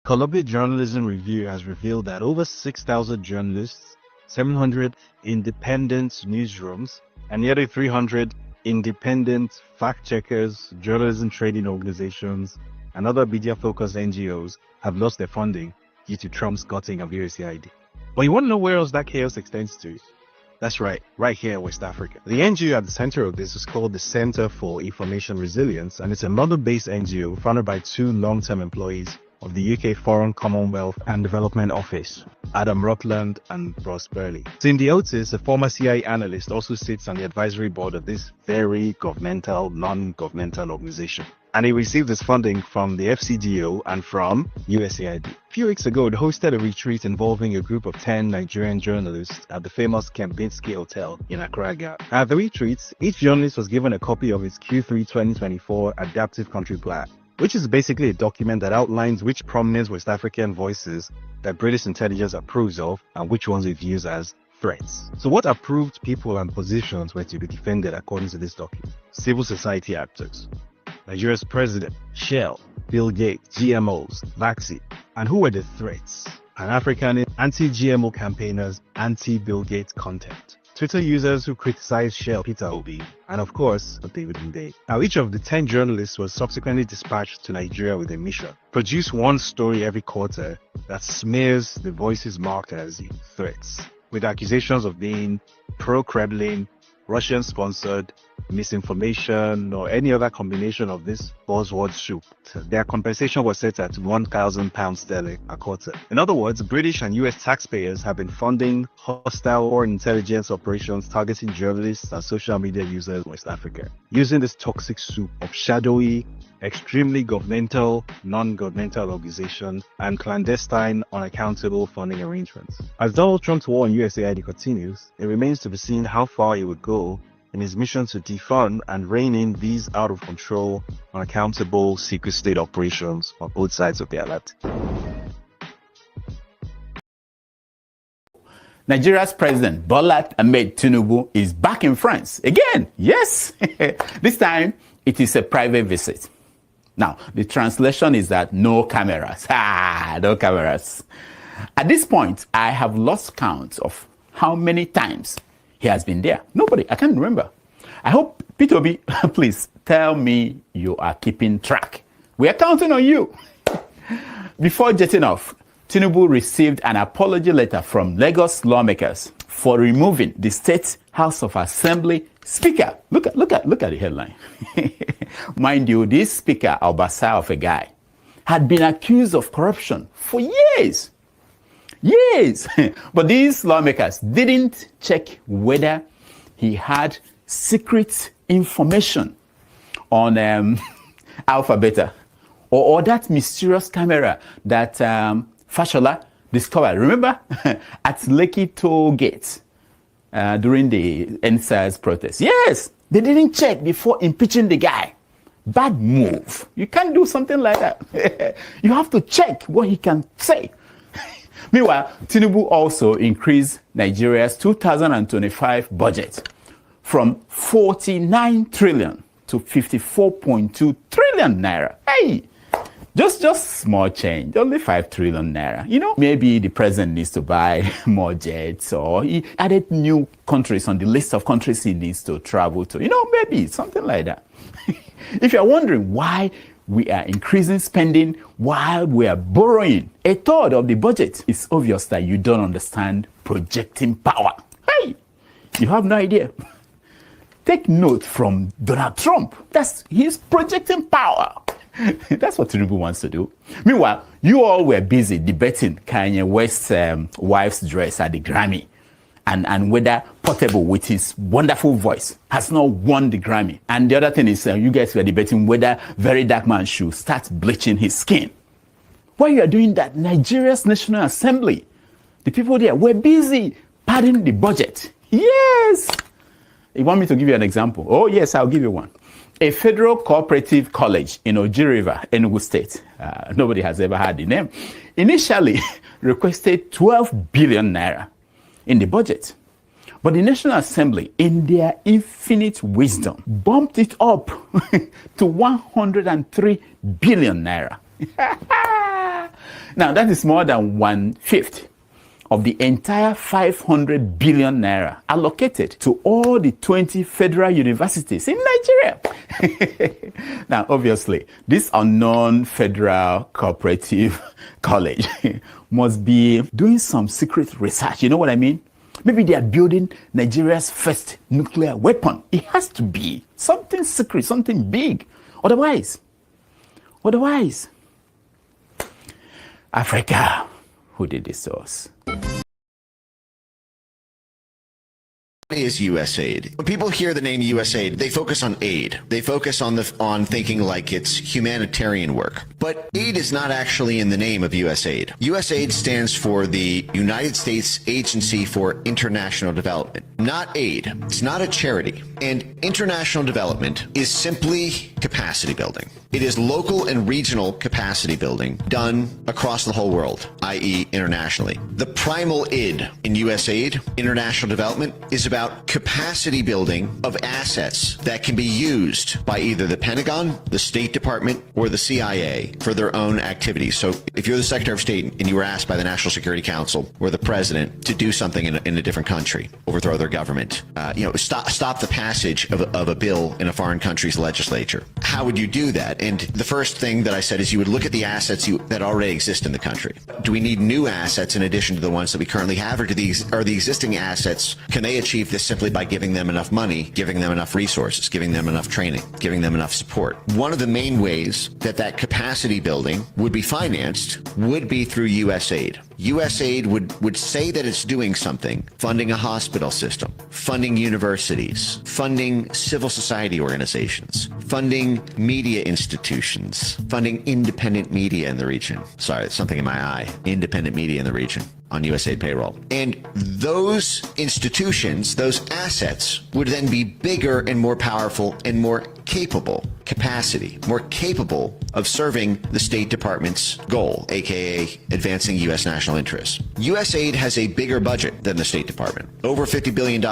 Columbia Journalism Review has revealed that over 6,000 journalists, 700 independent newsrooms, and nearly 300 independent fact-checkers, journalism training organizations, and other media-focused NGOs have lost their funding due to Trump's gutting of USAID. But you want to know where else that chaos extends to? That's right here in West Africa. The NGO at the center of this is called the Center for Information Resilience, and it's a London-based NGO founded by two long-term employees of the UK Foreign, Commonwealth and Development Office, Adam Rutland and Ross Burley. Cindy Otis, a former CIA analyst, also sits on the advisory board of this very non-governmental organization. And he received his funding from the FCDO and from USAID. A few weeks ago, it hosted a retreat involving a group of 10 Nigerian journalists at the famous Kempinski Hotel in Accra, Ghana. At the retreat, each journalist was given a copy of his Q3 2024 Adaptive Country Plan, which is basically a document that outlines which prominent West African voices that British intelligence approves of and which ones it views as threats. So what approved people and positions were to be defended according to this document? Civil society actors, Nigeria's president, Shell, Bill Gates, GMOs, vaccine. And who were the threats? Pan-African anti-GMO campaigners, anti-Bill Gates content, Twitter users who criticized Shell, Peter Obi, and of course, David Mbe. Now, each of the 10 journalists was subsequently dispatched to Nigeria with a mission: produce one story every quarter that smears the voices marked as threats, with accusations of being pro-Kremlin, Russian-sponsored, misinformation, or any other combination of this buzzword soup. Their compensation was set at £1,000 a quarter. In other words, British and US taxpayers have been funding hostile or intelligence operations targeting journalists and social media users in West Africa, using this toxic soup of shadowy, extremely governmental, non-governmental organization, and clandestine, unaccountable funding arrangements. As Donald Trump's war on USAID continues, it remains to be seen how far he would go in his mission to defund and rein in these out-of-control, unaccountable, secret state operations on both sides of the Atlantic. Nigeria's president, Bola Ahmed Tinubu, is back in France again. Yes, this time it is a private visit. Now, the translation is that no cameras. No cameras. At this point, I have lost count of how many times he has been there. Nobody, I can't remember. I hope, P2B, please tell me you are keeping track. We are counting on you. Before jetting off, Tinubu received an apology letter from Lagos lawmakers for removing the State House of Assembly Speaker. Look at the headline. Mind you, this Speaker, Albasa of a guy, had been accused of corruption for years. But these lawmakers didn't check whether he had secret information on Alpha Beta or that mysterious camera that Fashola discovered. Remember at Lekki Toll Gate during the NSAS protest. Yes, they didn't check before impeaching the guy. Bad move. You can't do something like that. You have to check what he can say. Meanwhile, Tinubu also increased Nigeria's 2025 budget from 49 trillion to 54.2 trillion naira. Hey, just small change, only 5 trillion naira. You know, maybe the president needs to buy more jets, or he added new countries on the list of countries he needs to travel to. You know, maybe something like that. If you're wondering why we are increasing spending while we are borrowing a third of the budget, it's obvious that you don't understand projecting power. Hey, you have no idea. Take note from Donald Trump. He's projecting power. That's what Tinubu wants to do. Meanwhile, you all were busy debating Kanye West's wife's dress at the Grammy and whether Portable, with his wonderful voice, has not won the Grammy. And the other thing is, you guys were debating whether Very Dark Man should start bleaching his skin. While you are doing that, Nigeria's National Assembly, the people there were busy padding the budget. Yes! You want me to give you an example? Oh, yes, I'll give you one. A federal cooperative college in Oji River, Enugu State, nobody has ever heard the name, initially requested 12 billion naira in the budget. But the National Assembly, in their infinite wisdom, bumped it up to 103 billion naira. Now, that is more than 1/5 of the entire 500 billion naira allocated to all the 20 federal universities in Nigeria. Now, obviously, this unknown federal cooperative college must be doing some secret research. You know what I mean? Maybe they are building Nigeria's first nuclear weapon. It has to be something secret, something big. Otherwise, Africa, who did this to us? Is USAID. When people hear the name USAID, they focus on aid. They focus on thinking like it's humanitarian work. But aid is not actually in the name of USAID. USAID stands for the United States Agency for International Development, not aid. It's not a charity. And international development is simply capacity building. It is local and regional capacity building done across the whole world, i.e. internationally. The primal id in USAID, international development, is about capacity building of assets that can be used by either the Pentagon, the State Department, or the CIA for their own activities. So if you're the Secretary of State and you were asked by the National Security Council or the President to do something in a different country, overthrow their government, stop the passage of a bill in a foreign country's legislature, how would you do that? And the first thing that I said is you would look at the assets that already exist in the country. Do we need new assets in addition to the ones that we currently have, or are the existing assets, can they achieve this simply by giving them enough money, giving them enough resources, giving them enough training, giving them enough support? One of the main ways that capacity building would be financed would be through USAID. USAID would say that it's doing something, funding a hospital system, funding universities, funding civil society organizations, funding media institutions, funding independent media in the region. Sorry, there's something in my eye. Independent media in the region on USAID payroll. And those institutions, those assets, would then be bigger and more powerful and more capable, more capable of serving the State Department's goal, aka advancing U.S. national interests. USAID has a bigger budget than the State Department, over $50 billion.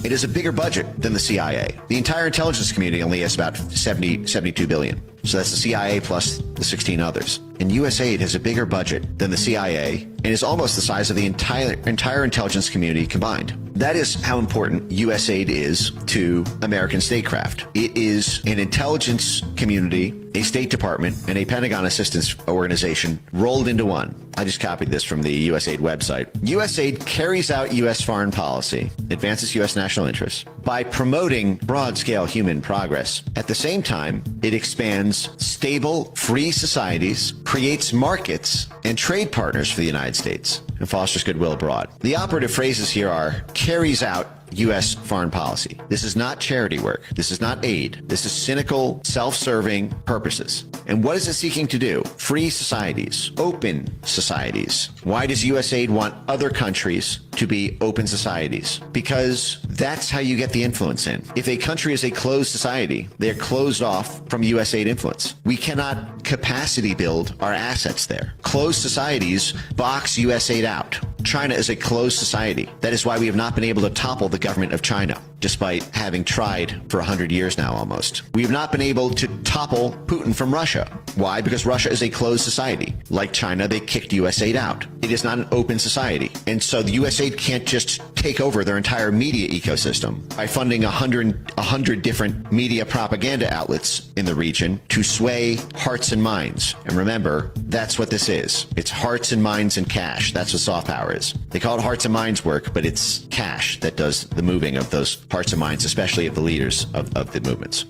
It is a bigger budget than the CIA. The entire intelligence community only has about 72 billion. So that's the CIA plus the 16 others. And USAID has a bigger budget than the CIA and is almost the size of the entire intelligence community combined. That is how important USAID is to American statecraft. It is an intelligence community, a State Department, and a Pentagon assistance organization rolled into one. I just copied this from the USAID website. USAID carries out U.S. foreign policy, advances U.S. national interests by promoting broad-scale human progress. At the same time, it expands stable, free societies, creates markets and trade partners for the United States, and fosters goodwill abroad. The operative phrases here are carries out U.S. foreign policy. This is not charity work. This is not aid. This is cynical, self-serving purposes. And what is it seeking to do? Free societies, open societies. Why does USAID want other countries to be open societies? Because that's how you get the influence in. If a country is a closed society, they're closed off from USAID influence. We cannot capacity build our assets there. Closed societies box USAID out. China is a closed society. That is why we have not been able to topple the government of China, despite having tried for 100 years now almost. We have not been able to topple Putin from Russia. Why? Because Russia is a closed society. Like China, they kicked USAID out. It is not an open society. And so the USAID can't just take over their entire media ecosystem by funding 100 different media propaganda outlets in the region to sway hearts and minds. And remember, that's what this is. It's hearts and minds and cash. That's what soft power is. They call it hearts and minds work, but it's cash that does the moving of those hearts and minds, especially of the leaders of the movements.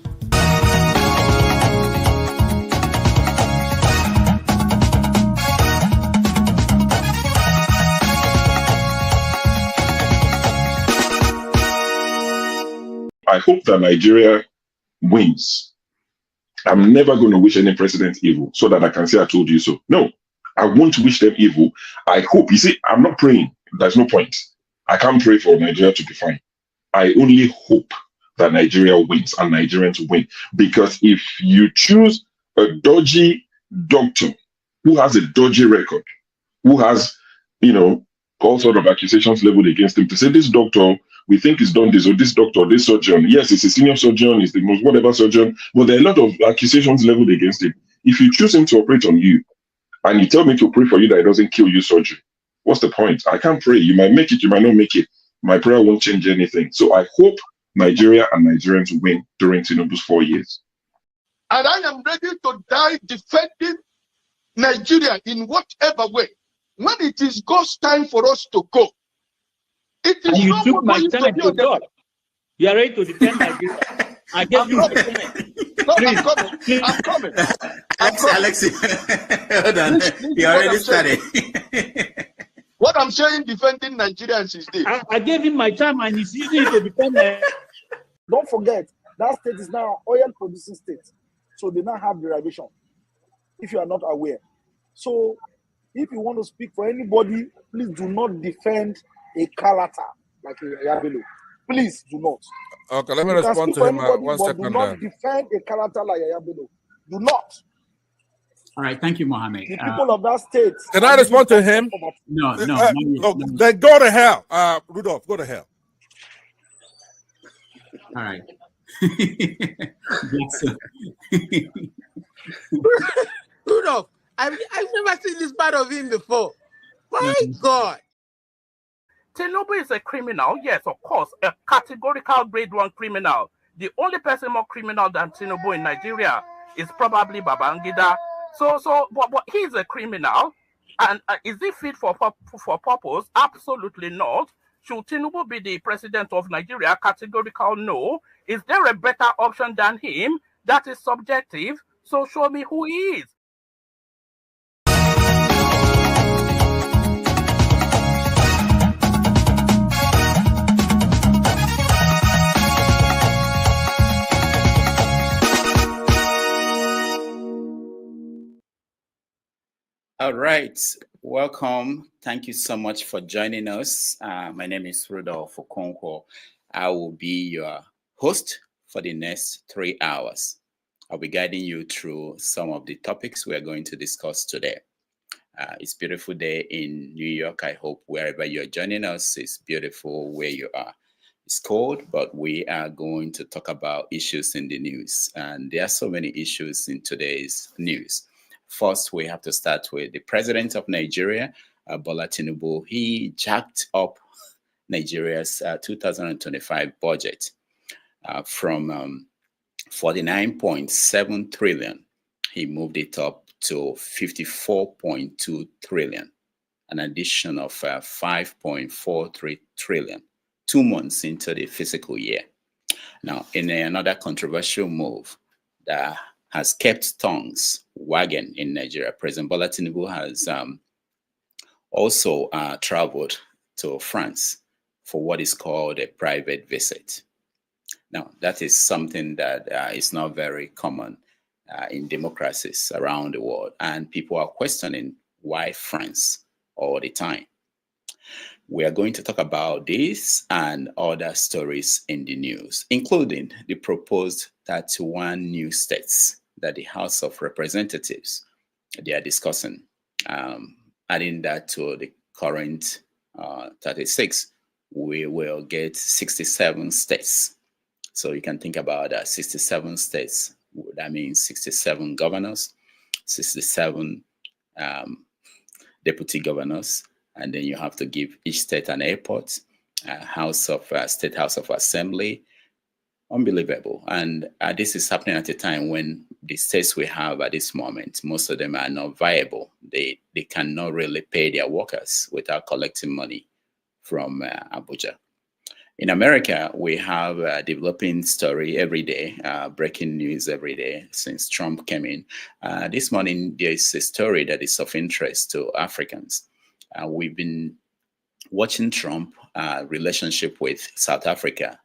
I hope that Nigeria wins. I'm never going to wish any president evil so that I can say I told you so. No, I won't wish them evil. I hope, you see, I'm not praying. There's no point. I can't pray for Nigeria to be fine. I only hope that Nigeria wins and Nigerians win. Because if you choose a dodgy doctor who has a dodgy record, who has, all sort of accusations leveled against him to say, this doctor, we think he's done this, or this doctor, this surgeon, yes, he's a senior surgeon, he's the most whatever surgeon, but there are a lot of accusations leveled against him. If you choose him to operate on you, and you tell me to pray for you that it doesn't kill you surgery. What's the point? I can't pray. You might make it, you might not make it. My prayer won't change anything. So I hope Nigeria and Nigerians win during Tinubu's 4 years. And I am ready to die defending Nigeria in whatever way. When it is God's time for us to go, it is and you not took my going to time be to on the- God. You are ready to defend Nigeria. I gave you my time. No, Please, I'm coming. please. I'm coming. Alexi, hold on. You already started. What I'm saying, defending Nigerians is this. I gave him my time and he's using it to defend Nigeria. Don't forget, that state is now an oil producing state. So they now have derivation, if you are not aware. So if you want to speak for anybody, please do not defend a character like Yabelo. Please do not. Okay, let me You can respond speak to for him. anybody, One but second do not there. defend a character like Yabelo. Do not. All right, thank you, Mohammed. The people of that state. Can I respond to him? No, Then go to hell. Rudolph, go to hell. All right. Rudolph, I've never seen this part of him before. My God. Tinubu is a criminal, yes, of course, a categorical grade 1 criminal. The only person more criminal than Tinubu in Nigeria is probably Babangida. But he's a criminal, and is he fit for purpose? Absolutely not. Should Tinubu be the president of Nigeria? Categorical no. Is there a better option than him? That is subjective. So show me who he is. All right, welcome. Thank you so much for joining us. My name is Rudolph Okonkwo. I will be your host for the next 3 hours. I'll be guiding you through some of the topics we are going to discuss today. It's a beautiful day in New York. I hope wherever you're joining us, it's beautiful where you are. It's cold, but we are going to talk about issues in the news. And there are so many issues in today's news. First, we have to start with the president of Nigeria, Bola Tinubu. He jacked up Nigeria's 2025 budget from 49.7 trillion. He moved it up to 54.2 trillion, an addition of 5.43 trillion, 2 months into the fiscal year. Now, in another controversial move that has kept tongues wagging in Nigeria, President Bola Tinubu has also traveled to France for what is called a private visit. Now, that is something that is not very common in democracies around the world, and people are questioning why France all the time. We are going to talk about this and other stories in the news, including the proposed 31 new states that the House of Representatives, they are discussing, adding that to the current 36, we will get 67 states. So you can think about 67 states. That means 67 governors, 67 deputy governors, and then you have to give each state an airport, State House of Assembly. Unbelievable. And this is happening at a time when the states we have at this moment, most of them are not viable. They cannot really pay their workers without collecting money from Abuja. In America, we have a developing story every day, breaking news every day since Trump came in. This morning, there is a story that is of interest to Africans. We've been watching Trump relationship with South Africa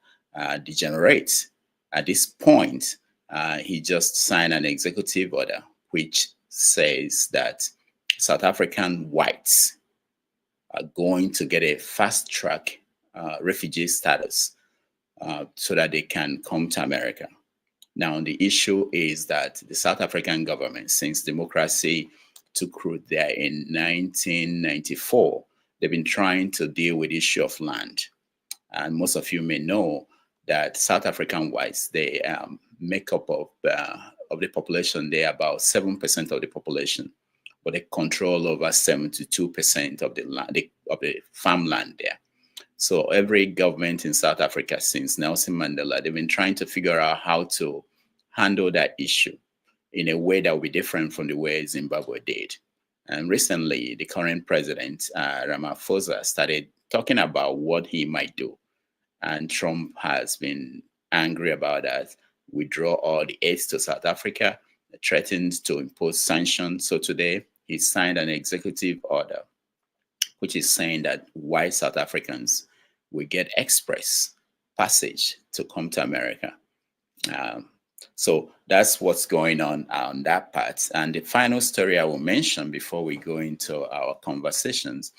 degenerate. At this point, he just signed an executive order which says that South African whites are going to get a fast track refugee status so that they can come to America. Now, the issue is that the South African government, since democracy took root there in 1994, they've been trying to deal with the issue of land. And most of you may know that South African whites, they make up of the population. They're about 7% of the population. but they control over 72% of the land, of the farmland there. So every government in South Africa since Nelson Mandela, they've been trying to figure out how to handle that issue in a way that will be different from the way Zimbabwe did. And recently, the current president, Ramaphosa, started talking about what he might do. And Trump has been angry about that, withdraw all the aid to South Africa, threatened to impose sanctions. So today, he signed an executive order, which is saying that white South Africans will get express passage to come to America. So that's what's going on that part. And the final story I will mention before we go into our conversations,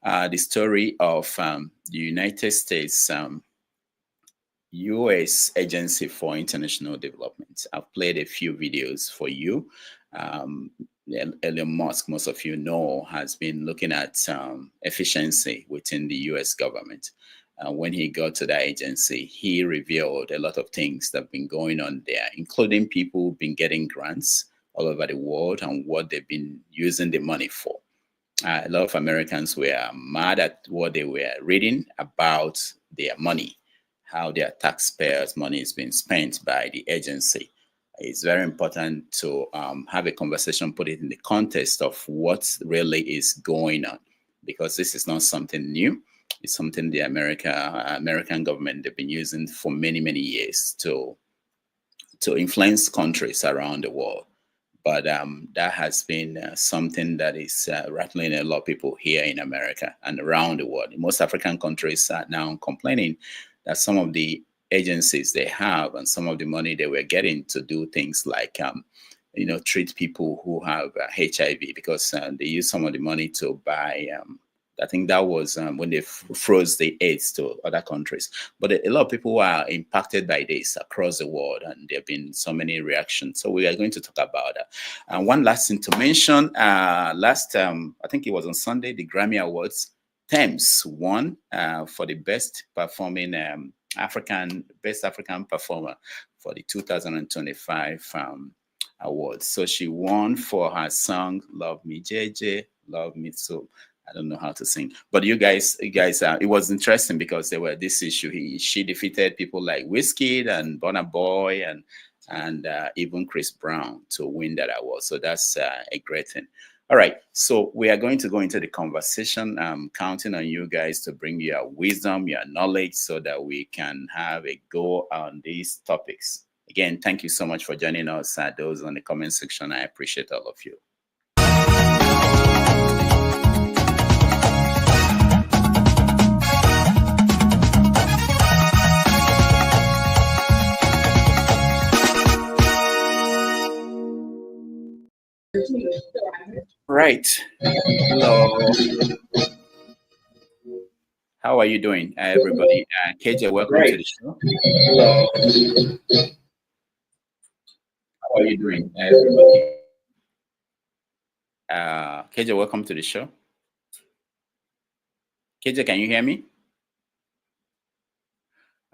the story of the United States U.S. Agency for International Development. I've played a few videos for you. Elon Musk, most of you know, has been looking at efficiency within the U.S. government. When he got to that agency, he revealed a lot of things that have been going on there, including people who've been getting grants all over the world and what they've been using the money for. A lot of Americans were mad at what they were reading about their money, how their taxpayers' money is being spent by the agency. It's very important to have a conversation, put it in the context of what really is going on, because this is not something new. It's something the American government, they've been using for many, many years to influence countries around the world. But that has been something that is rattling a lot of people here in America and around the world. Most African countries are now complaining that some of the agencies they have and some of the money they were getting to do things like, treat people who have HIV, because they use some of the money to buy, I think that was when they froze the AIDS to other countries. But a lot of people are impacted by this across the world, and there have been so many reactions. So we are going to talk about that. And one last thing to mention, I think it was on Sunday, the Grammy Awards, Tems won for the best performing best African performer for the 2025 awards. So she won for her song "Love Me JJ, Love Me So." I don't know how to sing, but you guys, it was interesting because there were this issue. She defeated people like Wizkid and Burna Boy and even Chris Brown to win that award. So that's a great thing. All right, so we are going to go into the conversation. I'm counting on you guys to bring your wisdom, your knowledge, so that we can have a go on these topics. Again, thank you so much for joining us. Those on the comment section, I appreciate all of you. Right. Hello. How are you doing, everybody? KJ, welcome to the show. Hello. How are you doing, everybody? KJ, welcome to the show. KJ, can you hear me?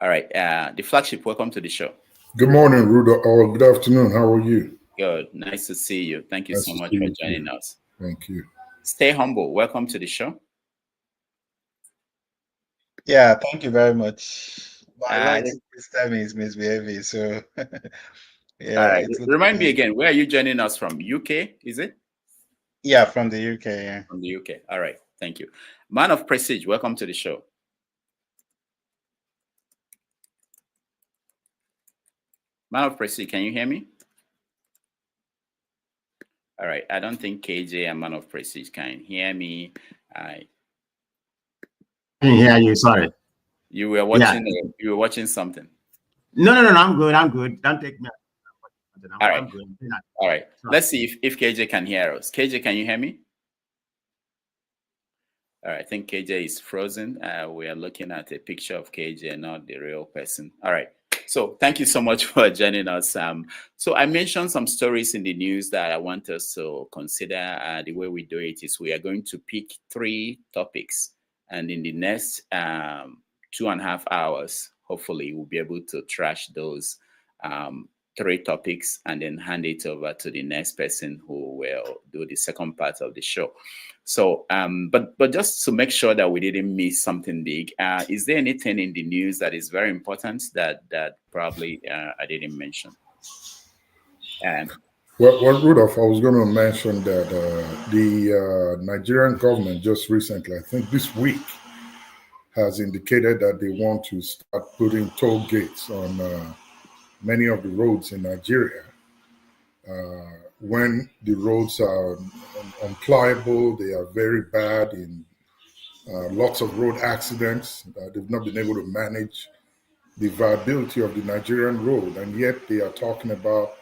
All right. The flagship, welcome to the show. Good morning, Rudolph. Oh, good afternoon. How are you? Good. Nice to see you. Thank you so much for joining us. Thank you. Stay humble. Welcome to the show. Yeah, thank you very much. I like this time is misbehaving, so yeah. All right. Remind me again, where are you joining us from? UK, is it? Yeah, from the UK. Yeah. From the UK. All right. Thank you. Man of Prestige, welcome to the show. Man of Prestige, can you hear me? All right. I don't think KJ and Man of Prestige can hear me. I can hear you. Sorry. You were watching. Yeah. You were watching something. No. I'm good. Don't take me. All right. All right. Let's see if KJ can hear us. KJ, can you hear me? All right. I think KJ is frozen. We are looking at a picture of KJ, not the real person. All right. So thank you so much for joining us. So I mentioned some stories in the news that I want us to consider. The way we do it is we are going to pick 3 topics, and in the next 2.5 hours, hopefully we'll be able to trash those 3 topics and then hand it over to the next person who will do the second part of the show. So, but just to make sure that we didn't miss something big, is there anything in the news that is very important that probably I didn't mention? Well, Rudolph, I was going to mention that the Nigerian government just recently, I think this week, has indicated that they want to start putting toll gates on many of the roads in Nigeria. When the roads are unpliable, they are very bad in lots of road accidents. They've not been able to manage the viability of the Nigerian road, and yet they are talking about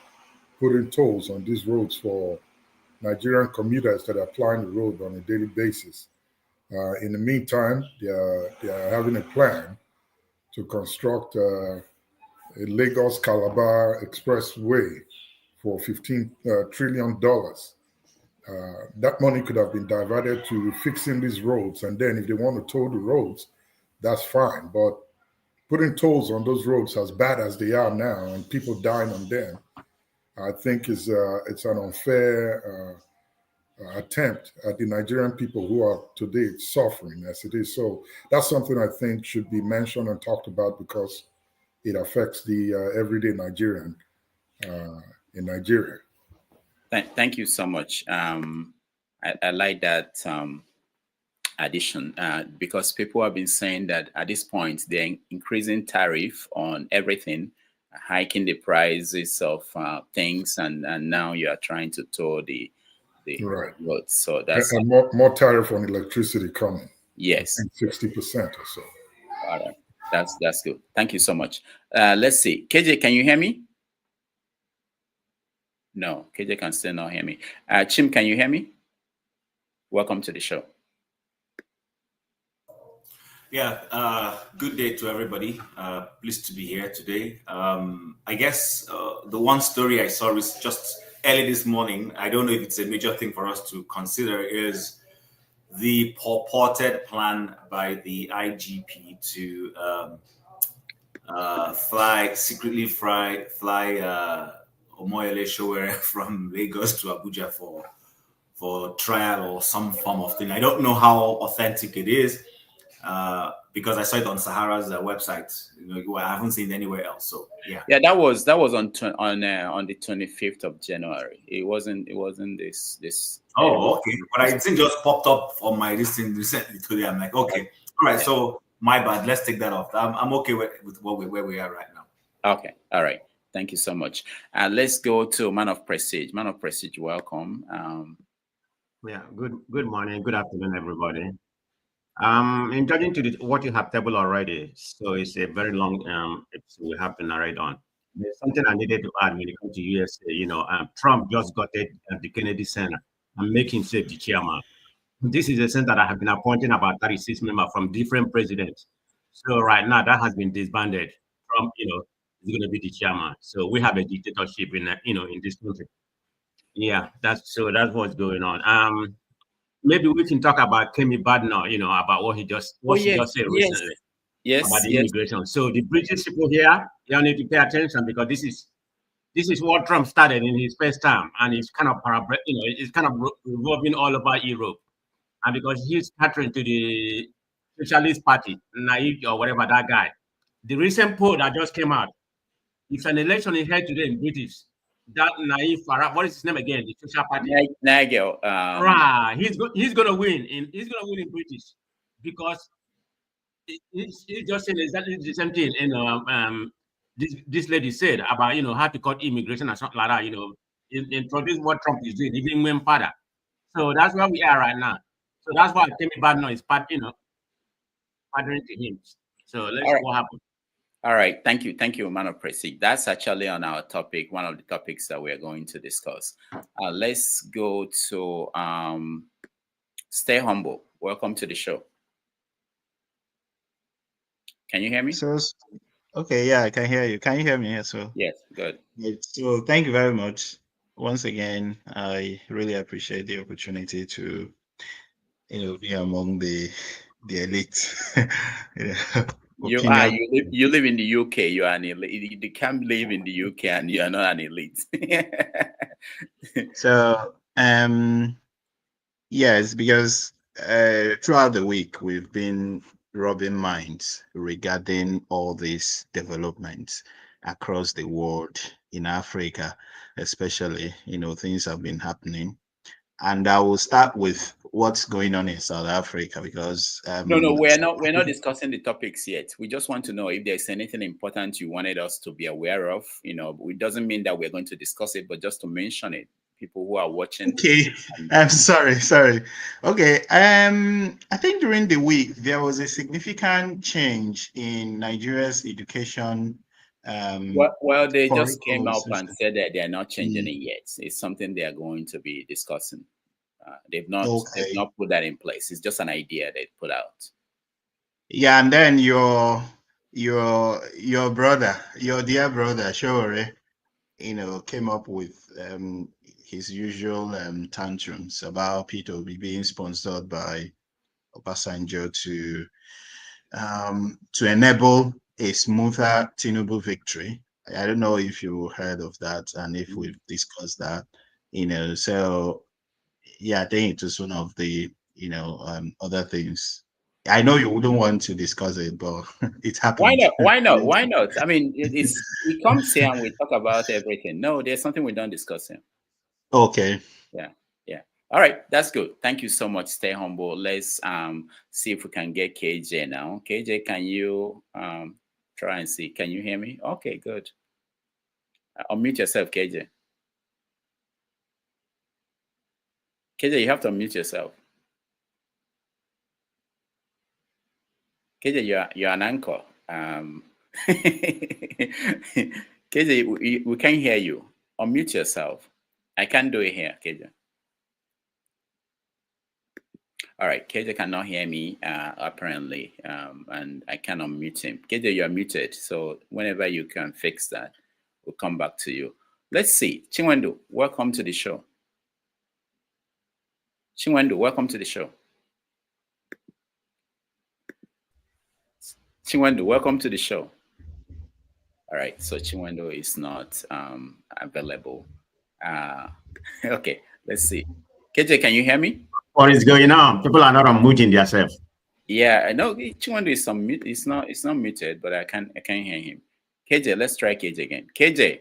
putting tolls on these roads for Nigerian commuters that are plying the road on a daily basis. In the meantime, they are having a plan to construct a Lagos-Calabar expressway for $15 trillion. That money could have been diverted to fixing these roads, and then if they want to toll the roads, that's fine. But putting tolls on those roads as bad as they are now and people dying on them, I think it's an unfair attempt at the Nigerian people who are today suffering as it is. So that's something I think should be mentioned and talked about because it affects the everyday Nigerian in Nigeria. Thank you so much. I like that addition because people have been saying that at this point they're increasing tariff on everything, hiking the prices of things, and now you are trying to toll the right roads. So that's and more tariff on electricity coming. Yes, 60% or so. All right, that's good. Thank you so much. Let's see, KJ, can you hear me? No, KJ can still not hear me. Chim, can you hear me? Welcome to the show. Yeah, good day to everybody. Pleased to be here today. I guess the one story I saw is just early this morning. I don't know if it's a major thing for us to consider, is the purported plan by the IGP to secretly fly Omoyele Sowore from Lagos to Abuja for trial or some form of thing. I don't know how authentic it is because I saw it on Sahara's website. I haven't seen it anywhere else. So yeah, that was on the 25th of January. It wasn't this. Oh, okay. But I think just popped up on my listing recently today. I'm like, okay, all right. So my bad. Let's take that off. I'm okay with where we are right now. Okay, all right. Thank you so much. Let's go to Man of Prestige. Man of Prestige, welcome. Yeah. Good morning. Good afternoon, everybody. In judging to what you have tabled already, so it's a very long episode we have to narrate on. There's something I needed to add when it comes to USA. Trump just got it at the Kennedy Center and make himself the chairman. This is a center that I have been appointing about 36 members from different presidents. So right now that has been disbanded. Trump, is going to be the chairman. So we have a dictatorship in this country. Yeah, that's what's going on. Maybe we can talk about Kemi Badenoch, about what she just said recently. Yes. About the immigration. So the British people here, they need to pay attention because this is what Trump started in his first term, and it's kind of it's kind of revolving all over Europe, and because he's catering to the Socialist Party, naive or whatever that guy. The recent poll that just came out, if an election is held today in British, that naive Farage, what is his name again? The Social Party. Nigel. Right, he's gonna win in British because he's just saying exactly the same thing. This lady said about how to cut immigration and something like that. Introduce what Trump is doing, even when father. So that's where we are right now. So that's why Kemi Badenoch is partnering to him. So let's see what happens. All right, thank you, Man of Prestige. That's actually on our topic, one of the topics that we are going to discuss. Let's go to Stay Humble. Welcome to the show. Can you hear me? So, okay, yeah, I can hear you. Can you hear me as well? Yes, good. So thank you very much. Once again, I really appreciate the opportunity to, be among the elite. opinion. You live in the UK. You are an elite. You can't live in the UK and you are not an elite. So yes, because throughout the week we've been rubbing minds regarding all these developments across the world, in Africa especially. Things have been happening, and I will start with what's going on in South Africa because No, we're not discussing the topics yet. We just want to know if there's anything important you wanted us to be aware of. It doesn't mean that we're going to discuss it, but just to mention it. People who are watching. Okay, I'm sorry. Okay, I think during the week there was a significant change in Nigeria's education. Well, they just came curriculum up and system. said that they're not changing it yet. It's something they are going to be discussing. They've not put that in place. It's just an idea they put out. Yeah, and then your brother, your dear brother, Shore, came up with his usual tantrums about P2B being sponsored by Obasanjo to enable a smoother Tinubu victory. I don't know if you heard of that and if we've discussed that. So yeah, I think it was one of the other things. I know you wouldn't want to discuss it, but it happened. Why not? I mean, we come here and we talk about everything. No, there's something we don't discuss here. Okay. Yeah. All right, that's good. Thank you so much. Stay humble. Let's see if we can get KJ now. KJ, can you try and see? Can you hear me? Okay, good. Unmute yourself, KJ. KJ, you have to unmute yourself. KJ, you're an anchor. KJ, we can't hear you. Unmute yourself. I can't do it here, KJ. All right, KJ cannot hear me apparently, and I can unmute him. KJ, you're muted. So whenever you can fix that, we'll come back to you. Let's see. Chinwendu, welcome to the show. Chinwendu, welcome to the show. Chinwendu, welcome to the show. All right, so Chinwendu is not available. Okay, let's see. KJ, can you hear me? What is going on? People are not unmuting themselves. Yeah, I know Chinwendu is unmuted. It's not muted, but I can't hear him. KJ, let's try KJ again. KJ.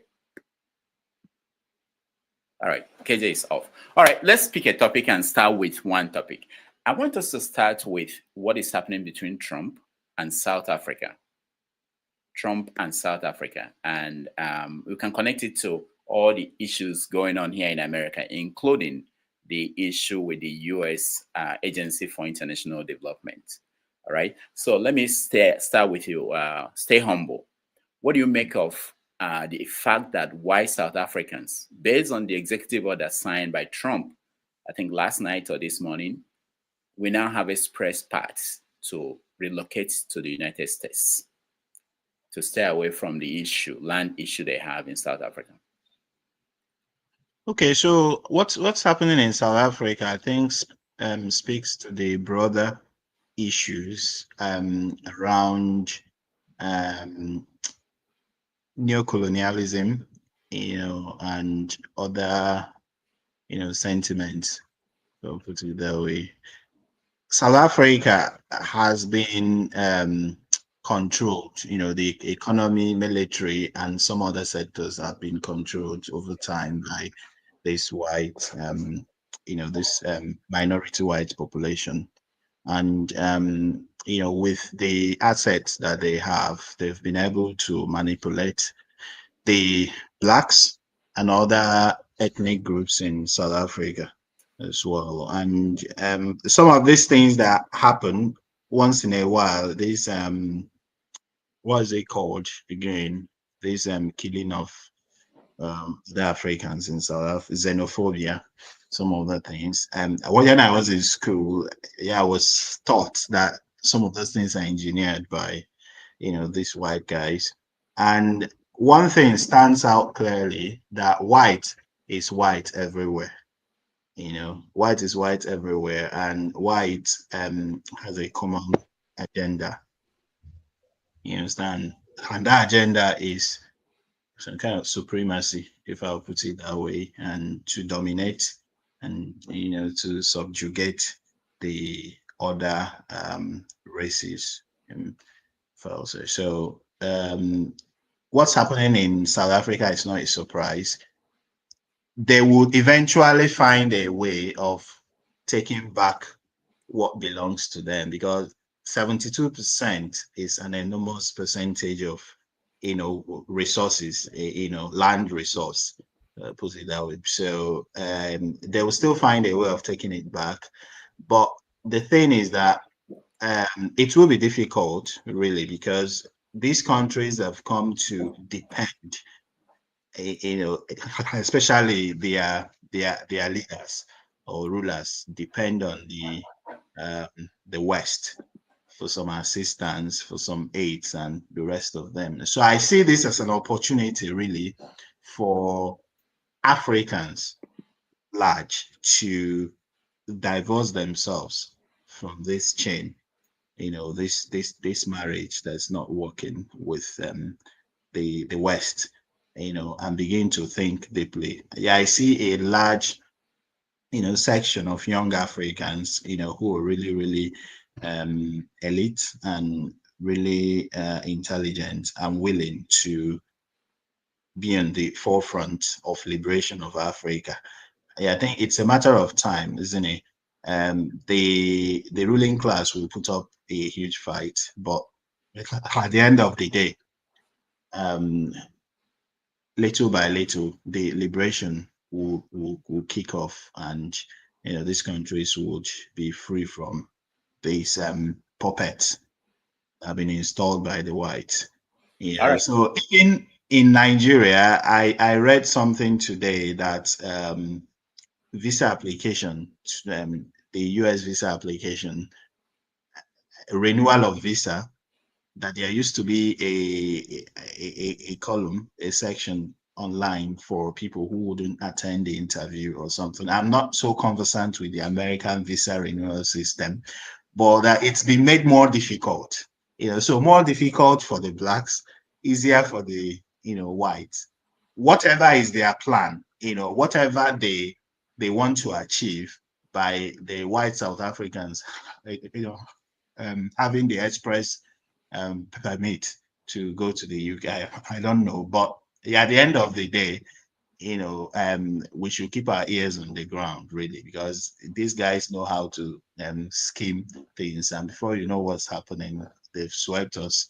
All right, KJ is off. All right, let's pick a topic and start with one topic. I want us to start with what is happening between Trump and South Africa. And we can connect it to all the issues going on here in America, including the issue with the U.S. Agency for International Development. All right, so let me start with you. Stay humble. What do you make of the fact that white South Africans, based on the executive order signed by Trump, I think last night or this morning, we now have expressed paths to relocate to the United States to stay away from the land issue they have in South Africa? Okay, so what's happening in South Africa, I think, speaks to the broader issues around neocolonialism, and other, sentiments. So put it that way. South Africa has been controlled. The economy, military, and some other sectors have been controlled over time by this white, this minority white population. And, with the assets that they have, they've been able to manipulate the blacks and other ethnic groups in South Africa as well. And some of these things that happen once in a while, these, what is it called again? This killing of the Africans in South Africa, xenophobia, some other things. When I was in school, I was taught that some of those things are engineered by, these white guys. And one thing stands out clearly, that white is white everywhere. White is white everywhere, and white has a common agenda. You understand? And that agenda is some kind of supremacy, if I'll put it that way, and to dominate and, to subjugate the other races. So what's happening in South Africa is not a surprise. They would eventually find a way of taking back what belongs to them, because 72% is an enormous percentage of resources, land resource, put it that way. So they will still find a way of taking it back, but the thing is that it will be difficult, really, because these countries have come to depend, especially their leaders or rulers depend on the West for some assistance, for some aids, and the rest of them. So I see this as an opportunity, really, for Africans large to divorce themselves from this chain, this marriage that's not working with the West, and begin to think deeply. Yeah, I see a large section of young Africans, who are really, really elite and really intelligent and willing to be on the forefront of liberation of Africa. Yeah, I think it's a matter of time, isn't it? The ruling class will put up a huge fight, but at the end of the day, little by little, the liberation will kick off, and these countries would be free from these puppets that have been installed by the whites. All right. So in Nigeria, I read something today that visa application, the US visa application, renewal of visa, that there used to be a column, a section online for people who wouldn't attend the interview or something. I'm not so conversant with the American visa renewal system, but that it's been made more difficult. So more difficult for the blacks, easier for the whites. Whatever is their plan, whatever they want to achieve by the white South Africans, having the express permit to go to the UK. I don't know, but at the end of the day, we should keep our ears on the ground, really, because these guys know how to scheme things, and before you know what's happening, they've swept us,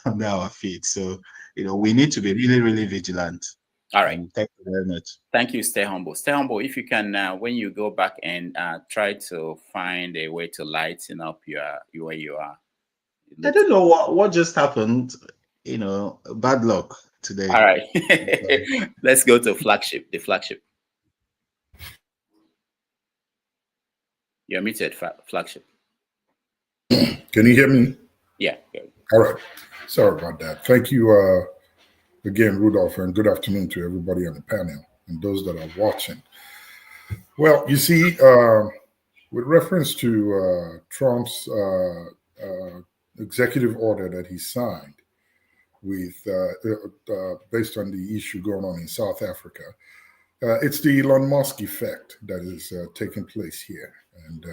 under our feet. So, we need to be really, really vigilant. All right. Thank you very much. Thank you. Stay humble. Stay humble. If you can, when you go back and try to find a way to lighten up where you are. I don't know what just happened. Bad luck today. All right. Let's go to flagship. The flagship. You're muted, flagship. Can you hear me? Yeah. All right. Sorry about that. Thank you again, Rudolph, and good afternoon to everybody on the panel and those that are watching. Well, you see, with reference to Trump's executive order that he signed with based on the issue going on in South Africa, it's the Elon Musk effect that is taking place here. And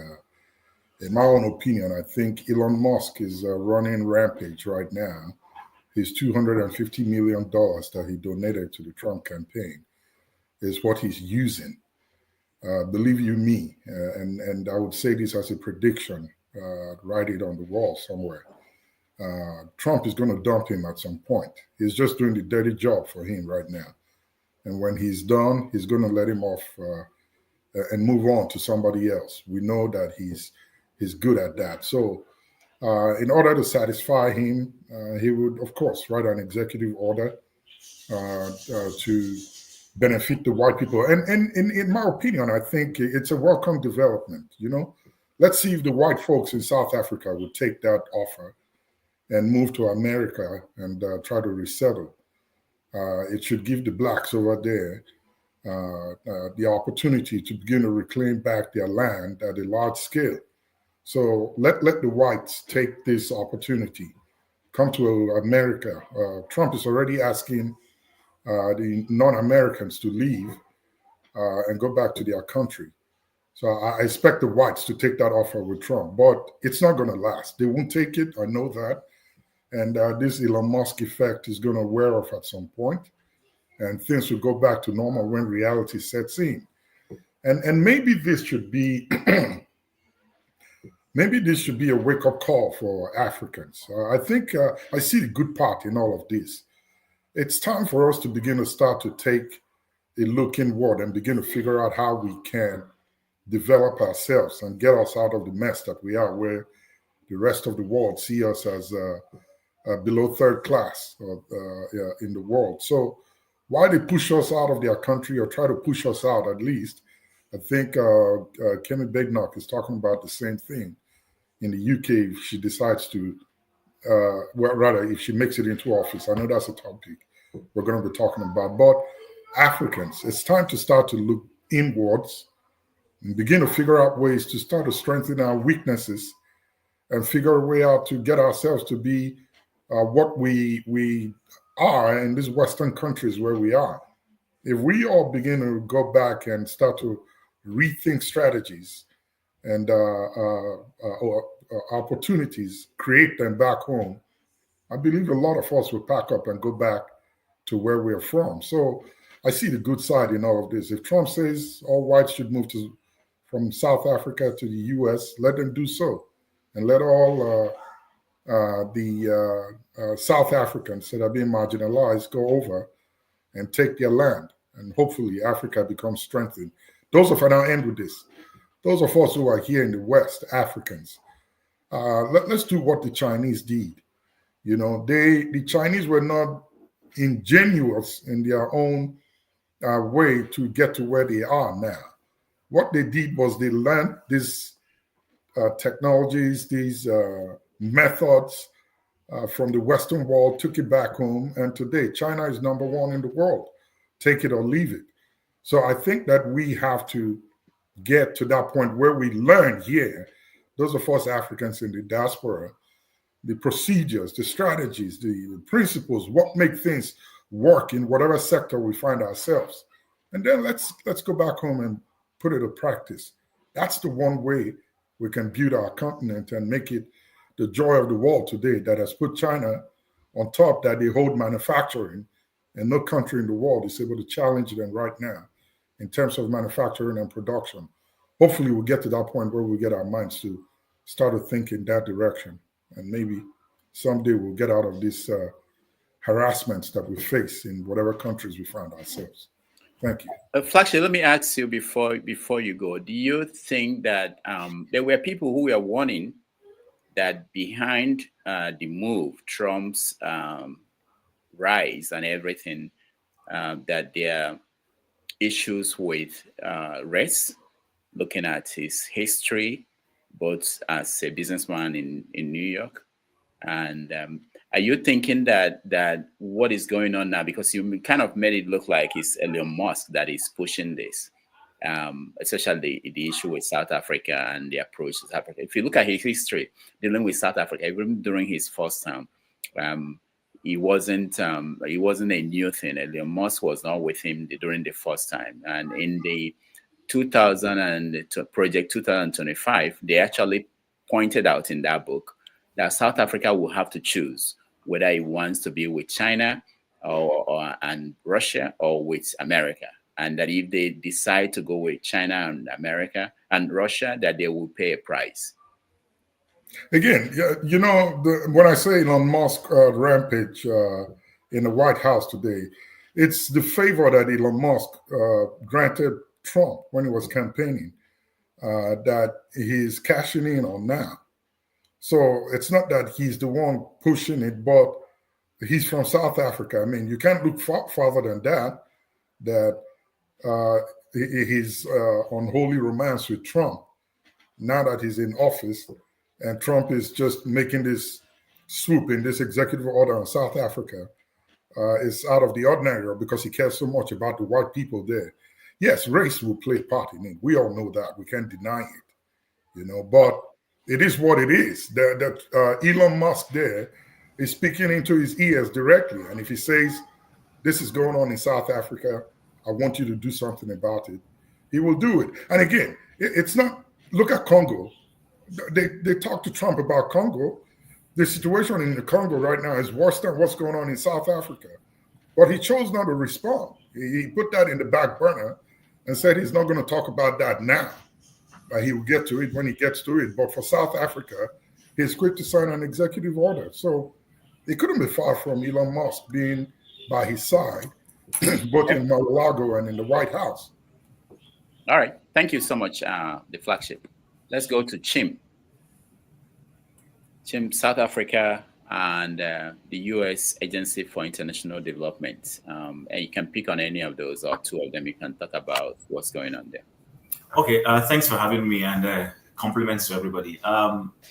in my own opinion, I think Elon Musk is running rampage right now. His $250 million that he donated to the Trump campaign is what he's using. Believe you me, and I would say this as a prediction, write it on the wall somewhere. Trump is going to dump him at some point. He's just doing the dirty job for him right now. And when he's done, he's going to let him off and move on to somebody else. We know that he's good at that. So in order to satisfy him, he would, of course, write an executive order to benefit the white people. And in my opinion, I think it's a welcome development. Let's see if the white folks in South Africa would take that offer and move to America and try to resettle. It should give the blacks over there the opportunity to begin to reclaim back their land at a large scale. So let the whites take this opportunity, come to America. Trump is already asking the non-Americans to leave and go back to their country. So I expect the whites to take that offer with Trump, but it's not going to last. They won't take it. I know that. And this Elon Musk effect is going to wear off at some point, and things will go back to normal when reality sets in. And maybe this should be maybe this should be a wake-up call for Africans. I think I see the good part in all of this. It's time for us to begin to start to take a look inward and begin to figure out how we can develop ourselves and get us out of the mess that we are, where the rest of the world see us as below third class in the world. So why they push us out of their country, or try to push us out at least, I think Kemi Badenoch is talking about the same thing in the UK if she decides to, well, rather, if she makes it into office. I know that's a topic we're going to be talking about. But Africans, it's time to start to look inwards and begin to figure out ways to start to strengthen our weaknesses and figure a way out to get ourselves to be what we are in these Western countries where we are. If we all begin to go back and start to rethink strategies and opportunities, create them back home, I believe a lot of us will pack up and go back to where we're from. So I see the good side in all of this. If Trump says all whites should move from South Africa to the US, let them do so. And let all the South Africans that are being marginalized go over and take their land. And hopefully Africa becomes strengthened. And I'll end with this. Those of us who are here in the West, Africans, let's do what the Chinese did. You know, the Chinese were not ingenuous in their own way to get to where they are now. What they did was they learned these technologies, these methods from the Western world, took it back home, and today China is number one in the world. Take it or leave it. So I think that we have to get to that point where we learn here, those of us Africans in the diaspora, the procedures, the strategies, the principles, what make things work in whatever sector we find ourselves. And then let's go back home and put it to practice. That's the one way we can build our continent and make it the joy of the world today, that has put China on top, that they hold manufacturing, and no country in the world is able to challenge them right now in terms of manufacturing and production. Hopefully we'll get to that point where we get our minds to start to think in that direction. And maybe someday we'll get out of these harassments that we face in whatever countries we find ourselves. Thank you. Flagship, let me ask you before you go, do you think that there were people who were warning that behind the move, Trump's rise and everything, that there are issues with race, looking at his history, both as a businessman in New York? And are you thinking that what is going on now, because you kind of made it look like it's Elon Musk that is pushing this, especially the issue with South Africa and the approach to South Africa. If you look at his history dealing with South Africa, even during his first term, it wasn't a new thing. Elon Musk was not with him during the first time. And in the Project 2025, they actually pointed out in that book that South Africa will have to choose whether it wants to be with China and Russia or with America. And that if they decide to go with China and America and Russia, that they will pay a price. Again, you know, when I say Elon Musk rampage in the White House today, it's the favor that Elon Musk granted Trump when he was campaigning that he's cashing in on now. So it's not that he's the one pushing it, but he's from South Africa. I mean, you can't look farther than that he's on holy romance with Trump now that he's in office, and Trump is just making this swoop in this executive order on South Africa. Is out of the ordinary because he cares so much about the white people there. Yes, race will play a part in it. We all know that. We can't deny it, you know, but it is what it is. That Elon Musk there is speaking into his ears directly. And if he says, this is going on in South Africa, I want you to do something about it, he will do it. And again, it's not, look at Congo. They talk to Trump about Congo. The situation in the Congo right now is worse than what's going on in South Africa. But he chose not to respond. He put that in the back burner and said he's not going to talk about that now. He will get to it when he gets to it. But for South Africa, he's quick to sign an executive order. So it couldn't be far from Elon Musk being by his side, both in Mar-a-Lago and in the White House. All right. Thank you so much, the flagship. Let's go to Chim. Chim, South Africa and the U.S. Agency for International Development. And you can pick on any of those or two of them. You can talk about what's going on there. Okay, thanks for having me, and compliments to everybody.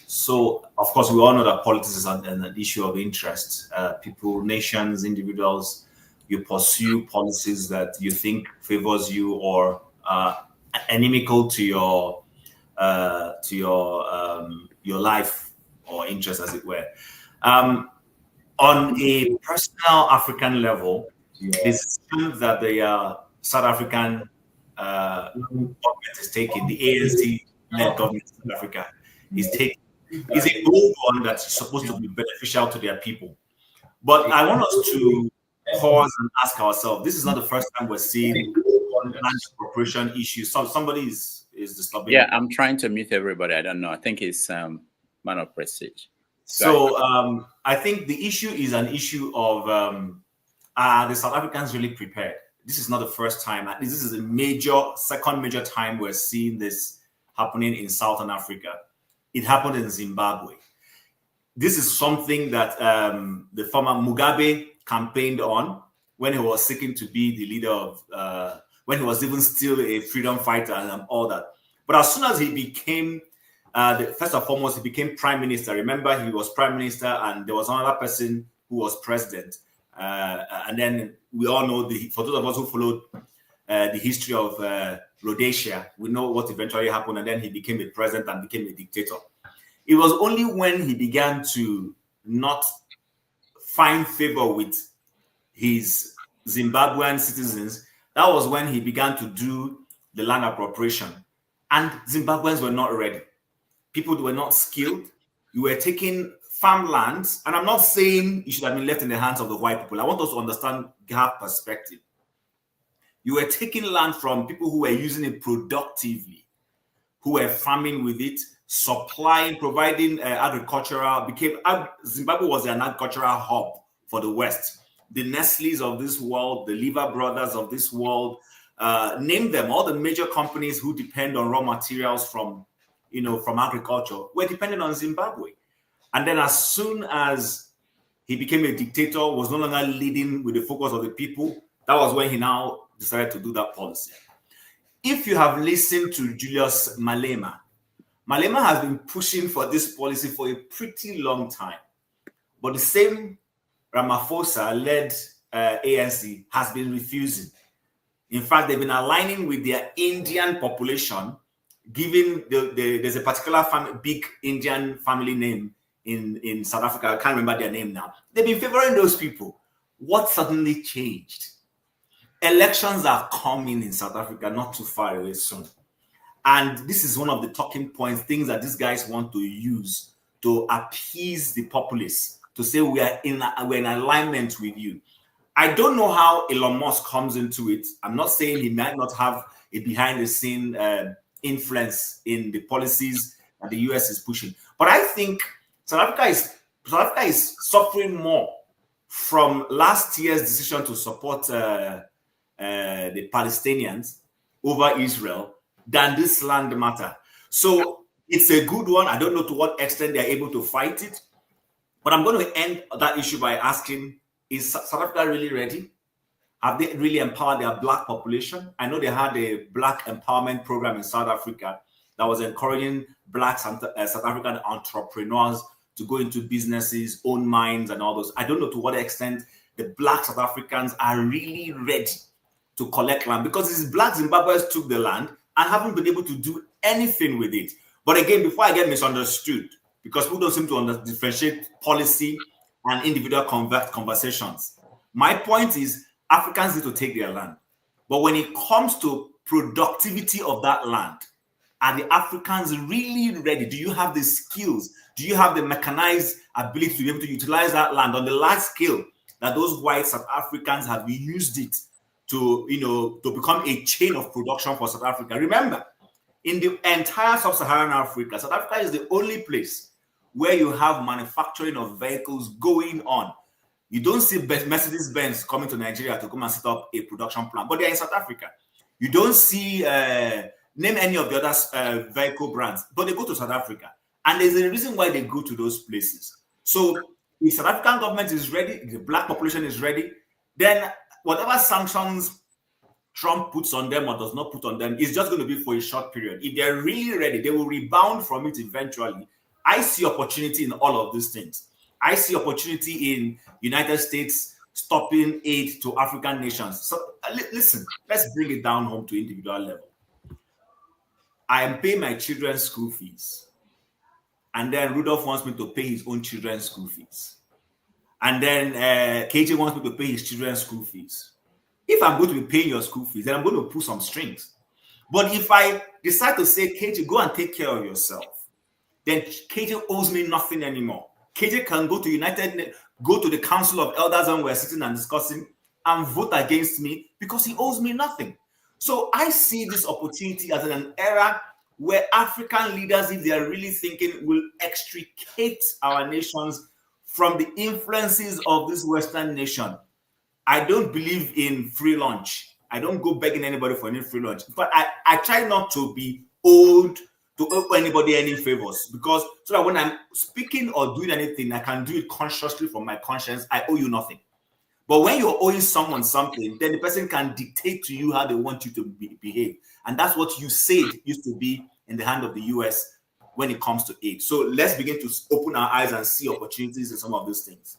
So, of course, we all know that politics is an issue of interest. People, nations, individuals, you pursue policies that you think favors you or inimical to your life or interest, as it were. On a personal African level, it's true that the South African government is taking, the ANC-led government of South Africa is taking, is a bold one that's supposed to be beneficial to their people. But I want us to pause and ask ourselves, this is not the first time we're seeing land appropriation issues. So somebody is disturbing. Yeah, I'm trying to mute everybody. I don't know. I think it's man of prestige. So I think the issue is an issue of the South Africans really prepared. This is not the first time. This is a second major time we're seeing this happening in Southern Africa. It happened in Zimbabwe. This is something that the former Mugabe campaigned on when he was seeking to be the leader of, when he was even still a freedom fighter and all that. But as soon as he became, first and foremost, he became prime minister. Remember, he was prime minister and there was another person who was president. And then we all know, for those of us who followed the history of Rhodesia, we know what eventually happened. And then he became a president and became a dictator. It was only when he began to not find favor with his Zimbabwean citizens, that was when he began to do the land appropriation. And Zimbabweans were not ready. People were not skilled. You were taking farmlands, and I'm not saying it should have been left in the hands of the white people. I want us to understand, have perspective. You were taking land from people who were using it productively, who were farming with it, supplying, providing agricultural, Zimbabwe was an agricultural hub for the West. The Nestle's of this world, the Lever Brothers of this world, name them, all the major companies who depend on raw materials from agriculture were dependent on Zimbabwe. And then as soon as he became a dictator, was no longer leading with the focus of the people, that was when he now decided to do that policy. If you have listened to Julius Malema, Malema has been pushing for this policy for a pretty long time. But the same Ramaphosa-led ANC has been refusing. In fact, they've been aligning with their Indian population, given there's a particular big Indian family name in South Africa. I can't remember their name now. They've been favoring those people. What suddenly changed? Elections are coming in South Africa not too far away soon. And this is one of the talking points, things that these guys want to use to appease the populace, to say we're in alignment with you. I don't know how Elon Musk comes into it. I'm not saying he might not have a behind-the-scene influence in the policies that the US is pushing. But I think South Africa is suffering more from last year's decision to support the Palestinians over Israel than this land matter. So it's a good one. I don't know to what extent they're able to fight it. But I'm going to end that issue by asking, is South Africa really ready? Have they really empowered their Black population? I know they had a Black empowerment program in South Africa that was encouraging Black South African entrepreneurs to go into businesses, own mines and all those. I don't know to what extent the Black South Africans are really ready to collect land, because these Black Zimbabweans took the land and haven't been able to do anything with it. But again, before I get misunderstood, because people don't seem to differentiate policy and individual conversations. My point is, Africans need to take their land. But when it comes to productivity of that land, are the Africans really ready? Do you have the skills? Do you have the mechanized ability to be able to utilize that land on the large scale that those white South Africans have used it to, to become a chain of production for South Africa? Remember, in the entire sub-Saharan Africa, South Africa is the only place where you have manufacturing of vehicles going on. You don't see Mercedes-Benz coming to Nigeria to come and set up a production plant, but they're in South Africa. You don't see, name any of the other vehicle brands, but they go to South Africa. And there's a reason why they go to those places. So if South African government is ready, if the black population is ready, then whatever sanctions Trump puts on them or does not put on them is just going to be for a short period. If they're really ready, they will rebound from it eventually. I see opportunity in all of these things. I see opportunity in United States stopping aid to African nations. So listen, let's bring it down home to individual level. I am paying my children's school fees. And then Rudolph wants me to pay his own children's school fees. And then KJ wants me to pay his children's school fees. If I'm going to be paying your school fees, then I'm going to pull some strings. But if I decide to say, KJ, go and take care of yourself, then KJ owes me nothing anymore. KJ can go to the Council of Elders and we're sitting and discussing and vote against me because he owes me nothing. So I see this opportunity as an era where African leaders, if they are really thinking, will extricate our nations from the influences of this Western nation. I don't believe in free lunch. I don't go begging anybody for any free lunch. But I try not to be old to owe anybody any favors, because so that when I'm speaking or doing anything, I can do it consciously from my conscience. I owe you nothing. But when you're owing someone something, then the person can dictate to you how they want you to behave. And that's what you said used to be in the hand of the US when it comes to aid. So let's begin to open our eyes and see opportunities in some of those things.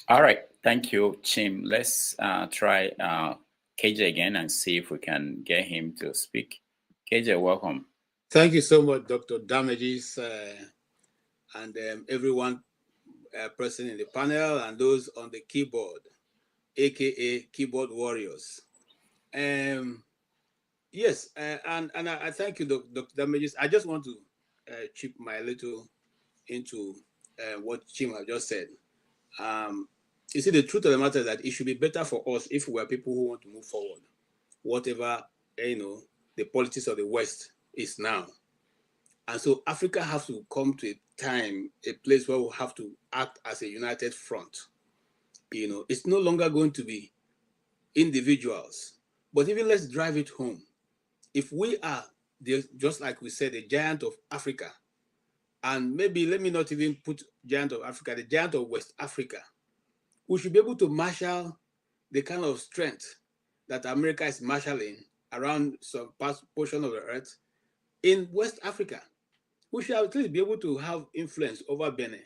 All right. Thank you, Chim. Let's try KJ again and see if we can get him to speak. KJ, welcome. Thank you so much, Dr. Damages, and everyone present in the panel and those on the keyboard, aka keyboard warriors. Yes, and I thank you, Dr. Damages. I just want to chip my little into what Chim has just said. You see, the truth of the matter is that it should be better for us if we are people who want to move forward, whatever the politics of the West is now. And so Africa has to come to a place where we have to act as a united front. It's no longer going to be individuals, but even let's drive it home. If we are, just like we said, the giant of Africa, and maybe let me not even put giant of Africa, the giant of West Africa, we should be able to marshal the kind of strength that America is marshalling around some portion of the earth in West Africa. We should at least be able to have influence over Benin,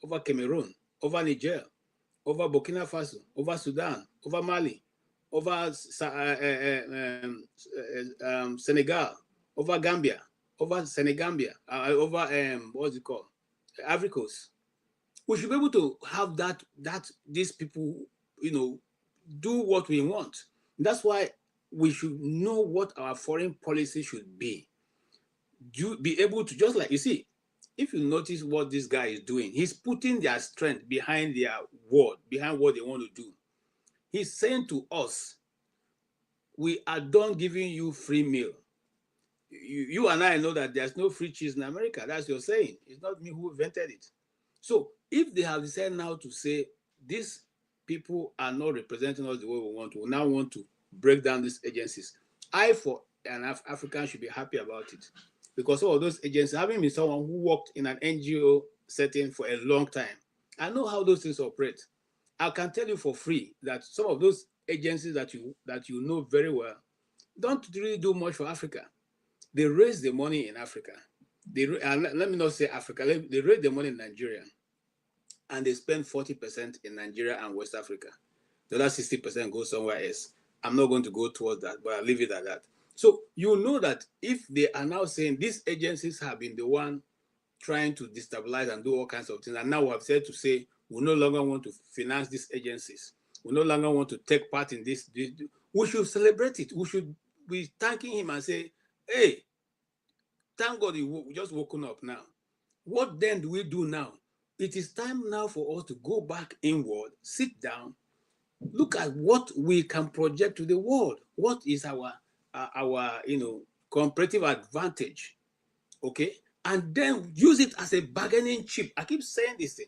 over Cameroon, over Niger, over Burkina Faso, over Sudan, over Mali, over Senegal, over Gambia, over Senegambia, over what's it called? Ivory Coast. We should be able to have that these people, do what we want. That's why we should know what our foreign policy should be. Be able to, just like, you see, if you notice what this guy is doing, he's putting their strength behind their word, behind what they want to do. He's saying to us, we are done giving you free meal. You and I know that there's no free cheese in America. That's your saying. It's not me who invented it. So if they have decided now to say, these people are not representing us the way we want to, we now want to break down these agencies, I, for an African, should be happy about it. Because all of those agencies, having been someone who worked in an NGO setting for a long time, I know how those things operate. I can tell you for free that some of those agencies that you know very well don't really do much for Africa. They raise the money in Africa. And let me not say Africa. They raise the money in Nigeria, and they spend 40% in Nigeria and West Africa. The other 60% goes somewhere else. I'm not going to go towards that, but I'll leave it at that. So you know that if they are now saying these agencies have been the one trying to destabilize and do all kinds of things, and now we have said to say We no longer want to finance these agencies. We no longer want to take part in this. We should celebrate it. We should be thanking him and say, hey, thank God we just woken up now. What then do we do now? It is time now for us to go back inward, sit down, look at what we can project to the world. What is our comparative advantage? Okay, and then use it as a bargaining chip. I keep saying this thing.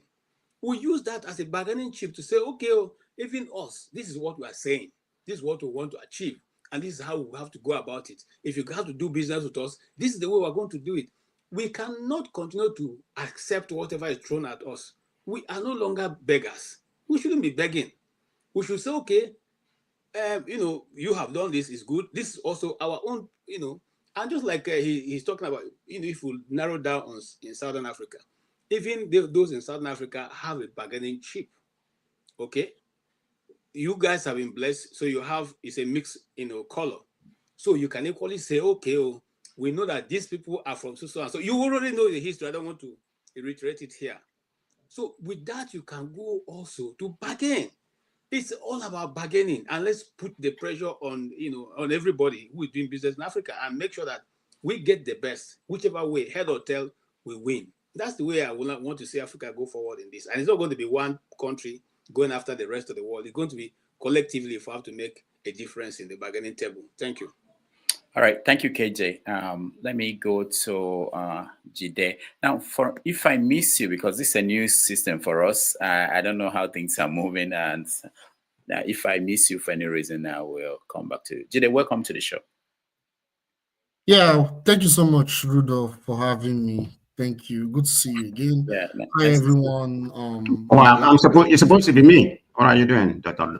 We use that as a bargaining chip to say, okay, even us, this is what we are saying. This is what we want to achieve. And this is how we have to go about it. If you have to do business with us, this is the way we're going to do it. We cannot continue to accept whatever is thrown at us. We are no longer beggars. We shouldn't be begging. We should say, okay, you have done this, is good. This is also our own, and just like he's talking about, if we narrow down in Southern Africa, even those in Southern Africa have a bargaining chip. Okay, you guys have been blessed, so it's a mix, color. So you can equally say, okay, we know that these people are from so and so. You already know the history. I don't want to reiterate it here. So with that, you can go also to bargain. It's all about bargaining, and let's put the pressure on everybody who is doing business in Africa and make sure that we get the best, whichever way, head or tail, we win. That's the way I want to see Africa go forward in this. And it's not going to be one country going after the rest of the world. It's going to be collectively if we have to make a difference in the bargaining table. Thank you. All right, thank you, KJ. Let me go to Jide. Now, if I miss you, because this is a new system for us, I don't know how things are moving, and if I miss you for any reason, I will come back to you. Jide, welcome to the show. Yeah, thank you so much, Rudolph, for having me. Thank you. Good to see you again. Yeah, hi, everyone. It's supposed to be me. What are you doing, Dr.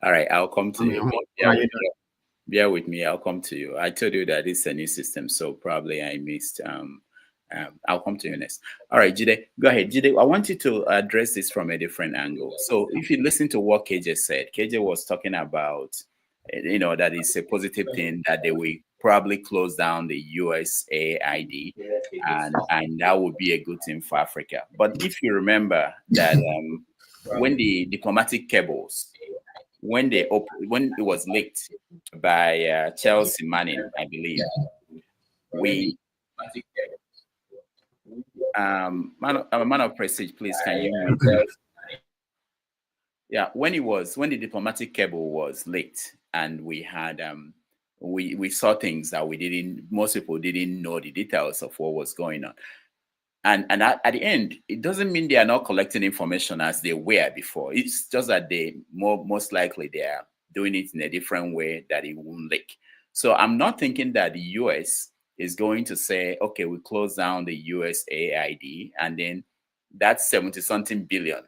All right, I'll come to you. Bear with me. I'll come to you. I told you that it's a new system, so probably I missed. I'll come to you next. All right, Jide, go ahead. Jide, I want you to address this from a different angle. So if you listen to what KJ said, KJ was talking about, that it's a positive thing that they will probably close down the USAID, and that would be a good thing for Africa. But if you remember that when the diplomatic cables, when it was leaked by Chelsea Manning, I believe, man of prestige, please, can you mute? Yeah, when the diplomatic cable was leaked, and we had we saw things that most people didn't know the details of what was going on. And at the end, it doesn't mean they are not collecting information as they were before. It's just that most likely they are doing it in a different way that it won't leak. So I'm not thinking that the US is going to say, okay, we close down the USAID, and then that 70-something billion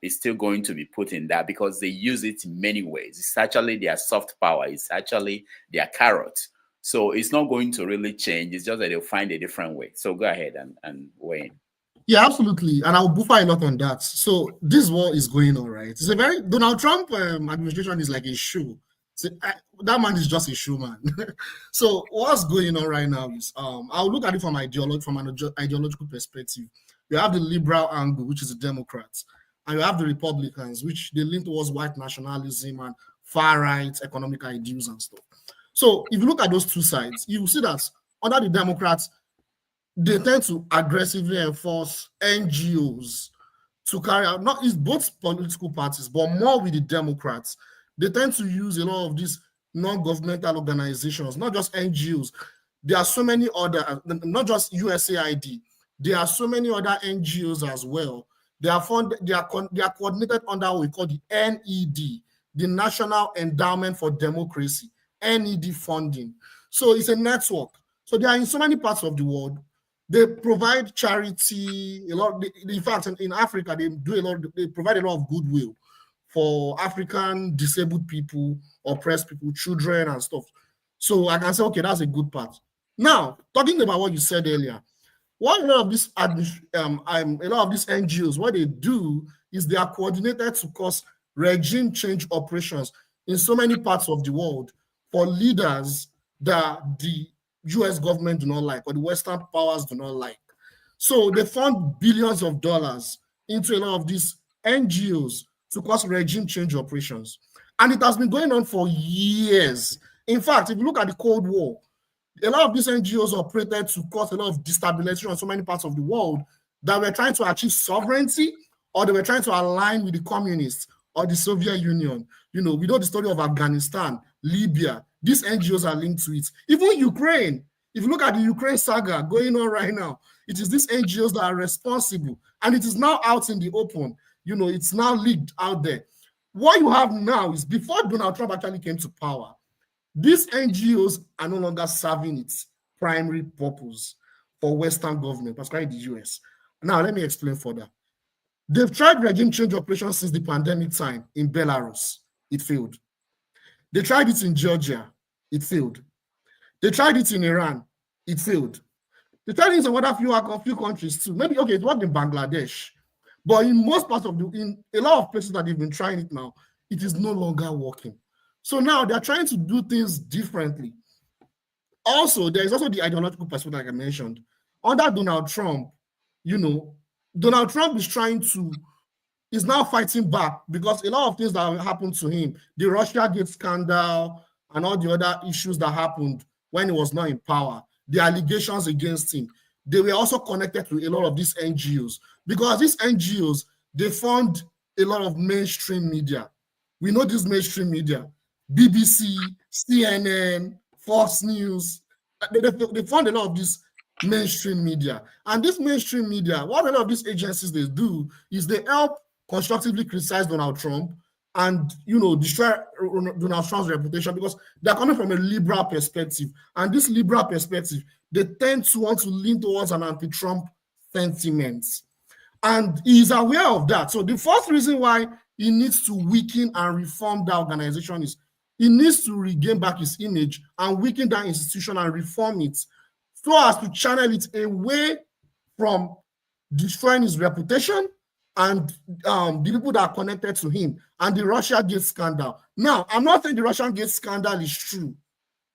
is still going to be put in that, because they use it in many ways. It's actually their soft power. It's actually their carrot. So it's not going to really change. It's just that they'll find a different way. So go ahead and weigh in. Yeah, absolutely. And I'll buffer a lot on that. So this war is going on, right? It's a very Donald Trump administration is like a show. So, that man is just a showman. So what's going on right now is I'll look at it from an ideological perspective. You have the liberal angle, which is the Democrats, and you have the Republicans, which they lean towards white nationalism and far-right economic ideals and stuff. So if you look at those two sides, you will see that under the Democrats, they tend to aggressively enforce NGOs to carry out, not it's both political parties, but more with the Democrats. They tend to use a lot of these non-governmental organizations, not just NGOs. There are so many other, not just USAID. There are so many other NGOs as well. They are coordinated under what we call the NED, the National Endowment for Democracy. NED funding. So it's a network. So they are in so many parts of the world. They provide charity, a lot. In fact, in Africa, they provide a lot of goodwill for African disabled people, oppressed people, children and stuff. So I can say, okay, that's a good part. Now, talking about what you said earlier, what a lot of these NGOs, what they do is they are coordinated to cause regime change operations in so many parts of the world for leaders that the US government do not like, or the Western powers do not like. So they fund billions of dollars into a lot of these NGOs to cause regime change operations. And it has been going on for years. In fact, if you look at the Cold War, a lot of these NGOs operated to cause a lot of destabilization in so many parts of the world that were trying to achieve sovereignty, or they were trying to align with the communists or the Soviet Union. You know, we know the story of Afghanistan, Libya. These NGOs are linked to it. Even Ukraine, if you look at the Ukraine saga going on right now, it is these NGOs that are responsible, and it is now out in the open. You know, it's now leaked out there. What you have now is, before Donald Trump actually came to power, these NGOs are no longer serving its primary purpose for Western government, particularly the US. Now, let me explain further. They've tried regime change operations since the pandemic time in Belarus. It failed. They tried it in Georgia. It failed. They tried it in Iran. It failed. They tried it in some other few countries too. Maybe, okay, it worked in Bangladesh. But in most parts of in a lot of places that they've been trying it now, it is no longer working. So now they're trying to do things differently. Also, there is also the ideological perspective, like I mentioned. Under Donald Trump, you know, Donald Trump is now fighting back because a lot of things that happened to him, the Russiagate scandal and all the other issues that happened when he was not in power, the allegations against him, they were also connected to a lot of these NGOs, because these NGOs, they fund a lot of mainstream media. We know this mainstream media, BBC, CNN, Fox News, they fund a lot of this mainstream media. And this mainstream media, what a lot of these agencies they do is they help constructively criticize Donald Trump and, you know, destroy Donald Trump's reputation, because they're coming from a liberal perspective. And this liberal perspective, they tend to want to lean towards an anti-Trump sentiment. And he is aware of that. So the first reason why he needs to weaken and reform that organization is he needs to regain back his image and weaken that institution and reform it so as to channel it away from destroying his reputation and the people that are connected to him and the Russiagate scandal. Now, I'm not saying the Russiagate scandal is true.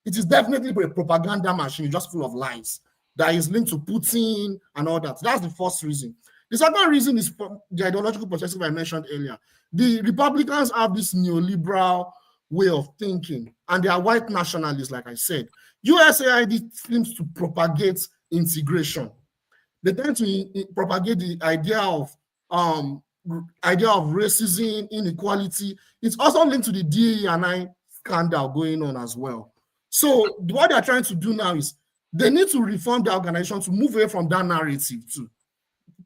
It is definitely a propaganda machine, just full of lies that is linked to Putin and all that. That's the first reason. The second reason is from the ideological perspective I mentioned earlier. The Republicans have this neoliberal way of thinking, and they are white nationalists, like I said. USAID seems to propagate integration. They tend to propagate the idea of racism, inequality. It's also linked to the DE&I scandal going on as well. So what they're trying to do now is they need to reform the organization to move away from that narrative too.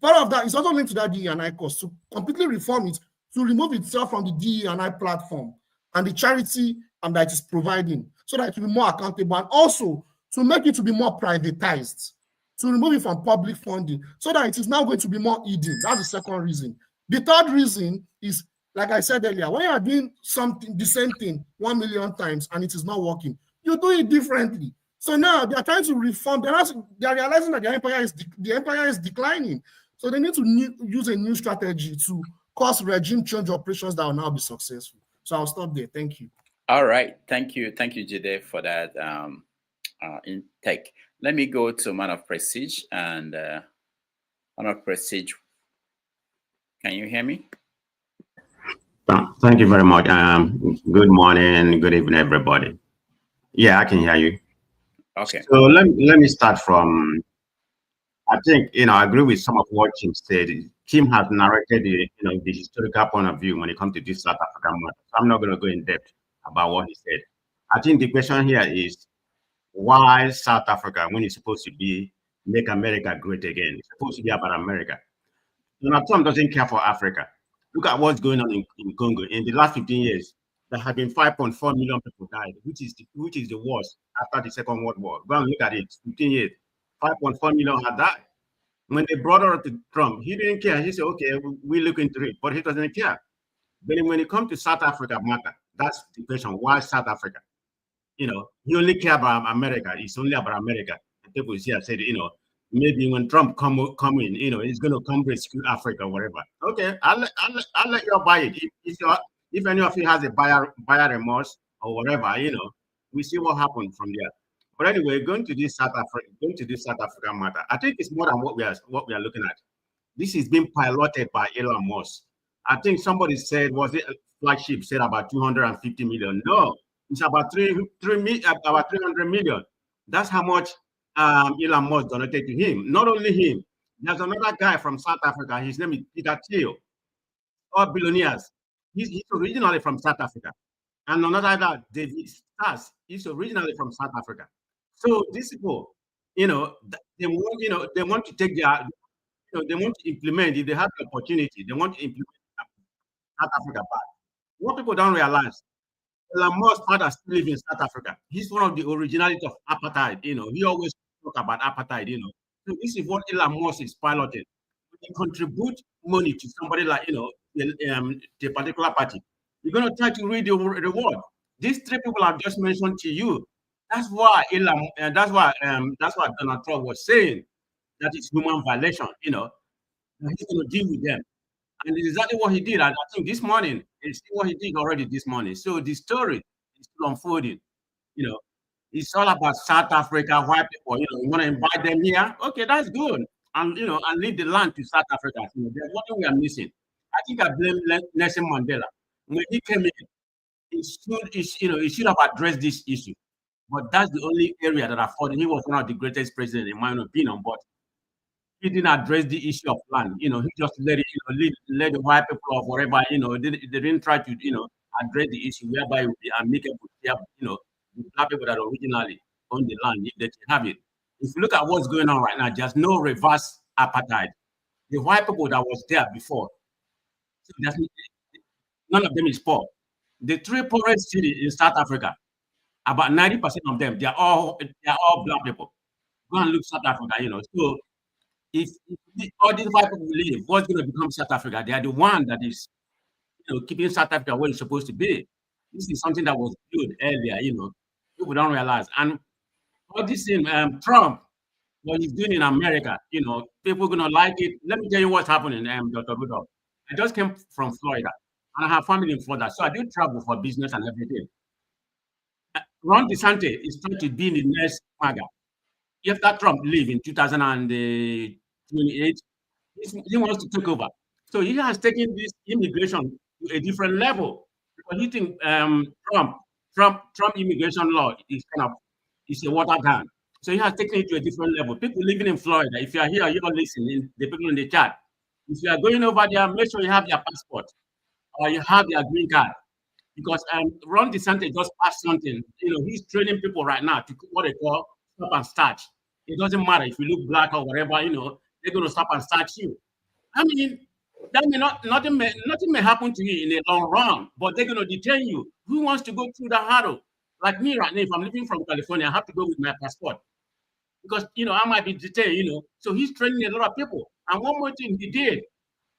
Part of that is also linked to that DE&I cost, to completely reform it, to remove itself from the DE&I platform and the charity that it is providing, so that it will be more accountable, and also to make it to be more privatized, to remove it from public funding, so that it is now going to be more hidden. That's the second reason. The third reason is, like I said earlier, when you are doing something, the same thing 1 million times and it is not working, you do it differently. So now they are trying to reform. They are realizing that the empire is declining. So they need to use a new strategy to cause regime change operations that will now be successful. So I'll stop there. Thank you. All right. Thank you, Jide, for that intake. Let me go to Man of Prestige. And Man of Prestige, can you hear me? Thank you very much. Good morning, good evening, everybody. Yeah, I can hear you. Okay. So let me start from, I think, I agree with some of what Kim said. Kim has narrated the historical point of view when it comes to this South African matter. So I'm not going to go in depth about what he said. I think the question here is, why South Africa, when it's supposed to be make America great again? It's supposed to be about America. Donald Trump doesn't care for Africa. Look at what's going on in Congo. In the last 15 years, there have been 5.4 million people died, which is the worst after the Second World War. Go and look at it. 15 years, 5.4 million have died. When they brought her to Trump, he didn't care. He said, okay, we look into it, but he doesn't care. But when it comes to South Africa matter, that's the question. Why South Africa? He only care about America. It's only about America. And people here said, maybe when Trump come in, he's going to come rescue Africa or whatever. Okay, I'll let you buy it. If any of you has a buyer remorse or whatever, we see what happened from there. But anyway, going to this South Africa matter, I think it's more than what we are looking at. This is being piloted by Elon Musk. I think somebody said, was it flagship said about 250 million? No, it's about about 300 million. That's how much Elon Musk donated to him. Not only him, there's another guy from South Africa. His name is Peter Thiel. All billionaires. He's originally from South Africa. And another guy, David Stas, he's originally from South Africa. So these people, they want to take their, they want to implement, if they have the opportunity, they want to implement South Africa back. What people don't realize, Elon Musk's father still lives in South Africa. He's one of the originality of apartheid. He always talk about apartheid. So this is what Elon Musk is piloting. He contribute money to somebody like the particular party. You're going to try to read the reward. These three people I've just mentioned to you. That's why that's why Donald Trump was saying that it's human violation. He's going to deal with them. And it's exactly what he did. And I think this morning, it's what he did already this morning. So the story is still unfolding. It's all about South Africa, white people. You want to invite them here? Okay, that's good. And and leave the land to South Africa. There's one thing we are missing. I think I blame Nelson Mandela. When he came in, he should have addressed this issue. But that's the only area that I thought he was one of the greatest presidents, in my opinion. But he didn't address the issue of land. He just let it, let the white people or whatever, they didn't try to, address the issue whereby it would be amicable, the black people that originally own the land, if they can have it. If you look at what's going on right now, there's no reverse apartheid. The white people that was there before, so none of them is poor. The three poorest cities in South Africa, about 90% of them, they are all black people. Go and look South Africa, So if all these white people leave, what's going to become South Africa? They are the one that is, keeping South Africa where it's supposed to be. This is something that was built earlier, people don't realize. And all this thing, Trump, what he's doing in America, people are going to like it. Let me tell you what's happening, Dr. Rudolph. I just came from Florida, and I have family in Florida, so I do travel for business and everything. Ron DeSantis is trying to be in the next MAGA. After Trump leave in 2028, he wants to take over. So he has taken this immigration to a different level. Because he thinks Trump immigration law is a watered down. So he has taken it to a different level. People living in Florida, if you are here, you're listening, the people in the chat. If you are going over there, make sure you have your passport or you have your green card. Because Ron DeSantis just passed something. He's training people right now to what they call stop and start. It doesn't matter if you look black or whatever, they're going to stop and start you. I mean, that may nothing may happen to you in the long run, but they're going to detain you. Who wants to go through the hurdle? Like me right now, if I'm living from California, I have to go with my passport because, I might be detained, So he's training a lot of people. And one more thing he did,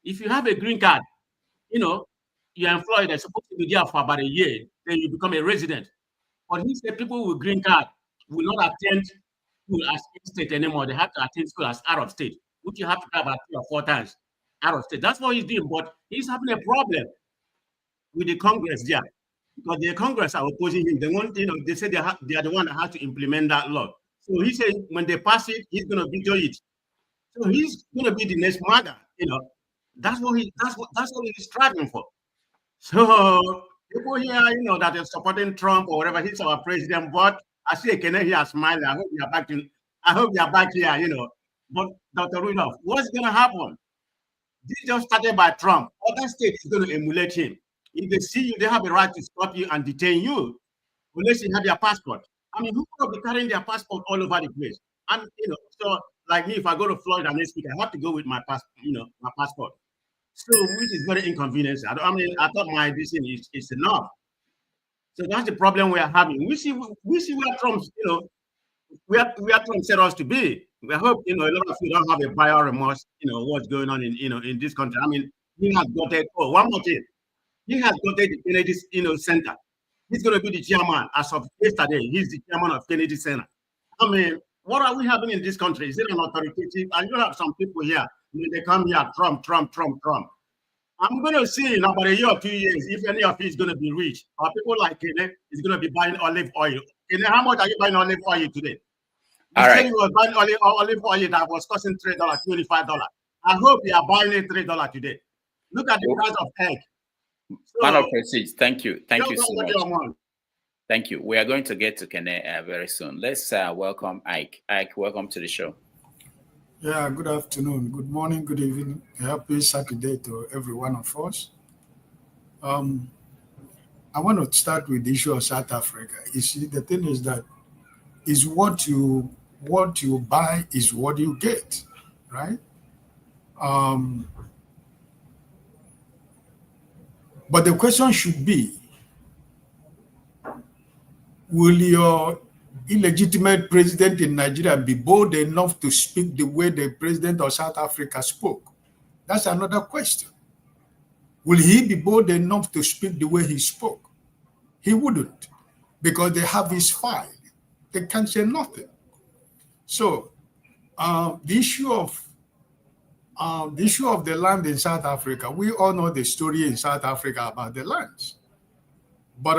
if you have a green card, you're in Florida, you're supposed to be there for about a year, then you become a resident. But he said people with green card will not attend school as in-state anymore. They have to attend school as out of state, which you have to have about 3 or 4 times out of state. That's what he's doing. But he's having a problem with the Congress there because the Congress are opposing him. They want, they say they are the one that has to implement that law. So he said when they pass it, he's going to veto it. So he's going to be the next MAGA. That's what he's striving for. So people here, that are supporting Trump or whatever, he's our president. But I see a Kenya here smiling. I hope you're back here, But Dr. Rudolph, what's going to happen? This just started by Trump. Other states is going to emulate him. If they see you, they have a right to stop you and detain you, unless you have your passport. I mean, who will be carrying their passport all over the place? And so like me, if I go to Florida next week, I have to go with my passport. So, which is very inconvenient. I thought my decision is enough. So that's the problem we are having. We see where Trump's, where Trump set us to be. We hope, a lot of you don't have a bio remorse, what's going on in this country. I mean, he has got it. Oh, one more thing. He has got the Kennedy, Center. He's going to be the chairman as of yesterday. He's the chairman of Kennedy Center. I mean, what are we having in this country? Is it an authoritative? And you have some people here, they come here, Trump. I'm going to see in about a year or 2 years if any of you is going to be rich. Or people like Kennedy is going to be buying olive oil. Kennedy, how much are you buying olive oil today? You said you were buying olive oil that was costing $3, $25. I hope you are buying it $3 today. Look at the price of egg. Man of Prestige, thank you. Thank you so what you much. want. Thank you. We are going to get to Kene very soon. Let's welcome Ike. Ike, welcome to the show. Yeah, good afternoon, good morning, good evening. Happy Saturday to every one of us. I want to start with the issue of South Africa. You see, the thing is that is what you buy is what you get, right? But the question should be, will your illegitimate president in Nigeria be bold enough to speak the way the president of South Africa spoke? That's another question. Will he be bold enough to speak the way he spoke? He wouldn't, because they have his file. They can't say nothing. So the issue of the land in South Africa, we all know the story in South Africa about the lands. But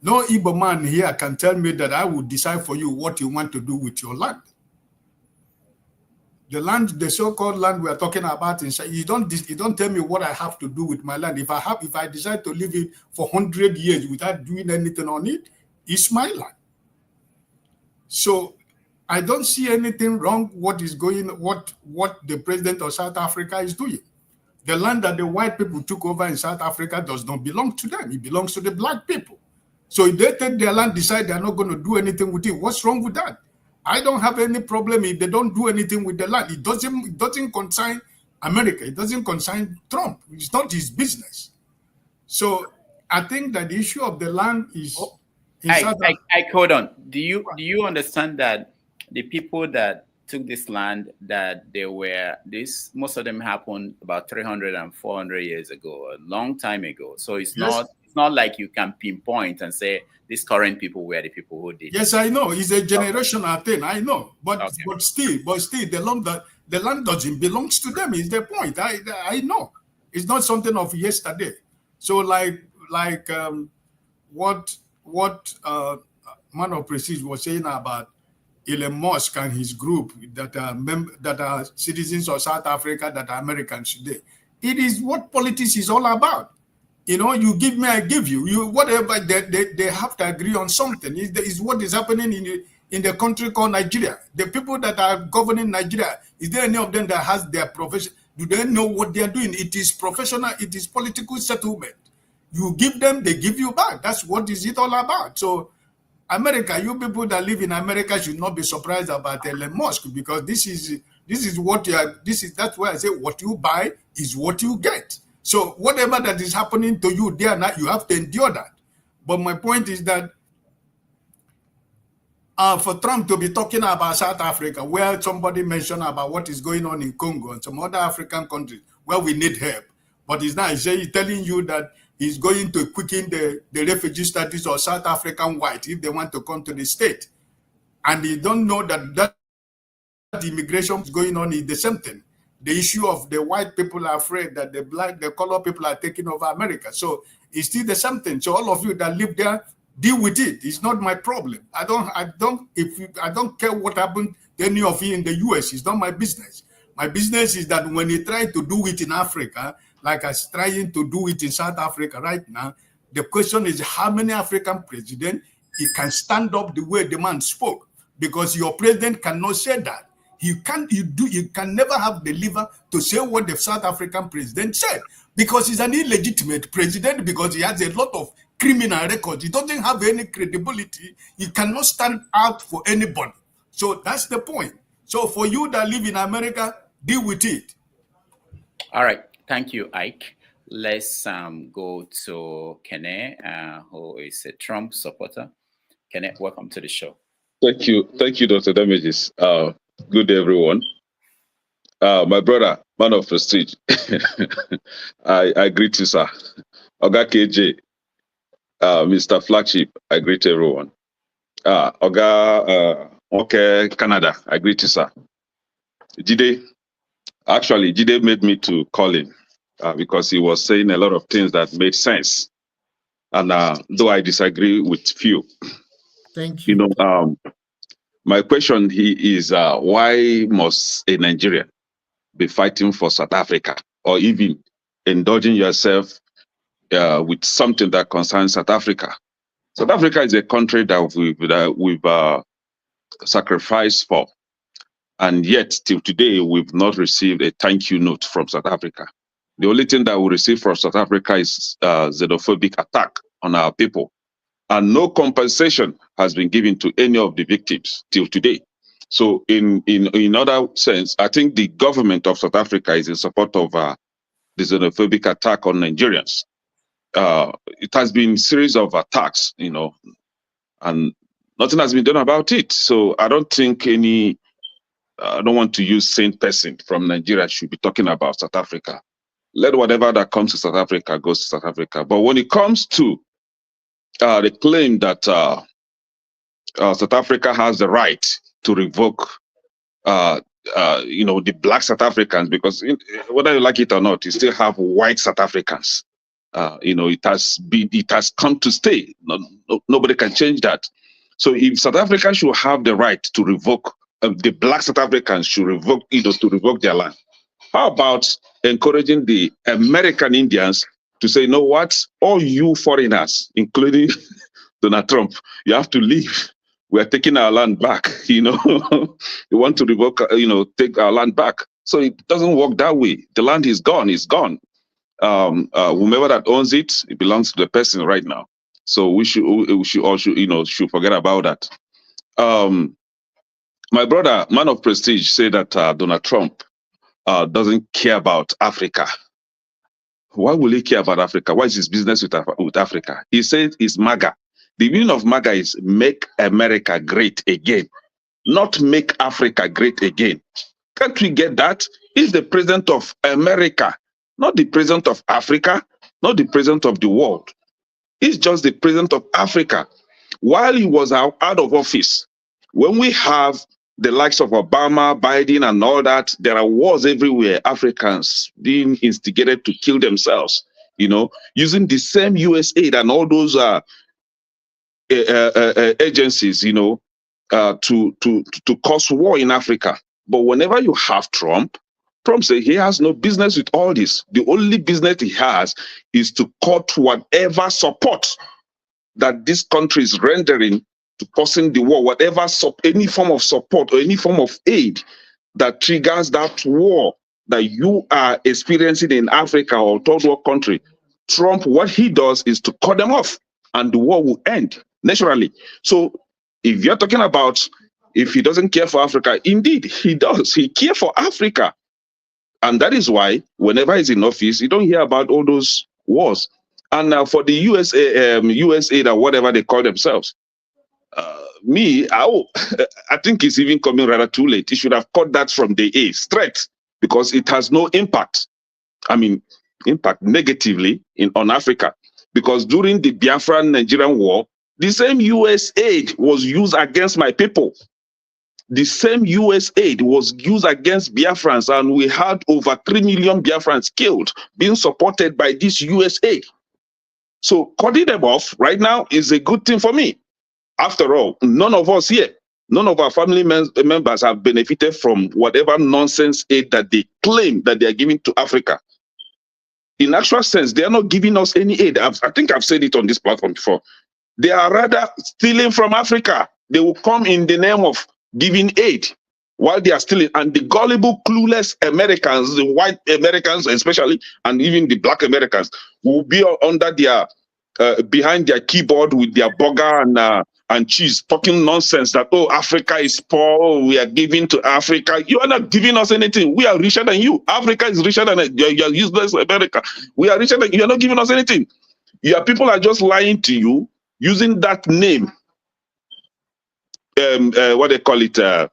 no Igbo man here can tell me that I will decide for you what you want to do with your land. The land, the so-called land we are talking about inside, you don't tell me what I have to do with my land. If I decide to live it for 100 years without doing anything on it, it's my land. So I don't see anything wrong what the president of South Africa is doing. The land that the white people took over in South Africa does not belong to them. It belongs to the black people. So if they take their land, decide they're not going to do anything with it, what's wrong with that? I don't have any problem if they don't do anything with the land. It doesn't concern America. It doesn't concern Trump. It's not his business. So I think that the issue of the land is... Hold on. Do you understand that the people that took this land, that most of them happened about 300 and 400 years ago, a long time ago. So it's not like you can pinpoint and say these current people were the people who did. Yes, I know. It's a generational thing. I know. But still, the land doesn't belong to them. Is the point. I know. It's not something of yesterday. So what Man of Prestige was saying about Elon Musk and his group that are citizens of South Africa, that are Americans today. It is what politics is all about. You know, you give me, I give you. Whatever they have to agree on something. Is what is happening in the country called Nigeria. The people that are governing Nigeria, is there any of them that has their profession? Do they know what they are doing? It is professional. It is political settlement. You give them, they give you back. That's what is it all about. So America, you people that live in America should not be surprised about Elon Musk, because this is what you are. That's why I say what you buy is what you get. So whatever that is happening to you there now, you have to endure that. But my point is that for Trump to be talking about South Africa, where somebody mentioned about what is going on in Congo and some other African countries where we need help, but he's not telling you that he's going to quicken the refugee status of South African white if they want to come to the state. And they don't know that immigration is going on is the same thing. The issue of the white people are afraid that the color people are taking over America. So it's still the same thing. So all of you that live there, deal with it. It's not my problem. I don't care what happened to any of you in the US. It's not my business. My business is that when you try to do it in Africa, like I'm trying to do it in South Africa right now, the question is how many African presidents he can stand up the way the man spoke, because your president cannot say that. You can never have the liver to say what the South African president said, because he's an illegitimate president, because he has a lot of criminal records. He doesn't have any credibility. He cannot stand out for anybody. So that's the point. So for you that live in America, deal with it. All right. Thank you, Ike. Let's go to Kene, who is a Trump supporter. Kene, welcome to the show. Thank you, Dr. Damages. Good day, everyone. My brother, Man of Prestige, I greet you, sir. Oga KJ, Mr. Flagship, I greet everyone. Oga Okay, Canada, I greet you, sir. Jide made me to call him because he was saying a lot of things that made sense. And though I disagree with few, thank you. You know, My question is, why must a Nigerian be fighting for South Africa, or even indulging yourself with something that concerns South Africa? South Africa is a country that we've sacrificed for, and yet till today we've not received a thank you note from South Africa. The only thing that we receive from South Africa is xenophobic attack on our people, and no compensation has been given to any of the victims till today. So in other sense, I think the government of South Africa is in support of the xenophobic attack on Nigerians. It has been a series of attacks, and nothing has been done about it. So I don't think I don't want to use sane person from Nigeria should be talking about South Africa. Let whatever that comes to South Africa goes to South Africa. But when it comes to the claim that South Africa has the right to revoke, the black South Africans, because whether you like it or not, you still have white South Africans. It has come to stay. Nobody can change that. So if South Africa should have the right to revoke, the black South Africans should revoke, to revoke their land. How about encouraging the American Indians to say, you know what, all you foreigners, including Donald Trump, you have to leave. We are taking our land back. We want to revoke, take our land back. So it doesn't work that way. The land is gone. It's gone. Whomever that owns it, it belongs to the person right now. So we should all should forget about that. My brother, man of prestige, said that Donald Trump doesn't care about Africa. Why will he care about Africa? What is his business with Africa? He said it's MAGA. The meaning of MAGA is make America great again, not make Africa great again. Can't we get that? He's the president of America, not the president of Africa, not the president of the world. He's just the president of Africa. While he was out of office, when we have the likes of Obama, Biden, and all that, there are wars everywhere, Africans being instigated to kill themselves, using the same USAID and all those agencies, to cause war in Africa. But whenever you have Trump says he has no business with all this. The only business he has is to cut whatever support that this country is rendering to causing the war, whatever any form of support or any form of aid that triggers that war that you are experiencing in Africa or third world country. Trump, what he does is to cut them off, and the war will end naturally. So if you're talking about if he doesn't care for Africa, indeed he does. He cares for Africa. And that is why whenever he's in office, you don't hear about all those wars. And for the USAID or whatever they call themselves, I think it's even coming rather too late. He should have cut that from the A straight, because it has no impact. Impact negatively on Africa. Because during the Biafran-Nigerian war, the same USAID was used against my people. The same USAID was used against Biafrans, and we had over 3 million Biafrans killed, being supported by this USAID. So cutting them off right now is a good thing for me. After all, none of us here, none of our family members have benefited from whatever nonsense aid that they claim that they are giving to Africa. In actual sense, they are not giving us any aid. I think I've said it on this platform before. They are rather stealing from Africa. They will come in the name of giving aid while they are stealing. And the gullible, clueless Americans, the white Americans especially, and even the black Americans, will be under their behind their keyboard with their burger and cheese, talking nonsense that, oh, Africa is poor, we are giving to Africa. You are not giving us anything. We are richer than you. Africa is richer than you are useless America. We are richer than you. Are not giving us anything. Your people are just lying to you using that name. What they call it, a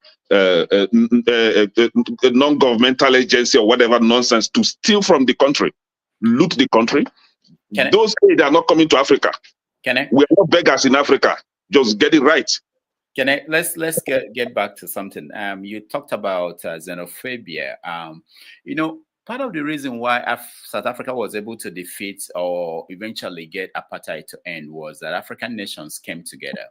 non-governmental agency or whatever nonsense, to steal from the country, loot the country. Those aid are not coming to Africa. We are not beggars in Africa. Just get it right. Let's get back to something. You talked about xenophobia. Part of the reason why South Africa was able to defeat or eventually get apartheid to end was that African nations came together.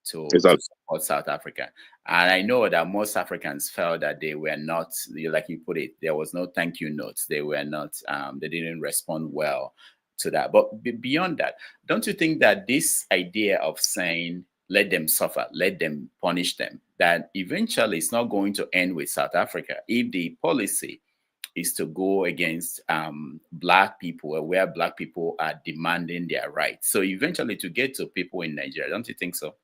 to Exactly. support South Africa. And I know that most Africans felt that they were not, like you put it, there was no thank you notes. They were not, they didn't respond well to that. But beyond that, don't you think that this idea of saying, let them suffer, let them punish them, that eventually it's not going to end with South Africa if the policy is to go against Black people, where Black people are demanding their rights? So eventually to get to people in Nigeria, don't you think so?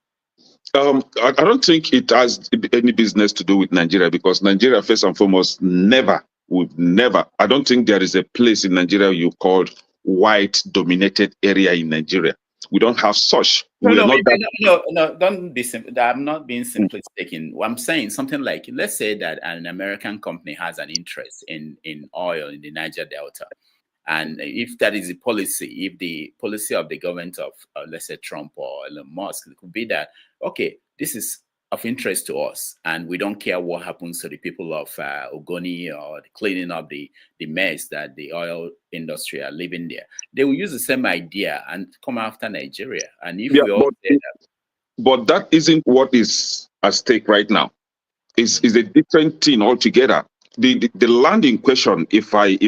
I don't think it has any business to do with Nigeria, because Nigeria, first and foremost, we've never, I don't think there is a place in Nigeria you call white dominated area in Nigeria. We don't have such. No, No, don't be simple. I'm not being simplistic. I'm saying something like, let's say that an American company has an interest in oil in the Niger Delta. And if that is the policy, if the policy of the government of, let's say, Trump or Elon Musk, it could be that, okay, this is of interest to us, and we don't care what happens to the people of Ogoni or cleaning up the mess that the oil industry are living there. They will use the same idea and come after Nigeria. And if we all say that. But that isn't what is at stake right now. It's a different thing altogether. The land in question, if I'm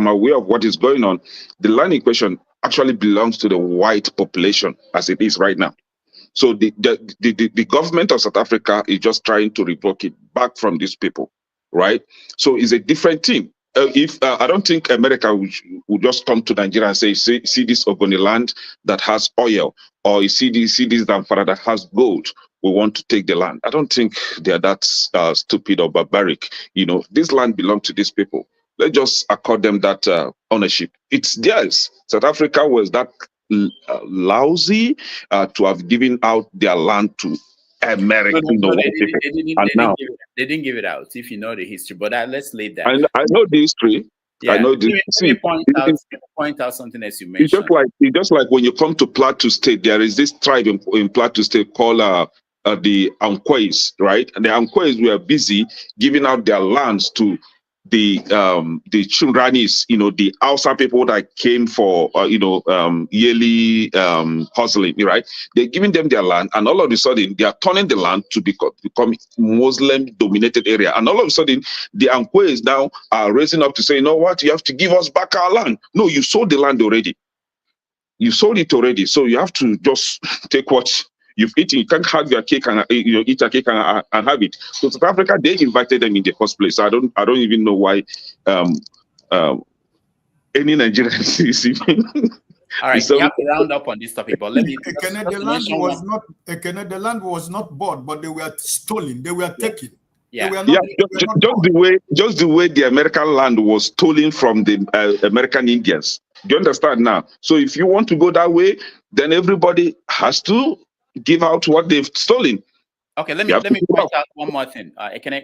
aware of what is going on, the land in question actually belongs to the white population as it is right now. So the government of South Africa is just trying to revoke it back from these people, right? So it's a different thing. I don't think America would just come to Nigeria and say, see this Ogoni land that has oil, or you see this Zamfara that has gold, we want to take the land. I don't think they are that stupid or barbaric. This land belongs to these people. Let's just accord them that ownership. It's theirs. South Africa was that lousy to have given out their land to America. They didn't give it out, if you know the history. But let's leave that. I know the history. Yeah. I know the Let me point out something as you mentioned. It's just like when you come to Plateau State, there is this tribe in Plateau State called the Anquays, right? And the Anquays were busy giving out their lands to the Chunranis, the Hausa people that came for yearly hustling, right? They're giving them their land, and all of a sudden they are turning the land to become Muslim dominated area. And all of a sudden the Anquays now are raising up to say, you know what, you have to give us back our land. No, you sold the land already. You sold it already, so you have to just take what you've eaten. You can't have your cake and eat a cake and have it. So South Africa, they invited them in the first place. So I don't even know why any Nigerian is even. All right, we have to round up on this topic, but let me. The land was not bought, but they were stolen. They were taken. Yeah, just the way the American land was stolen from the American Indians. Do you understand now? So if you want to go that way, then everybody has to give out what they've stolen. Okay, let me point out one more thing.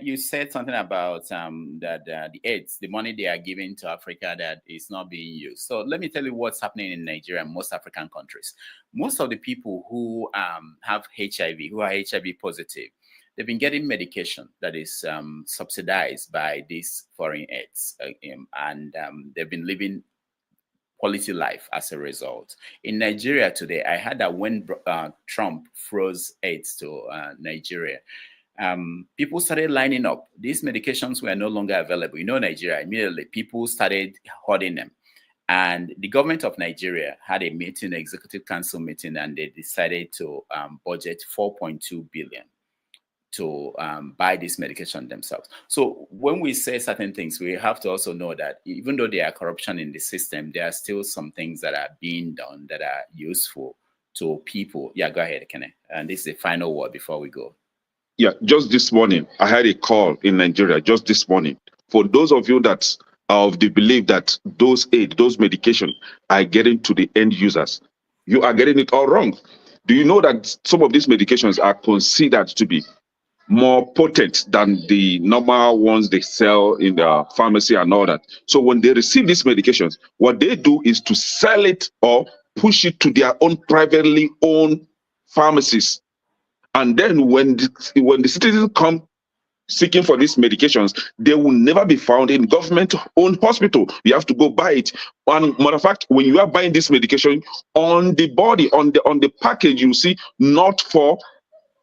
You said something about that the aids, the money they are giving to Africa, that is not being used. So let me tell you what's happening in Nigeria and most African countries. Most of the people who have HIV, who are HIV positive, they've been getting medication that is subsidized by these foreign aids, and they've been living quality life as a result. In Nigeria today, I heard that when Trump froze aids to Nigeria, people started lining up. These medications were no longer available. Nigeria, immediately people started hoarding them. And the government of Nigeria had a meeting, executive council meeting, and they decided to budget 4.2 billion to buy this medication themselves. So when we say certain things, we have to also know that even though there are corruption in the system, there are still some things that are being done that are useful to people. Yeah, go ahead, Kenneth. And this is the final word before we go. Yeah, just this morning, I had a call in Nigeria, just this morning. For those of you that are of the belief that those medication are getting to the end users, you are getting it all wrong. Do you know that some of these medications are considered to be more potent than the normal ones they sell in the pharmacy and all that? So when they receive these medications, what they do is to sell it or push it to their own privately owned pharmacies. And then when the citizens come seeking for these medications, they will never be found in government-owned hospital. You have to go buy it. And matter of fact, when you are buying this medication, on the body, on the package, you see not for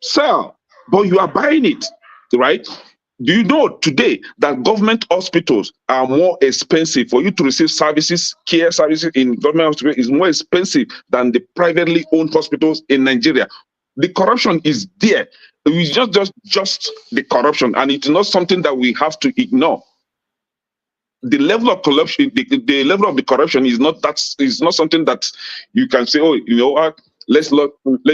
sale, but you are buying it, right? Do you know today that government hospitals are more expensive for you to receive services, care services in government hospitals is more expensive than the privately owned hospitals in Nigeria? The corruption is there. It's just the corruption, and it's not something that we have to ignore. The level of corruption, the level of the corruption is not something that you can say, oh, you know what, let's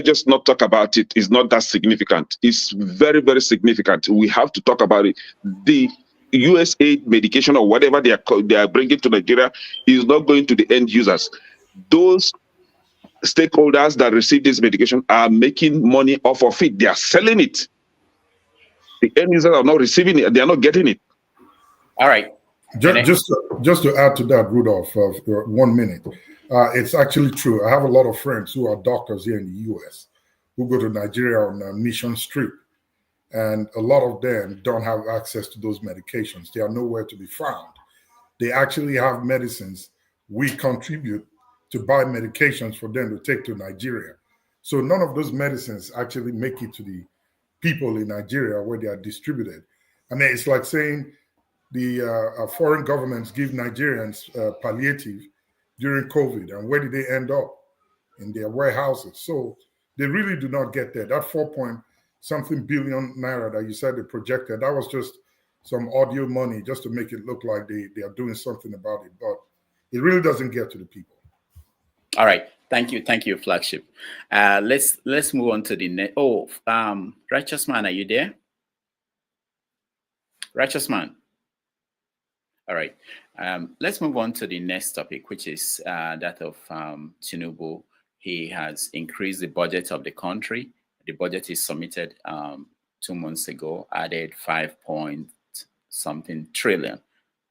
just not talk about it. It's not that significant. It's very, very significant. We have to talk about it. The USAID medication or whatever they are bringing to Nigeria is not going to the end users. Those stakeholders that receive this medication are making money off of it. They are selling it. The end users are not receiving it. They are not getting it. All right. Just to add to that, Rudolph, 1 minute. It's actually true. I have a lot of friends who are doctors here in the U.S. who go to Nigeria on Mission Street, and a lot of them don't have access to those medications. They are nowhere to be found. They actually have medicines. We contribute to buy medications for them to take to Nigeria. So none of those medicines actually make it to the people in Nigeria where they are distributed. I mean, it's like saying the foreign governments give Nigerians palliative during COVID, and where did they end up? In their warehouses. So they really do not get there. That 4-point-something billion naira that you said they projected, that was just some audio money just to make it look like they are doing something about it, but it really doesn't get to the people. All right, thank you, Flagship. Let's move on to the next. Oh, Righteous Man, are you there? Righteous Man. All right, let's move on to the next topic, which is that of Tinubu. He has increased the budget of the country. The budget is submitted 2 months ago, added 5-point-something trillion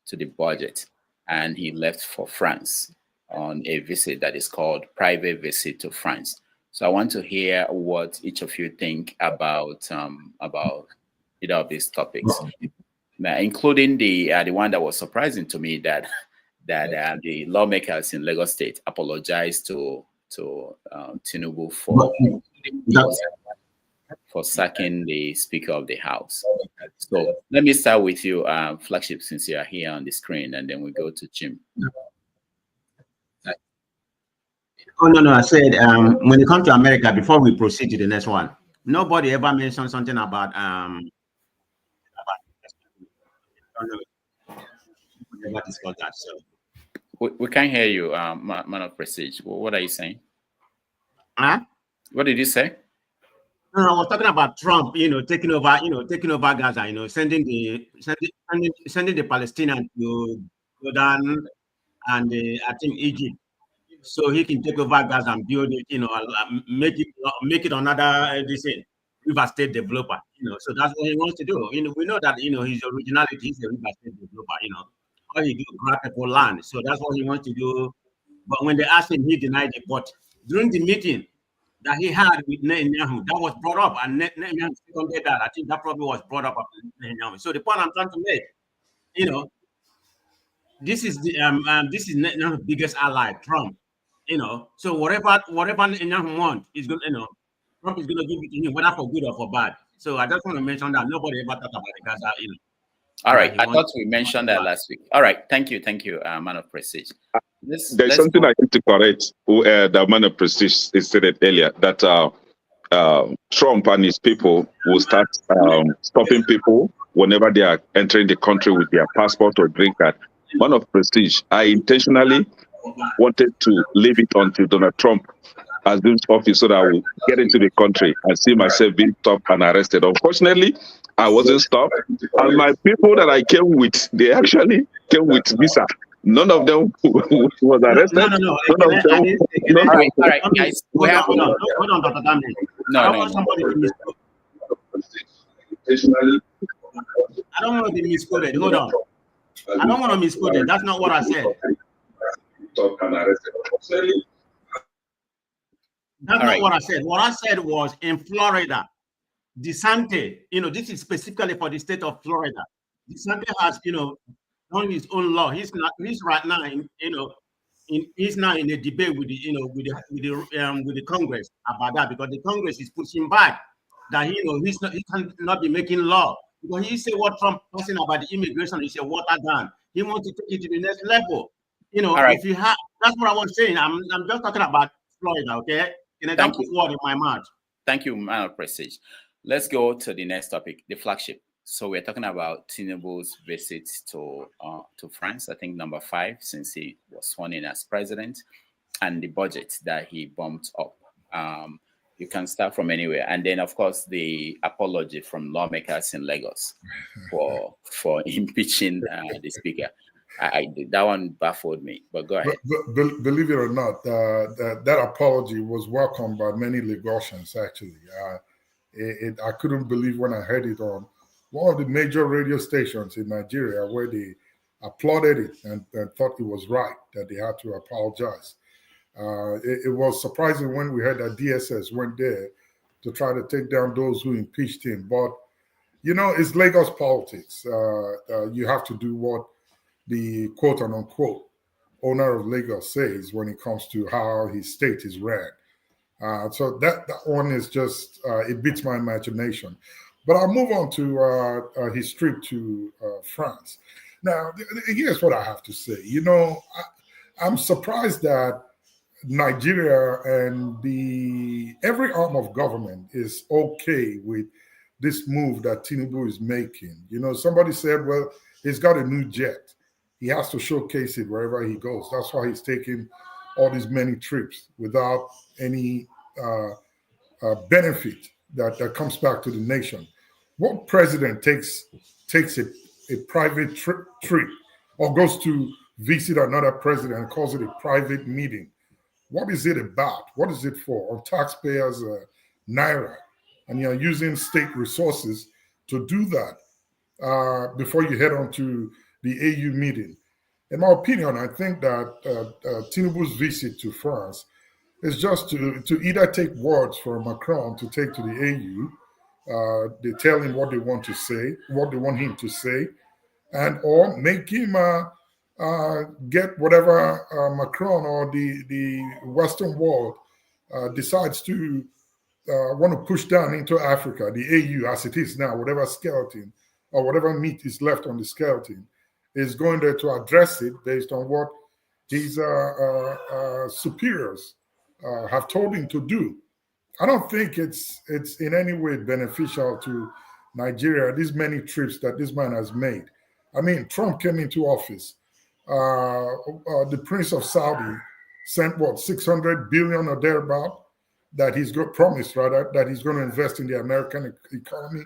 to the budget, and he left for France on a visit that is called private visit to France. So I want to hear what each of you think about either of these topics, including the one that was surprising to me, that the lawmakers in Lagos State apologized to Tinubu for sacking the Speaker of the House. So let me start with you, Flagship, since you are here on the screen, and then we go to Jim. Oh, no. I said, when it comes to America, before we proceed to the next one, nobody ever mentioned something about never discussed that. So we can't hear you, man of prestige. What are you saying? Huh? What did you say? No, I was talking about Trump, taking over Gaza, sending the Palestinians to Jordan and I think Egypt, so he can take over Gaza and build it, make it another River State developer, So that's what he wants to do. We know that his originality, he's a River State developer, All he do grab people land. So that's what he wants to do. But when they asked him, he denied it. But during the meeting that he had with Netanyahu, that was brought up, and Netanyahu seconded that. I think that probably was brought up with Netanyahu. So the point I'm trying to make, this is Netanyahu's biggest ally, Trump. So whatever Netanyahu wants is going, Trump is going to give it to him, whether for good or for bad. So I just want to mention that nobody ever talked about the Gaza, All right, I thought we mentioned that last week. All right, thank you, man of prestige. There's something I need to correct. The man of prestige stated earlier that Trump and his people will start stopping people whenever they are entering the country with their passport or green card. Man of prestige, I intentionally wanted to leave it until Donald Trump assumes office so that I will get into the country and see myself being stopped and arrested. Unfortunately, I wasn't stopped, and my people that I came with, they actually came with visa. None of them was arrested. No. None of them. All right, guys. Hold on, Dr. Dami. No. I don't want to be misquoted. Hold on. I don't want to misquote it. That's not what I said. That's not what I said. What I said was in Florida, DeSantis, this is specifically for the state of Florida. DeSantis has, done his own law. He's right now he's now in a debate with the Congress about that, because the Congress is pushing back that he cannot be making law, because he said what Trump passing about the immigration is a water down. He wants to take it to the next level. All right. If you have, that's what I was saying. I'm just talking about Florida, okay? Don't put word in my mouth. Thank you, man of prestige. Let's go to the next topic, the flagship. So we're talking about Tinubu's visit to France, I think number 5 since he was sworn in as president, and the budget that he bumped up. You can start from anywhere. And then, of course, the apology from lawmakers in Lagos for impeaching the speaker. That one baffled me, but go ahead. Believe it or not, that apology was welcomed by many Lagosians, actually. I couldn't believe when I heard it on one of the major radio stations in Nigeria, where they applauded it and thought it was right that they had to apologize. It was surprising when we heard that DSS went there to try to take down those who impeached him. But, it's Lagos politics. You have to do what the quote unquote owner of Lagos says when it comes to how his state is ran. So that one is just, it beats my imagination. But I'll move on to his trip to France. Now, here's what I have to say. I'm surprised that Nigeria and every arm of government is okay with this move that Tinubu is making. Somebody said, well, he's got a new jet. He has to showcase it wherever he goes. That's why he's taking all these many trips without any benefit that comes back to the nation. What president takes a private trip or goes to visit another president and calls it a private meeting? What is it about? What is it for? On taxpayers' naira, and you're using state resources to do that before you head on to the AU meeting. In my opinion, I think that Tinubu's visit to France is just to either take words from Macron to take to the AU. They tell him what they want to say, what they want him to say, and or make him get whatever Macron or the Western world decides to want to push down into Africa, the AU as it is now, whatever skeleton or whatever meat is left on the skeleton, is going there to address it based on what his superiors have told him to do. I don't think it's in any way beneficial to Nigeria, these many trips that this man has made. I mean, Trump came into office. The Prince of Saudi sent, 600 billion or thereabout that he's got promised, rather, that he's going to invest in the American economy.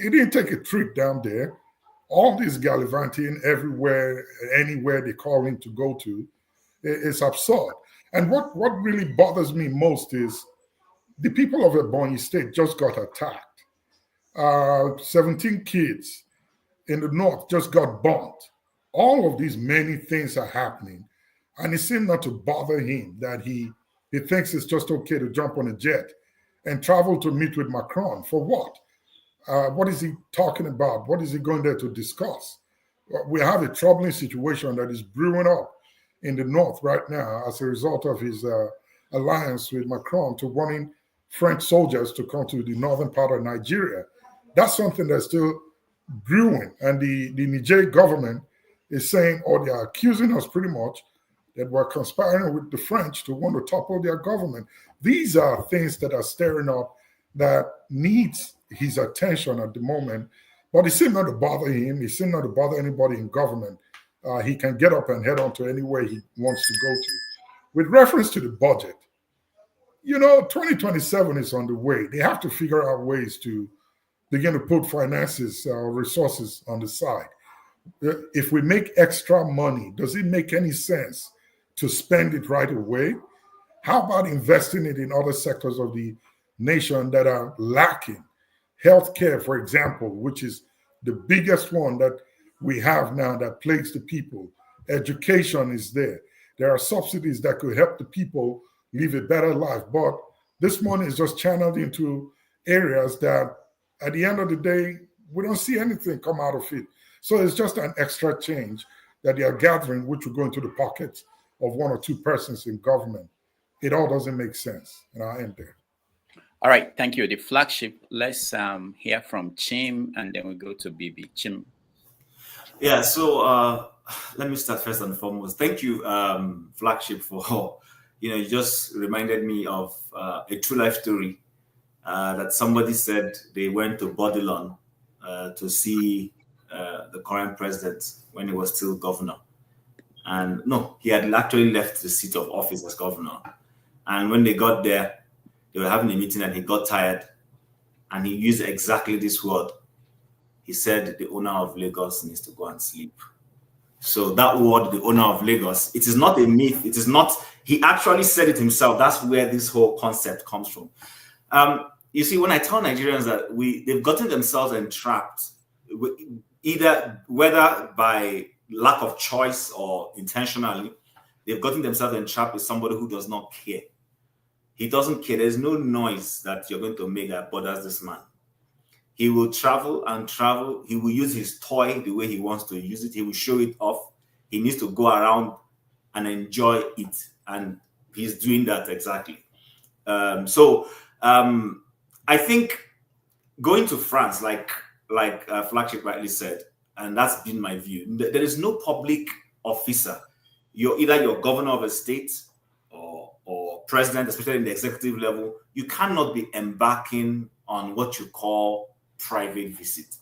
He didn't take a trip down there. All this gallivanting everywhere, anywhere they call him to go to, it's absurd. And what really bothers me most is the people of Ebonyi State just got attacked. 17 kids in the north just got burnt. All of these many things are happening, and it seemed not to bother him that he thinks it's just okay to jump on a jet and travel to meet with Macron. For what? What is he talking about? What is he going there to discuss? We have a troubling situation that is brewing up in the north right now as a result of his alliance with Macron to wanting French soldiers to come to the northern part of Nigeria. That's something that's still brewing. And the Niger government is saying, or they are accusing us pretty much, that we're conspiring with the French to want to topple their government. These are things that are stirring up that needs his attention at the moment. But it seems not to bother him. It seems not to bother anybody in government. He can get up and head on to anywhere he wants to go to. With reference to the budget, 2027 is on the way. They have to figure out ways to begin to put finances or resources on the side. If we make extra money, does it make any sense to spend it right away? How about investing it in other sectors of the nation that are lacking? Healthcare, for example, which is the biggest one that we have now that plagues the people. Education is there. There are subsidies that could help the people live a better life. But this money is just channeled into areas that at the end of the day, we don't see anything come out of it. So it's just an extra change that they are gathering, which will go into the pockets of one or two persons in government. It all doesn't make sense. And I'll end there. All right, thank you. The flagship, let's hear from Chim, and then we go to BB. Chim. Yeah, so let me start first and foremost. Thank you, flagship, for you just reminded me of a true life story that somebody said they went to Babylon to see the current president when he was still governor. And no, he had actually left the seat of office as governor. And when they got there, they were having a meeting and he got tired. And he used exactly this word. He said the owner of Lagos needs to go and sleep. So that word, the owner of Lagos, it is not a myth. It is not, he actually said it himself. That's where this whole concept comes from. You see, when I tell Nigerians that they've gotten themselves entrapped, either whether by lack of choice or intentionally, they've gotten themselves entrapped with somebody who does not care. He doesn't care. There's no noise that you're going to make that bothers this man. He will travel and travel. He will use his toy the way he wants to use it. He will show it off. He needs to go around and enjoy it. And he's doing that exactly. I think going to France, like flagship rightly said, and that's been my view, there is no public officer. You're either your governor of a state or president, especially in the executive level. You cannot be embarking on what you call private visit.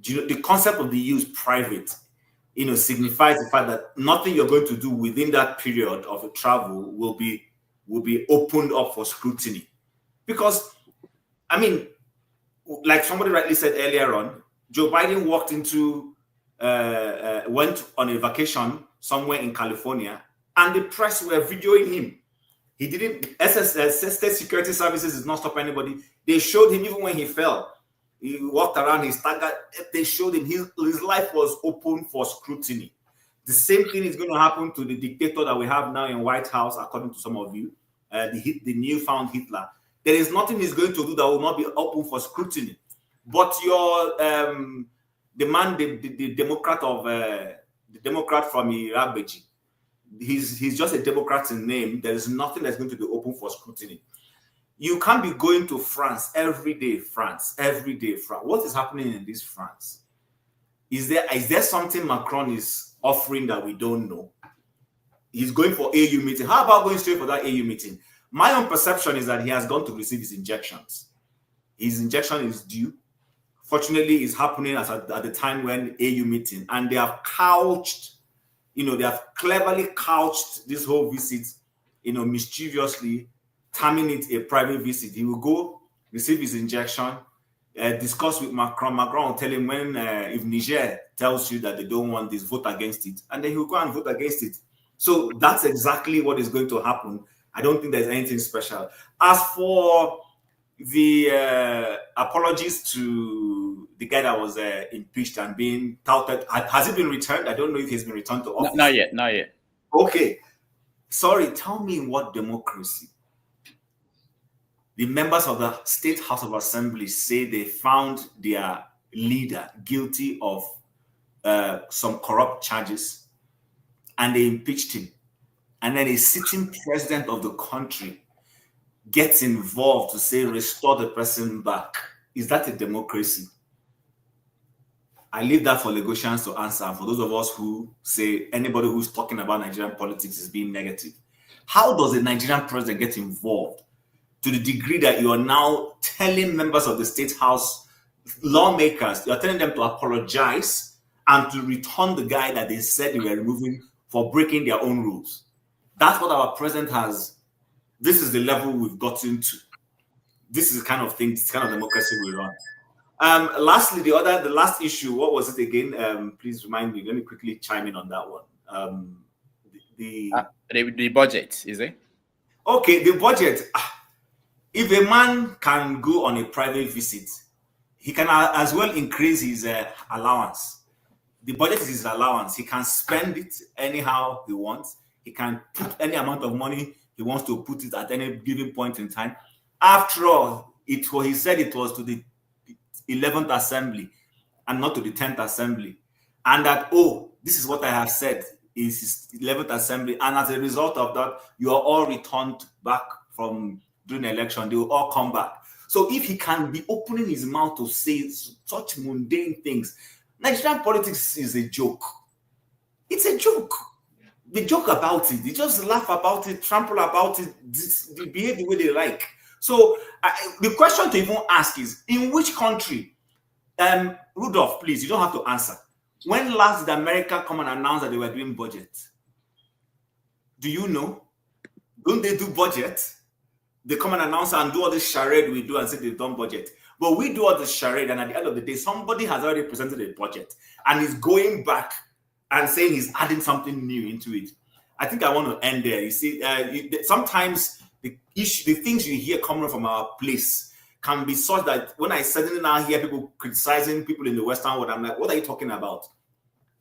The concept of the use private, signifies the fact that nothing you're going to do within that period of a travel will be opened up for scrutiny. Because, like somebody rightly said earlier on, Joe Biden went on a vacation somewhere in California, and the press were videoing him. He didn't, state security services did not stop anybody. They showed him even when he fell. He walked around, he staggered. They showed him his life was open for scrutiny. The same thing is going to happen to the dictator that we have now in White House, according to some of you, the newfound Hitler. There is nothing he's going to do that will not be open for scrutiny. But your the Democrat of the Democrat from Irabeji, he's just a Democrat in name. There is nothing that's going to be open for scrutiny. You can't be going to France every day. Every day, France. What is happening in this France? Is there something Macron is offering that we don't know? He's going for AU meeting. How about going straight for that AU meeting? My own perception is that he has gone to receive his injections. His injection is due. Fortunately, it's happening at the time when AU meeting, and they have couched, they have cleverly couched this whole visit, mischievously, terming it a private visit. He will go receive his injection, discuss with Macron. Macron will tell him if Niger tells you that they don't want this, vote against it, and then he will go and vote against it. So that's exactly what is going to happen. I don't think there's anything special. As for the apologies to the guy that was impeached and being touted, has it been returned? I don't know if he's been returned to office. Not yet. Okay. Sorry, tell me in what democracy the members of the State House of Assembly say they found their leader guilty of some corrupt charges and they impeached him. And then a sitting president of the country gets involved to say, restore the person back. Is that a democracy? I leave that for Lagosians to answer. For those of us who say anybody who's talking about Nigerian politics is being negative. How does a Nigerian president get involved to the degree that you are now telling members of the State House, lawmakers, you're telling them to apologize and to return the guy that they said they were removing for breaking their own rules? That's what our president has. This is the level we've gotten to. This is the kind of thing, this kind of democracy we run. Lastly, the last issue, what was it again? Please remind me. Let me quickly chime in on that one. The budget, is it? Okay, the budget. If a man can go on a private visit, he can as well increase his allowance. The budget is his allowance. He can spend it anyhow he wants. He can put any amount of money he wants to put it at any given point in time. After all, He said it was to the 11th Assembly and not to the 10th Assembly. And that, oh, this is what I have said is 11th Assembly. And as a result of that, you are all returned back from during the election. They will all come back. So if he can be opening his mouth to say such mundane things, Nigerian politics is a joke. It's a joke. They joke about it. They just laugh about it, trample about it, they behave the way they like. So the question to even ask is, in which country, Rudolph, please, you don't have to answer. When last did America come and announce that they were doing budget? Do you know? Don't they do budget? They come and announce and do all this charade we do and say they've done budget. But we do all this charade, and at the end of the day, somebody has already presented a budget and is going back and saying he's adding something new into it. I think I want to end there. You see, sometimes the things you hear coming from our place can be such that when I suddenly now hear people criticizing people in the Western world, I'm like, what are you talking about?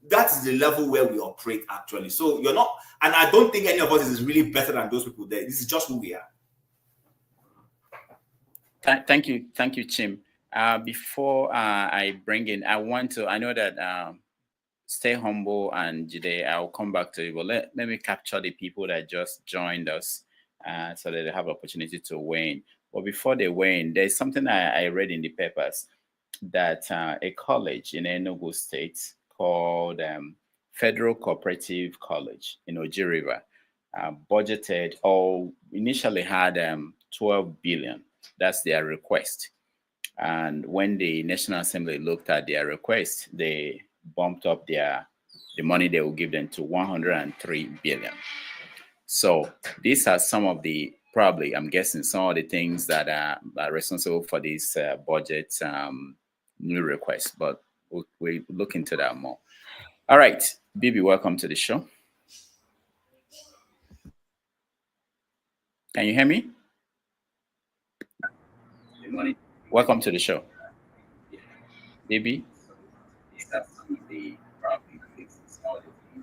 That's the level where we operate, actually. So you're not, and I don't think any of us is really better than those people there. This is just who we are. Thank you, Chim. Before I bring in, I know that stay humble and Jide, I'll come back to you, but let me capture the people that just joined us so that they have opportunity to weigh in. But before they weigh in, there's something I read in the papers that a college in Enugu State called Federal Cooperative College in Oji River budgeted or initially had 12 billion. That's their request. And when the National Assembly looked at their request, they bumped up the money they will give them to 103 billion. So these are some of the, probably, I'm guessing, some of the things that are responsible for this budget new request, but we'll look into that more. All right, Bibi, welcome to the show. Can you hear me? Welcome to the show. Bibi?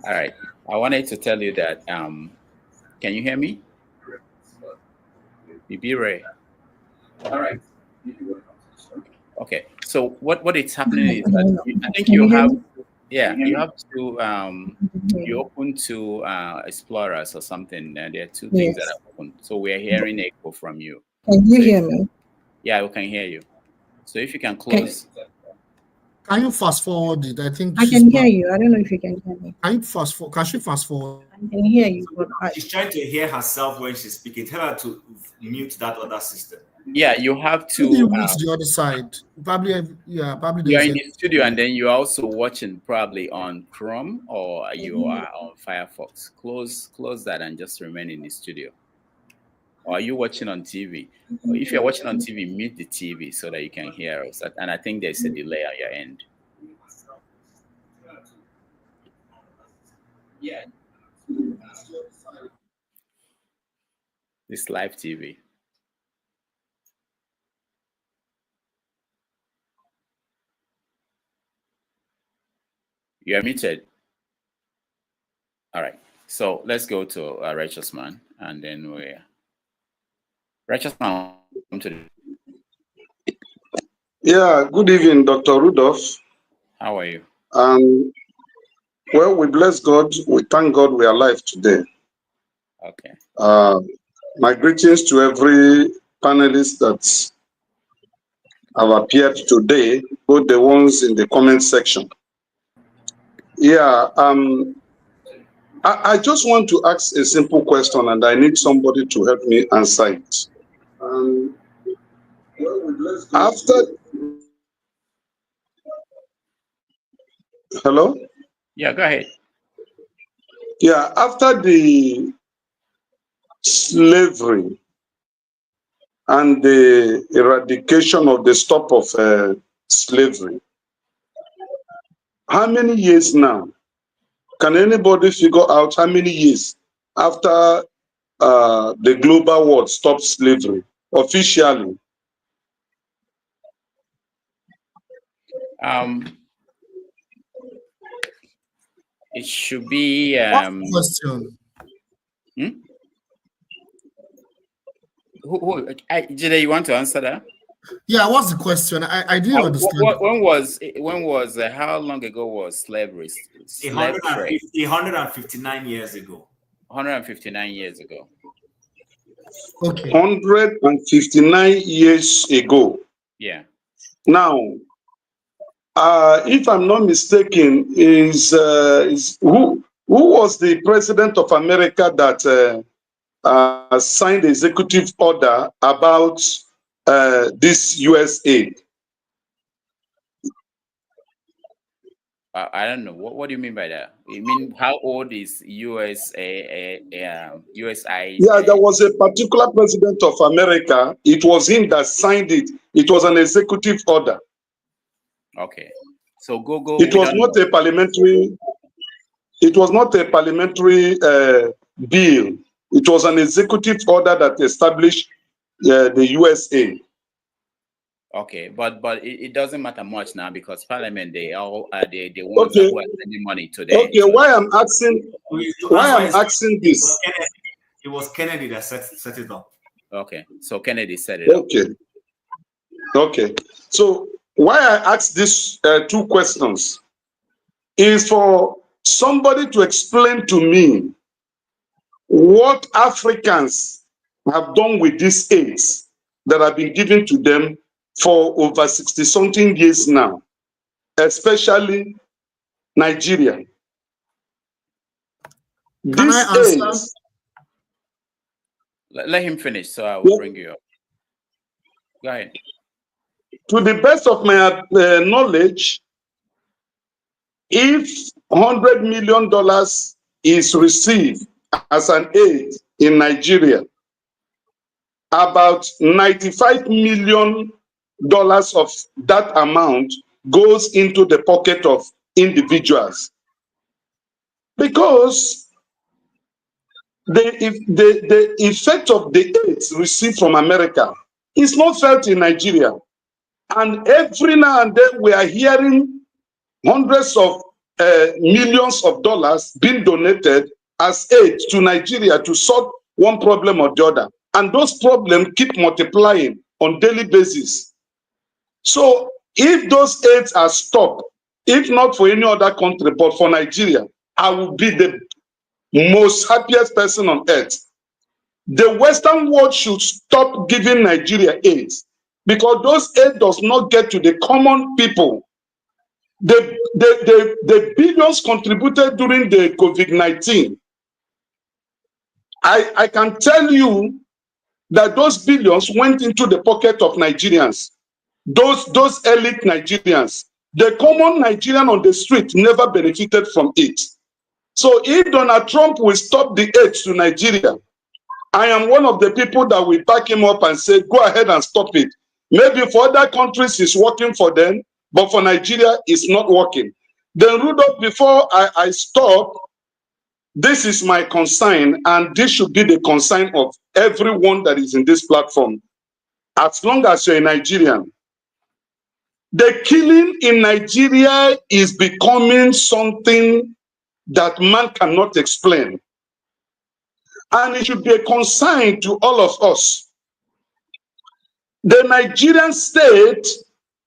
All right, I wanted to tell you that, can you hear me? Bibi Ray. All right. Okay, so what is happening is that I think you have, you have to, you open to Explorers or something, and there are two things that are open. So we are hearing echo from you. Can you hear me? Yeah, we can hear you. So if you can close. Can you fast forward it? I think I can hear you. I don't know if you can hear me. Can you fast forward? Can she fast forward? I can hear you. But she's trying to hear herself when she's speaking. Tell her to mute that other system. Yeah, you have to. You mute the other side. Probably, yeah, probably. You're in the studio, and then you're also watching probably on Chrome or you are on Firefox. Close that and just remain in the studio. Or are you watching on TV? Or if you're watching on TV, mute the TV so that you can hear us. And I think there's a delay on your end. Yeah. This live TV. You are muted. All right. So let's go to Righteous Man, and then we're Righteous Man. Yeah, good evening, Dr. Rudolph. How are you? Well, we bless God. We thank God we are alive today. Okay. My greetings to every panelist that have appeared today, both the ones in the comment section. Yeah, I just want to ask a simple question, and I need somebody to help me answer it. Hello? Yeah, go ahead. Yeah, after the slavery and the eradication of the stop of slavery, how many years now? Can anybody figure out how many years after the global world stopped slavery officially? It should be. Question. Jide, you want to answer that? Yeah, what's the question? I didn't understand. When was how long ago was slavery? Slave trade? 159 years ago. 159 years ago. Okay. 159 years ago. Yeah. Now, if I'm not mistaken, is who was the president of America that signed the executive order about this USAID? I don't know. What do you mean by that? You mean how old is USAID? Yeah, there was a particular president of America. It was him that signed it. It was an executive order. Okay. So Google. It was not a parliamentary. It was not a parliamentary bill. It was an executive order that established the USAID. Okay, but it doesn't matter much now because Parliament they all the ones who are sending money today. Okay, why I'm asking this? It was Kennedy that set it up. Okay, so Kennedy set it up. Okay. So why I ask these two questions is for somebody to explain to me what Africans have done with these aids that have been given to them for over 60-something years now, especially Nigeria. Can I answer? Let him finish, so I will bring you up. Go ahead. To the best of my knowledge, if $100 million is received as an aid in Nigeria, about $95 million of that amount goes into the pocket of individuals. Because the effect of the aids received from America is not felt in Nigeria. And every now and then we are hearing hundreds of millions of dollars being donated as aid to Nigeria to solve one problem or the other. And those problems keep multiplying on a daily basis. So if those aids are stopped, if not for any other country, but for Nigeria, I will be the most happiest person on earth. The Western world should stop giving Nigeria aid because those aid does not get to the common people. The billions contributed during the COVID-19, I can tell you that those billions went into the pocket of Nigerians, those elite Nigerians. The common Nigerian on the street never benefited from it. So if Donald Trump will stop the aid to Nigeria, I am one of the people that will back him up and say, go ahead and stop it. Maybe for other countries it's working for them, but for Nigeria it's not working. Then Rudolph, before I stop, this is my concern, and this should be the concern of everyone that is in this platform. As long as you're a Nigerian, the killing in Nigeria is becoming something that man cannot explain. And it should be a concern to all of us. The Nigerian state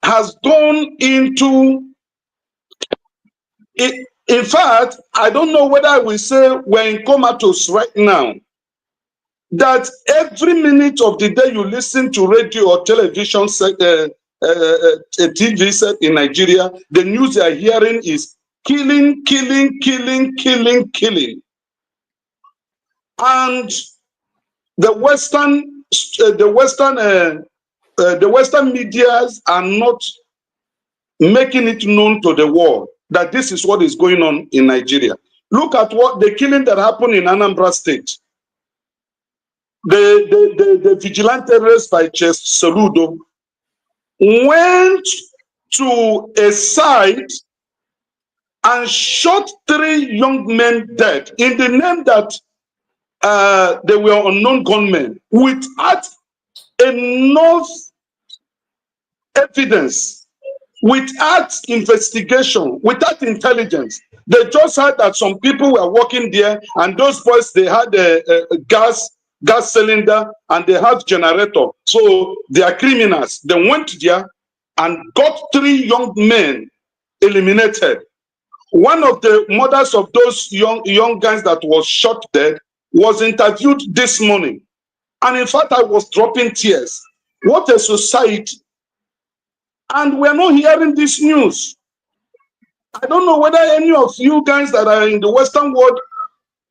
has gone into it. In fact, I don't know whether I will say we're in comatose right now. That every minute of the day you listen to radio or television TV set in Nigeria, the news you are hearing is killing, killing, killing, killing, killing. And the Western medias are not making it known to the world that this is what is going on in Nigeria. Look at what the killing that happened in Anambra State. The vigilante race by Chest Soludo went to a site and shot 3 young men dead in the name that they were unknown gunmen without enough evidence, without investigation, without intelligence. They just heard that some people were working there and those boys, they had a gas gas cylinder, and they have generator. So they are criminals. They went there and got 3 young men eliminated. One of the mothers of those young guys that was shot dead was interviewed this morning. And in fact, I was dropping tears. What a society. And we're not hearing this news. I don't know whether any of you guys that are in the Western world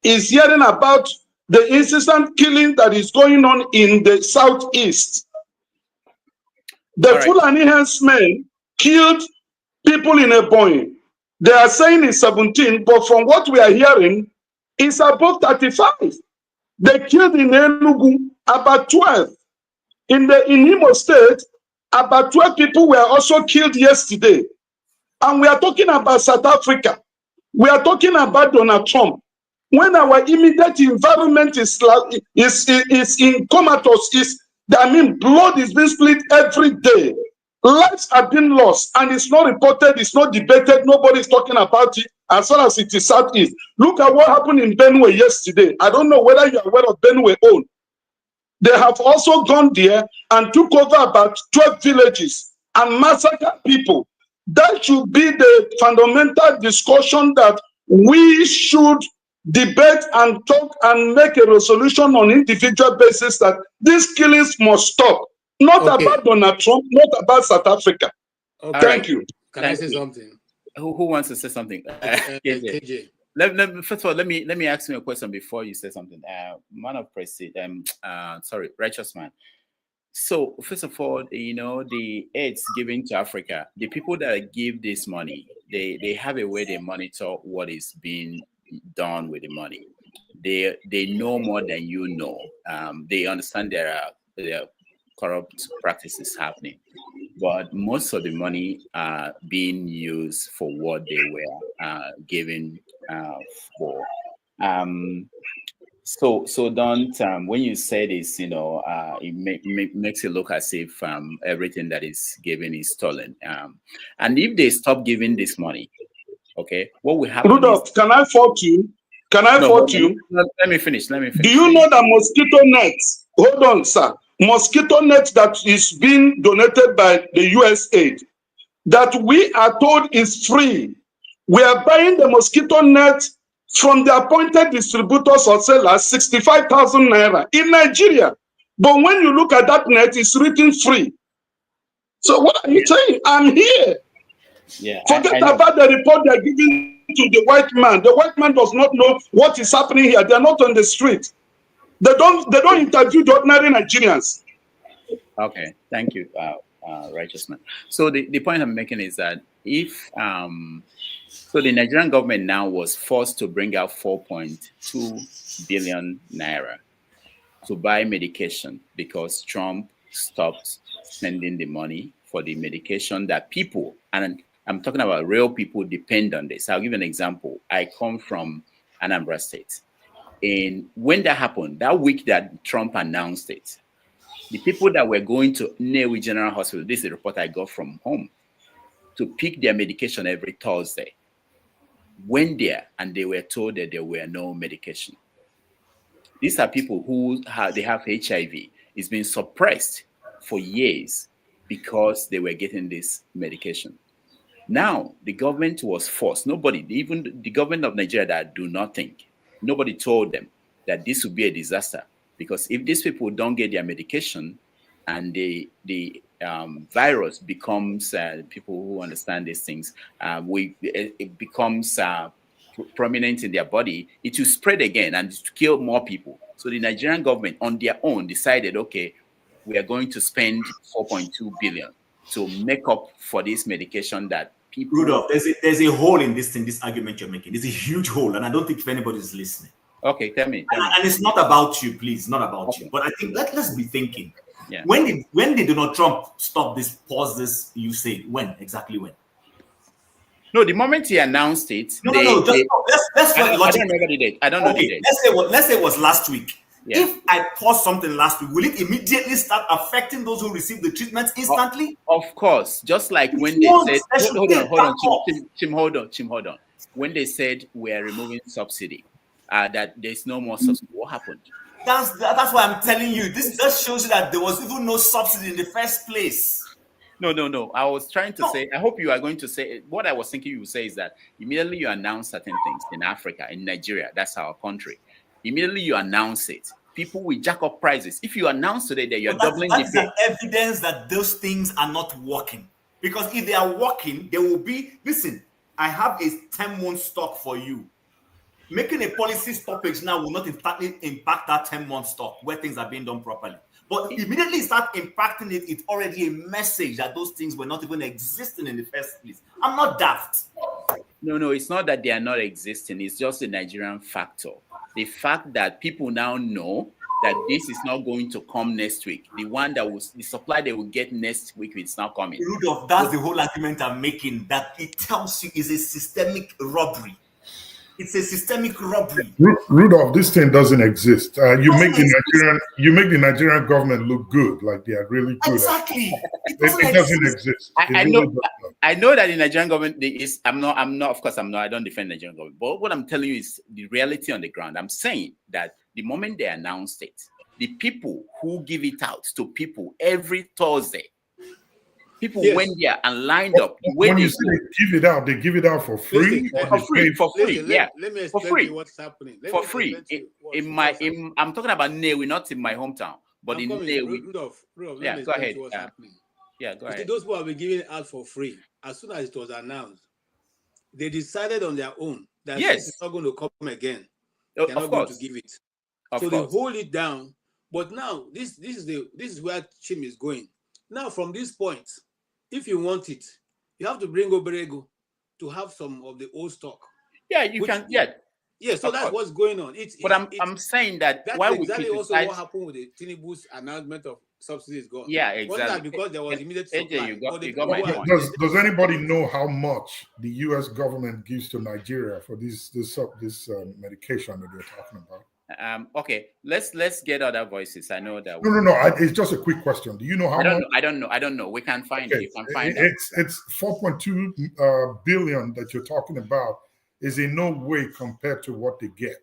is hearing about the incessant killing that is going on in the Southeast. The Fulani herdsmen killed people in a Boeing. They are saying it's 17, but from what we are hearing, it's above 35. They killed in Enugu about 12. In Imo State, about 12 people were also killed yesterday. And we are talking about South Africa. We are talking about Donald Trump. When our immediate environment is in comatose, blood is being split every day. Lives are being lost, and it's not reported, it's not debated, nobody is talking about it as far as it is Southeast. Look at what happened in Benue yesterday. I don't know whether you are aware of Benue own. They have also gone there and took over about 12 villages and massacred people. That should be the fundamental discussion that we should debate and talk and make a resolution on individual basis that these killings must stop. Not about Donald Trump, not about South Africa. Thank you. Can I say something? Who wants to say something? KJ. First of all, let me ask you a question before you say something. Man of President, righteous man. So first of all, the aids given to Africa, the people that give this money, they have a way they monitor what is being done with the money. They know more than you know. They understand there are corrupt practices happening, but most of the money are being used for what they were given for. So don't when you say this, it makes it look as if everything that is given is stolen. And if they stop giving this money, okay, what will happen? Rudolph, can I fault you? Let me finish. Do you know that mosquito nets? Hold on, sir. Mosquito net that is being donated by the USAID, that we are told is free. We are buying the mosquito net from the appointed distributors or sellers, 65,000 naira in Nigeria. But when you look at that net, it's written free. So what are you saying? I'm here. Forget about the report they're giving to the white man. The white man does not know what is happening here. They're not on the street. They don't interview the ordinary Nigerians. Okay, thank you, righteous man. So the point I'm making is that if so the Nigerian government now was forced to bring out 4.2 billion naira to buy medication because Trump stopped sending the money for the medication that people, and I'm talking about real people, depend on this. I'll give you an example. I come from Anambra State. And when that happened, that week that Trump announced it, the people that were going to Nnewi General Hospital, this is the report I got from home, to pick their medication every Thursday, went there and they were told that there were no medication. These are people who have HIV. It's been suppressed for years because they were getting this medication. Now, the government was forced. Nobody, even the government of Nigeria that do not think, nobody told them that this would be a disaster, because if these people don't get their medication and the virus becomes, people who understand these things, it becomes prominent in their body, it will spread again and to kill more people. So the Nigerian government on their own decided, okay, we are going to spend 4.2 billion to make up for this medication that people... Rudolph, there's a hole in this thing, this argument you're making. There's a huge hole, and I don't think if anybody's listening. Okay, tell me. And it's not about you, please, not about you. But I think let's be thinking. Yeah. When did Donald Trump stop this, pause this, you say? When? Exactly when? No, the moment he announced it... No, let's I don't remember the date. I don't know the date. Let's say it was last week. Yeah. If I pause something last week, will it immediately start affecting those who receive the treatment instantly? Of course. Just like when they said... Hold on. When they said we are removing subsidy, that there's no more subsidy, what happened? That's why I'm telling you. This just shows you that there was even no subsidy in the first place. No. I was trying to say, I hope you are going to say, what I was thinking you would say is that immediately you announce certain things in Africa, in Nigeria, that's our country. Immediately you announce it, people will jack up prices. If you announce today that you're doubling the That's evidence that those things are not working. Because if they are working, there will be, listen, I have a 10-month stock for you. Making a policy stoppage now will not impact that 10-month stock where things are being done properly. But immediately start impacting it, it's already a message that those things were not even existing in the first place. I'm not daft. No, it's not that they are not existing. It's just the Nigerian factor. The fact that people now know that this is not going to come next week. The supply they will get next week is not coming. Rudolph, that's the whole argument I'm making, that it tells you is a systemic robbery. It's a systemic robbery. Rudolph, this thing doesn't exist. You make the Nigerian government look good, like they are really good. Exactly. It doesn't exist. I know that the Nigerian government is. I don't defend the Nigerian government, but what I'm telling you is the reality on the ground. I'm saying that the moment they announced it, the people who give it out to people every Thursday, people went there and lined up. When you say they give it out for free? For free. Let me explain to you what's happening. For free. I'm talking about Newi, not in my hometown, but in Newi. Rudolph, yeah, go ahead. What's happening. Yeah, go ahead. See, those people have been giving it out for free. As soon as it was announced, they decided on their own that it's not going to come again. They're not going to give it. They hold it down. But now this is where Chim is going. Now from this point, if you want it, you have to bring Oberego to have some of the old stock. Yeah, you can. Yeah. Yeah, so that's what's going on. I'm saying that that's why exactly we also what happened with the Tinubu's announcement of subsidies gone. Yeah, exactly. Wasn't that because there was immediate supply? You got my point. Does anybody know how much the U.S. government gives to Nigeria for this medication that you're talking about? Okay, let's get other voices. I know that. No. It's just a quick question. Do you know how much? I don't know. We can find it. You can find it. It's 4.2 billion that you're talking about. Is in no way compared to what they get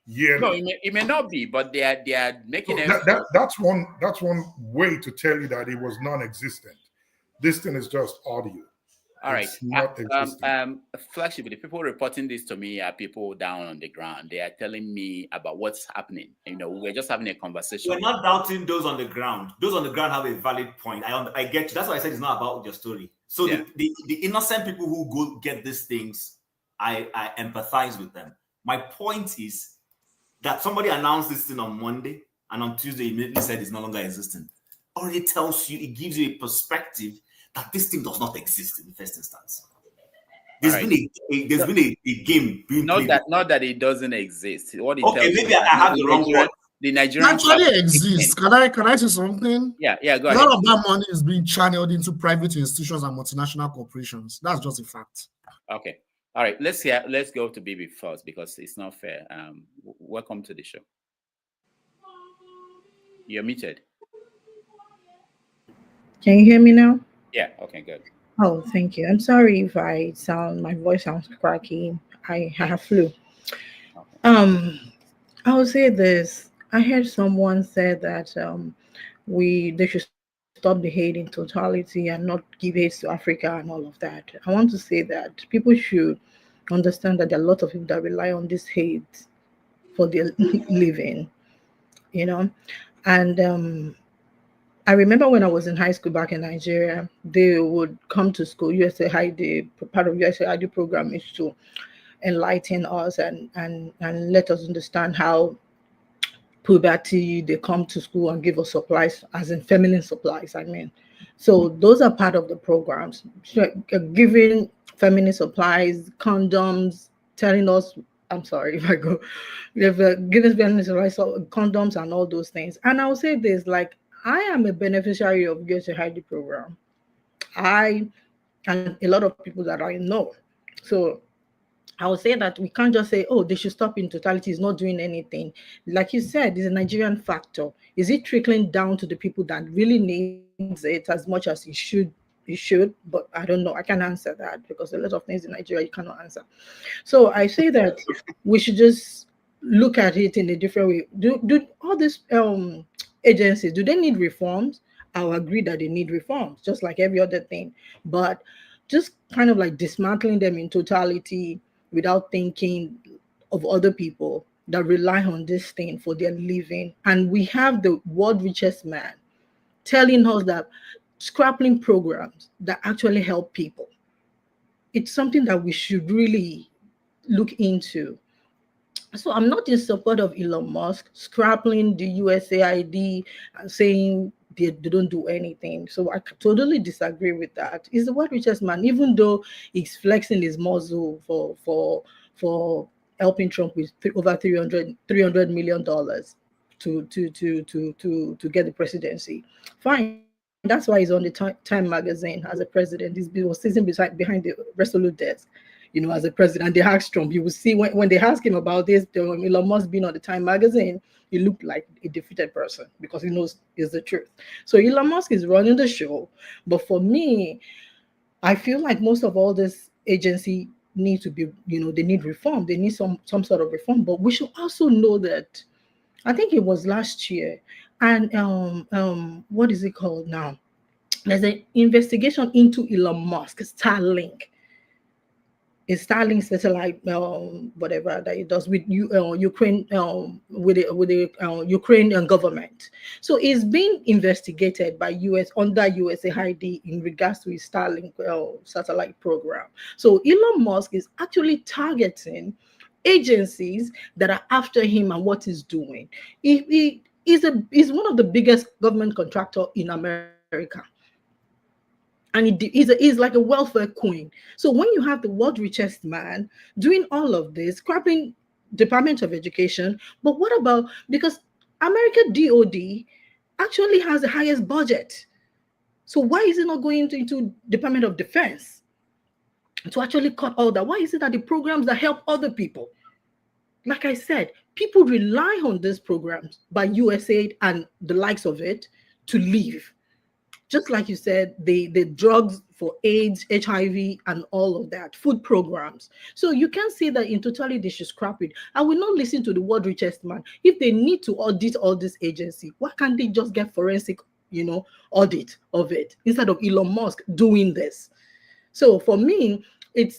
yearly. No, it may not be, but they are making it. That's one way to tell you that it was non-existent. This thing is just audio. All right. It's not existent. Flagship, the people reporting this to me are people down on the ground. They are telling me about what's happening. We're just having a conversation. We're not doubting those on the ground. Those on the ground have a valid point. I get you. That's why I said it's not about your story. So the innocent people who go get these things, I empathize with them. My point is that somebody announced this thing on Monday and on Tuesday immediately said it's no longer existing. Already tells you, it gives you a perspective that this thing does not exist in the first instance. There's been a game being played. Not that it doesn't exist. What it tells maybe I have the wrong word. The Nigerian actually exists. Can I say something? Yeah, go ahead. A lot of that money is being channeled into private institutions and multinational corporations. That's just a fact. Okay. All right, let's go to Bibi first because it's not fair. Welcome to the show. You're muted. Can you hear me now? Yeah, okay, good. Oh, thank you. I'm sorry if my voice sounds cracky. I have flu. I will say this. I heard someone say that they should stop the hate in totality and not give hate to Africa and all of that. I want to say that people should understand that there are a lot of people that rely on this hate for their living, and I remember when I was in high school back in Nigeria, they would come to school. USAID, part of USAID program is to enlighten us and let us understand how puberty, they come to school and give us supplies, as in feminine supplies, I mean. So those are part of the programs, giving feminine supplies, condoms, telling us, I'm sorry if I go, they've given us feminine supplies, so condoms and all those things. And I'll say this, like, I am a beneficiary of USAID program. And a lot of people that I know. So I would say that we can't just say, oh, they should stop in totality. It's not doing anything. Like you said, it's a Nigerian factor. Is it trickling down to the people that really needs it as much as it should? It should, but I don't know. I can't answer that because a lot of things in Nigeria you cannot answer. So I say that we should just look at it in a different way. Do all these agencies, do they need reforms? I'll agree that they need reforms, just like every other thing. But just kind of like dismantling them in totality without thinking of other people that rely on this thing for their living. And we have the world richest man telling us that scrapping programs that actually help people. It's something that we should really look into. So I'm not in support of Elon Musk scrapping the USAID and saying they don't do anything. So I totally disagree with that. He's the world richest man, even though he's flexing his muscle for helping Trump with over $300 million to get the presidency. Fine, that's why he's on the Time magazine as a president. Was sitting behind the Resolute desk, as a president. And they asked Trump, you will see when they asked him about this, Elon Musk being on the Time magazine, he looked like a defeated person because he knows it's the truth. So Elon Musk is running the show. But for me, I feel like most of all this agency need to be, they need reform. They need some sort of reform. But we should also know that, I think it was last year, and what is it called now? There's an investigation into Elon Musk, Starlink. Is Starlink satellite, whatever that it does with Ukraine, with the Ukrainian government. So it's being investigated by under USAID in regards to his Starlink satellite program. So Elon Musk is actually targeting agencies that are after him and what he's doing. He is one of the biggest government contractor in America. And he's like a welfare queen. So when you have the world richest man doing all of this, scrapping Department of Education, but what about, because America DOD actually has the highest budget. So why is it not going into Department of Defense to actually cut all that? Why is it that the programs that help other people, like I said, people rely on these programs by USAID and the likes of it to live? Just like you said, the drugs for AIDS, HIV, and all of that, food programs. So you can say that in totality they should scrap it. I will not listen to the world richest man. If they need to audit all this agency, why can't they just get forensic, audit of it instead of Elon Musk doing this? So for me, I'll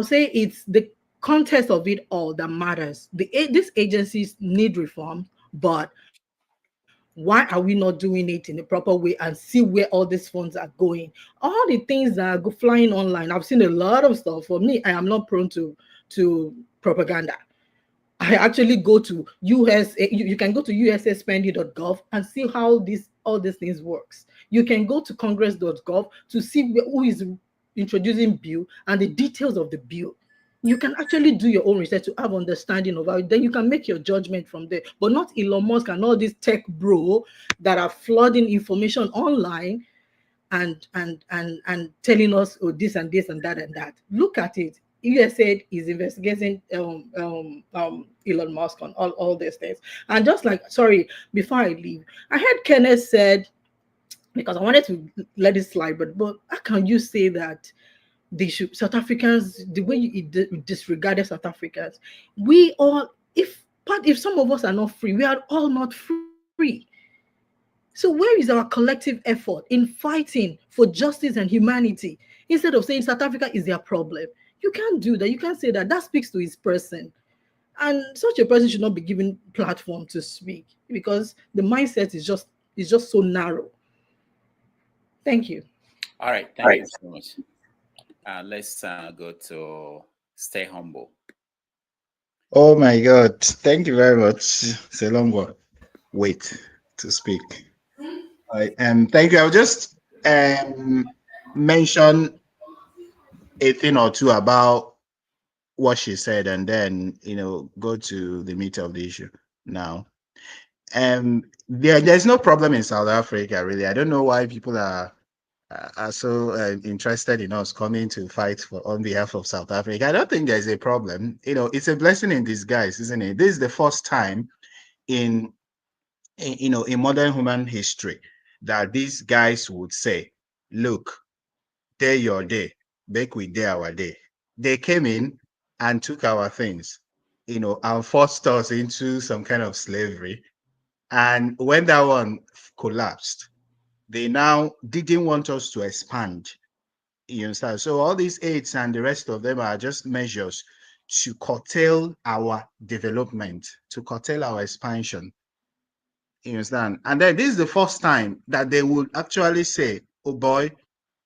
say it's the context of it all that matters. These agencies need reform, but why are we not doing it in a proper way and see where all these funds are going? All the things that are flying online, I've seen a lot of stuff. For me, I am not prone to propaganda. I actually go to you can go to usaspending.gov and see how all these things works. You can go to congress.gov to see who is introducing bill and the details of the bill. You can actually do your own research to have understanding of it. Then you can make your judgment from there. But not Elon Musk and all these tech bro that are flooding information online and telling us, oh, this and this and that and that. Look at it. USAID is investigating Elon Musk on all these things. And just like, sorry, before I leave, I heard Kenneth said, because I wanted to let it slide, but how can you say that South Africans, the way you disregarded South Africans, we all, if some of us are not free, we are all not free. So where is our collective effort in fighting for justice and humanity instead of saying South Africa is their problem? You can't do that. You can't say that. That speaks to his person. And such a person should not be given platform to speak because the mindset is just so narrow. Thank you. All right. Thank you so much. Let's go to Stay Humble. Oh my God. Thank you very much. It's a long one. Wait to speak. Thank you. I'll just mention a thing or two about what she said and then, go to the meat of the issue now. There's no problem in South Africa, really. I don't know why people are so interested in us coming to fight on behalf of South Africa. I don't think there's a problem. It's a blessing in disguise, isn't it? This is the first time in modern human history that these guys would say, look, day your day, make we day our day. They came in, and took our things, and forced us into some kind of slavery. And when that one collapsed, they now didn't want us to expand. You understand? So all these aids and the rest of them are just measures to curtail our development, to curtail our expansion. You understand? And then this is the first time that they would actually say, oh boy,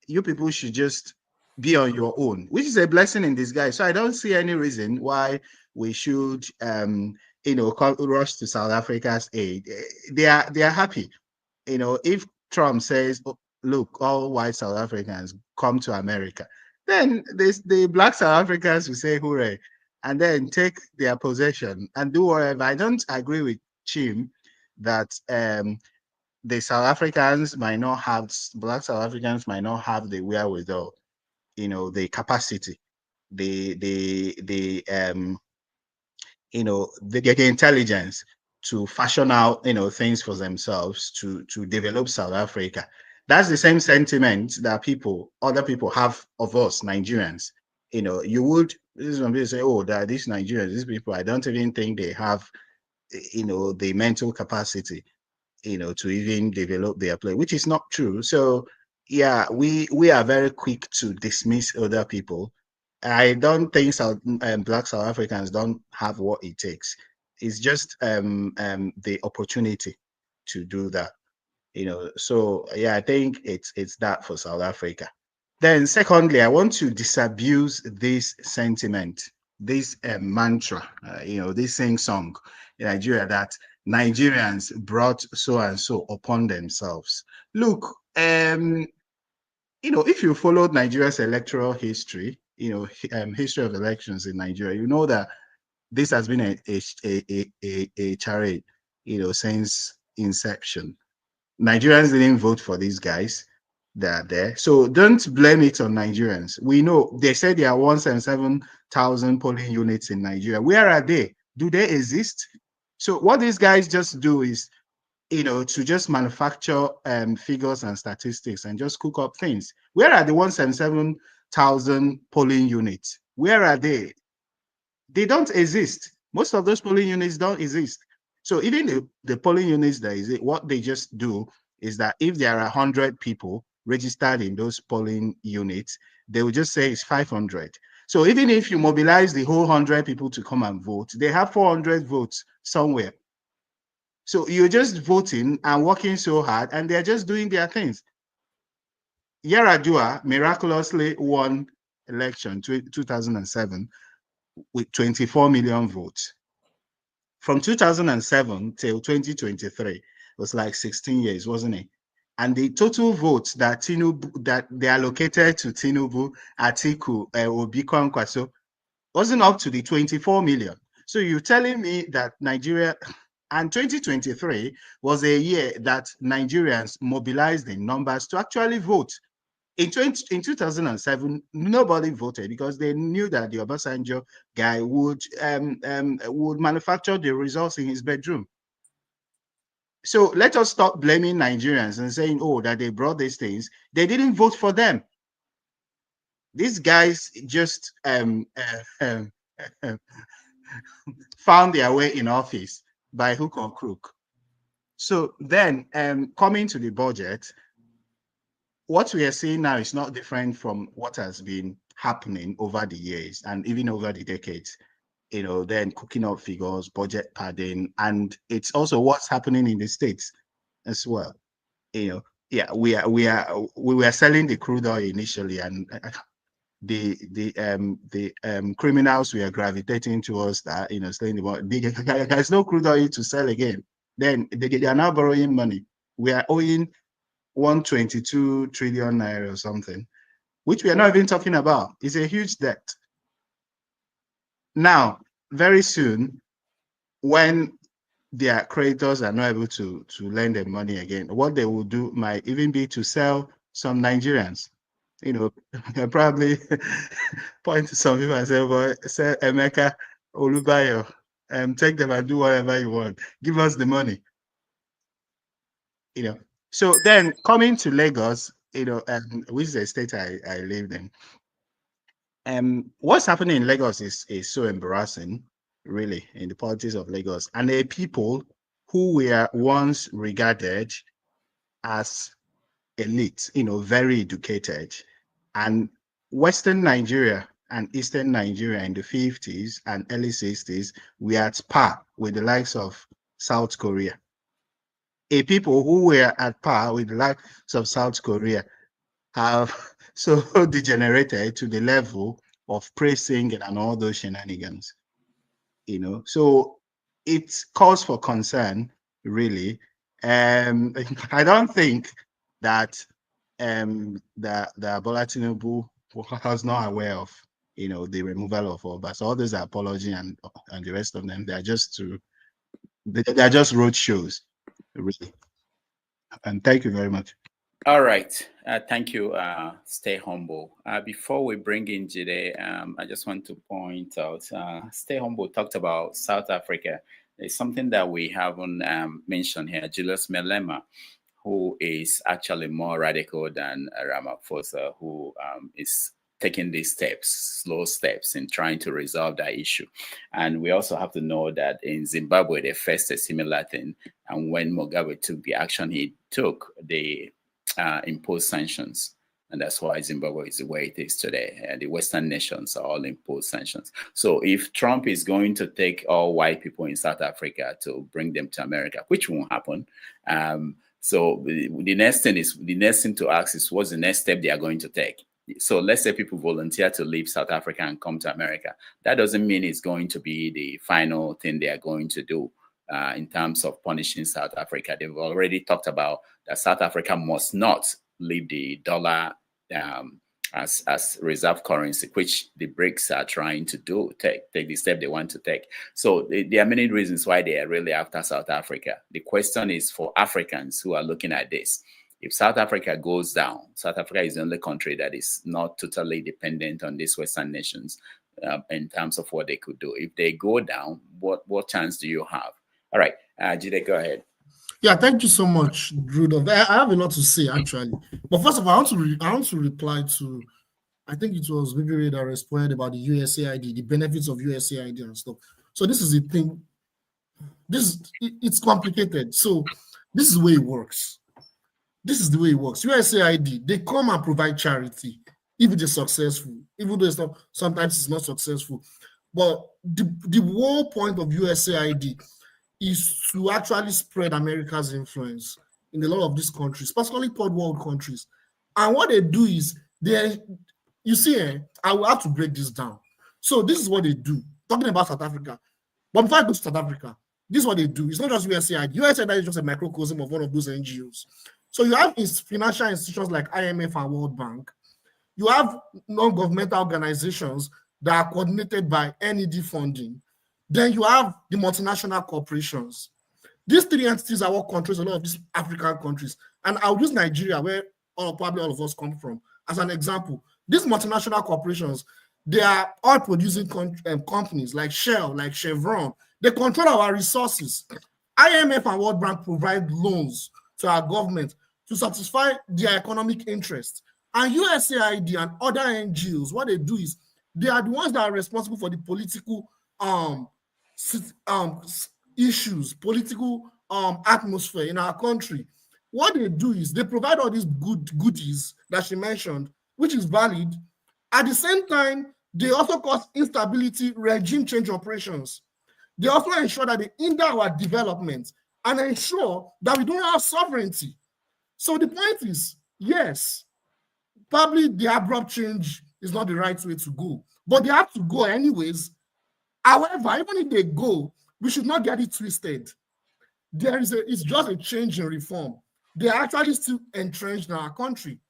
you people should just be on your own, which is a blessing in disguise. So I don't see any reason why we should rush to South Africa's aid. They are happy. If Trump says, "Oh, look, all white South Africans come to America," then the black South Africans will say hooray, and then take their possession and do whatever. I don't agree with Chim that the South Africans might not have, black South Africans might not have the wherewithal, the capacity, the the intelligence to fashion out, things for themselves to develop South Africa. That's the same sentiment that other people have of us Nigerians. You would, this is when people say, oh, that these Nigerians, these people, I don't even think they have, the mental capacity, to even develop their play, which is not true. So yeah, we are very quick to dismiss other people. I don't think black South Africans don't have what it takes. It's just the opportunity to do that. So yeah, I think it's that for South Africa. Then secondly, I want to disabuse this sentiment, this mantra, this sing song in Nigeria that Nigerians brought so and so upon themselves. Look, if you followed Nigeria's electoral history, history of elections in Nigeria, you know that this has been a charade, since inception. Nigerians didn't vote for these guys that are there. So don't blame it on Nigerians. We know they said there are 177,000 polling units in Nigeria. Where are they? Do they exist? So what these guys just do is, to just manufacture figures and statistics and just cook up things. Where are the 177,000 polling units? Where are they? They don't exist. Most of those polling units don't exist. So even the polling units that exist, what they just do is that if there are 100 people registered in those polling units, they will just say it's 500. So even if you mobilize the whole 100 people to come and vote, they have 400 votes somewhere. So you're just voting and working so hard, and they're just doing their things. Yaradua miraculously won election 2007 with 24 million votes. From 2007 till 2023, it was like 16 years, wasn't it? And the total votes that Tinubu, that they allocated to Tinubu, Atiku, Obiko Kwaso, wasn't up to the 24 million. So you're telling me that Nigeria, and 2023 was a year that Nigerians mobilized in numbers to actually vote. In 2007, nobody voted because they knew that the Obasanjo guy would manufacture the results in his bedroom. So let us stop blaming Nigerians and saying, oh, that they brought these things. They didn't vote for them. These guys just found their way in office by hook or crook. So then, coming to the budget, what we are seeing now is not different from what has been happening over the years and even over the decades. Then cooking up figures, budget padding, and it's also what's happening in the States as well. Yeah, we were selling the crude oil initially, and the criminals were gravitating towards that, saying there's no crude oil to sell again. Then they are now borrowing money. We are owing 122 trillion naira or something, which we are not even talking about. It's a huge debt. Now, very soon, when their creditors are not able to lend them money again, what they will do might even be to sell some Nigerians. Probably point to some people and say, well, sell Emeka, Olubayo, take them and do whatever you want. Give us the money. So then coming to Lagos, which is a state I live in, what's happening in Lagos is so embarrassing, really, in the politics of Lagos. And there are people who were once regarded as elite, very educated. And Western Nigeria and Eastern Nigeria in the 50s and early 60s, we are at par with the likes of South Korea. People who were at par with the likes of South Korea have so degenerated to the level of praising and all those shenanigans. So it calls for concern, really. I don't think that the Bola Tinubu was not aware of the removal of all, but all those apology and the rest of them, they're just road shows, really. And thank you very much. All right. Thank you. Stay humble. Before we bring in Jide, I just want to point out, Stay Humble talked about South Africa. It's something that we haven't mentioned here. Julius Malema, who is actually more radical than Ramaphosa, who is taking these steps, slow steps, in trying to resolve that issue. And we also have to know that in Zimbabwe, they faced a similar thing. And when Mugabe took the action he took, they imposed sanctions. And that's why Zimbabwe is the way it is today. The Western nations are all imposed sanctions. So if Trump is going to take all white people in South Africa to bring them to America, which won't happen, so the next thing to ask is, what's the next step they are going to take? So let's say people volunteer to leave South Africa and come to America. That doesn't mean it's going to be the final thing they are going to do in terms of punishing South Africa. They've already talked about that South Africa must not leave the dollar as reserve currency, which the BRICS are trying to do, take the step they want to take. So there are many reasons why they are really after South Africa. The question is for Africans who are looking at this. If South Africa goes down, South Africa is the only country that is not totally dependent on these Western nations in terms of what they could do. If they go down, what chance do you have? All right, Jide, go ahead. Yeah, thank you so much, Rudolph. I have a lot to say, actually. But first of all, I want to reply to, I think it was Vivi that responded about the USAID, the benefits of USAID and stuff. So this is the thing. It's complicated. So this is the way it works. This is the way it works. USAID, they come and provide charity if it is successful, even though sometimes it's not successful. But the whole point of USAID is to actually spread America's influence in a lot of these countries, particularly third world countries. And what they do is, I will have to break this down. So this is what they do, talking about South Africa. But before I go to South Africa, this is what they do. It's not just USAID. USAID is just a microcosm of one of those NGOs. So you have financial institutions like IMF and World Bank. You have non-governmental organizations that are coordinated by NED funding. Then you have the multinational corporations. These three entities are what controls a lot of these African countries. And I'll use Nigeria, where probably all of us come from, as an example. These multinational corporations, they are all producing companies like Shell, like Chevron. They control our resources. IMF and World Bank provide loans to our government to satisfy their economic interests. And USAID and other NGOs, what they do is, they are the ones that are responsible for the political issues, political atmosphere in our country. What they do is they provide all these goodies that she mentioned, which is valid. At the same time, they also cause instability, regime change operations. They also ensure that they hinder our development and ensure that we don't have sovereignty. So the point is, yes, probably the abrupt change is not the right way to go, but they have to go anyways. However, even if they go, we should not get it twisted. It's just a change in reform. They are actually still entrenched in our country.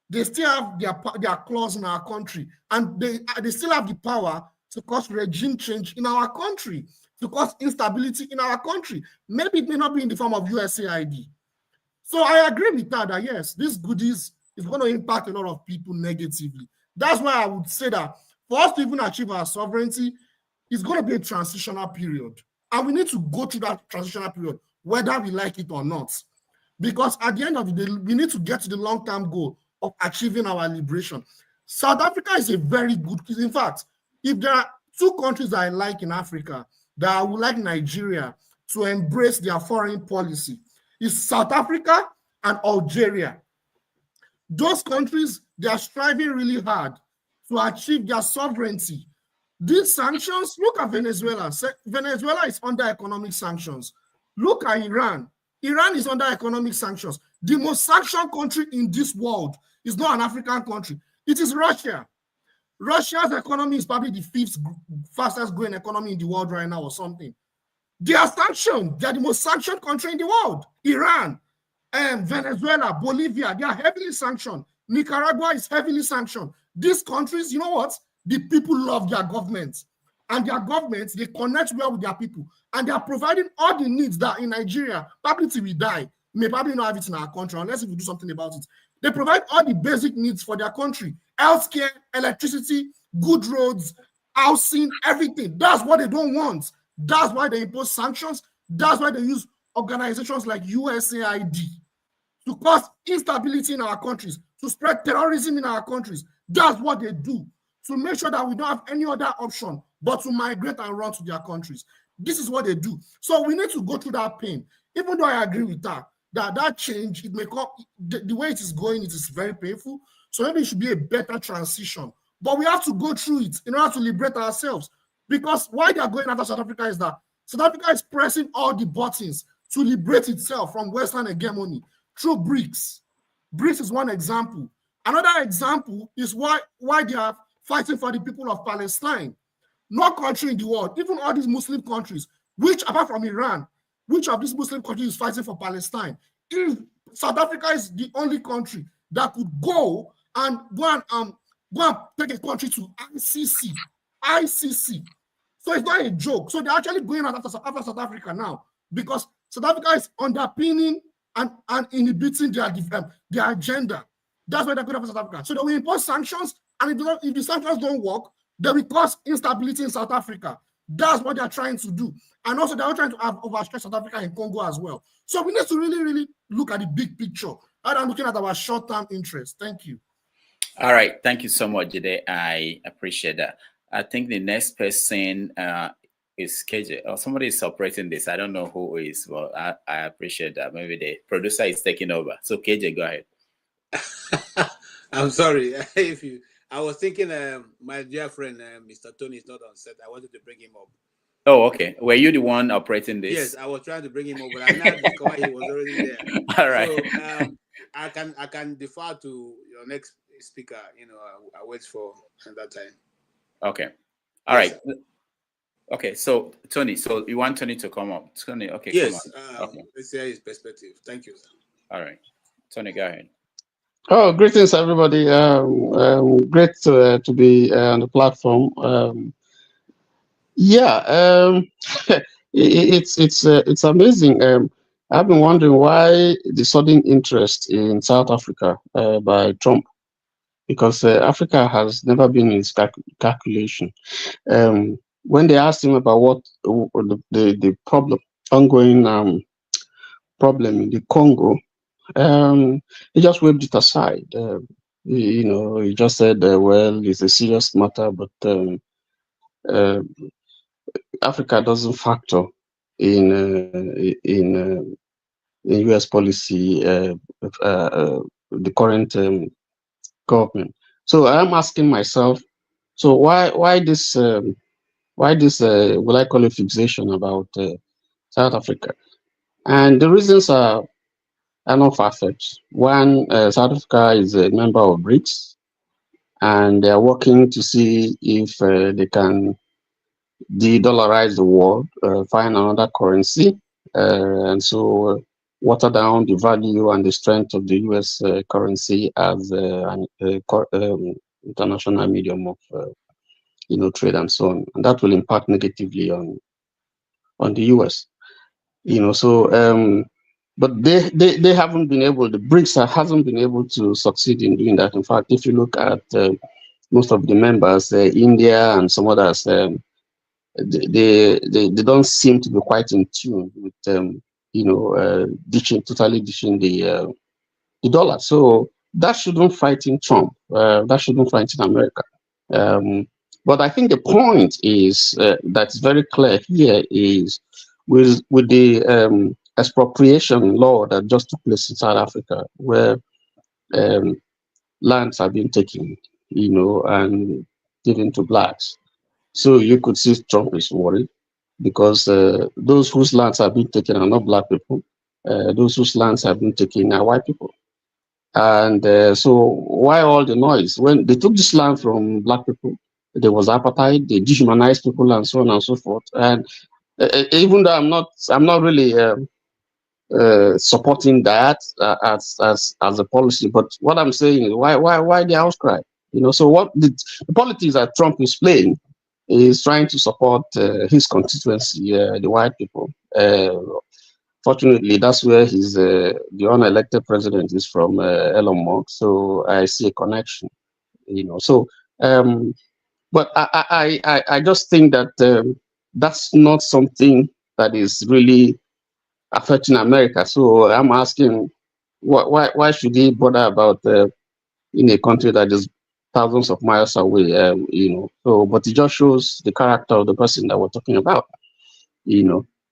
They still have their claws in our country, and they still have the power to cause regime change in our country, to cause instability in our country. Maybe it may not be in the form of USAID. So I agree with that yes, these goodies is going to impact a lot of people negatively. That's why I would say that for us to even achieve our sovereignty, it's going to be a transitional period. And we need to go through that transitional period, whether we like it or not. Because at the end of the day, we need to get to the long-term goal of achieving our liberation. South Africa is a very good, in fact, if there are two countries that I like in Africa that I would like Nigeria to embrace their foreign policy, is South Africa and Algeria. Those countries, they are striving really hard to achieve their sovereignty. These sanctions, look at Venezuela. Venezuela is under economic sanctions. Look at Iran. Iran is under economic sanctions. The most sanctioned country in this world is not an African country. It is Russia. Russia's economy is probably the 5th fastest growing economy in the world right now or something. They are sanctioned. They are the most sanctioned country in the world. Iran, Venezuela, Bolivia, they are heavily sanctioned. Nicaragua is heavily sanctioned. These countries, you know what? The people love their governments. And their governments, they connect well with their people. And they are providing all the needs that in Nigeria, probably till we die, may probably not have it in our country, unless if we do something about it. They provide all the basic needs for their country. Healthcare, electricity, good roads, housing, everything. That's what they don't want. That's why they impose sanctions. That's why they use organizations like USAID to cause instability in our countries, to spread terrorism in our countries. That's what they do, to make sure that we don't have any other option but to migrate and run to their countries. This is what they do. So we need to go through that pain. Even though I agree with that change, it may come, the way it is going, it is very painful. So maybe it should be a better transition. But we have to go through it in order to liberate ourselves. Because why they are going after South Africa is that South Africa is pressing all the buttons to liberate itself from Western hegemony through BRICS. BRICS is one example. Another example is why they are fighting for the people of Palestine. No country in the world, even all these Muslim countries, which apart from Iran, which of these Muslim countries is fighting for Palestine? If South Africa is the only country that could go and take a country to ICC. So it's not a joke. So they're actually going after South Africa now because South Africa is underpinning and inhibiting their agenda. That's why they're going after South Africa. So they will impose sanctions, and if the sanctions don't work, they will cause instability in South Africa. That's what they're trying to do. And also they're trying to overstretch South Africa and Congo as well. So we need to really, really look at the big picture rather than looking at our short-term interests. Thank you. All right. Thank you so much, Jide. I appreciate that. I think the next person is KJ. Or somebody is operating this. I don't know who is, but I appreciate that. Maybe the producer is taking over. So KJ, go ahead. I'm sorry. I was thinking my dear friend, Mr. Tony is not on set. I wanted to bring him up. Oh, okay. Were you the one operating this? Yes, I was trying to bring him up, but I now discovered he was already there. All right. So I can defer to your next speaker. I wait for that time. Okay. All right. Okay. So Tony, so you want Tony to come up? Tony, okay. Yes. Come on. Okay. Let's hear his perspective. Thank you, sir. All right. Tony, go ahead. Oh, greetings, everybody. Great to be on the platform. It's amazing. I've been wondering why the sudden interest in South Africa by Trump, because Africa has never been in his calculation. When they asked him about what the ongoing problem in the Congo, he just waved it aside. He just said, well, it's a serious matter, but Africa doesn't factor in U.S. policy, the current government. So I'm asking myself, so why this will I call it fixation about South Africa? And the reasons are not far-fetched. One, South Africa is a member of BRICS, and they are working to see if they can de-dollarize the world, find another currency, and so water down the value and the strength of the U.S. currency as an international medium of trade and so on. And that will impact negatively on the U.S. But they haven't been able, the BRICS hasn't been able to succeed in doing that. In fact, if you look at most of the members, India and some others, they don't seem to be quite in tune with totally ditching the dollar. So that shouldn't frighten Trump. That shouldn't frighten America. But I think the point is that's very clear here is with the expropriation law that just took place in South Africa, where lands have been taken, and given to blacks. So you could see Trump is worried because those whose lands have been taken are not black people. Those whose lands have been taken are white people. And so why all the noise? When they took this land from black people, there was apartheid, they dehumanized people and so on and so forth. And even though I'm not really supporting that as a policy, but what I'm saying is why the outcry? So what the politics that Trump is playing is trying to support his constituency, the white people. Fortunately, that's where the unelected president is from, Elon Musk. So I see a connection, So, but I just think that that's not something that is really affecting America. So I'm asking, why should he bother about in a country that is thousands of miles away? So, but it just shows the character of the person that we're talking about.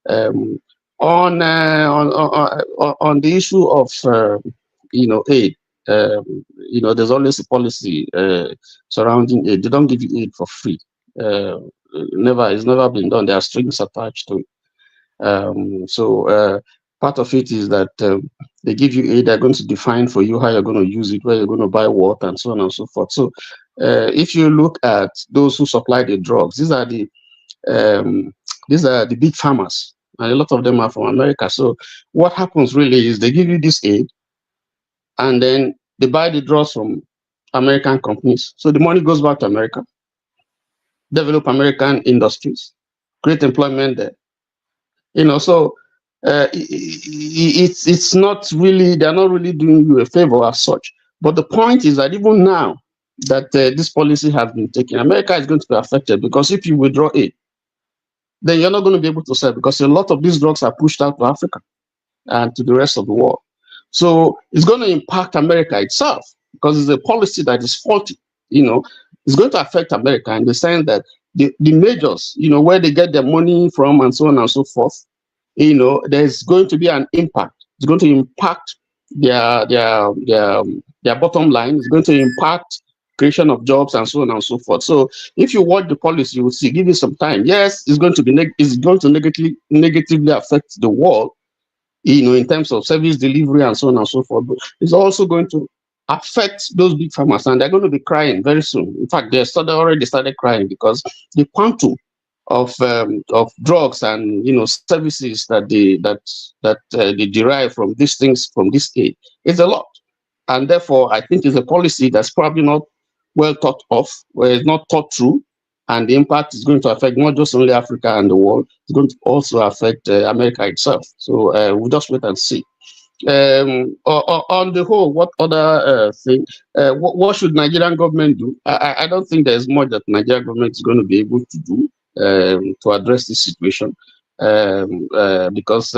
Um, on the issue of aid, there's always a policy surrounding aid. They don't give you aid for free. It's never been done. There are strings attached to it. So part of it is that they give you aid. They're going to define for you how you're going to use it, where you're going to buy what, and so on and so forth. So if you look at those who supply the drugs, these are the big farmers, and a lot of them are from America. So what happens really is they give you this aid, and then they buy the drugs from American companies. So the money goes back to America, develop American industries, create employment there. So it's not really, they're not really doing you a favor as such. But the point is that even now that this policy has been taken, America is going to be affected, because if you withdraw aid, then you're not going to be able to sell, because a lot of these drugs are pushed out to Africa and to the rest of the world. So it's going to impact America itself, because it's a policy that is faulty. It's going to affect America in the sense that the majors, where they get their money from and so on and so forth, there's going to be an impact. It's going to impact their bottom line. It's going to impact creation of jobs and so on and so forth. So if you watch the policy, you will see, give it some time. Yes, it's going to negatively affect the world, in terms of service delivery and so on and so forth. But it's also going to affect those big farmers, and they're going to be crying very soon. In fact, they already started crying, because the quantum of drugs and services that they derive from these things, from this aid, is a lot. And therefore, I think it's a policy that's probably not well thought of, where it's not thought through, and the impact is going to affect not just only Africa and the world, it's going to also affect America itself. So we'll just wait and see. On the whole, what other thing, what should Nigerian government do? I don't think there's much that Nigerian government is going to be able to do to address this situation, because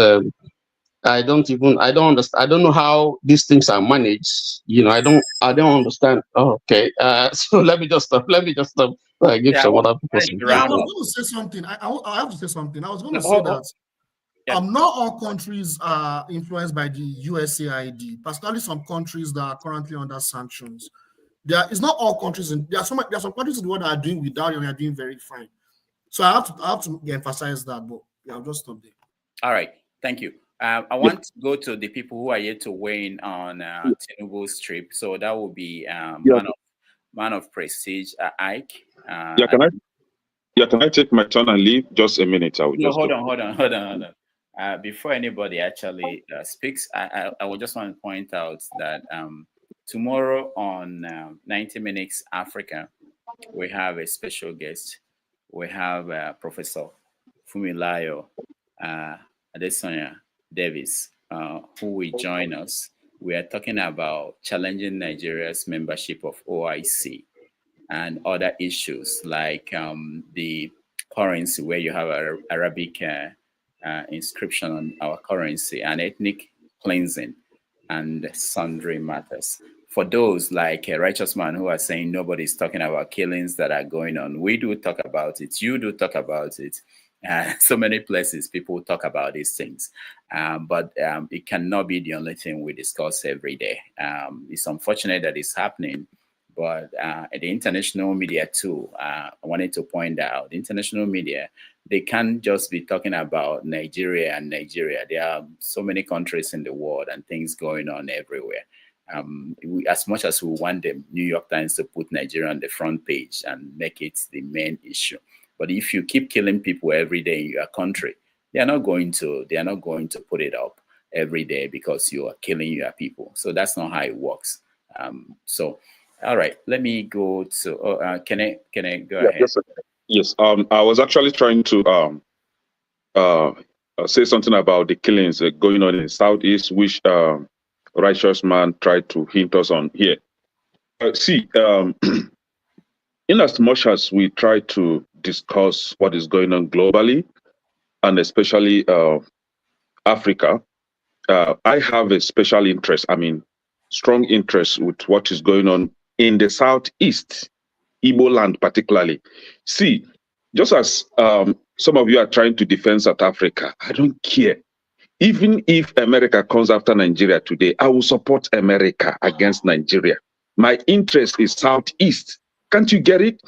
I don't understand. I don't know how these things are managed. I don't understand. Oh, okay. So let me just stop. Give some other people some I was going to say something. I have to say something. I was going to say that not all countries are influenced by the USAID, particularly some countries that are currently under sanctions. It's not all countries. There are some countries in the world that are doing without it and are doing very fine. So I have to emphasize that. But I'll just stop there. All right. Thank you. I want to go to the people who are yet to weigh in on Tinubu's trip. So that will be man of prestige, Ike. Can I take my turn and leave? Just a minute. Hold on. Before anybody actually speaks, I would just want to point out that tomorrow on 90 Minutes Africa, we have a special guest. We have Professor Fumilayo Adesanya Davis, who will join us. We are talking about challenging Nigeria's membership of OIC and other issues like the currency, where you have an Arabic inscription on our currency, and ethnic cleansing, and sundry matters. for those like a righteous man who are saying nobody's talking about killings that are going on, we do talk about it. You do talk about it. So many places people talk about these things, but it cannot be the only thing we discuss every day. It's unfortunate that it's happening, but the international media too, I wanted to point out, the international media, they can't just be talking about Nigeria and Nigeria. There are so many countries in the world and things going on everywhere. As much as we want the New York Times to put Nigeria on the front page and make it the main issue, but if you keep killing people every day in your country, they are not going to put it up every day because you are killing your people. So that's not how it works. So, all right, let me go to. Can I go ahead? Yes, sir. Yes. I was actually trying to say something about the killings going on in the Southeast, which righteous man tried to hint us on here. See, in as much as we try to discuss what is going on globally, and especially Africa, I have a special interest, strong interest with what is going on in the Southeast, Igbo land particularly. See, just as some of you are trying to defend South Africa, I don't care. Even if America comes after Nigeria today, I will support America against Nigeria. My interest is Southeast. Can't you get it?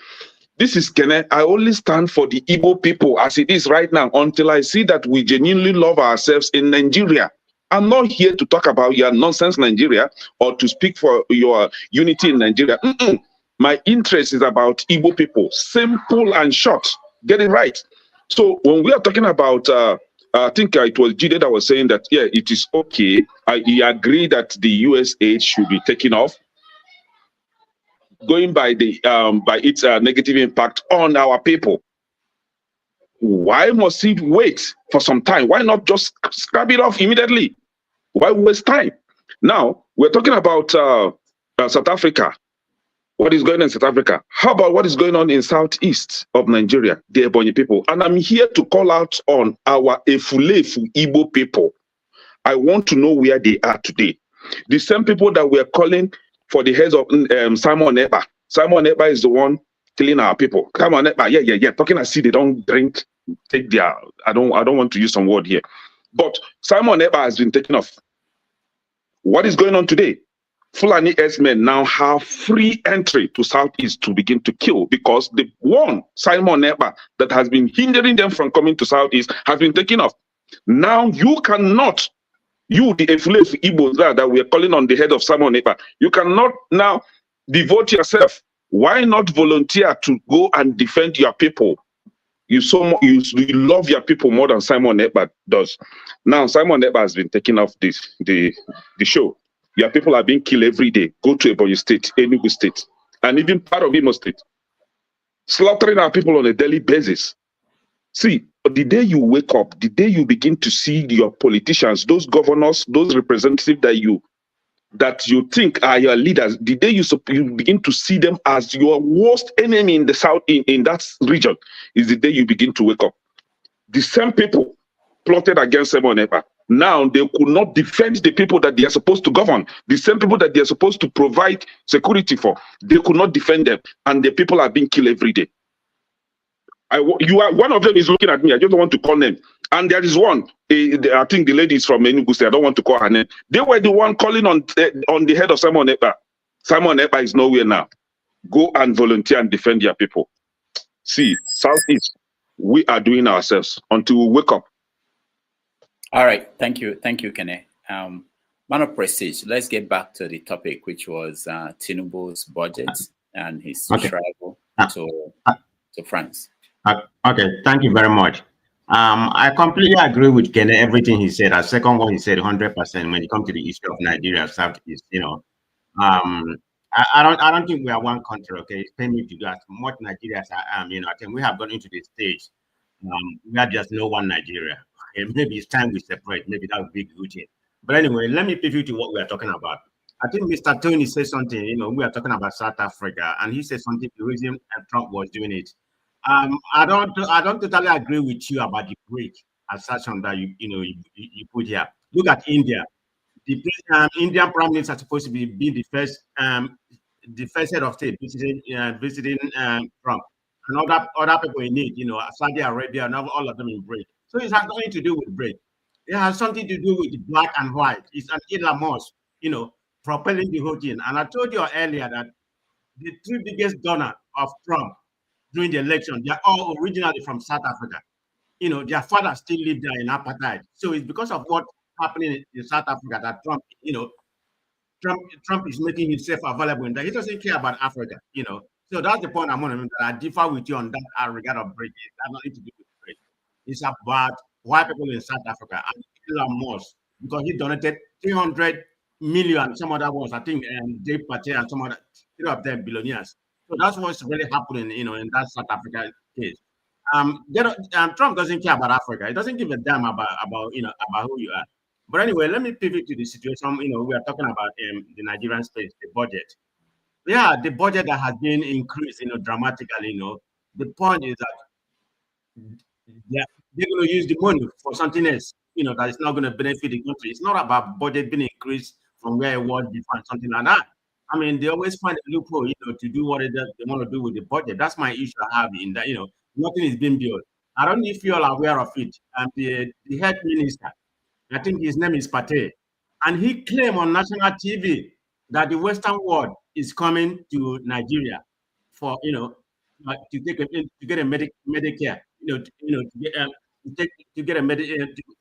This is Kene. I only stand for the Igbo people as it is right now until I see that we genuinely love ourselves in Nigeria. I'm not here to talk about your nonsense Nigeria or to speak for your unity in Nigeria. My interest is about Igbo people. Simple and short. Get it right. So when we are talking about, I think it was Jide that was saying that, yeah, it is okay. I agree that the USAID should be taken off, going by the by its negative impact on our people. Why must it wait for some time? Why not just scrap it off immediately? Why waste time? Now we're talking about South Africa. What is going on in South Africa? How about what is going on in Southeast of Nigeria, the Ebonyi people? And I'm here to call out on our Efulefu Igbo people. I want to know where they are today. The same people that we're calling for the heads of Simon Ekpa. Simon Ekpa is the one killing our people. Simon Ekpa, yeah. Talking as if they don't drink, take their. I don't want to use some word here, but Simon Ekpa has been taken off. What is going on today? Fulani S-men now have free entry to Southeast to begin to kill because the one Simon Ekpa that has been hindering them from coming to Southeast has been taken off. Now you cannot. You, the Efulefu Igbos that we are calling on the head of Simon Ekpa, you cannot now devote yourself. Why not volunteer to go and defend your people? You love your people more than Simon Ekpa does. Now Simon Ekpa has been taking off the show. Your people are being killed every day. Go to Ebonyi State, Enugu State, and even part of Imo State, slaughtering our people on a daily basis. See, the day you wake up, the day you begin to see your politicians, those governors, those representatives that you think are your leaders, the day you begin to see them as your worst enemy in the South, in that region, is the day you begin to wake up. The same people plotted against Simon Ekpa. Now they could not defend the people that they are supposed to govern. The same people that they are supposed to provide security for, they could not defend them, and the people are being killed every day. One of them is looking at me. I just don't want to call them. And there is one. I think the lady is from Enugu State. I don't want to call her name. They were the one calling on the head of Simon Ekpa. Simon Ekpa is nowhere now. Go and volunteer and defend your people. See, Southeast, we are doing ourselves until we wake up. All right, thank you, Kene. Man of Prestige, let's get back to the topic, which was Tinubu's budget and his travel to France. Okay, thank you very much. I completely agree with Kene, everything he said. A second one, he said 100% when it comes to the issue of Nigeria, Southeast. I don't think we are one country. Okay, it's painful to do as much Nigerians I think we have gone into the stage. We are just no one Nigeria. Okay, maybe it's time we separate. Maybe that would be good. But anyway, let me pivot to what we are talking about. I think Mr. Tony said something. We are talking about South Africa, and he said something. The reason Trump was doing it. I don't totally agree with you about the break assertion that you put here. Look at India. the Indian Prime Minister is supposed to be the first head of state visiting Trump, and other people in need, Saudi Arabia, and all of them in break. So it has nothing to do with break. It has something to do with the black and white. It's an Elon Musk, propelling the whole thing. And I told you earlier that the three biggest donors of Trump during the election, they are all originally from South Africa. Their fathers still live there in apartheid. So it's because of what's happening in South Africa that Trump, Trump is making himself available in that. He doesn't care about Africa, So that's the point I'm going to make. I differ with you on that regard of break. It has nothing to do with break. It's about white people in South Africa and Elon Musk, because he donated 300 million, some other ones, I think, and Dave Patel and some other, three of them billionaires. So that's what's really happening, in that South Africa case. Trump doesn't care about Africa. He doesn't give a damn about who you are. But anyway, let me pivot to the situation. We are talking about the Nigerian space, the budget. Yeah, the budget that has been increased, dramatically. The point is that they're going to use the money for something else, that is not going to benefit the country. It's not about budget being increased from where it was before, something like that. I mean, they always find a loophole, to do what they want to do with the budget. That's my issue I have in that, nothing is being built. I don't know if you all are aware of it. And the head minister, I think his name is Pate, and he claimed on national TV that the Western world is coming to Nigeria for, to get a Medicare, to get a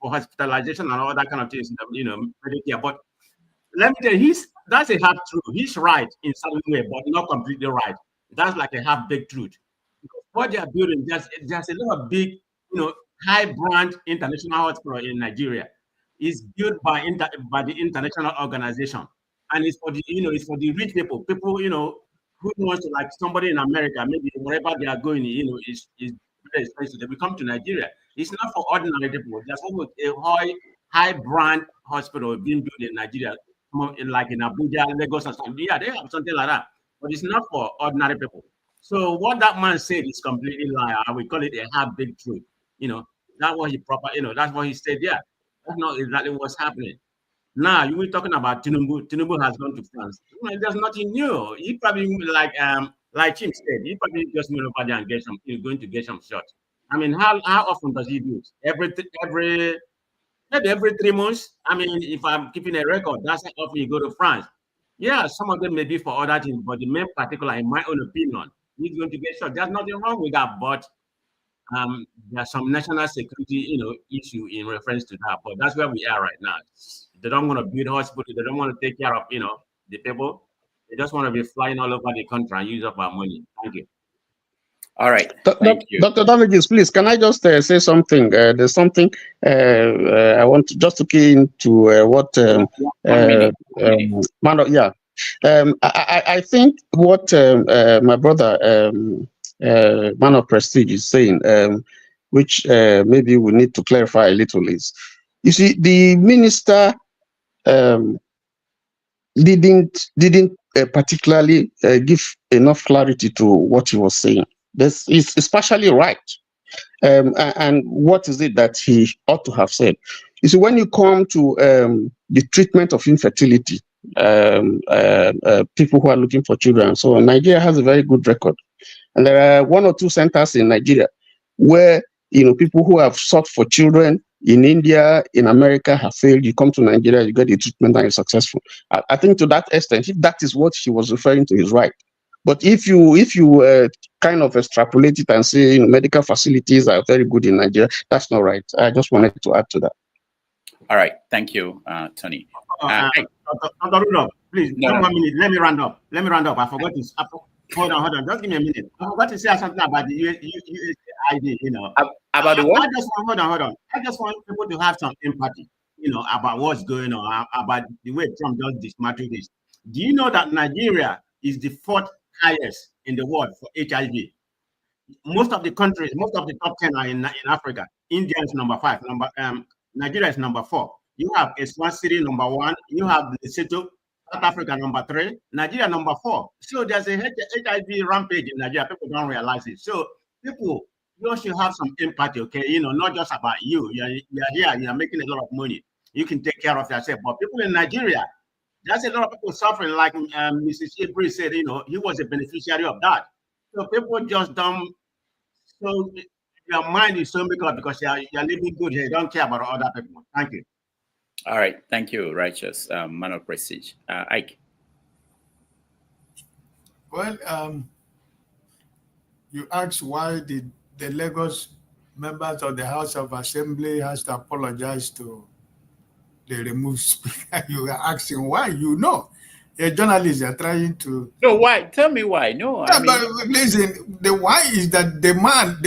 for hospitalization and all that kind of things, Medicare. But let me tell you, that's a half truth. He's right in some way, but not completely right. That's like a half-baked truth. Because what they are building, there's a lot of big, high brand international hospital in Nigeria. It's built by the international organization, and it's for the it's for the rich people, who wants to, like somebody in America, maybe wherever they are going, is very expensive. They will come to Nigeria. It's not for ordinary people. There's almost a high brand hospital being built in Nigeria, like in Abuja, Lagos, and something. Yeah, they have something like that, but it's not for ordinary people. So what that man said is completely lie. I will call it a half-baked truth. That's what that's what he said. Yeah, that's not exactly what's happening. Now you were talking about Tinubu. Tinubu has gone to France. There's nothing new. He probably like Tim said, he probably just went over there and going to get some shots. I mean, how often does he do it? Maybe every 3 months. I mean, if I'm keeping a record, that's how often you go to France. Yeah, some of them may be for other things, but the main particular, in my own opinion, he's going to get shot. There's nothing wrong with that, but there's some national security, issue in reference to that. But that's where we are right now. They don't want to build hospitals. They don't want to take care of, the people. They just want to be flying all over the country and use up our money. Thank you. All right. Thank you. Dr. Damages, please, can I just say something? There's something I want to key into what I think what my brother Man of Prestige is saying, which maybe we need to clarify a little, is, you see, the minister didn't particularly give enough clarity to what he was saying. This is partially right. And what is it that he ought to have said? You see, when you come to the treatment of infertility, people who are looking for children, so Nigeria has a very good record. And there are 1 or 2 centers in Nigeria where, people who have sought for children in India, in America have failed. You come to Nigeria, you get the treatment and you're successful. I think to that extent, if that is what he was referring to, is right. But if you kind of extrapolate it and say medical facilities are very good in Nigeria, that's not right. I just wanted to add to that. All right, thank you, Tony. Dr. Rudolph, please, 1 minute. Let me round up. I forgot to. Hold on. Just give me a minute. I forgot to say something about the USAID. About the what? Hold on. I just want people to have some empathy. About what's going on, about the way Trump does dismantle this. Do you know that Nigeria is the 4th highest in the world for HIV? Most of the countries, most of the top 10 are in Africa. India is number 5. Nigeria is number 4. You have Eswatini number 1. You have Lesotho, South Africa number 3. Nigeria number 4. So there's a HIV rampage in Nigeria. People don't realize it. So people, you should have some empathy, okay? Not just about you. You're here. You're making a lot of money. you can take care of yourself. But people in Nigeria, there's a lot of people suffering, like Mrs. Ibri said, he was a beneficiary of that. So people just don't, so your mind is so made up because you're living good here. You don't care about other people. Thank you. All right. Thank you, Righteous, man of prestige. Ike. Well, you asked why did the Lagos members of the House of Assembly has to apologize to the removed speaker. You are asking why. A journalist are trying to. No, why? Tell me why. No, I mean, but listen, the why is that the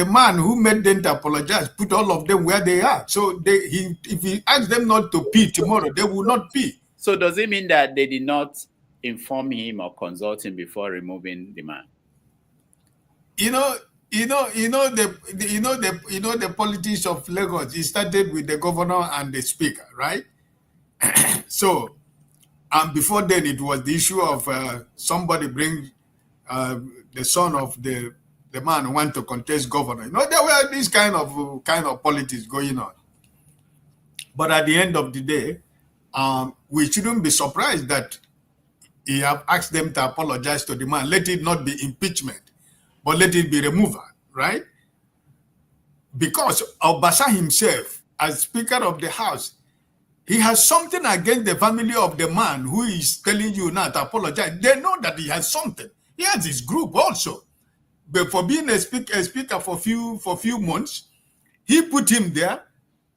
man who made them to apologize put all of them where they are. So if he asks them not to pee tomorrow, they will not pee. So does it mean that they did not inform him or consult him before removing the man? The politics of Lagos. It started with the governor and the speaker, right? So, and before then, it was the issue of somebody bring the son of the man who want to contest governor. There were this kind of politics going on. But at the end of the day, we shouldn't be surprised that he have asked them to apologize to the man. Let it not be impeachment, but let it be removal, right? Because Obasa himself, as Speaker of the House, he has something against the family of the man who is telling you now to apologize. They know that he has something. He has his group also. But for being a speaker for few months, he put him there,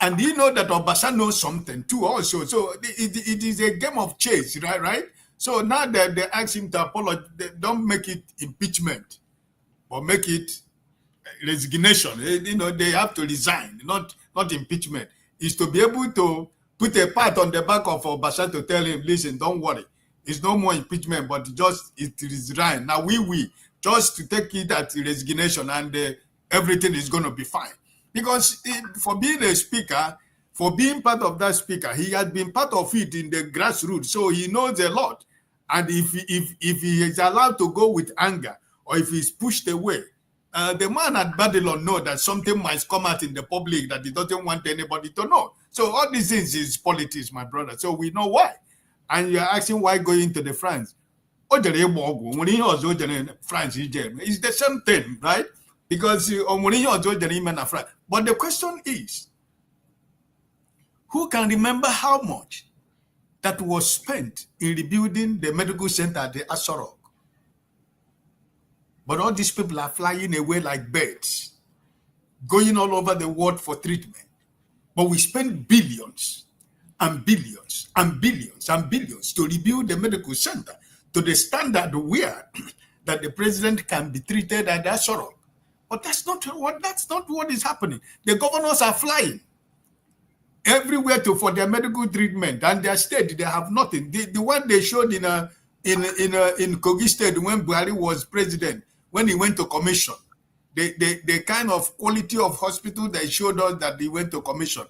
and he know that Obasa knows something too also. So it is a game of chase, right? So now that they ask him to apologize, they don't make it impeachment, but make it resignation. They have to resign, not impeachment. Is to be able to put a pat on the back of Obasa to tell him, listen, don't worry. It's no more impeachment, but just it is resign. Now we just to take it at resignation, and everything is going to be fine. Because for being a speaker, for being part of that speaker, he has been part of it in the grassroots, so he knows a lot. And if he is allowed to go with anger, or if he's pushed away, the man at Badenoch know that something might come out in the public that he doesn't want anybody to know. So all these things is politics, my brother. So we know why. And you're asking why going to the France. France, it's the same thing, right? Because but the question is, who can remember how much that was spent in rebuilding the medical center at the HoR? But all these people are flying away like birds, going all over the world for treatment. But we spend billions and billions and billions and billions to rebuild the medical center to the standard where that the president can be treated at the HoR. But that's not what is happening. The governors are flying everywhere for their medical treatment, and their state they have nothing. The one they showed in Kogi State when Buhari was president, when he went to commission, the kind of quality of hospital they showed us that he went to commission.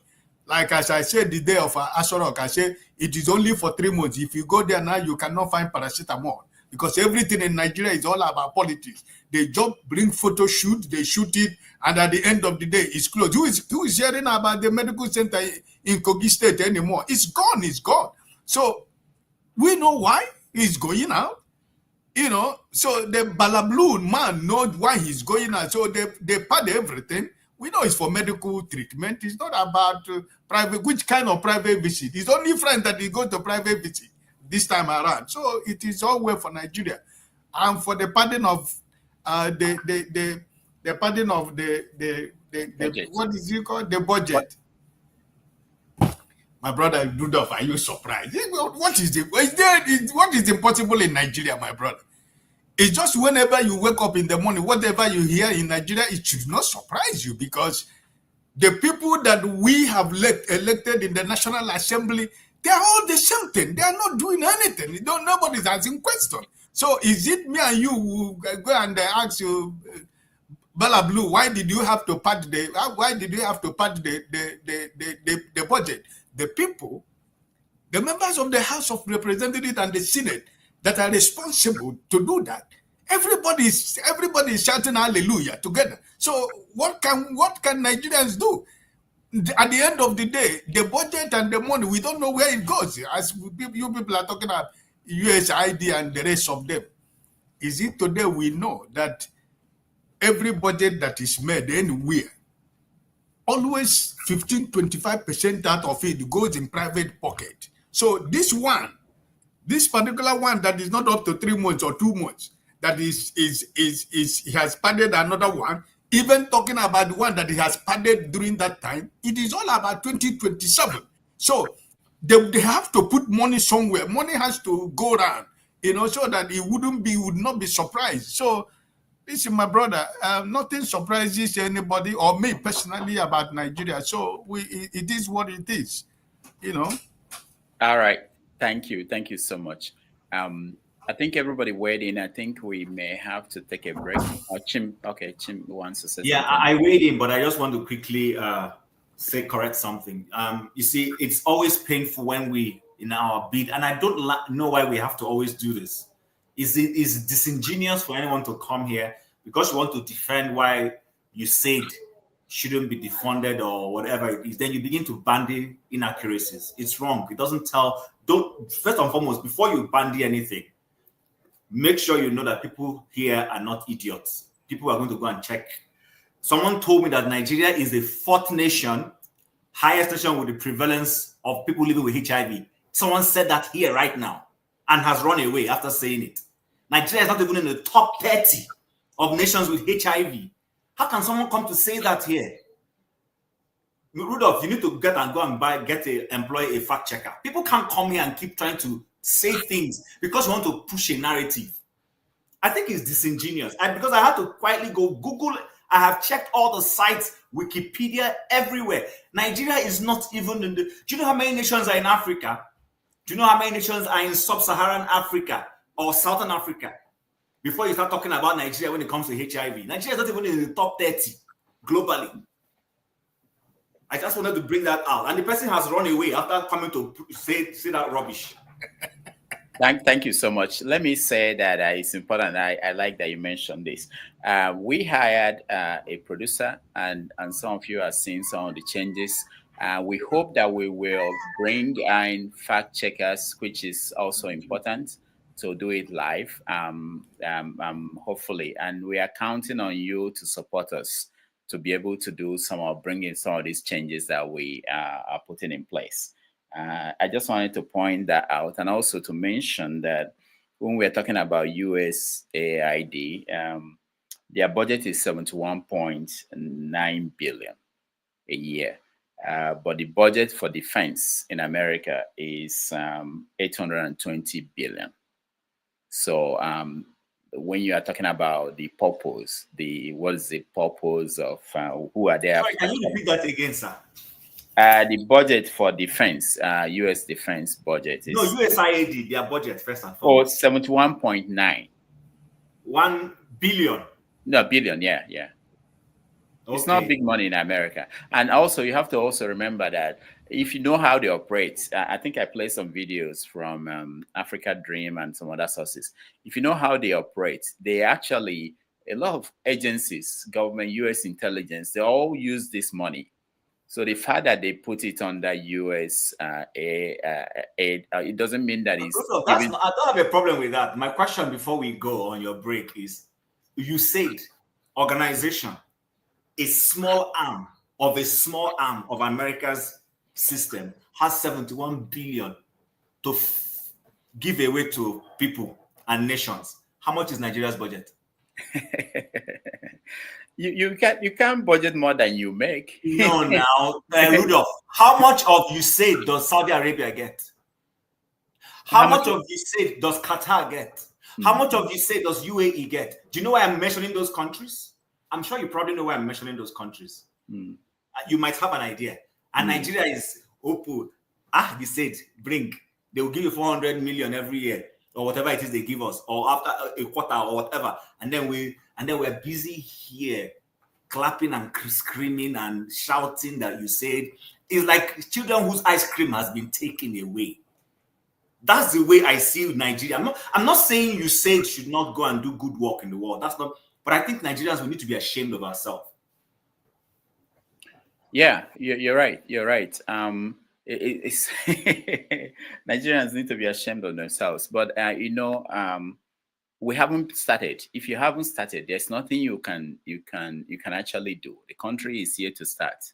Like as I said the day of HoR, I said it is only for 3 months. If you go there now, you cannot find paracetamol because everything in Nigeria is all about politics. They just bring photo shoot, they shoot it, and at the end of the day, it's closed. Who is hearing about the medical center in Kogi State anymore? It's gone, it's gone. So we know why he's going out. So the Balablu man knows why he's going out. So they pay everything. We know it's for medical treatment. It's not about private, which kind of private visit. It's only friends that he go to private visit this time around. So it is all well for Nigeria. And for the pardon of the pardon of the what is it called? The budget. My brother Rudolph, are you surprised? What is impossible in Nigeria, my brother? It's just whenever you wake up in the morning, whatever you hear in Nigeria, it should not surprise you because the people that we have elected in the National Assembly, they are all the same thing. They are not doing anything. Nobody's asking questions. So is it me and you who go and ask you, Bala Blue, why did you have to pad the budget? The people, the members of the House of Representatives and the Senate that are responsible to do that. Everybody is shouting hallelujah together. So what can Nigerians do? at the end of the day, the budget and the money, we don't know where it goes. As you people are talking about USAID and the rest of them, is it today we know that every budget that is made anywhere, always 15-25% out of it goes in private pocket. So this particular one that is not up to 3 months or 2 months, that he has padded another one. Even talking about the one that he has padded during that time, it is all about 2027. So they have to put money somewhere. Money has to go around, so that it would not be surprised. So this is my brother. Nothing surprises anybody or me personally about Nigeria. So it is what it is, All right. Thank you. Thank you so much. I think everybody weighed in. I think we may have to take a break. Chim wants to say Yeah, something. I weighed in, but I just want to quickly correct something. You see, it's always painful when we, in our bid, and I don't know why we have to always do this. It's disingenuous for anyone to come here because you want to defend why USAID shouldn't be defunded or whatever it is. Then you begin to bandy inaccuracies. It's wrong. It doesn't first and foremost, before you bandy anything, make sure you know that people here are not idiots. People are going to go and check. Someone told me that Nigeria is the 4th nation, highest nation with the prevalence of people living with HIV. Someone said that here right now and has run away after saying it. Nigeria is not even in the top 30 of nations with HIV. How can someone come to say that here? Rudolph, you need to employ a fact checker. People can't come here and keep trying to say things because you want to push a narrative. I think it's disingenuous. Because I had to quietly go Google. I have checked all the sites, Wikipedia, everywhere. Nigeria is not even in the... Do you know how many nations are in Africa? Do you know how many nations are in sub-Saharan Africa or Southern Africa? Before you start talking about Nigeria when it comes to HIV. Nigeria is not even in the top 30 globally. I just wanted to bring that out. And the person has run away after coming to say that rubbish. Thank you so much. Let me say that it's important. I like that you mentioned this. We hired a producer, and some of you have seen some of the changes. We hope that we will bring in fact checkers, which is also important, to do it live, hopefully. And we are counting on you to support us to be able to bring in some of these changes that we are putting in place. I just wanted to point that out, and also to mention that when we're talking about USAID, their budget is 71.9 billion a year, but the budget for defense in America is 820 billion. So when you are talking about the purpose, what is the purpose of who are there? Sorry, can you repeat that again, sir? The budget for defense, U.S. defense budget is... No, USAID, their budget, first and foremost. 71.9. 1 billion. No, billion, yeah. Okay. It's not big money in America. And also, you have to also remember that if you know how they operate, I think I played some videos from Africa Dream and some other sources. If you know how they operate, they actually, a lot of agencies, government, U.S. intelligence, they all use this money. So the fact that they put it under US aid, it doesn't mean that it's... I don't have a problem with that. My question before we go on your break is, USAID organization, a small arm of America's system, has 71 billion to give away to people and nations. How much is Nigeria's budget? You can't budget more than you make. No, now, Rudolph, how much of USAID does Saudi Arabia get? How much of USAID does Qatar get? How much of USAID does UAE get? Do you know why I'm mentioning those countries? I'm sure you probably know why I'm mentioning those countries. You might have an idea. And Nigeria is USAID, bring. They will give you 400 million every year, or whatever it is they give us, or after a quarter or whatever. And then we're busy here clapping and screaming and shouting that USAID is like children whose ice cream has been taken away. That's the way I see Nigeria. I'm not saying USAID should not go and do good work in the world. That's not. But I think Nigerians, we need to be ashamed of ourselves. Yeah, you're right. You're right. It's Nigerians need to be ashamed of themselves. But we haven't started. If you haven't started, there's nothing you can actually do. The country is here to start.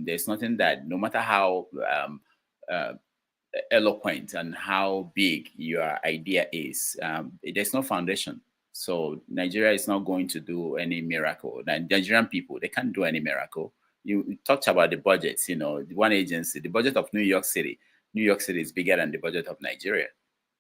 There's nothing that, no matter how eloquent and how big your idea is, there's no foundation. So Nigeria is not going to do any miracle. The Nigerian people, they can't do any miracle. You talked about the budgets, one agency, the budget of New York City is bigger than the budget of Nigeria.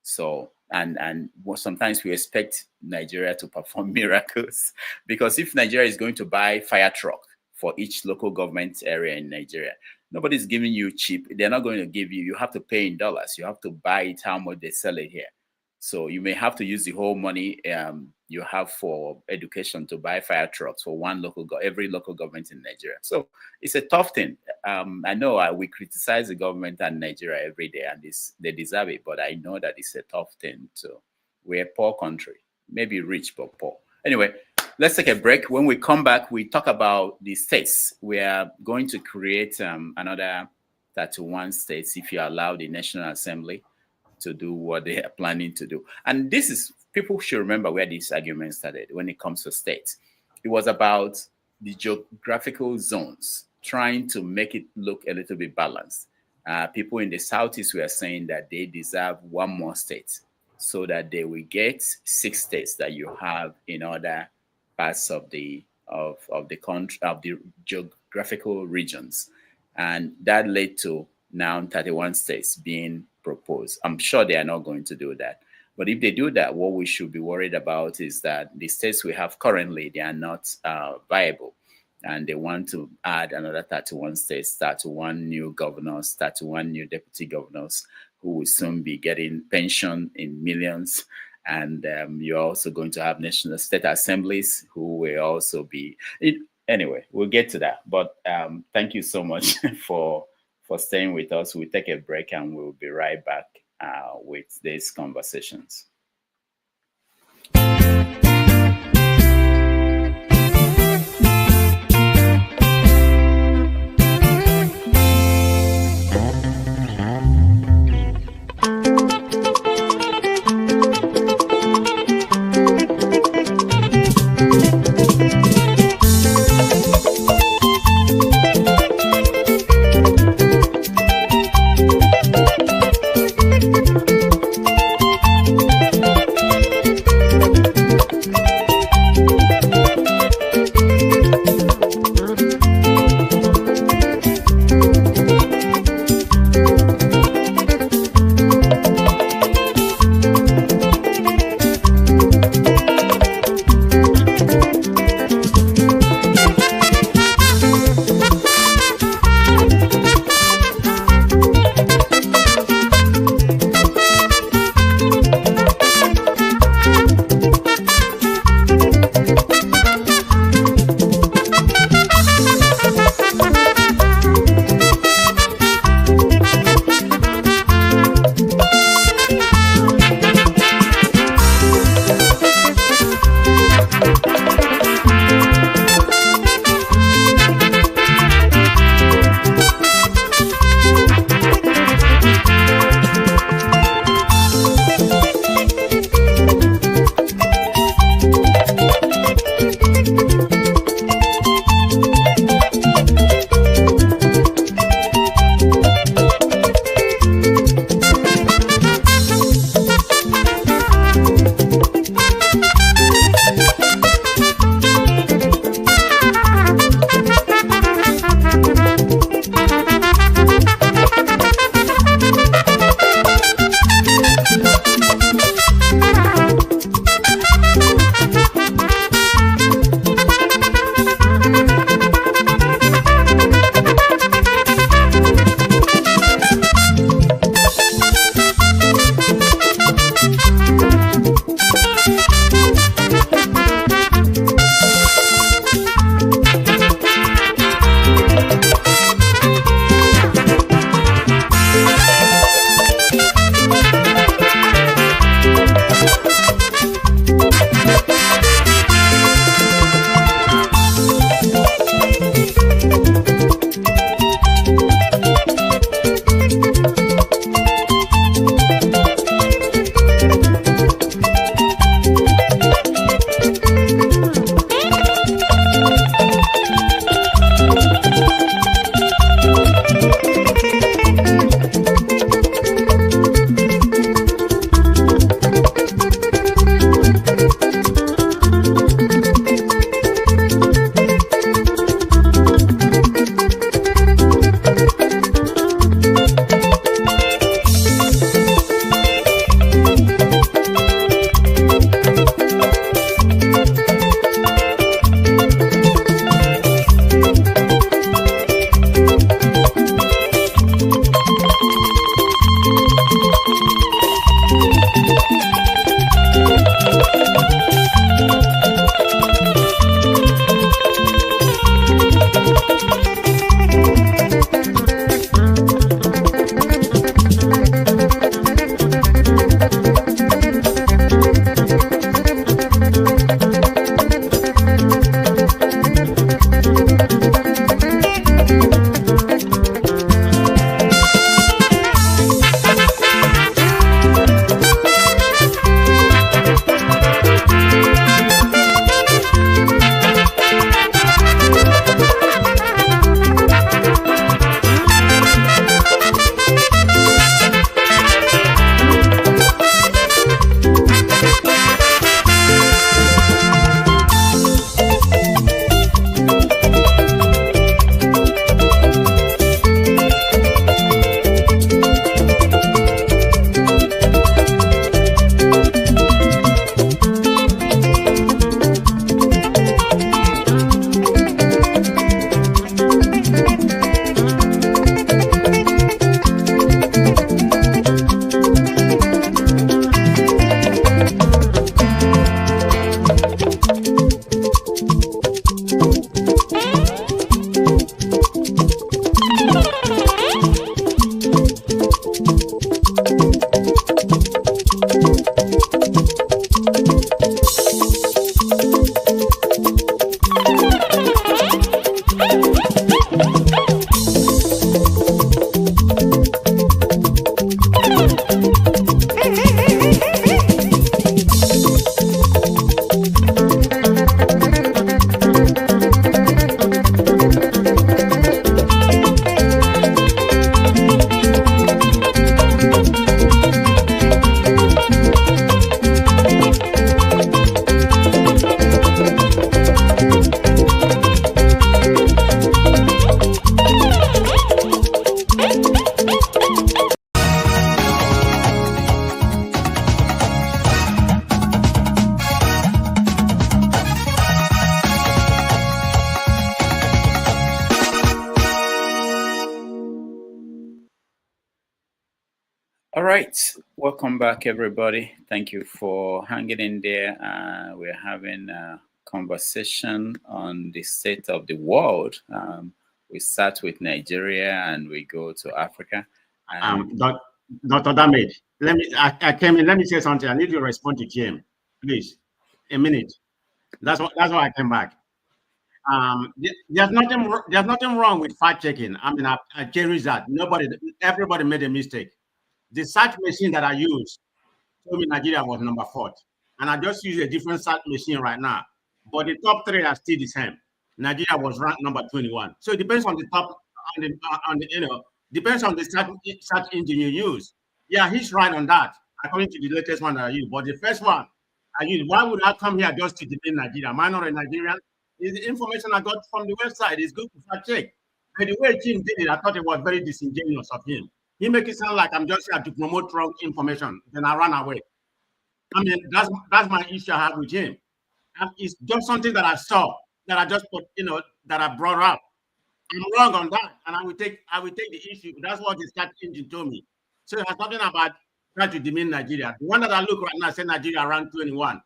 So, and sometimes we expect Nigeria to perform miracles, because if Nigeria is going to buy fire truck for each local government area in Nigeria, nobody's giving you cheap. They're not going to give you. You have to pay in dollars. You have to buy it how much they sell it here. So you may have to use the whole money you have for education to buy fire trucks for every local government in Nigeria. So it's a tough thing. I know we criticize the government and Nigeria every day, and they deserve it. But I know that it's a tough thing. So we're a poor country, maybe rich but poor. Anyway, let's take a break. When we come back, we talk about the states. We are going to create another 31 states if you allow the National Assembly to do what they are planning to do. And people should remember where this argument started when it comes to states. It was about the geographical zones, trying to make it look a little bit balanced. People in the Southeast were saying that they deserve one more state so that they will get 6 states that you have in other parts of the country, of the geographical regions. And that led to now 31 states being proposed. I'm sure they are not going to do that. But if they do that, what we should be worried about is that the states we have currently, they are not viable. And they want to add another 31 states, 31 new governors, 31 new deputy governors who will soon be getting pension in millions. And you're also going to have national state assemblies who will also be... Anyway, we'll get to that. But thank you so much for staying with us. We'll take a break and we'll be right back with these conversations. All right, welcome back, everybody. Thank you for hanging in there. We're having a conversation on the state of the world. We start with Nigeria and we go to Africa. Dr. Damage, let me say something. I need you to respond to Jim, please. A minute. That's why I came back. There's nothing wrong with fact checking. I mean, I cherish that. Everybody made a mistake. The search machine that I used told me Nigeria was number 4, and I just use a different search machine right now. But the top 3 are still the same. Nigeria was ranked number 21. So it depends on the top, depends on the search engine you use. Yeah, he's right on that, according to the latest one that I use. But the first one I used, why would I come here just to defend Nigeria? Am I not a Nigerian? Is the information I got from the website is good to fact check. And the way Jim did it, I thought it was very disingenuous of him. He make it sound like I'm just here to promote wrong information. Then I run away. I mean, that's my issue I have with him. And it's just something that I saw that I just put, that I brought up. I'm wrong on that, and I will take the issue. That's what the search engine told me. So it has nothing about trying to demean Nigeria. The one that I look right now said Nigeria around 21.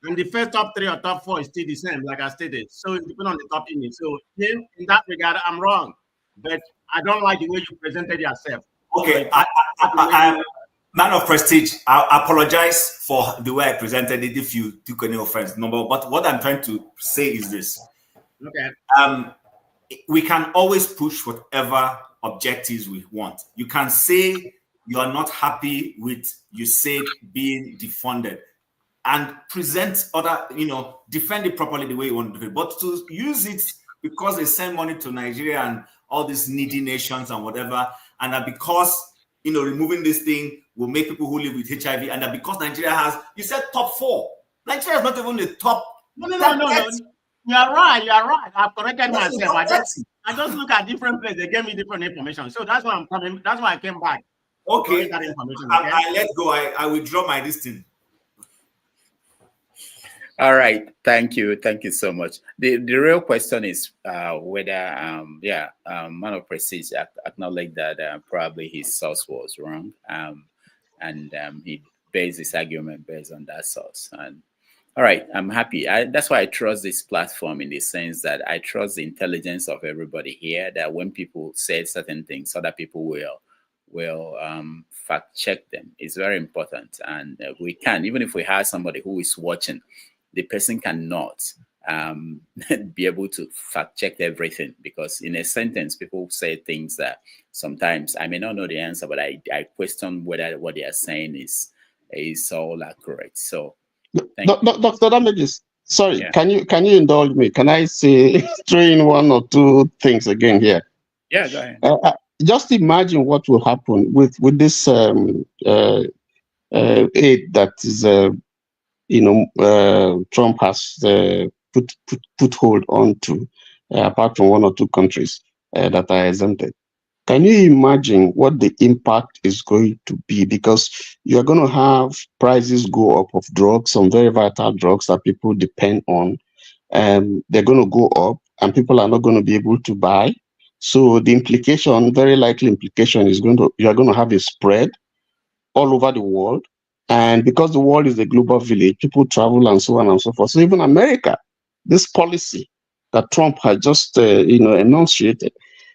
And the first top 3 or top 4 is still the same, like I stated. So it depends on the top image. So in that regard, I'm wrong. But I don't like the way you presented yourself. Okay, man of prestige, I apologize for the way I presented it if you took any offense. But what I'm trying to say is this. Okay. We can always push whatever objectives we want. You can say you are not happy with USAID being defunded and present other, defend it properly the way you want to do it. But to use it because they send money to Nigeria and all these needy nations and whatever, and that because, removing this thing will make people who live with HIV, and that because Nigeria has, you said top 4. Nigeria is not even the top. No. You're right. I've corrected myself. I just look at different places. They gave me different information. So that's why I'm coming. That's why I came back. Okay. That information, I let go. I withdraw my listing. All right. Thank you so much. The real question is whether man of prestige acknowledged that probably his source was wrong, and he based his argument based on that source. And all right, I'm happy. That's why I trust this platform, in the sense that I trust the intelligence of everybody here, that when people say certain things, other people will fact check them. It's very important. And we can, even if we have somebody who is watching, the person cannot be able to fact check everything, because in a sentence, people say things that sometimes I may not know the answer, but I question whether what they are saying is all accurate. So Dr. Damages, sorry, can you indulge me? Can I say throw in 1 or 2 things again here? Yeah, go ahead. Just imagine what will happen with this aid that is Trump has put hold on to, apart from 1 or 2 countries that are exempted. Can you imagine what the impact is going to be? Because you're going to have prices go up of drugs, some very vital drugs that people depend on. They're going to go up, and people are not going to be able to buy. So the implication, very likely implication, is you're going to have a spread all over the world. And because the world is a global village, people travel and so on and so forth. So even America, this policy that Trump has just enunciated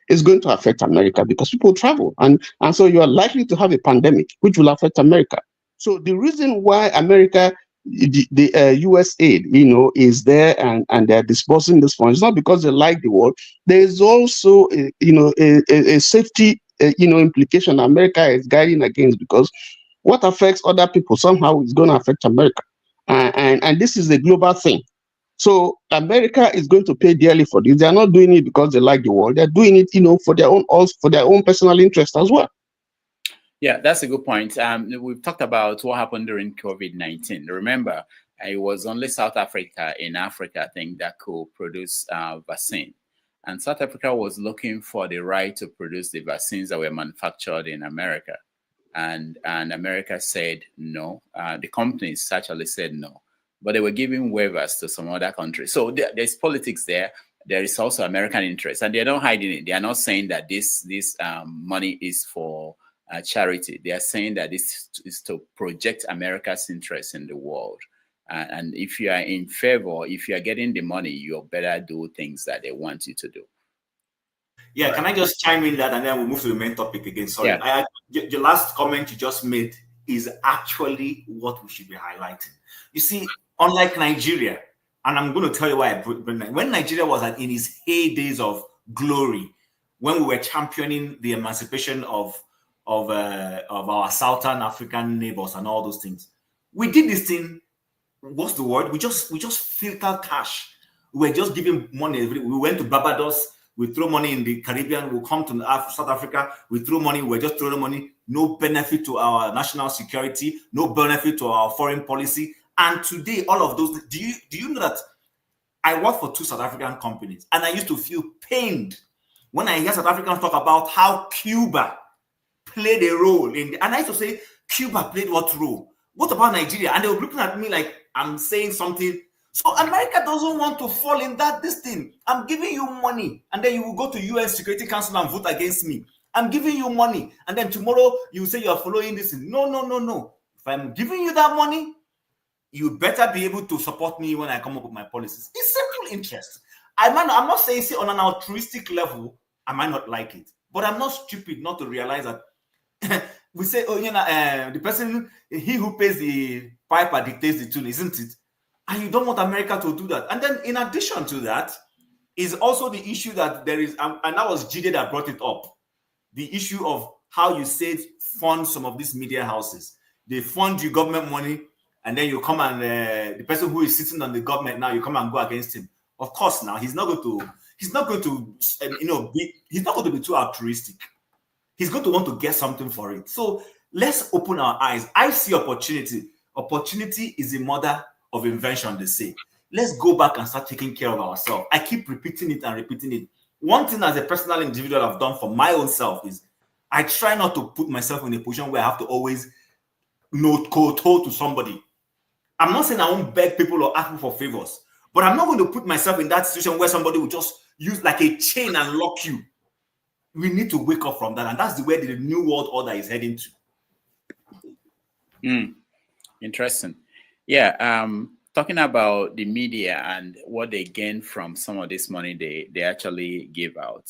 is going to affect America, because people travel. And so you are likely to have a pandemic, which will affect America. So the reason why America, the USAID, is there and they're disbursing this fund, it's not because they like the world. There is also, a safety, implication America is guiding against, because what affects other people somehow is going to affect America. And this is a global thing. So America is going to pay dearly for this. They are not doing it because they like the world. They're doing it, for their own personal interest as well. Yeah, that's a good point. We've talked about what happened during COVID-19. Remember, it was only South Africa in Africa, I think, that could produce vaccine. And South Africa was looking for the right to produce the vaccines that were manufactured in America. And America said no. The companies actually said no. But they were giving waivers to some other countries. So there's politics there. There is also American interest. And they're not hiding it. They are not saying that this money is for charity. They are saying that this is to project America's interest in the world. And if you are in favor, if you are getting the money, you better do things that they want you to do. Yeah, can I just chime in that and then we'll move to the main topic again? Sorry. Yeah. The last comment you just made is actually what we should be highlighting. You see, unlike Nigeria, and I'm going to tell you why. When Nigeria was in its heydays of glory, when we were championing the emancipation of our Southern African neighbors and all those things, we did this thing. What's the word? We just filtered cash. We were just giving money. We went to Barbados. We throw money in the Caribbean. We come to South Africa. We throw money. We're just throwing money. No benefit to our national security. No benefit to our foreign policy. And today, all of those. Do you know that I work for 2 South African companies, and I used to feel pained when I hear South Africans talk about how Cuba played a role in. And I used to say, Cuba played what role? What about Nigeria? And they were looking at me like I'm saying something. So America doesn't want to fall in this thing. I'm giving you money, and then you will go to UN Security Council and vote against me. I'm giving you money, and then tomorrow you say you are following this. No. If I'm giving you that money, you better be able to support me when I come up with my policies. It's simple interest. I'm not saying on an altruistic level, I might not like it, but I'm not stupid not to realize that we say, the person, he who pays the piper dictates the tune, isn't it? And you don't want America to do that. And then in addition to that is also the issue that there is, and that was Jide that brought it up, the issue of how you said fund some of these media houses. They fund you government money, and then you come and the person who is sitting on the government now, you come and go against him. Of course, now he's not going to be too altruistic. He's going to want to get something for it. So let's open our eyes. I see opportunity. Opportunity is the mother of invention, they say. Let's go back and start taking care of ourselves. I keep repeating it. One thing as a personal individual I've done for my own self is I try not to put myself in a position where I have to always kowtow to somebody. I'm not saying I won't beg people or ask people for favors, but I'm not going to put myself in that situation where somebody will just use like a chain and lock you. We need to wake up from that, and that's the way the new world order is heading to. Interesting. Yeah, talking about the media and what they gain from some of this money they actually give out.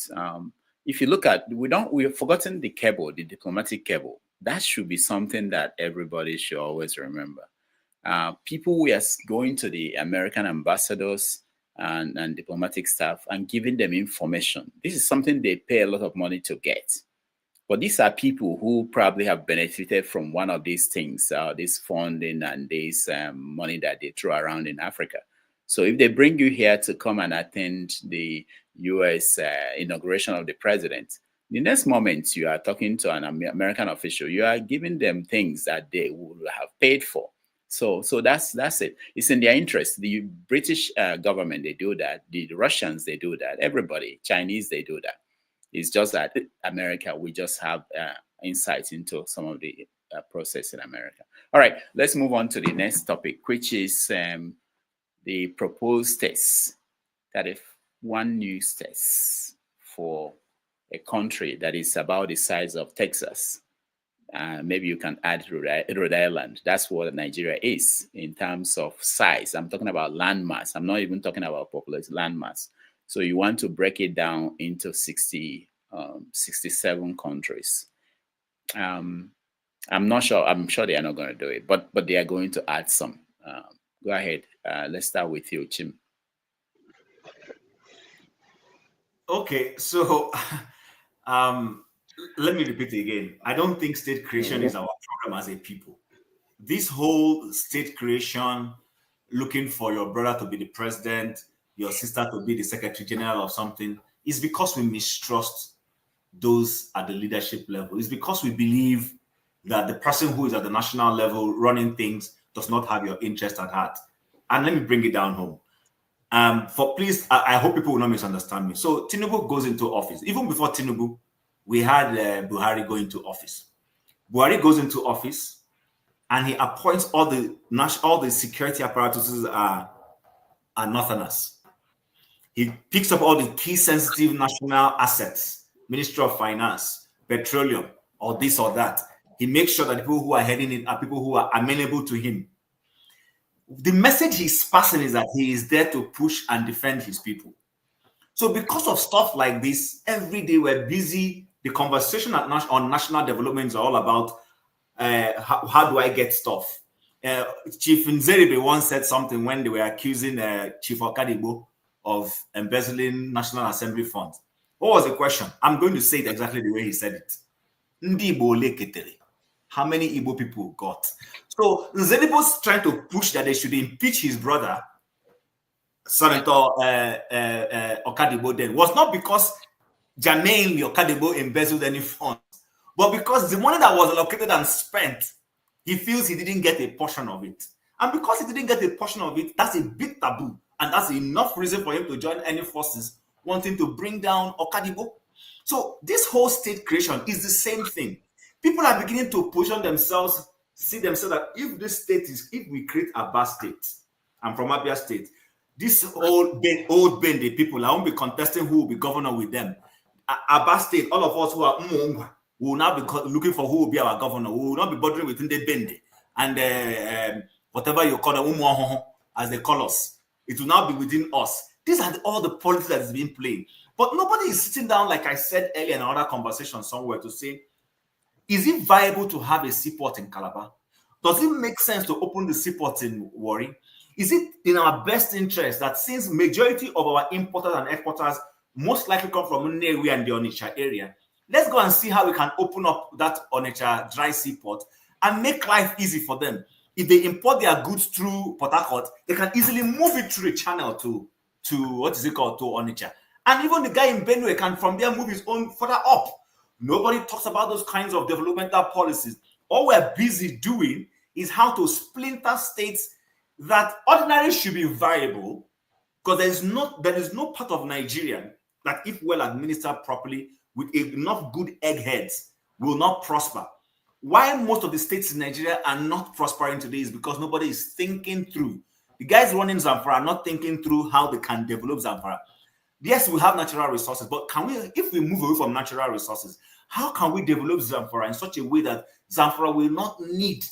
If you look at, we've forgotten the cable, the diplomatic cable. That should be something that everybody should always remember. People who are going to the American ambassadors and diplomatic staff and giving them information. This is something they pay a lot of money to get. But these are people who probably have benefited from one of these things, this funding and this money that they throw around in Africa. So if they bring you here to come and attend the US inauguration of the president, the next moment you are talking to an American official, you are giving them things that they would have paid for. So that's it. It's in their interest. The British government, they do that. The Russians, they do that. Everybody, Chinese, they do that. It's just that America, we just have insights into some of the process in America. All right, let's move on to the next topic, which is the proposed test. That is one new test for a country that is about the size of Texas. Maybe you can add Rhode Island. That's what Nigeria is in terms of size. I'm talking about landmass. I'm not even talking about population, landmass. So you want to break it down into 67 countries. I'm not sure. I'm sure they are not going to do it, but they are going to add some. Go ahead. Let's start with you, Chim. Okay, so let me repeat it again. I don't think state creation is our problem as a people. This whole state creation, looking for your brother to be the president, your sister to be the secretary general of something, is because we mistrust those at the leadership level. It's because we believe that the person who is at the national level running things does not have your interest at heart. And let me bring it down home. I hope people will not misunderstand me. So Tinubu goes into office. Even before Tinubu, we had Buhari go into office. Buhari goes into office and he appoints all the security apparatuses are northerners. He picks up all the key sensitive national assets, Ministry of Finance, Petroleum, or this or that. He makes sure that the people who are heading it are people who are amenable to him. The message he's passing is that he is there to push and defend his people. So because of stuff like this, every day we're busy. The conversation on national development is all about how do I get stuff. Chief Nzeribe once said something when they were accusing Chief Okadibo of embezzling National Assembly funds. What was the question? I'm going to say it exactly the way he said it. Ndi Igbo ole ketere. How many Igbo people got? So Nzeribe's trying to push that they should impeach his brother, Senator Okadibo, then was not because Jermaine Okadibo embezzled any funds, but because the money that was allocated and spent, he feels he didn't get a portion of it. And because he didn't get a portion of it, that's a big taboo. And that's enough reason for him to join any forces wanting to bring down Okadibo. So this whole state creation is the same thing. People are beginning to position themselves, see themselves that if we create a bad state, I'm from Abia State, this old Bende people, I won't be contesting who will be governor with them. Abba State, all of us who are will now be looking for who will be our governor. We will not be bothering with Nde Bende and whatever you call them, as they call us. It will now be within us. These are all the politics that is being played. But nobody is sitting down, like I said earlier in another conversation somewhere, to say, is it viable to have a seaport in Calabar? Does it make sense to open the seaport in Warri? Is it in our best interest that since majority of our importers and exporters most likely come from Nnewi and the Onitsha area, let's go and see how we can open up that Onitsha dry seaport and make life easy for them. If they import their goods through Port Harcourt, they can easily move it through a channel to what is it called, to Onitsha. And even the guy in Benue can from there move his own further up. Nobody talks about those kinds of developmental policies. All we're busy doing is how to splinter states that ordinarily should be viable, because there is no part of Nigeria that, if well administered properly with enough good eggheads, will not prosper. Why most of the states in Nigeria are not prospering today is because nobody is thinking through. The guys running Zamfara are not thinking through how they can develop Zamfara. Yes, we have natural resources, but if we move away from natural resources, how can we develop Zamfara in such a way that Zamfara will not need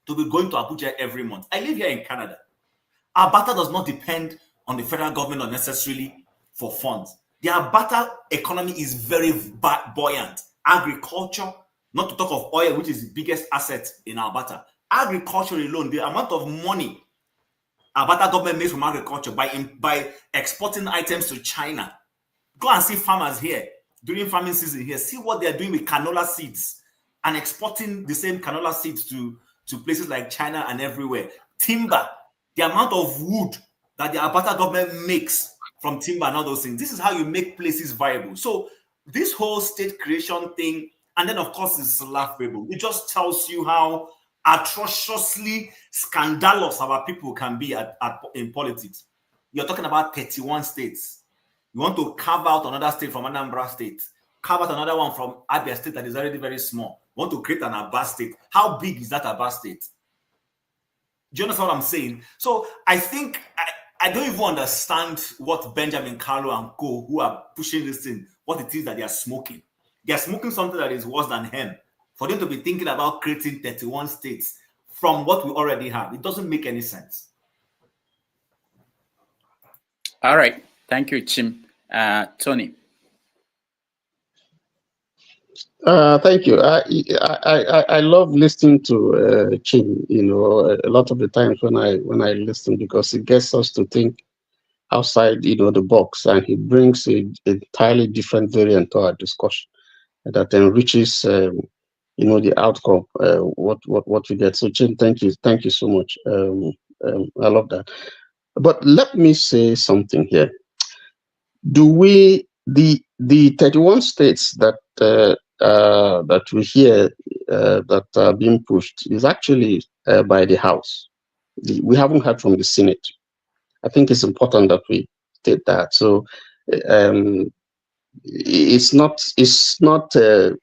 to be going to Abuja every month? I live here in Canada. Our barter does not depend on the federal government unnecessarily for funds. Their barter economy is very buoyant. Agriculture, not to talk of oil, which is the biggest asset in our barter. Agriculture alone, the amount of money our barter government makes from agriculture by exporting items to China. Go and see farmers here during farming season here. See what they're doing with canola seeds and exporting the same canola seeds to places like China and everywhere. Timber, the amount of wood that the barter government makes from timber and all those things. This is how you make places viable. So this whole state creation thing, and then of course it's laughable. It just tells you how atrociously scandalous our people can be in politics. You're talking about 31 states. You want to carve out another state from Anambra State, carve out another one from Abia State that is already very small. You want to create an Aba State. How big is that Aba State? Do you understand what I'm saying? So I think I don't even understand what Benjamin Carlo and co, who are pushing this thing, what it is that they are smoking. They are smoking something that is worse than hemp. For them to be thinking about creating 31 states from what we already have, it doesn't make any sense. All right. Thank you, Chim. Tony. Thank you. I love listening to Chim. You know, a lot of the times when I listen, because it gets us to think outside, the box, and he brings an entirely different variant to our discussion that enriches, the outcome, what we get. So, Chim, thank you so much. I love that. But let me say something here. The 31 states that we hear that are being pushed is actually by the House. We haven't heard from the Senate. I think it's important that we state that. So it's not the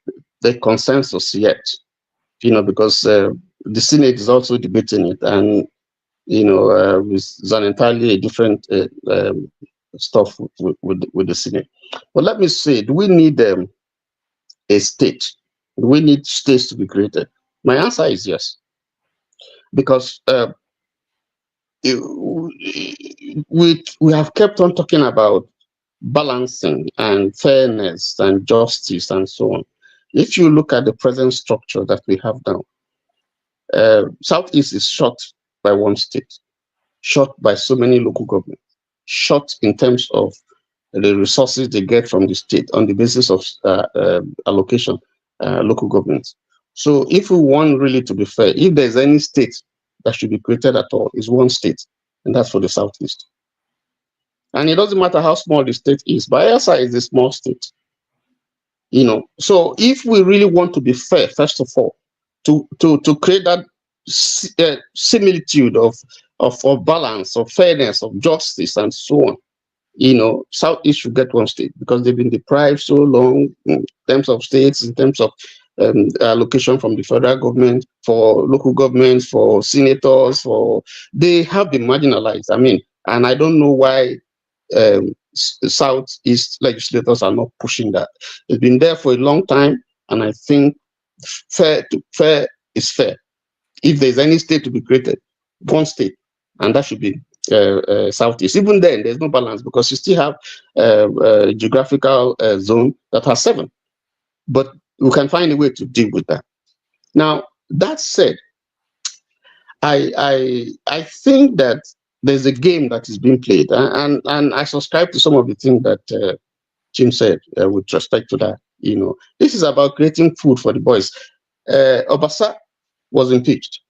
consensus yet, because the Senate is also debating it, and it's an entirely different stuff with the Senate. But let me say, do we need a state Do we need states to be created? My answer is yes, because we have kept on talking about balancing and fairness and justice and so on. If you look at the present structure that we have now, Southeast is short by one state, short by so many local governments, short in terms of the resources they get from the state on the basis of allocation, local governments. So if we want really to be fair, if there's any state that should be created at all, is one state, and that's for the Southeast. And it doesn't matter how small the state is. Bayelsa is a small state. So if we really want to be fair, first of all, to create that similitude of balance, of fairness, of justice, and so on, Southeast should get one state because they've been deprived so long in terms of states, in terms of allocation from the federal government, for local governments, for senators, they have been marginalized. And I don't know why Southeast legislators are not pushing that. It's been there for a long time, and I think fair is fair. If there's any state to be created, one state, and that should be Southeast. Even then, there's no balance because you still have a geographical zone that has 7, but we can find a way to deal with that. Now, that said, I think that there's a game that is being played, and I subscribe to some of the things that Jim said with respect to that. This is about creating food for the boys. Obasa was impeached,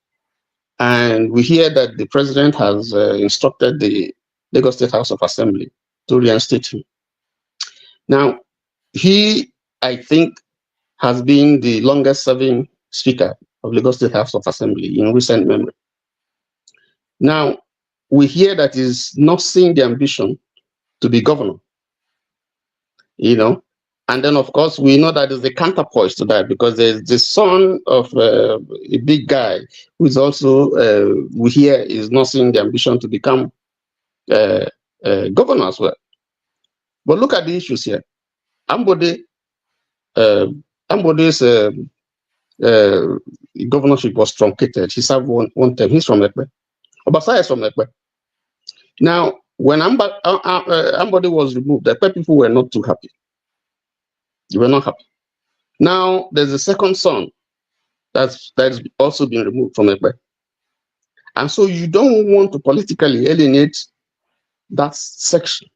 and we hear that the president has instructed the Lagos State House of Assembly to reinstate him. Now, he, I think, has been the longest serving speaker of Lagos State House of Assembly in recent memory. Now, we hear that he's not seeing the ambition to be governor, and then, of course, we know that there's a counterpoise to that because there's the son of a big guy who is also, we hear, is not seeing the ambition to become governor as well. But look at the issues here. Ambode's governorship was truncated. He served one term. He's from Ekpe. Obasa is from Ekpe. Now, when Ambode was removed, the Ekpe people were not too happy. They were not happy. Now, there's a second son that's also been removed from Ekpe. And so you don't want to politically alienate that section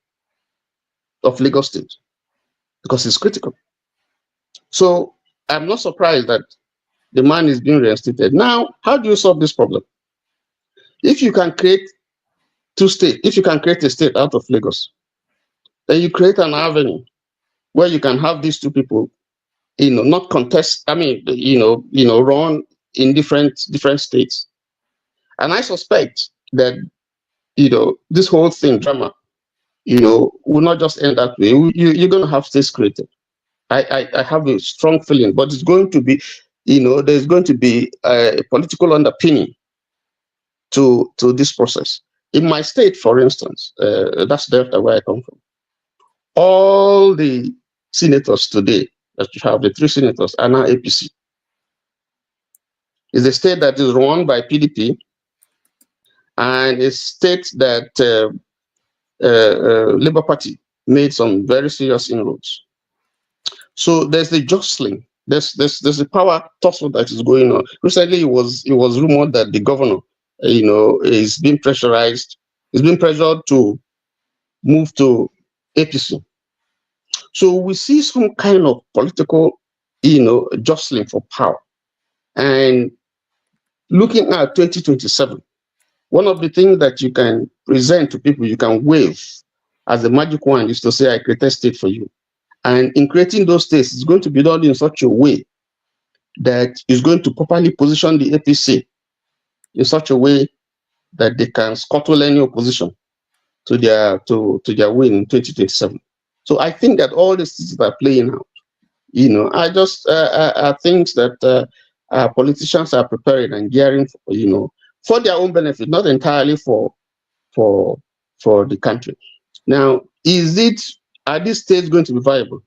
of Lagos State because it's critical. So I'm not surprised that the man is being reinstated. Now, how do you solve this problem? If you can create 2 states, if you can create a state out of Lagos, then you create an avenue where you can have these 2 people, not contest, run in different states. And I suspect that, this whole thing, drama, will not just end that way. You're going to have states created. I have a strong feeling, but it's going to be, there's going to be a political underpinning to this process. In my state, for instance, that's Delta, where I come from. All the senators today that you have, the 3 senators, are now APC. It's a state that is run by PDP, and a state that Labour Party made some very serious inroads. So there's the jostling. There's a power tussle that is going on. Recently, it was rumored that the governor, is being pressurized. Is being pressured to move to APC. So we see some kind of political, jostling for power. And looking at 2027, one of the things that you can present to people, you can wave as a magic wand, is to say, I created a state for you. And in creating those states, it's going to be done in such a way that is going to properly position the APC in such a way that they can scuttle any opposition to their win in 2027. So I think that all these things are playing out. I just are things that politicians are preparing and gearing for, for their own benefit, not entirely for the country. Now, are these states going to be viable?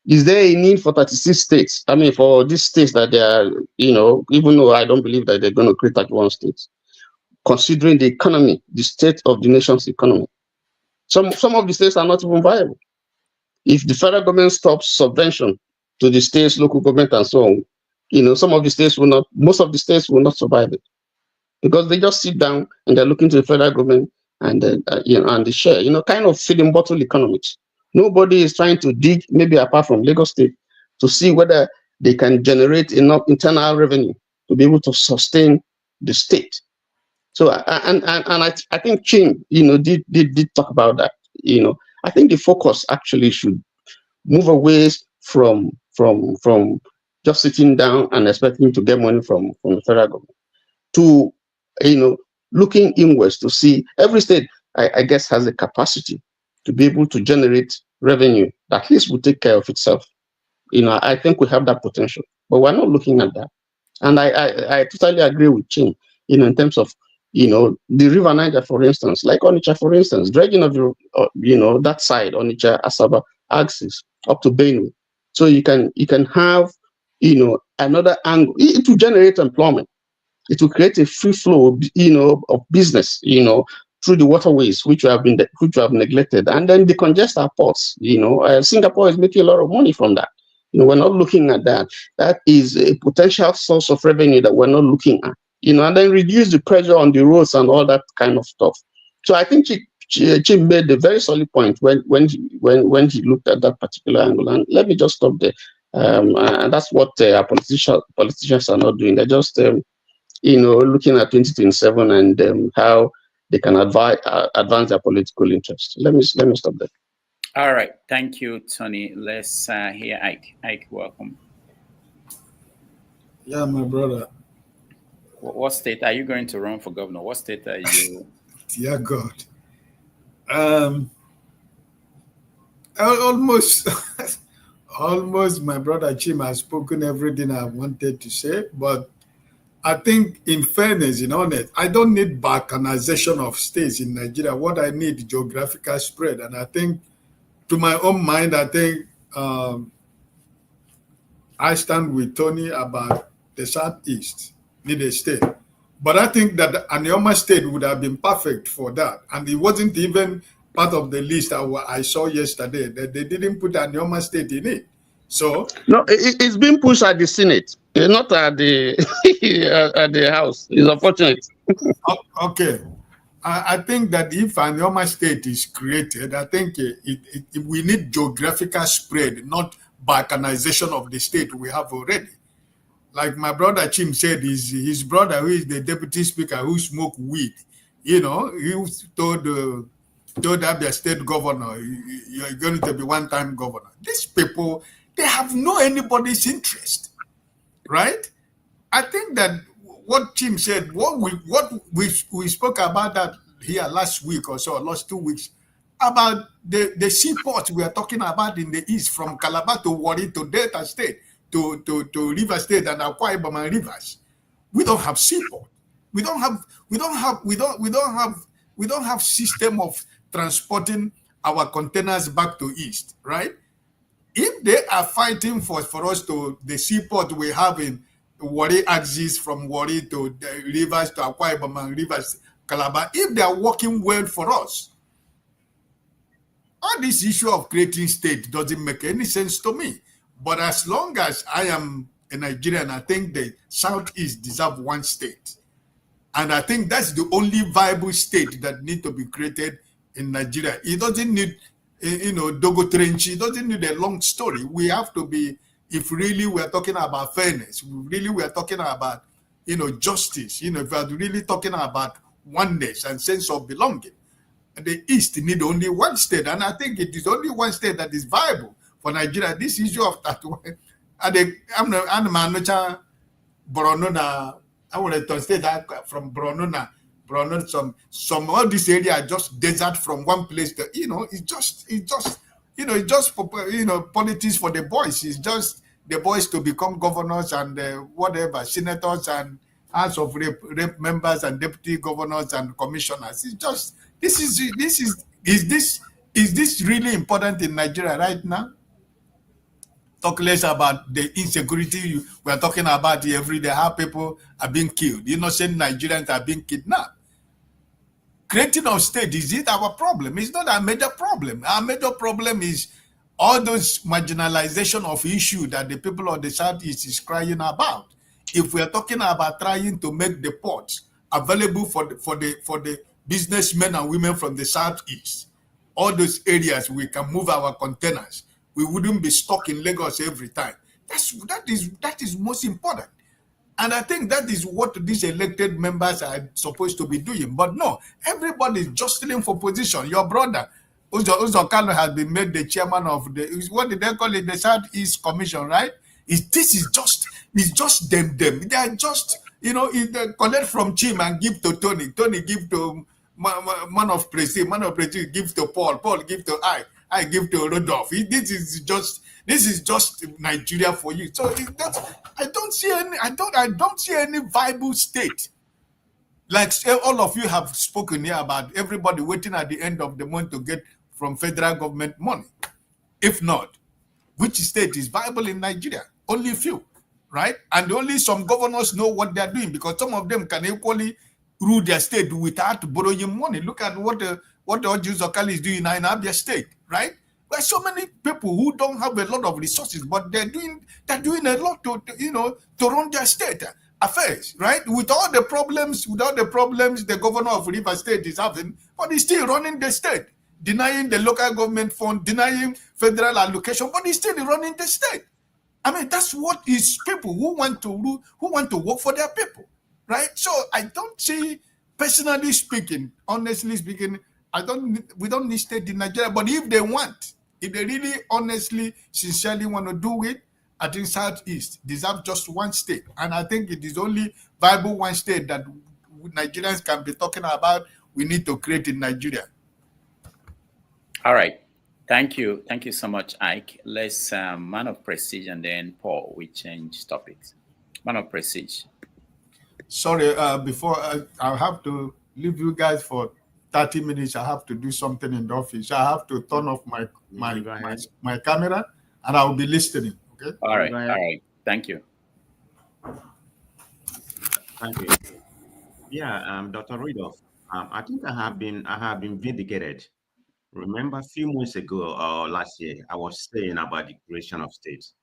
Is there a need for 36 states? I mean, for these states that they are, even though I don't believe that they're going to create 31 states, considering the economy, the state of the nation's economy. Some of the states are not even viable. If the federal government stops subvention to the states, local government, and so on, some of the states will not, most of the states will not survive it because they just sit down and they're looking to the federal government and and the share, kind of feeding bottle economics. Nobody is trying to dig, maybe apart from Lagos State, to see whether they can generate enough internal revenue to be able to sustain the state. So I think Chin, did talk about that. I think the focus actually should move away from just sitting down and expecting to get money from the federal government to looking inwards to see every state I guess has a capacity to be able to generate revenue that at least will take care of itself. I think we have that potential, but we're not looking at that. And I totally agree with Chin, in terms of the River Niger, for instance, like Onitsha, for instance, dredging of the that side, Onitsha, Asaba axis up to Benue. So you can have another angle. It will generate employment. It will create a free flow, of business, through the waterways which have neglected, and then decongest our ports. Singapore is making a lot of money from that. We're not looking at that. That is a potential source of revenue that we're not looking at. And then reduce the pressure on the roads and all that kind of stuff. So I think Chim made a very solid point when he looked at that particular angle. And let me just stop there. And that's what our politicians are not doing. They're just looking at 2027 and how they can advance their political interests. Let me stop there. All right, thank you, Tony. Let's hear Ike. Ike, welcome. Yeah, my brother. What state are you going to run for governor? What state are you? Dear God. Almost my brother Chim has spoken everything I wanted to say, but I think in fairness, in honest, I don't need balkanization of states in Nigeria. What I need is geographical spread. And I think, to my own mind, I think I stand with Tony about the Southeast need a state. But I think that Anioma state would have been perfect for that. And it wasn't even part of the list I saw yesterday, that they didn't put Anioma state in it. So no, it's been pushed at the Senate, not at the at the House. It's unfortunate. Okay. I think that if Anioma state is created, I think we need geographical spread, not balkanization of the state we have already. Like my brother Chim said, his brother, who is the deputy speaker, who smoke weed, he told Abia state governor, you're going to be one-time governor. These people, they have no anybody's interest, right? I think that what Chim said, what we spoke about that here last week or so, last 2 weeks, about the seaport we are talking about in the east, from Calabar to Warri to Delta State to River State and Akwa Ibom and Rivers. We don't have seaport. We don't have system of transporting our containers back to east, right? If they are fighting for us to the seaport we have in Warri axis, from Warri to the Rivers to Akwa Ibom and Rivers, Calabar, if they are working well for us, all this issue of creating state doesn't make any sense to me. But as long as I am a Nigerian, I think the Southeast deserve one state. And I think that's the only viable state that needs to be created in Nigeria. It doesn't need, Dogo Trenchi. It doesn't need a long story. We have to be, if really we're talking about fairness, really we're talking about, justice, if we're really talking about oneness and sense of belonging, the East need only one state. And I think it is only one state that is viable for Nigeria. This issue of that, I'm Borno, I want to say that from Borno, some all this area are just desert from one place to, it's just politics for the boys. It's just the boys to become governors and whatever, senators and House of Rep members and deputy governors and commissioners. It's just, is this really important in Nigeria right now? Talk less about the insecurity we are talking about every day, how people are being killed. Innocent Nigerians are being kidnapped. Creating of state, is it our problem? It's not a major problem. Our major problem is all those marginalization of issue that the people of the Southeast is crying about. If we are talking about trying to make the ports available for the businessmen and women from the Southeast, all those areas we can move our containers, we wouldn't be stuck in Lagos every time. That is most important. And I think that is what these elected members are supposed to be doing. But no, everybody is jostling for position. Your brother, Uzo Kano, has been made the chairman of the, what did they call it, the Southeast Commission, right? This is just them. They are just, they collect from Chim and give to Tony. Tony give to man of Prestige. Man of Prestige give to Paul. Paul give to I give to Rodolph. This is just Nigeria for you. So I don't see any viable state. Like all of you have spoken here about everybody waiting at the end of the month to get from federal government money. If not, which state is viable in Nigeria? Only few, right? And only some governors know what they're doing, because some of them can equally rule their state without borrowing money. Look at what Oji Zokali is doing now in Abia State, right? There are so many people who don't have a lot of resources, but they're doing a lot to run their state affairs, right? With all the problems the governor of River State is having, but he's still running the state, denying the local government fund, denying federal allocation, but he's still running the state. I mean, that's what is people who want to work for their people, right? So I don't see, personally speaking, honestly speaking, we don't need state in Nigeria. But if they really honestly, sincerely want to do it, I think Southeast deserves just one state. And I think it is only viable one state that Nigerians can be talking about we need to create in Nigeria. All right. Thank you. Thank you so much, Ike. Let's man of Prestige, and then Paul, we change topics. Man of Prestige. Sorry, before I have to leave you guys for 30 minutes. I have to do something in the office. I have to turn off my camera, and I will be listening. Okay. All right. All right. Thank you. Thank you. Yeah, Dr. Rudolph. I think I have been vindicated. Remember, a few months ago or last year, I was saying about the creation of states,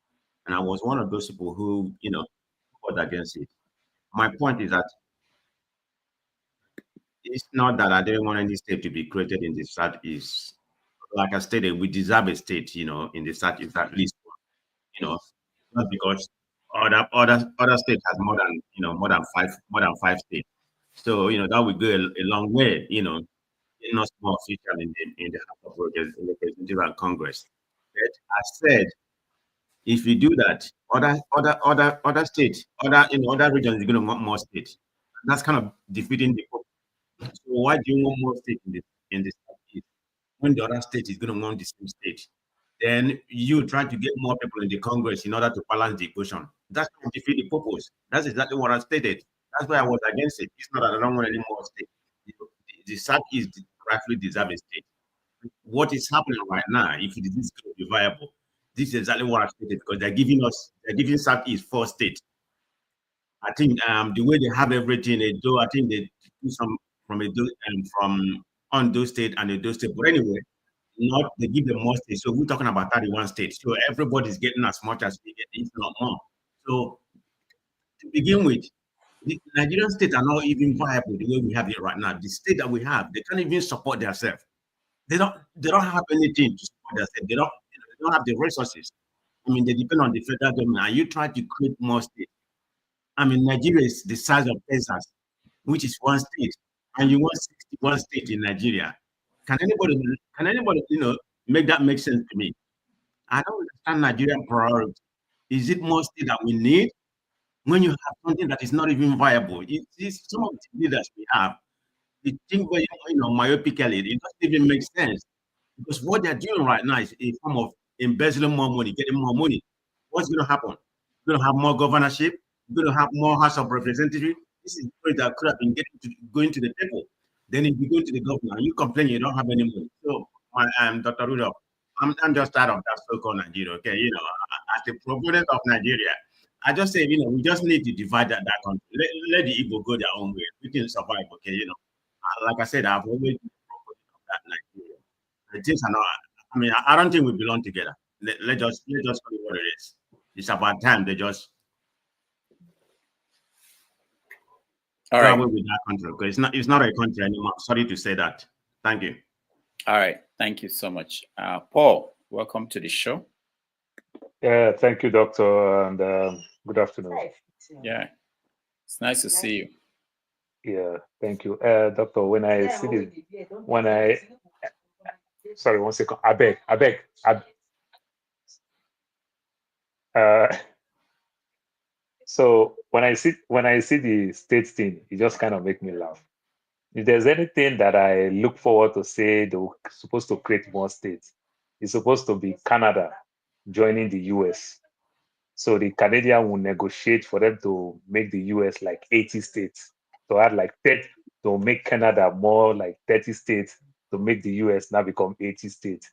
and I was one of those people who, fought against it. My point is that it's not that I didn't want any state to be created in the Southeast. Like I stated, we deserve a state, in the Southeast at least, not because other states has more than five states. So that would go a long way, not more official in the House of Representatives and Congress. But I said, if you do that, other states, other regions are going to want more states. That's kind of defeating the purpose. So why do you want more states in the Southeast when the other state is going to want the same state? Then you try to get more people in the Congress in order to balance the equation. That's going to defeat the purpose. That's exactly what I stated. That's why I was against it. It's not that I don't want any more states. The Southeast rightfully deserve a state. What is happening right now, if it is going to be viable, this is exactly what I stated, because they're giving Southeast 4 states. I think the way they have everything, I think they do some from Ondo State and Edo State. But anyway, they give them more states. So we're talking about 31 states. So everybody's getting as much as we get, if not more. So to begin with, the Nigerian states are not even viable the way we have it right now. The state that we have, they can't even support themselves. They don't have anything to support themselves. They don't have the resources. I mean, they depend on the federal government. And you try to create more states. I mean, Nigeria is the size of Texas, which is one state, and you want 61 states in Nigeria. Can anybody, make that make sense to me? I don't understand Nigerian priority. Is it more states that we need when you have something that is not even viable? It's some of the leaders we have. They think very, myopically. It doesn't even make sense, because what they're doing right now is a form of embezzling more money, getting more money. What's going to happen? You're going to have more governorship. You're going to have more House of Representatives. This is money that could have been going to the people. Then if you go to the governor and you complain you don't have any money. So, Dr. Rudolph, I'm just tired of that so-called Nigeria. Okay, as the proponent of Nigeria, I just say, we just need to divide that country. Let the Igbo go their own way. We can survive, okay, Like I said, I've always been proponent of that Nigeria. The things are not, I don't think we belong together. Let's just call it what it is. It's about time they just All go right. away with that country, because it's not a country anymore. Sorry to say that. Thank you. All right. Thank you so much. Paul, welcome to the show. Yeah, thank you, Doctor, and good afternoon. Yeah, it's nice to see you. Yeah, thank you. Doctor, sorry, 1 second. I beg. So when I see the state thing, it just kind of make me laugh. If there's anything that I look forward to say, they're supposed to create more states. It's supposed to be Canada joining the US. So the Canadian will negotiate for them to make the US like 80 states. To add like 30, to make Canada more like 30 states, to make the US now become 80 states.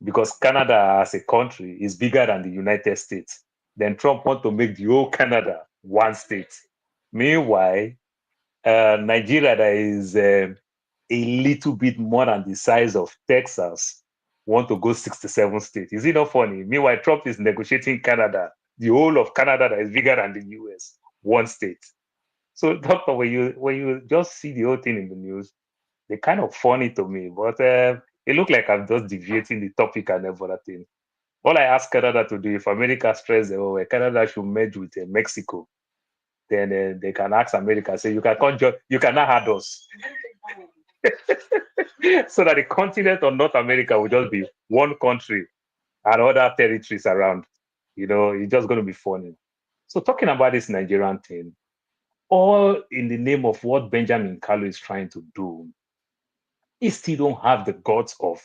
Because Canada as a country is bigger than the United States. Then Trump wants to make the whole Canada one state. Meanwhile, Nigeria, that is a little bit more than the size of Texas, want to go 67 states. Is it not funny? Meanwhile, Trump is negotiating Canada, the whole of Canada that is bigger than the US, one state. So, Doctor, when you just see the whole thing in the news, they're kind of funny to me, but it looked like I'm just deviating the topic and everything. All I ask Canada to do, if America stress, Canada should merge with Mexico, then they can ask America, say, you cannot have us. So that the continent of North America will just be one country and other territories around. It's just going to be funny. So talking about this Nigerian thing, all in the name of what Benjamin Kalu is trying to do, he still don't have the guts of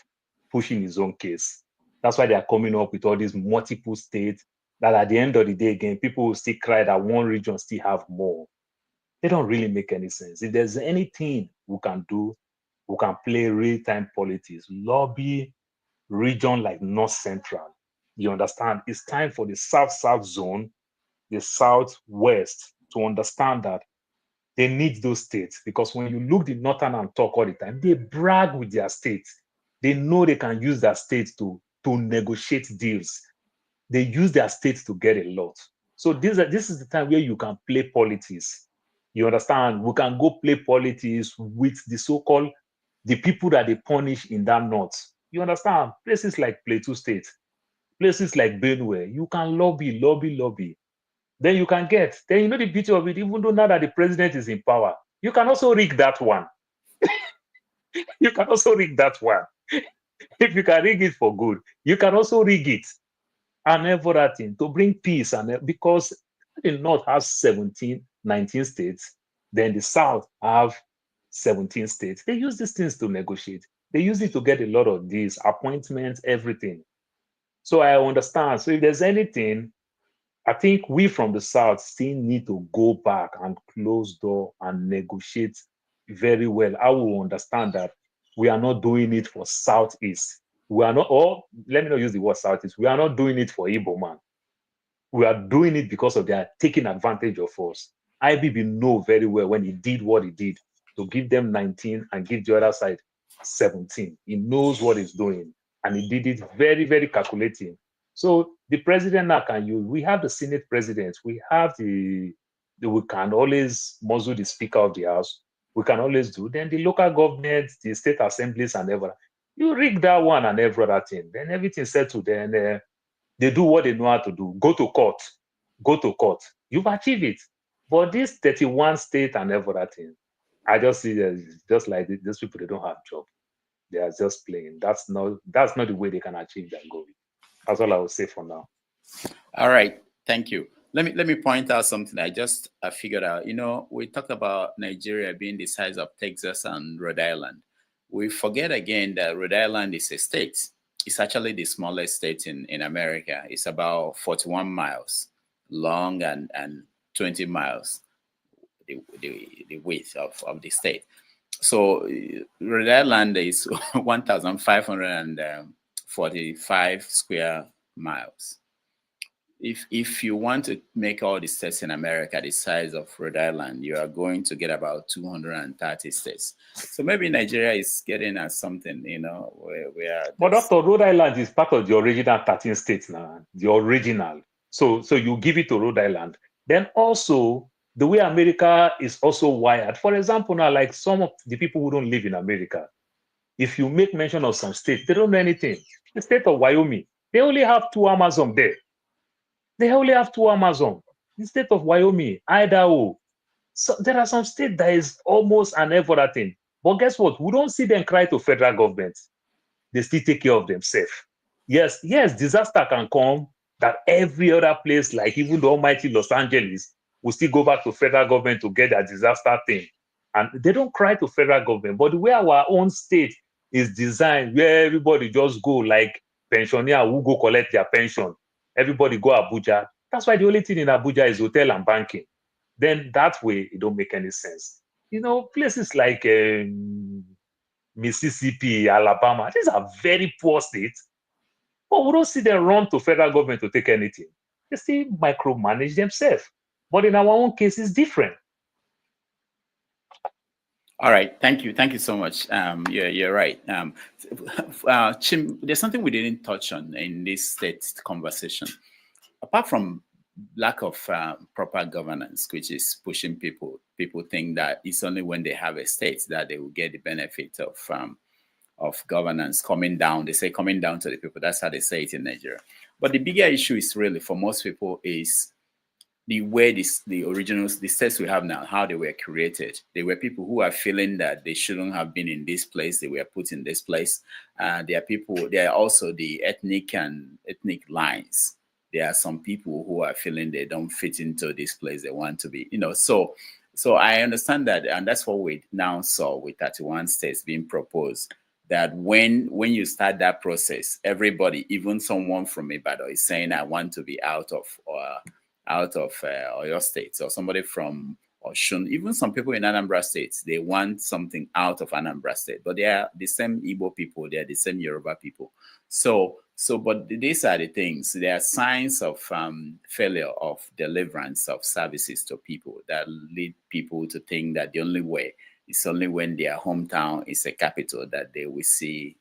pushing his own case. That's why they are coming up with all these multiple states that at the end of the day, again, people will still cry that one region still have more. They don't really make any sense. If there's anything we can do, we can play real-time politics, lobby region like North Central. You understand? It's time for the South-South zone, the Southwest to understand that they need those states, because when you look the Northern and talk all the time, they brag with their states. They know they can use their states to negotiate deals. They use their states to get a lot. So this is the time where you can play politics. You understand? We can go play politics with the so-called the people that they punish in that north. You understand? Places like Plateau State, places like Benue, you can lobby. Then you can get. Then the beauty of it, even though now that the president is in power, you can also rig that one. You can also rig that one. If you can rig it for good, you can also rig it and everything to bring peace. And because the North has 19 states, then the South have 17 states. They use these things to negotiate. They use it to get a lot of these appointments, everything. So I understand. So if there's anything, I think we from the South still need to go back and close door and negotiate very well. I will understand that we are not doing it for Southeast. We are not, or let me not use the word Southeast. We are not doing it for Igbo man. We are doing it because of they are taking advantage of us. IBB know very well when he did what he did to give them 19 and give the other side 17. He knows what he's doing, and he did it very, very calculating. So the president now can use. We have the Senate president. We have we can always muzzle the Speaker of the House. We can always do. Then the local government, the state assemblies, and everything. You rig that one and every other thing. Then everything settled. Then they do what they know how to do. Go to court. You've achieved it. But this 31 state and everything, I just see just like these people, they don't have job. They are just playing. That's not the way they can achieve that goal. That's all I will say for now. All right, thank you. Let me point out something I figured out. We talked about Nigeria being the size of Texas and Rhode Island. We forget again that Rhode Island is a state. It's actually the smallest state in America. It's about 41 miles long and 20 miles the width of the state. So Rhode Island is 1,545 square miles. if you want to make all the states in America the size of Rhode Island, you are going to get about 230 states. So maybe Nigeria is getting at something, where But Dr. Rhode Island is part of the original 13 states now, the original. So you give it to Rhode Island. Then also, the way America is also wired. For example, now, like some of the people who don't live in America, if you make mention of some states, they don't know anything. The state of Wyoming, they only have 2 Amazon there. They only have 2 Amazon. The state of Wyoming, Idaho. So there are some states that is almost an everything. But guess what? We don't see them cry to federal government. They still take care of themselves. Yes, disaster can come that every other place, like even the almighty Los Angeles, will still go back to federal government to get that disaster thing. And they don't cry to federal government. But the way our own state is designed, where everybody just go like pensioner who go collect their pension. Everybody go Abuja. That's why the only thing in Abuja is hotel and banking. Then that way, it don't make any sense. Places like Mississippi, Alabama, these are very poor states. But we don't see them run to federal government to take anything. They still micromanage themselves. But in our own case, it's different. All right, thank you so much. You're right. Chim, there's something we didn't touch on in this state conversation. Apart from lack of proper governance, which is pushing people think that it's only when they have a state that they will get the benefit of governance coming down. They say coming down to the people. That's how they say it in Nigeria. But the bigger issue is really for most people is the way the states we have now, how they were created. They were people who are feeling that they shouldn't have been in this place. They were put in this place. There are also the ethnic lines. There are some people who are feeling they don't fit into this place they want to be, So I understand that, and that's what we now saw with 31 states being proposed. That when you start that process, everybody, even someone from Ibadan, is saying, "I want to be out of Oyo State," or somebody from Oshun. Even some people in Anambra State, they want something out of Anambra State, but they are the same Igbo people, they are the same Yoruba people. But these are the things. There are signs of failure of deliverance of services to people that lead people to think that the only way is only when their hometown is a capital that they will see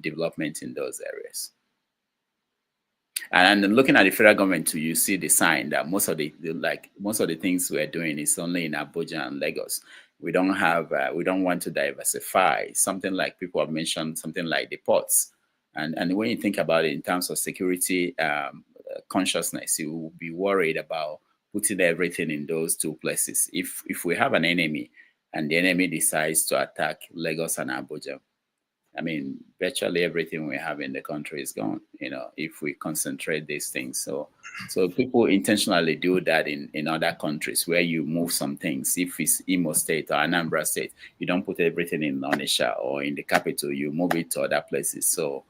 development in those areas. And looking at the federal government too, you see the sign that most of the things we're doing is only in Abuja and Lagos. We don't want to diversify. Something like people have mentioned, something like the ports. And when you think about it in terms of security consciousness, you will be worried about putting everything in those 2 places. If we have an enemy and the enemy decides to attack Lagos and Abuja, I mean, virtually everything we have in the country is gone, if we concentrate these things. So people intentionally do that in other countries where you move some things. If it's Imo State or Anambra State, you don't put everything in Onitsha or in the capital, you move it to other places. So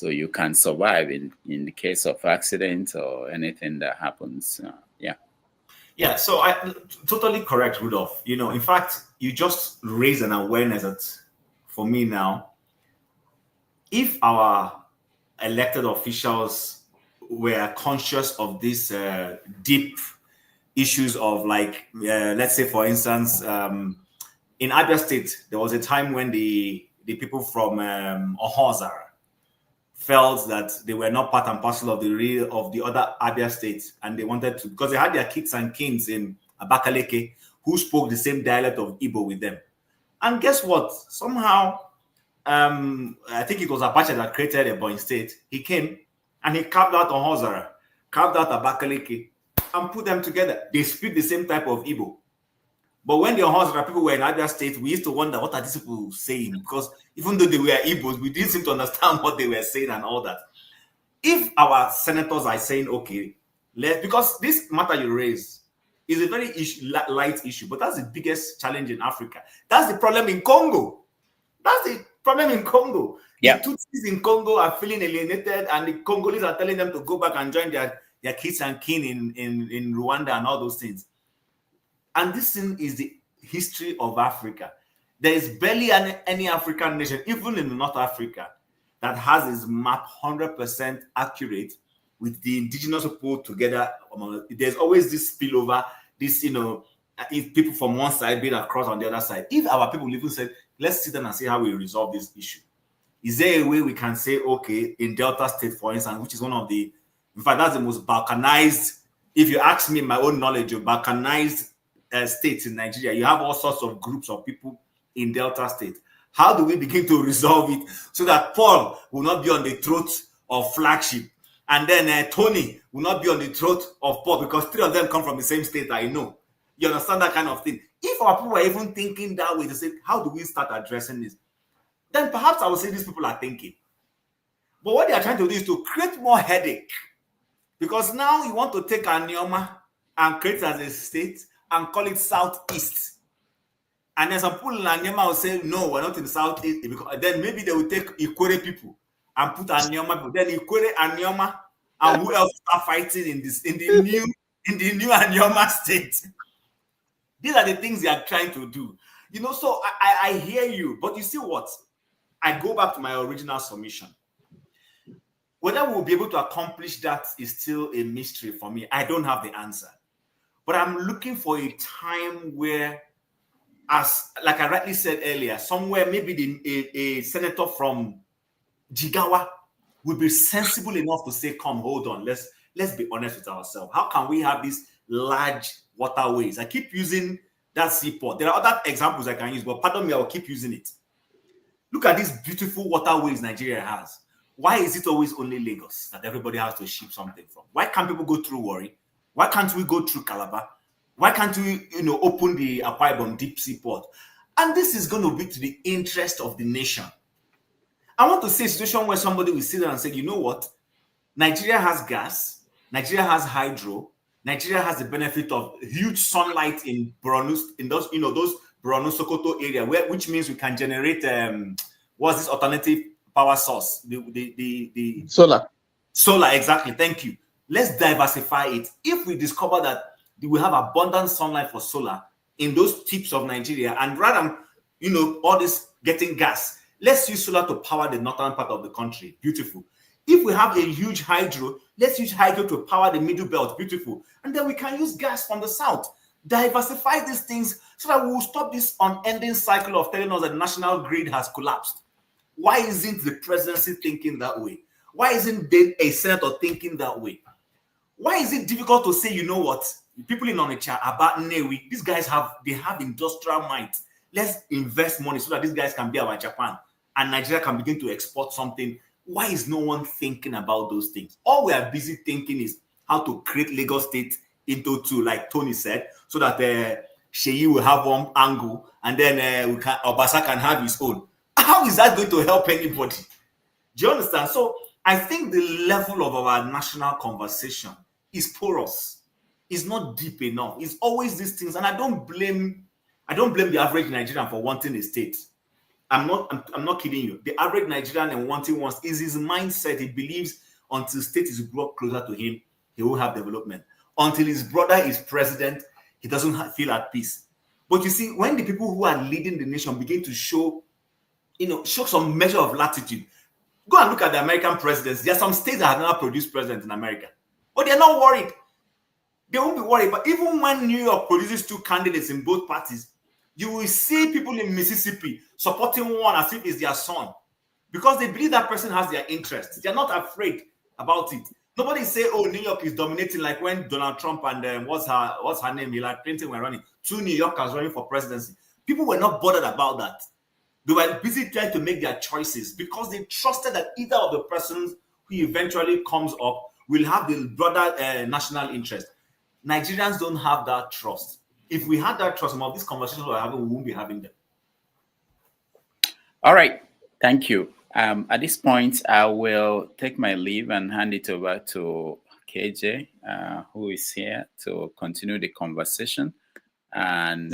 you can survive in the case of accident or anything that happens. Yeah, so I totally correct, Rudolph. In fact, you just raised an awareness that for me now, if our elected officials were conscious of these deep issues of let's say, for instance, in Abia State, there was a time when the people from HoR felt that they were not part and parcel of the other Abia states, and they wanted to, because they had their kids and kins in Abakaleke who spoke the same dialect of Igbo with them. And guess what? Somehow, I think it was Abacha that created Ebonyi State. He came and he carved out HoR, carved out Abakaleke, and put them together. They speak the same type of Igbo. But when the HoR people were in Abia State, we used to wonder, what are these people saying? Because even though they were Igbos, we didn't seem to understand what they were saying and all that. If our senators are saying, okay, because this matter you raise is a very light issue, but that's the biggest challenge in Africa. That's the problem in Congo. That's the problem in Congo. Yeah. The Tutsis in Congo are feeling alienated, and the Congolese are telling them to go back and join their kids and kin in Rwanda and all those things. And this thing is the history of Africa. There is barely any African nation, even in North Africa, that has its map 100% accurate with the indigenous people together. There's always this spillover, this, if people from one side being across on the other side. If our people even said, let's sit down and see how we resolve this issue. Is there a way we can say, okay, in Delta State, for instance, which is one of the, in fact, that's the most balkanized, if you ask me my own knowledge of balkanized states in Nigeria, you have all sorts of groups of people in Delta State. How do we begin to resolve it so that Paul will not be on the throat of Flagship, and then Tony will not be on the throat of Paul, because 3 of them come from the same state, I know. You understand that kind of thing? If our people were even thinking that way, to say, how do we start addressing this? Then perhaps I would say these people are thinking. But what they are trying to do is to create more headache. Because now you want to take Anioma and create it as a state and call it Southeast. And then some people in Anioma will say, no, we're not in the Southeast. Because then maybe they will take Ikwere people and put Anioma people. Then Ikwere, Anioma, and who else are fighting in the new Anioma state? These are the things they are trying to do. So I hear you, but you see what? I go back to my original submission. Whether we'll be able to accomplish that is still a mystery for me. I don't have the answer. But I'm looking for a time where, as like I rightly said earlier, somewhere maybe a senator from Jigawa will be sensible enough to say, come, hold on, let's be honest with ourselves. How can we have these large waterways? I keep using that seaport. There are other examples I can use, but pardon me, I will keep using it. Look at these beautiful waterways Nigeria has. Why is it always only Lagos that everybody has to ship something from? Why can't people go through Warri? Why can't we go through Calabar? Why can't we, open the Akwa Ibom deep sea port? And this is going to be to the interest of the nation. I want to see a situation where somebody will sit there and say, you know what? Nigeria has gas. Nigeria has hydro. Nigeria has the benefit of huge sunlight in Borno, in those Borno Sokoto area, which means we can generate what's this alternative power source? The solar, exactly. Thank you. Let's diversify it. If we discover that we have abundant sunlight for solar in those tips of Nigeria, and rather than all this getting gas, let's use solar to power the northern part of the country. Beautiful. If we have a huge hydro, let's use hydro to power the middle belt. Beautiful. And then we can use gas from the south. Diversify these things so that we will stop this unending cycle of telling us that the national grid has collapsed. Why isn't the presidency thinking that way? Why isn't a senator thinking that way? Why is it difficult to say, you know what? People in Onitsha, about Newi, these guys have industrial might. Let's invest money so that these guys can be our Japan and Nigeria can begin to export something. Why is no one thinking about those things? All we are busy thinking is how to create Lagos State into two, like Tony said, so that Sheyi will have one angle and then Obasa can have his own. How is that going to help anybody? Do you understand? So I think the level of our national conversation is porous. It's not deep enough. It's always these things, and I don't blame the average Nigerian for wanting a state. I'm not kidding you. The average Nigerian and wanting one is his mindset. He believes until state is brought closer to him, he will have development. Until his brother is president, he doesn't feel at peace. But you see, when the people who are leading the nation begin to show some measure of latitude, go and look at the American presidents. There are some states that have never produced president in America, but they're not worried. They won't be worried. But even when New York produces 2 candidates in both parties, you will see people in Mississippi supporting one as if it's their son, because they believe that person has their interests. They're not afraid about it. Nobody say, "Oh, New York is dominating," like when Donald Trump and what's her name, Hillary Clinton were running. 2 New Yorkers running for presidency. People were not bothered about that. They were busy trying to make their choices because they trusted that either of the persons who eventually comes up will have the broader national interest. Nigerians don't have that trust. If we had that trust, some of these conversations we're having, we won't be having them. All right. Thank you. At this point, I will take my leave and hand it over to KJ, who is here to continue the conversation. And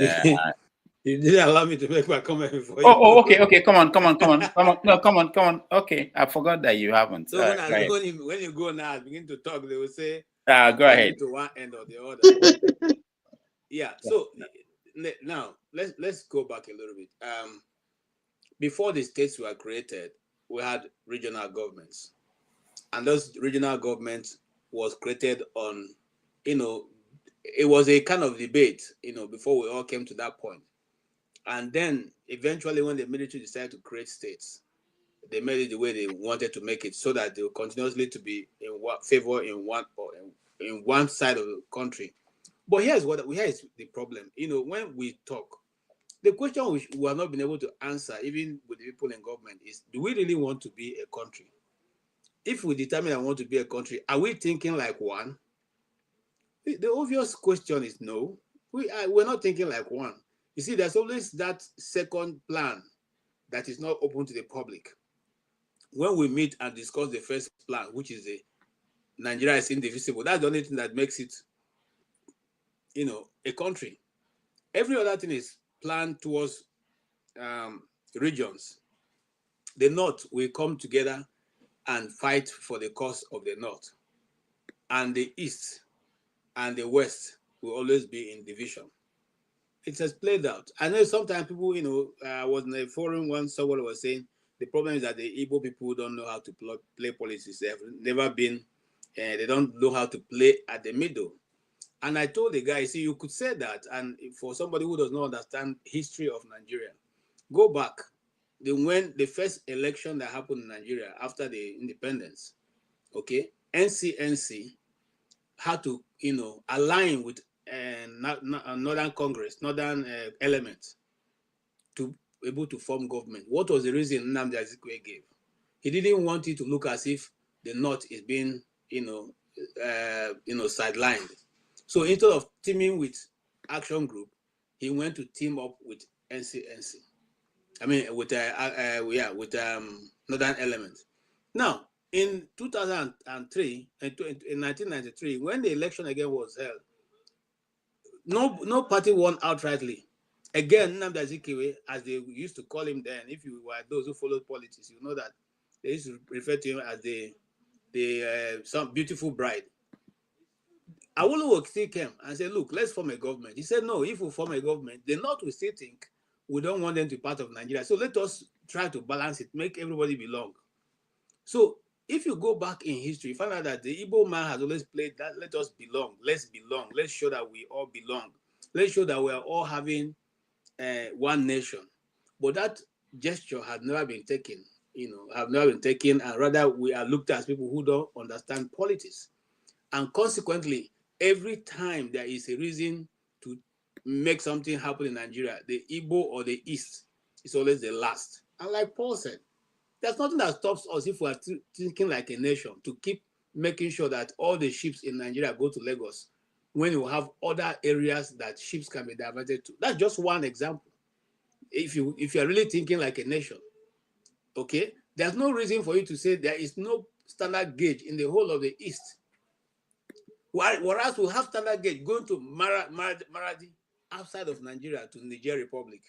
you didn't allow me to make my comment before. Okay. Come on. No, come on. Okay, I forgot that you haven't. So when you go now, begin to talk, they will say, "Go ahead." To one end or the other. Yeah. So now let's go back a little bit. Before the states were created, we had regional governments, and those regional governments was created on, it was a kind of debate, before we all came to that point. And then eventually when the military decided to create states, they made it the way they wanted to make it so that they will continuously to be in favor in one side of the country. But here is the problem. When we talk, the question we have not been able to answer, even with the people in government, is: do we really want to be a country? If we determine I want to be a country, are we thinking like one? The obvious question is no. We're not thinking like one. You see, there's always that second plan that is not open to the public. When we meet and discuss the first plan, which is the Nigeria is indivisible, that's the only thing that makes it, a country. Every other thing is planned towards regions. The North will come together and fight for the cause of the North, and the East and the West will always be in division. It has played out. I know sometimes people, I was in a forum once, someone was saying the problem is that the Igbo people don't know how to play politics. They have never been, they don't know how to play at the middle. And I told the guy, see, you could say that, and for somebody who does not understand history of Nigeria, go back. When the first election that happened in Nigeria after the independence, okay, NCNC had to, align with Northern Congress, Northern elements to be able to form government. What was the reason Nnamdi Azikiwe gave? He didn't want it to look as if the North is being, sidelined. So instead of teaming with Action Group, he went to team up with NCNC. I mean, with Northern elements. Now, in 2003, in 1993, when the election again was held, no party won outrightly. Again, Nnamdi Azikiwe, as they used to call him then, if you were those who followed politics, you know that they used to refer to him as some beautiful bride. Awolowo still came and said, look, let's form a government. He said, no, if we form a government, the North will still think we don't want them to be part of Nigeria. So let us try to balance it, make everybody belong. So if you go back in history, you find out that the Igbo man has always played that let us belong, let's show that we all belong. Let's show that we are all having one nation. But that gesture has never been taken, and rather we are looked at as people who don't understand politics. And consequently, every time there is a reason to make something happen in Nigeria, the Igbo or the East is always the last. And like Paul said, there's nothing that stops us if we are thinking like a nation to keep making sure that all the ships in Nigeria go to Lagos when you have other areas that ships can be diverted to. That's just one example. If you are really thinking like a nation, okay, there's no reason for you to say there is no standard gauge in the whole of the East. Whereas we have standard gauge going to Maradi outside of Nigeria to Niger Republic.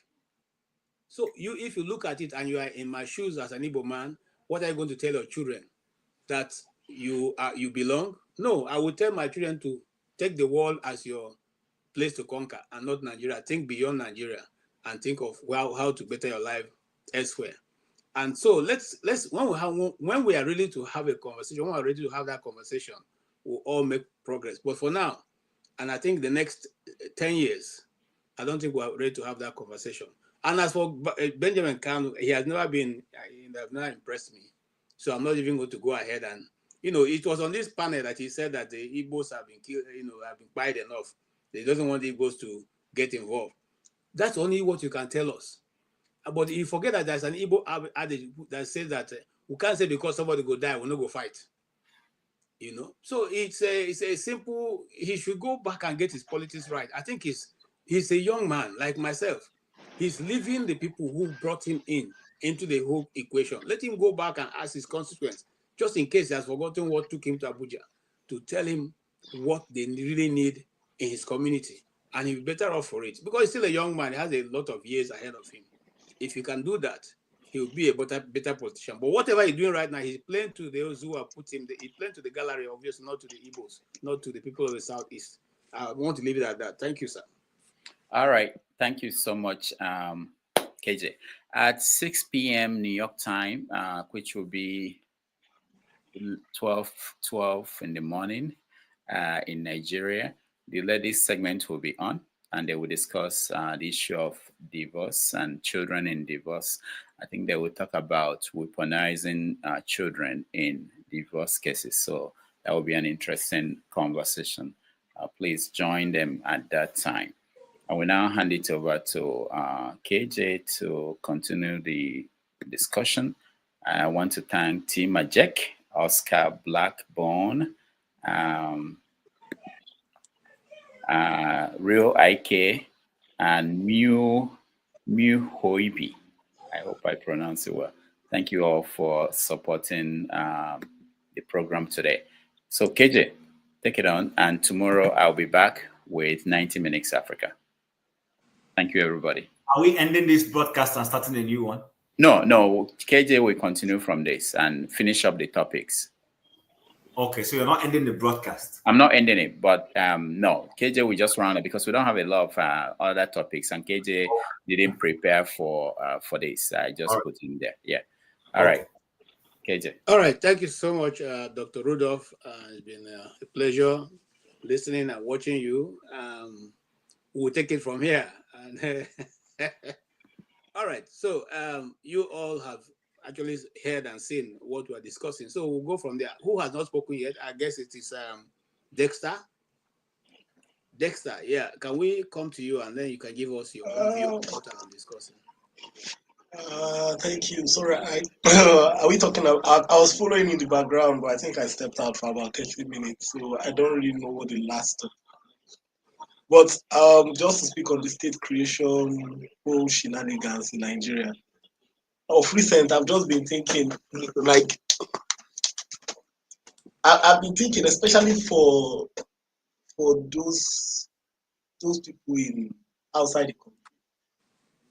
So if you look at it and you are in my shoes as an Igbo man, what are you going to tell your children? That you belong? No, I will tell my children to take the world as your place to conquer and not Nigeria. Think beyond Nigeria and think of how to better your life elsewhere. And so let's when we are ready to have a conversation, when we are ready to have that conversation, we'll all make progress. But for now, and I think the next 10 years, I don't think we're ready to have that conversation. And as for Benjamin Kanu, he has never impressed me. So I'm not even going to go ahead and, it was on this panel that he said that the Igbos have been killed, have been quiet enough. He doesn't want the Igbos to get involved. That's only what you can tell us. But you forget that there's an Igbo adage that says that we can't say because somebody go die, we'll not go fight. So it's a simple, he should go back and get his politics right. I think he's a young man like myself. He's leaving the people who brought him into the whole equation. Let him go back and ask his constituents, just in case he has forgotten what took him to Abuja, to tell him what they really need in his community. And he'll be better off for it. Because he's still a young man, he has a lot of years ahead of him. If he can do that, he'll be a better politician. But whatever he's doing right now, he's playing to those who have put him, he's playing to the gallery, obviously, not to the Igbos, not to the people of the Southeast. I want to leave it at that. Thank you, sir. All right. Thank you so much, KJ. At 6 p.m. New York time, which will be 12 in the morning in Nigeria. The ladies segment will be on, and they will discuss the issue of divorce and children in divorce. I think they will talk about weaponizing children in divorce cases. So that will be an interesting conversation. Please join them at that time. I will now hand it over to KJ to continue the discussion. I want to thank T. Majek, Oscar Blackbone, Real IK, and Mu Hoibi. I hope I pronounce it well. Thank you all for supporting the program today. So KJ, take it on, and tomorrow I'll be back with 90 Minutes Africa. Thank you, everybody. Are we ending this broadcast and starting a new one? No. KJ will continue from this and finish up the topics. Okay, so you're not ending the broadcast. I'm not ending it, but no, KJ will just round it because we don't have a lot of other topics, and KJ didn't prepare for this. I just put in there. Yeah. All right, KJ. All right. Thank you so much, Dr. Rudolph. It's been a pleasure listening and watching you. We'll take it from here. And all right. So you all have actually heard and seen what we're discussing. So we'll go from there. Who has not spoken yet? I guess it is Dexter. Dexter, yeah. Can we come to you and then you can give us your own view of what I'm discussing? Thank you. Sorry, are we talking about, I was following in the background, but I think I stepped out for about 30 minutes, so I don't really know what the last. But just to speak on the state creation whole shenanigans in Nigeria. Of recent, I've just been thinking, like, I've been thinking, especially for those people in outside the country.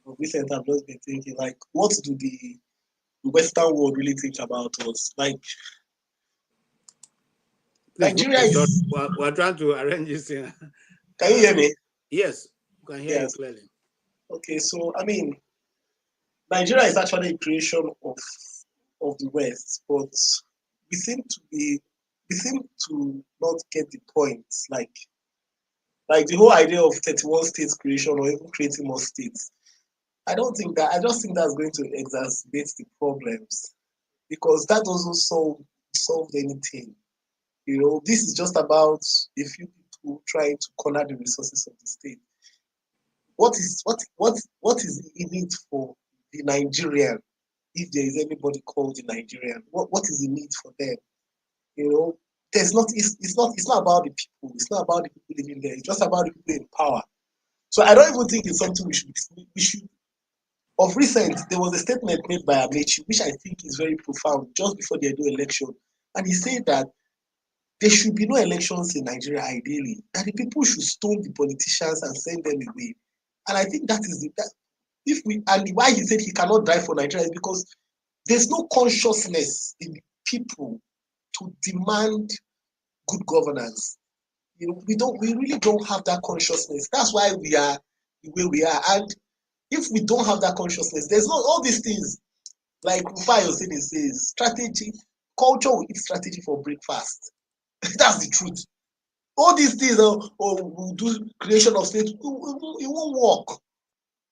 Of recent, I've just been thinking, like, what do the Western world really think about us? Like, Nigeria is. We're trying to arrange this thing. Can you hear me? Yes, we can hear you clearly. Okay, so I mean, Nigeria is actually a creation of the West, but we seem to not get the point. Like the whole idea of 31 states creation or even creating more states. I just think that's going to exacerbate the problems because that doesn't solve anything. You know, this is just about a few people trying to corner the resources of the state. What is in it for the Nigerian, if there is anybody called the Nigerian? What is the need for them? You know, it's not about the people. It's not about the people living there. It's just about the people in power. So I don't even think it's something we should. Of recent, there was a statement made by Amechi, which I think is very profound, just before the Edo election, and he said that there should be no elections in Nigeria. Ideally, that the people should stone the politicians and send them away. And I think that is why he said he cannot die for Nigeria is because there's no consciousness in the people to demand good governance. You know, we really don't have that consciousness. That's why we are the way we are. And if we don't have that consciousness, there's not all these things like Rufai Oseni says, strategy, culture will eat strategy for breakfast. That's the truth. All these things, we'll do creation of state, it won't work.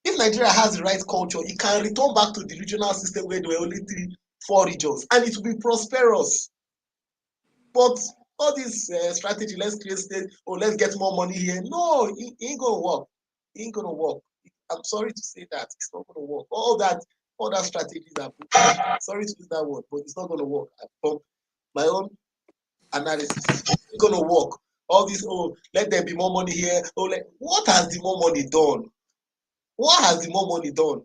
If Nigeria has the right culture, it can return back to the regional system where there were only 3-4 regions, and it will be prosperous. But all this strategy, let's create state, let's get more money here. No, it ain't gonna work. It ain't gonna work. I'm sorry to say that it's not gonna work. All that strategies are put. Sorry to use that word, but it's not gonna work. From my own analysis, it's gonna work. All this, let there be more money here. What has the more money done? What has the more money done?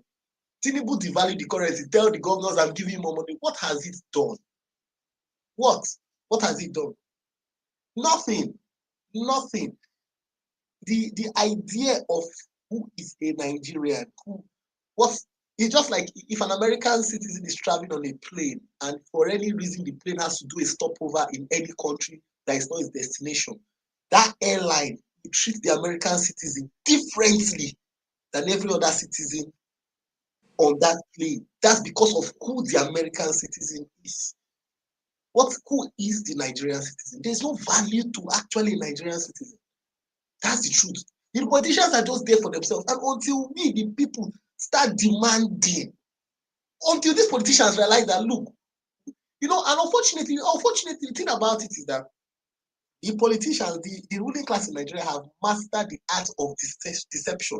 Tinubu devalued the currency, tell the governors I'm giving you more money. What has it done? What has it done? Nothing. The idea of who is a Nigerian, it's just like if an American citizen is traveling on a plane and for any reason the plane has to do a stopover in any country that is not his destination, that airline will treat the American citizen differently than every other citizen on that plane. That's because of who the American citizen is. Who is the Nigerian citizen? There's no value to actually a Nigerian citizen. That's the truth. The politicians are just there for themselves. And until we, the people, start demanding, until these politicians realize that, look, and unfortunately, the thing about it is that the politicians, the ruling class in Nigeria have mastered the art of deception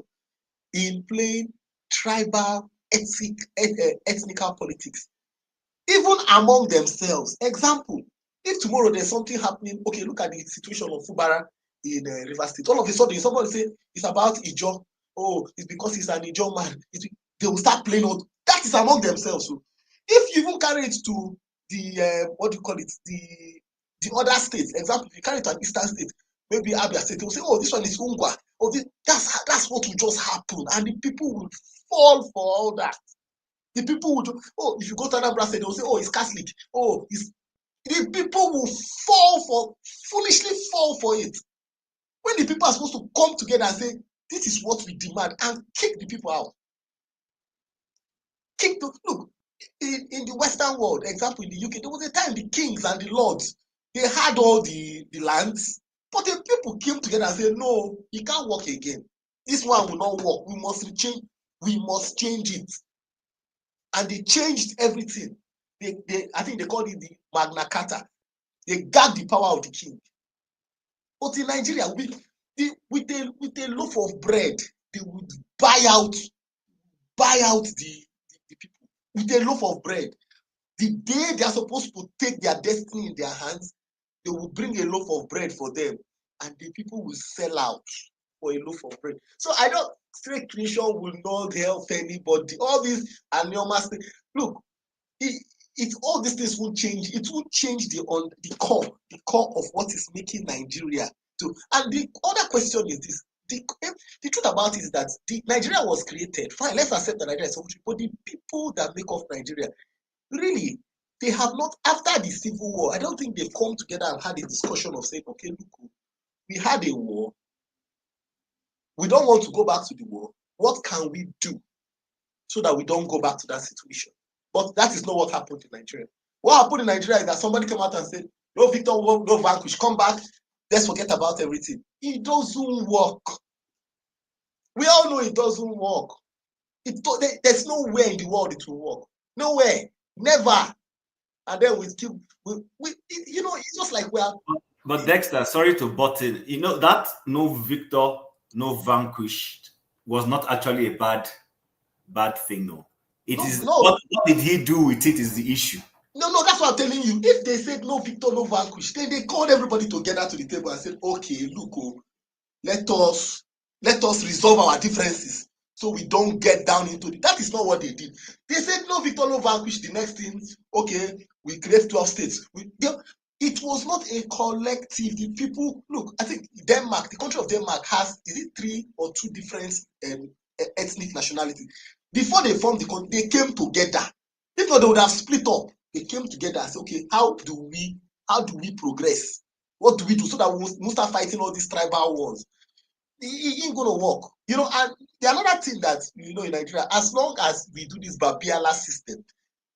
in playing tribal, ethnical politics, even among themselves. Example, if tomorrow there's something happening, okay, look at the situation of Fubara in Rivers State. All of a sudden, somebody say it's about Ijo. Oh, it's because he's an Ijo man. They will start playing out. That is among themselves. So if you even carry it to the the other states, example, if you carry it to an eastern state, maybe Abia State, they will say, oh, this one is Ungwa. Oh, that's what will just happen, and the people will fall for all that. The people would, if you go to another state, they will say, oh, it's Catholic. Oh, the people will foolishly fall for it. When the people are supposed to come together and say, this is what we demand, and kick the people out. Look, in the Western world, example, in the UK, there was a time the kings and the lords, they had all the lands, but the people came together and said, no, it can't work again. This one will not work. We must change it. And they changed everything. I think they called it the Magna Carta. They gagged the power of the king. But in Nigeria, with a loaf of bread, they would buy out the people with a loaf of bread. The day they are supposed to take their destiny in their hands, they will bring a loaf of bread for them, and the people will sell out for a loaf of bread. So I don't say creation will not help anybody. All these anonymous things. Look, all these things will change. It will change the core of what is making Nigeria to. And the other question is this: the truth about it is that Nigeria was created. Fine, let's accept that Nigeria is country, but the people that make up Nigeria, really, they have not. After the Civil War, I don't think they've come together and had a discussion of saying, okay, look, we had a war. We don't want to go back to the war. What can we do so that we don't go back to that situation? But that is not what happened in Nigeria. What happened in Nigeria is that somebody came out and said, no Victor, no vanquish, come back, let's forget about everything. It doesn't work. We all know it doesn't work. There's nowhere in the world it will work. Nowhere. Never. And then it's just like we are. But Dexter, sorry to butt in. That no victor, no vanquished was not actually a bad thing, no. What did he do with it is the issue. No, that's what I'm telling you. If they said no victor, no vanquish, then they called everybody together to the table and said, okay, look, let us resolve our differences so we don't get down into it. That is not what they did. They said no victor, no vanquish. The next thing, okay, we create 12 states. It was not a collective. The people, look, I think Denmark, the country of Denmark has, is it 3 or 2 different ethnic nationalities? Before they formed the country, they came together. If not, they would have split up. They came together and said, okay, how do we progress? What do we do so that we won't start fighting all these tribal wars? It ain't gonna work. And the another thing that in Nigeria, as long as we do this Babiala system,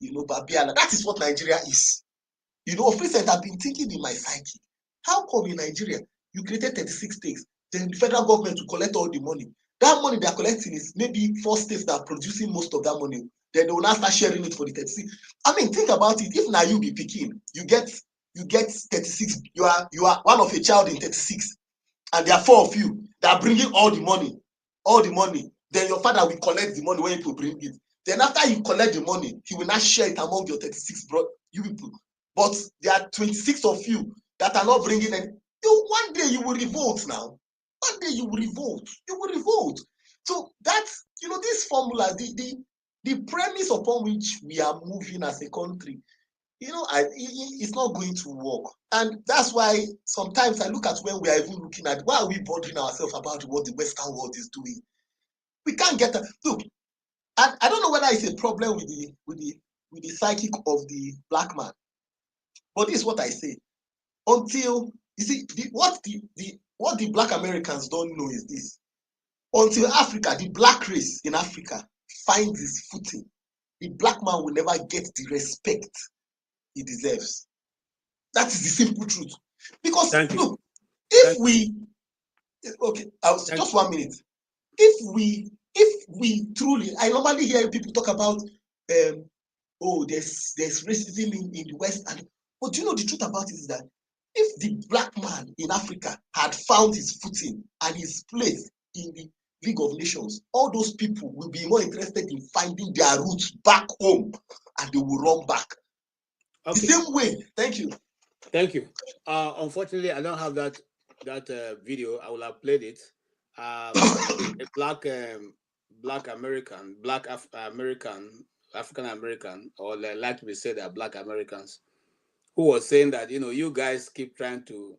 Babiala, that is what Nigeria is. Of recent, I've been thinking in my psyche, how come in Nigeria you created 36 states, then the federal government will collect all the money? That money they're collecting is maybe 4 states that are producing most of that money. Then they will now start sharing it for the 36. I mean, think about it. If now you be picking, you get 36. You are one of a child in 36, and there are 4 of you that are bringing all the money. Then your father will collect the money when you bring it. Then after you collect the money, he will not share it among your 36 you people. But there are 26 of you that are not bringing any. One day you will revolt now. One day you will revolt. You will revolt. So that's, this formula, the premise upon which we are moving as a country, it's not going to work. And that's why sometimes I look at when we are even looking at, why are we bothering ourselves about what the Western world is doing? We can't get that. Look, I don't know whether it's a problem with the psychic of the black man. But this is what I say. Until you see what the black Americans don't know is this. Until Africa, the black race in Africa finds its footing, the black man will never get the respect he deserves. That is the simple truth. Because Thank you. look, if we just 1 minute. If we truly, I normally hear people talk about there's racism in the West, but do you know the truth about it is that if the black man in Africa had found his footing and his place in the League of Nations, all those people will be more interested in finding their roots back home, and they will run back. Okay. The same way. Thank you. Thank you. Unfortunately, I don't have that video. I will have played it. A black American, African American, or like we say, they're black Americans, who was saying that you guys keep trying to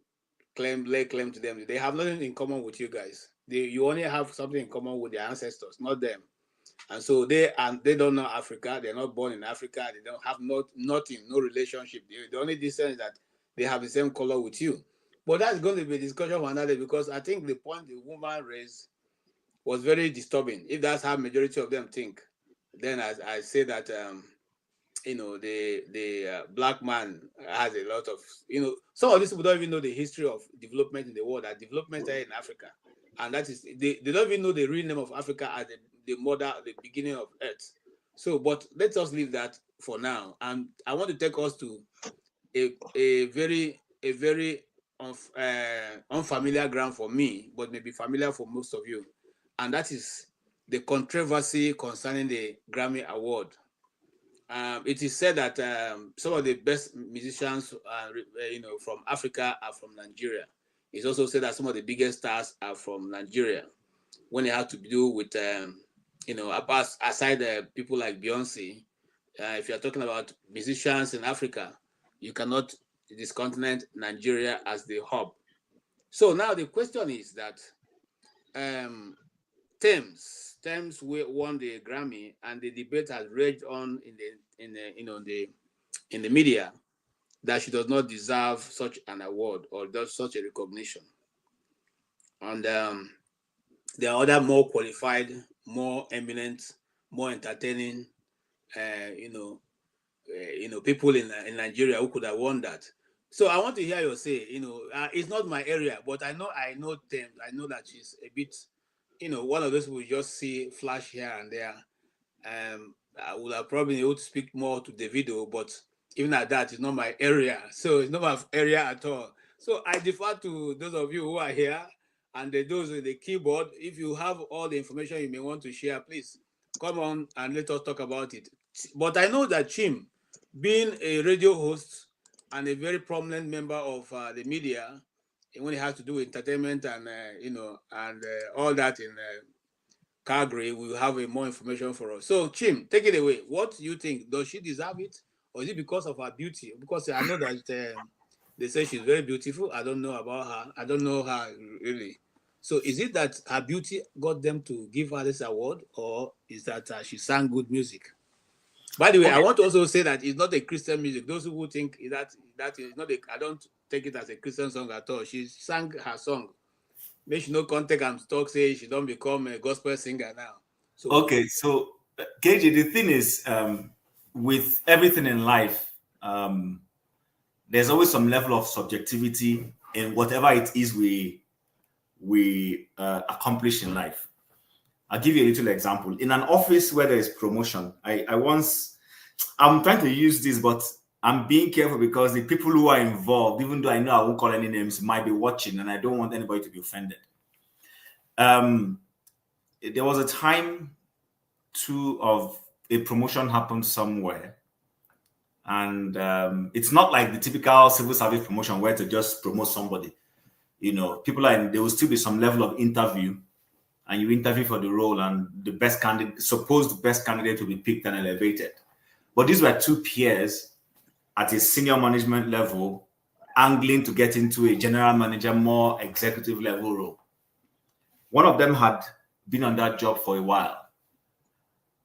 lay claim to them. They have nothing in common with you guys. You only have something in common with their ancestors, not them. And so they don't know Africa. They're not born in Africa. They don't have nothing, no relationship. The only difference is that they have the same color with you. But that's going to be a discussion for another day, because I think the point the woman raised was very disturbing. If that's how majority of them think, then I say that the black man has a lot of some of these people don't even know the history of development in the world. That development are in Africa, and that is they don't even know the real name of Africa as the mother, the beginning of Earth. So, but let us leave that for now. And I want to take us to a very unfamiliar ground for me, but maybe familiar for most of you, and that is the controversy concerning the Grammy Award. It is said that some of the best musicians, from Africa are from Nigeria. It's also said that some of the biggest stars are from Nigeria. When it has to do with, aside people like Beyonce, if you're talking about musicians in Africa, you cannot discontinent Nigeria as the hub. So now the question is that Tems won the Grammy, and the debate has raged on in the media that she does not deserve such an award or does such a recognition. And there are other more qualified, more eminent, more entertaining, people in Nigeria who could have won that. So I want to hear you say, it's not my area, but I know Tems. I know that she's a bit, one of those we just see flash here and there. I would have probably able to speak more to the video, but even at that, it's not my area. So it's not my area at all. So I defer to those of you who are here and those with the keyboard. If you have all the information you may want to share, please come on and let us talk about it. But I know that Chim, being a radio host and a very prominent member of the media, when it has to do with entertainment and all that in Calgary, will have more information for us. So Chim, take it away. What do you think? Does she deserve it, or is it because of her beauty? Because I know that they say she's very beautiful. I don't know about her. I don't know her really. So is it that her beauty got them to give her this award, or is that she sang good music? By the way, I want to also say that it's not a Christian music. Those who think that is not I don't take it as a Christian song at all. She sang her song. Maybe she no contact and talk, say she don't become a gospel singer now. So okay, so KJ, the thing is, with everything in life, there's always some level of subjectivity in whatever it is we accomplish in life. I'll give you a little example. In an office where there is promotion, I'm trying to use this, but I'm being careful because the people who are involved, even though I know I won't call any names, might be watching, and I don't want anybody to be offended. There was a time of a promotion happened somewhere, and it's not like the typical civil service promotion where to just promote somebody. People there will still be some level of interview, and you interview for the role, and the best candidate will be picked and elevated. But these were two peers at a senior management level angling to get into a general manager, more executive level role. One of them had been on that job for a while,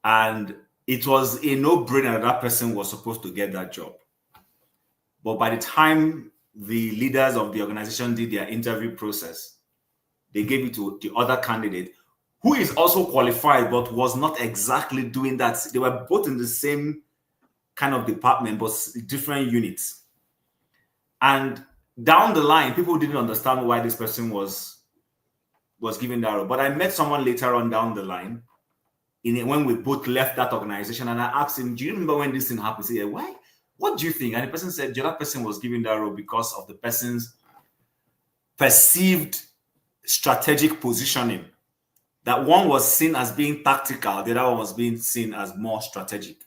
and it was a no-brainer that person was supposed to get that job. But by the time the leaders of the organization did their interview process, they gave it to the other candidate, who is also qualified but was not exactly doing that. They were both in the same kind of department, but different units. And down the line, people didn't understand why this person was given that role. But I met someone later on down the line when we both left that organization, and I asked him, do you remember when this thing happened? He said, why? What do you think? And the person said, the other person was given that role because of the person's perceived strategic positioning. That one was seen as being tactical, the other one was being seen as more strategic.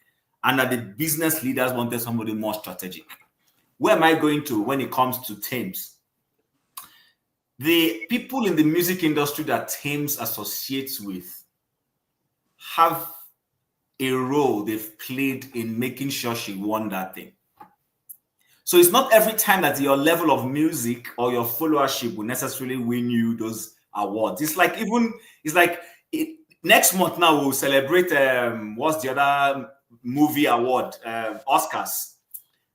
And that the business leaders wanted somebody more strategic. Where am I going to when it comes to Tems? The people in the music industry that Tems associates with have a role they've played in making sure she won that thing. So it's not every time that your level of music or your followership will necessarily win you those awards. It's like next month now we'll celebrate what's the other movie award, Oscars.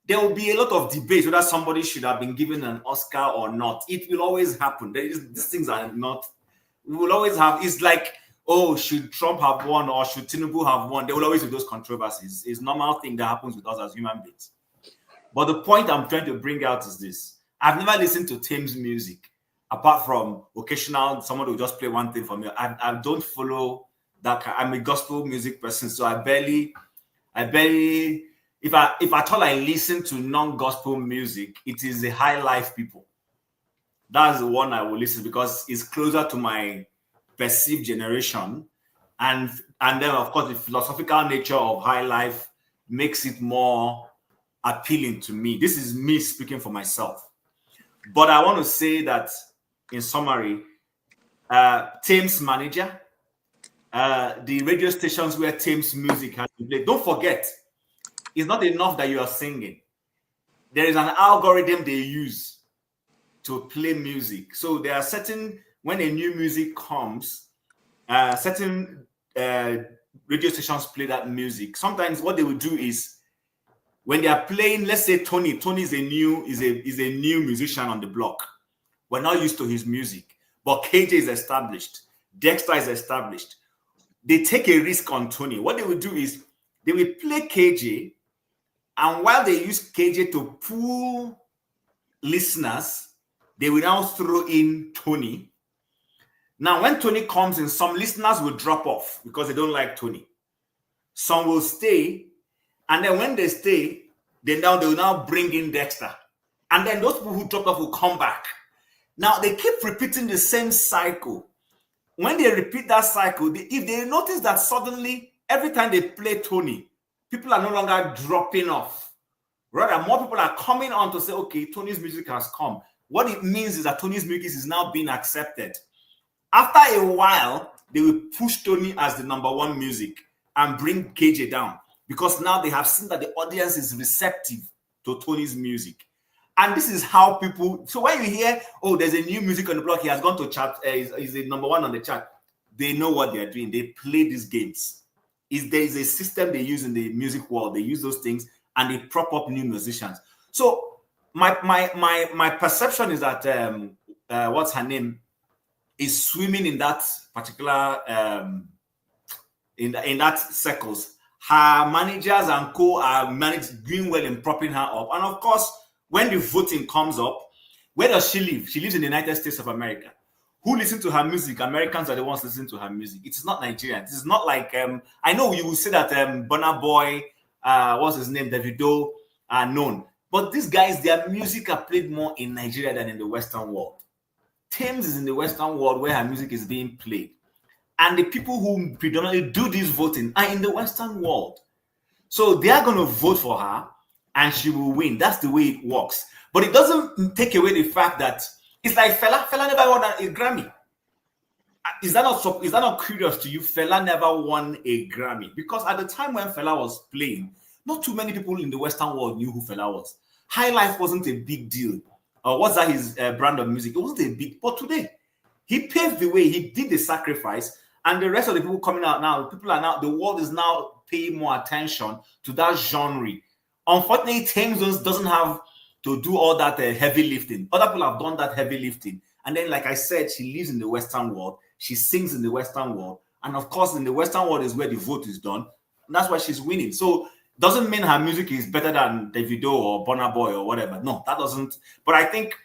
There will be a lot of debate whether somebody should have been given an Oscar or not. It will always happen. These things are not. We will always have. It's like, oh, should Trump have won or should Tinubu have won? There will always be those controversies. It's a normal thing that happens with us as human beings. But the point I'm trying to bring out is this: I've never listened to Tems music apart from occasional someone will just play one thing for me. I don't follow that. I'm a gospel music person, so I barely. If at all I listen to non-gospel music, it is the high life people. That's the one I will listen because it's closer to my perceived generation. And then, of course, the philosophical nature of high life makes it more appealing to me. This is me speaking for myself. But I want to say that, in summary, Tems manager, the radio stations where Tems music has been played, don't forget, it's not enough that you are singing. There is an algorithm they use to play music. So there are certain, when a new music comes, certain radio stations play that music. Sometimes what they will do is, when they are playing, let's say Tony is a new musician on the block. We're not used to his music, but KJ is established. Dexter is established. They take a risk on Tony. What they will do is they will play KJ, and while they use KJ to pull listeners, they will now throw in Tony. Now, when Tony comes in, some listeners will drop off because they don't like Tony. Some will stay, and then when they stay, they will now bring in Dexter. And then those people who dropped off will come back. Now, they keep repeating the same cycle. When they repeat that cycle, if they notice that suddenly, every time they play Tony, people are no longer dropping off. Rather, more people are coming on to say, okay, Tony's music has come. What it means is that Tony's music is now being accepted. After a while, they will push Tony as the #1 music and bring KJ down because now they have seen that the audience is receptive to Tony's music. And this is how people, so when you hear, oh, there's a new music on the block, he has gone to chart, he's the #1 on the chart, they know what they're doing. They play these games. There is a system they use in the music world. They use those things and they prop up new musicians. So my perception is that what's her name is swimming in that particular in that circles. Her managers and co are doing well in propping her up. And of course, when the voting comes up, where does she live? She lives in the United States of America. Who listen to her music? Americans are the ones listening to her music. It is not Nigerians. It's not like I know you will say that Burna Boy, what's his name, Davido, are known. But these guys, their music are played more in Nigeria than in the Western world. Tems is in the Western world where her music is being played. And the people who predominantly do this voting are in the Western world. So they are going to vote for her and she will win. That's the way it works. But it doesn't take away the fact that it's like Fela never won a Grammy. Is that not curious to you? Fela never won a Grammy. Because at the time when Fela was playing, not too many people in the Western world knew who Fela was. High Life wasn't a big deal. What's that his brand of music? It wasn't a big, but today, he paved the way, he did the sacrifice, and the rest of the people coming out now, the world is now paying more attention to that genre. Unfortunately, Tems doesn't have to do all that heavy lifting. Other people have done that heavy lifting. And then, like I said, she lives in the Western world. She sings in the Western world. And of course, in the Western world is where the vote is done. And that's why she's winning. So Doesn't mean her music is better than Davido or Burna Boy or whatever. No, that doesn't. But I think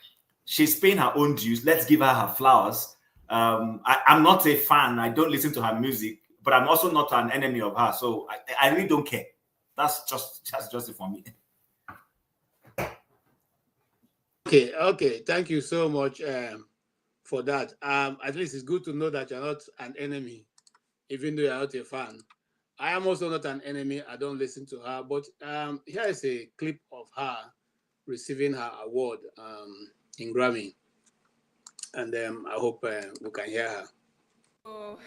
she's paying her own dues. Let's give her her flowers. I'm not a fan. I don't listen to her music, but I'm also not an enemy of her. So I really don't care. That's just it for me. Okay. Thank you so much for that. At least it's good to know that you're not an enemy, even though you're not a fan. I am also not an enemy. I don't listen to her. But here is a clip of her receiving her award in Grammy. And I hope we can hear her. Oh,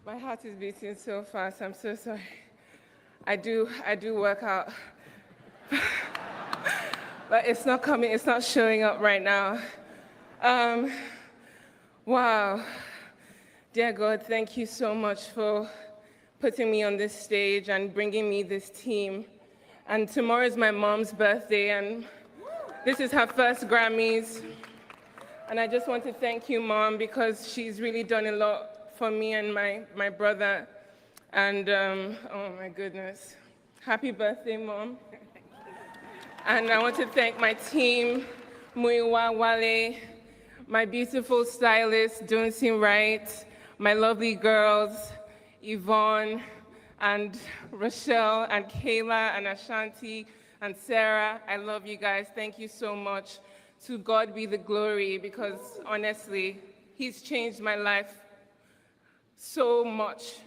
my heart is beating so fast. I'm so sorry. I do work out. But it's not coming, it's not showing up right now. Wow. Dear God, thank you so much for putting me on this stage and bringing me this team. And tomorrow is my mom's birthday, and this is her first Grammys. And I just want to thank you, Mom, because she's really done a lot for me and my brother. And oh my goodness. Happy birthday, Mom. And I want to thank my team, Muiwa Wale, my beautiful stylist, Dunsin Wright, my lovely girls, Yvonne and Rochelle and Kayla and Ashanti and Sarah. I love you guys. Thank you so much. To God be the glory, because honestly, He's changed my life so much.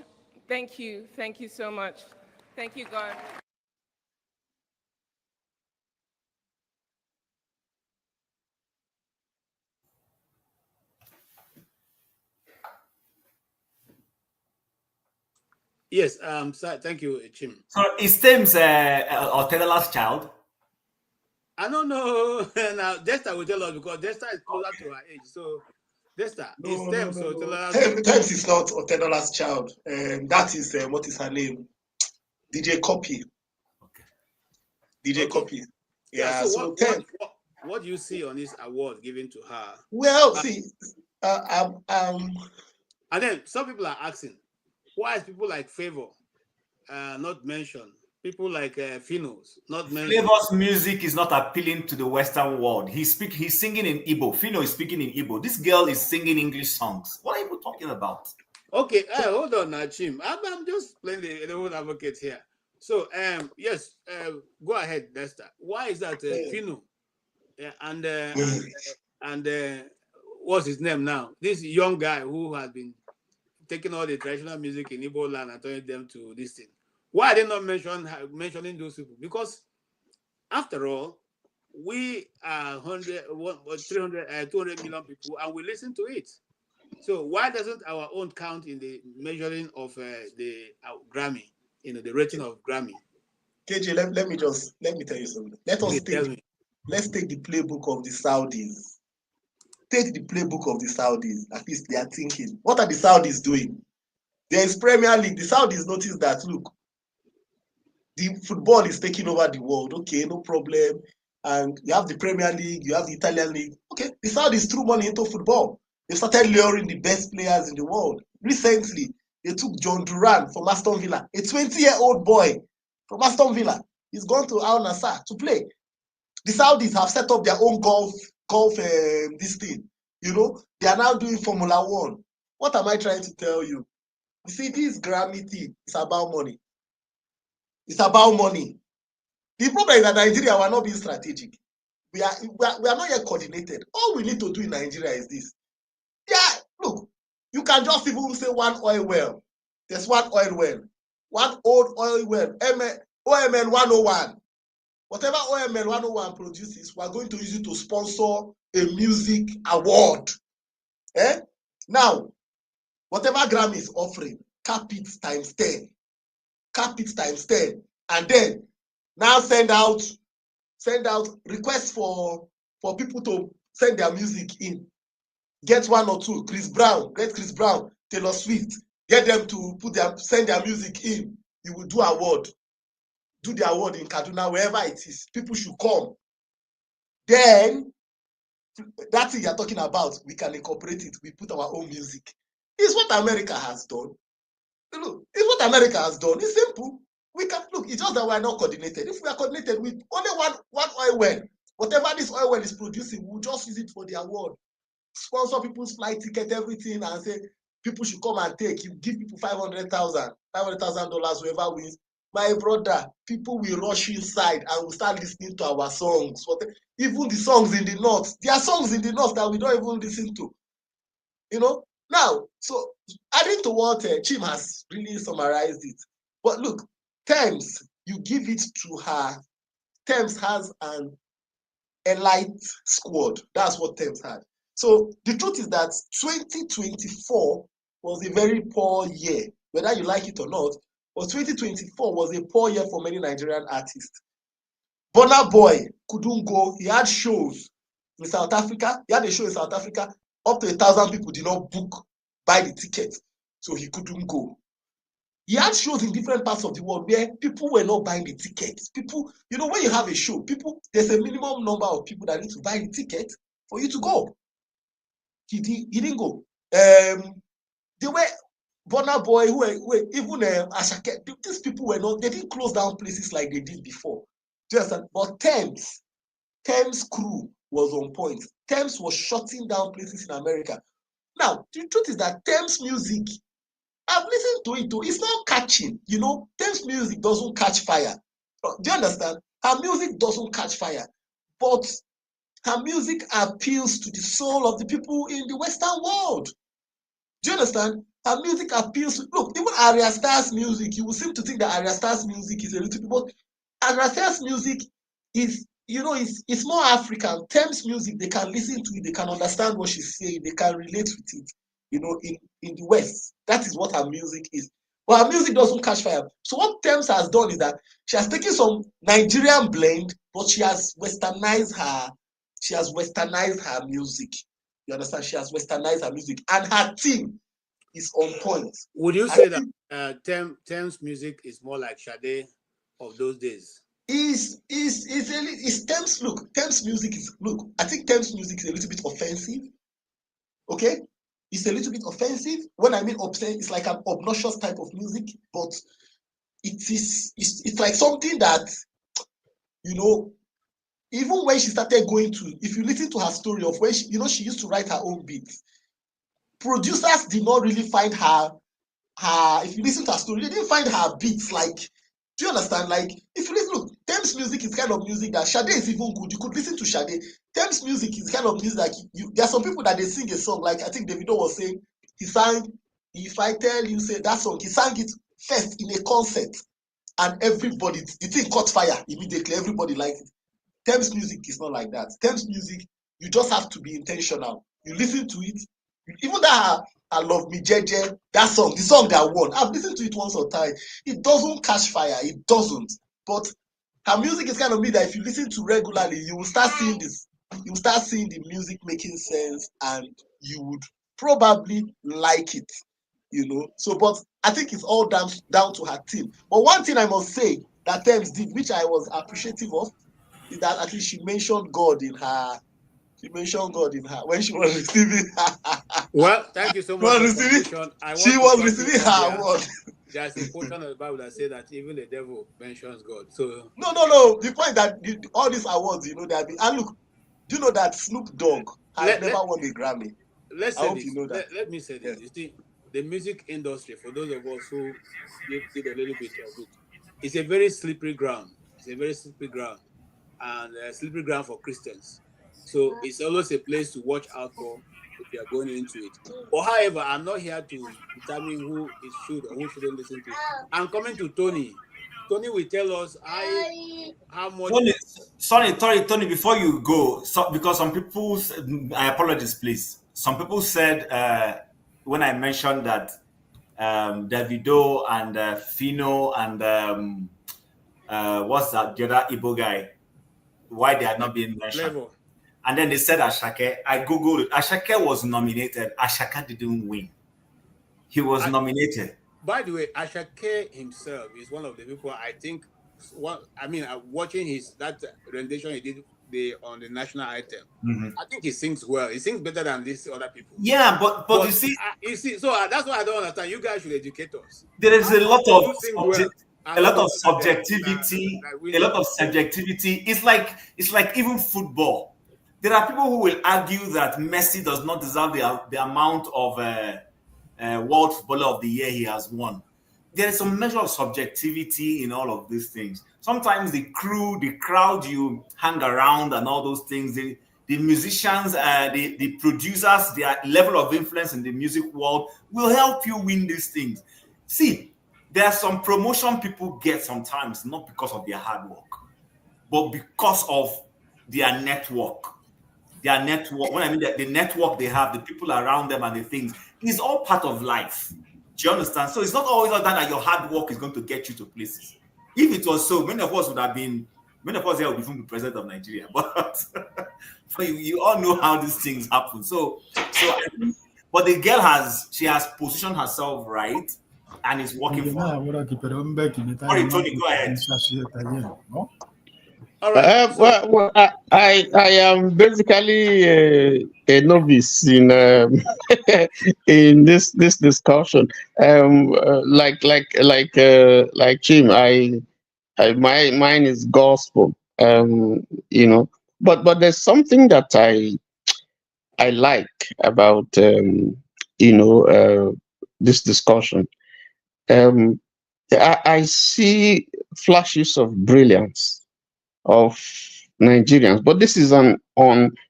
Thank you. Thank you so much. Thank you, God. Yes, thank you, Chim. So is Tems Otedola's child? I don't know. Now, Desta will tell us because Desta is closer to her age. So, Desta, is Tems Otedola's child? Tems is not Otedola's child. That is, what is her name? DJ Copy. DJ Copy. Yeah, so what do you see on this award given to her? Well, see, and then some people are asking, why is people like Favor not mentioned? People like Finos not mentioned. Flavor's music is not appealing to the Western world. He's singing in Igbo. Fino is speaking in Igbo. This girl is singing English songs. What are you talking about? Okay, hold on, Nachim. I'm just playing the old advocate here. So, yes, go ahead, Desta. Why is that Fino and what's his name now? This young guy who has been taking all the traditional music in Igbo land and turning them to this thing. Why are they not mentioning those people? Because after all, we are 200 million people and we listen to it. So why doesn't our own count in the measuring of the Grammy, the rating of Grammy? KJ, let me tell you something. Let's take the playbook of the Saudis. Take the playbook of the Saudis. At least they are thinking. What are the Saudis doing? There is Premier League. The Saudis notice that, look, the football is taking over the world. Okay, no problem. And you have the Premier League, you have the Italian League. Okay, the Saudis threw money into football. They started luring the best players in the world. Recently, they took John Duran from Aston Villa, a 20-year-old boy from Aston Villa. He's gone to Al Nassr to play. The Saudis have set up their own golf this thing. They are now doing Formula One. What am I trying to tell you? You see, this Grammy thing is about money. It's about money. The problem is that Nigeria, we are not being strategic. We are not yet coordinated. All we need to do in Nigeria is this. Yeah, look, you can just even say one oil well. There's one oil well. One old oil well, OML 101. Whatever OML 101 produces, we are going to use it to sponsor a music award. Now, whatever Grammy is offering, cap it times 10. Cap it times 10. And then now send out requests for people to send their music in. Get one or two. Get Chris Brown, Taylor Swift. Get them to send their music in. You will do award. Do the award in Kaduna, wherever it is. People should come. Then that thing you're talking about, we can incorporate it. We put our own music. It's what America has done. Look, it's what America has done. It's simple. We can look, it's just that we are not coordinated. If we are coordinated with only one oil well, whatever this oil well is producing, we'll just use it for the award. Sponsor people's flight ticket, everything, and say people should come and take. You give people $500,000, whoever wins. My brother, people will rush inside and will start listening to our songs. Even the songs in the north, there are songs in the north that we don't even listen to. You know, now, so adding to what Chim has really summarized it. But look, Tems, you give it to her. Tems has an elite squad. That's what Tems had. So the truth is that 2024 was a very poor year, whether you like it or not. But 2024 was a poor year for many Nigerian artists. Burna Boy couldn't go. He had shows in South Africa. He had a show in South Africa. Up to 1,000 people did not buy the ticket, so he couldn't go. He had shows in different parts of the world where people were not buying the tickets. People, you know, when you have a show, there's a minimum number of people that need to buy the ticket for you to go. He didn't go. They were Burna Boy, even Ashake, these people were not, they didn't close down places like they did before. But Tems crew was on point. Tems was shutting down places in America. Now, the truth is that Tems music, I've listened to it too. It's not catching, you know. Tems music doesn't catch fire. Do you understand? Her music doesn't catch fire, but her music appeals to the soul of the people in the Western world. Do you understand? Her music appeals to, look, even Arya Star's music, you will seem to think that Arya Star's music is a little bit, but Arya Star's music is, you know, it's more African. Tems music, they can listen to it, they can understand what she's saying, they can relate with it, you know, in the West. That is what her music is. But her music doesn't catch fire. So what Tems has done is that she has taken some Nigerian blend, but she has westernized her music. You understand? She has westernized her music, and her team is on point. Would you say that Tems music is more like Sade of those days? Is Tems, look, Tems music is, look, I think Tems music is a little bit offensive. Okay? It's a little bit offensive. When I mean obscene, it's like an obnoxious type of music, but it's like something that, you know, even when she started going to, if you listen to her story of when she, you know, she used to write her own beats. Producers did not really find her, if you listen to her story, they didn't find her beats like, do you understand? Like, if you listen, look, Tems music is kind of music that Sade is even good. You could listen to Sade. Tems music is kind of music like, there are some people that they sing a song, like I think Davido was saying, he sang, if I tell you, say that song, he sang it first in a concert, and everybody, the thing caught fire immediately, everybody liked it. Tems music is not like that. Tems music, you just have to be intentional. You listen to it, even that I Love Me Jeje, that song, the song that won, I've listened to it once or twice. It doesn't catch fire, it doesn't. But her music is kind of me that if you listen to regularly, you will start seeing this. You will start seeing the music making sense, and you would probably like it, you know. So, but I think it's all down to her team. But one thing I must say that Tems did, which I was appreciative of, is that at least she mentioned God in her. She mentioned God in her when she was receiving her. Well, thank you so much for contribution. She was receiving her award. There's a portion of the Bible that says that even the devil mentions God. So no. The point that all these awards, you know, they have been. And look, do you know that Snoop Dogg has never won a Grammy? Let's I say hope this. You know that. Let me say this. You see, the music industry, for those of us who did a little bit of it, it's a very slippery ground. It's a very slippery ground, and a slippery ground for Christians. So it's always a place to watch out for if you are going into it. But however, I'm not here to determine who it should or who shouldn't listen to it. I'm coming to Tony. Tony will tell us how much. Tony, before you go, because some people, I apologize, please. Some people said when I mentioned that Davido and Fino and what's that, the other Igbo guy, why they are not being mentioned. Level. And then they said Ashake. I googled it. Ashake was nominated. Ashake didn't win. He was nominated. By the way, Ashake himself is one of the people I think. Watching that rendition he did on the national item, I think he sings well. He sings better than these other people. Yeah, but you see, so that's why I don't understand. You guys should educate us. There is a lot of a lot of subjectivity. A lot of subjectivity. It's like even football. There are people who will argue that Messi does not deserve the amount of World Footballer of the Year he has won. There is some measure of subjectivity in all of these things. Sometimes the crowd you hang around and all those things, the musicians, the producers, their level of influence in the music world will help you win these things. See, there are some promotion people get sometimes, not because of their hard work, but because of their network. Their network, when I mean that the network they have, the people around them and the things, is all part of life. Do you understand? So it's not always that your hard work is going to get you to places. If it was so, many of us here would even be president of Nigeria. But you all know how these things happen. So but the girl has positioned herself right and is working for her. Sorry, Tony, go ahead. All right. Well, I am basically a novice in in this discussion. Like Jim, mine is gospel. You know, but there's something that I like about this discussion. I see flashes of brilliance of Nigerians, but this is on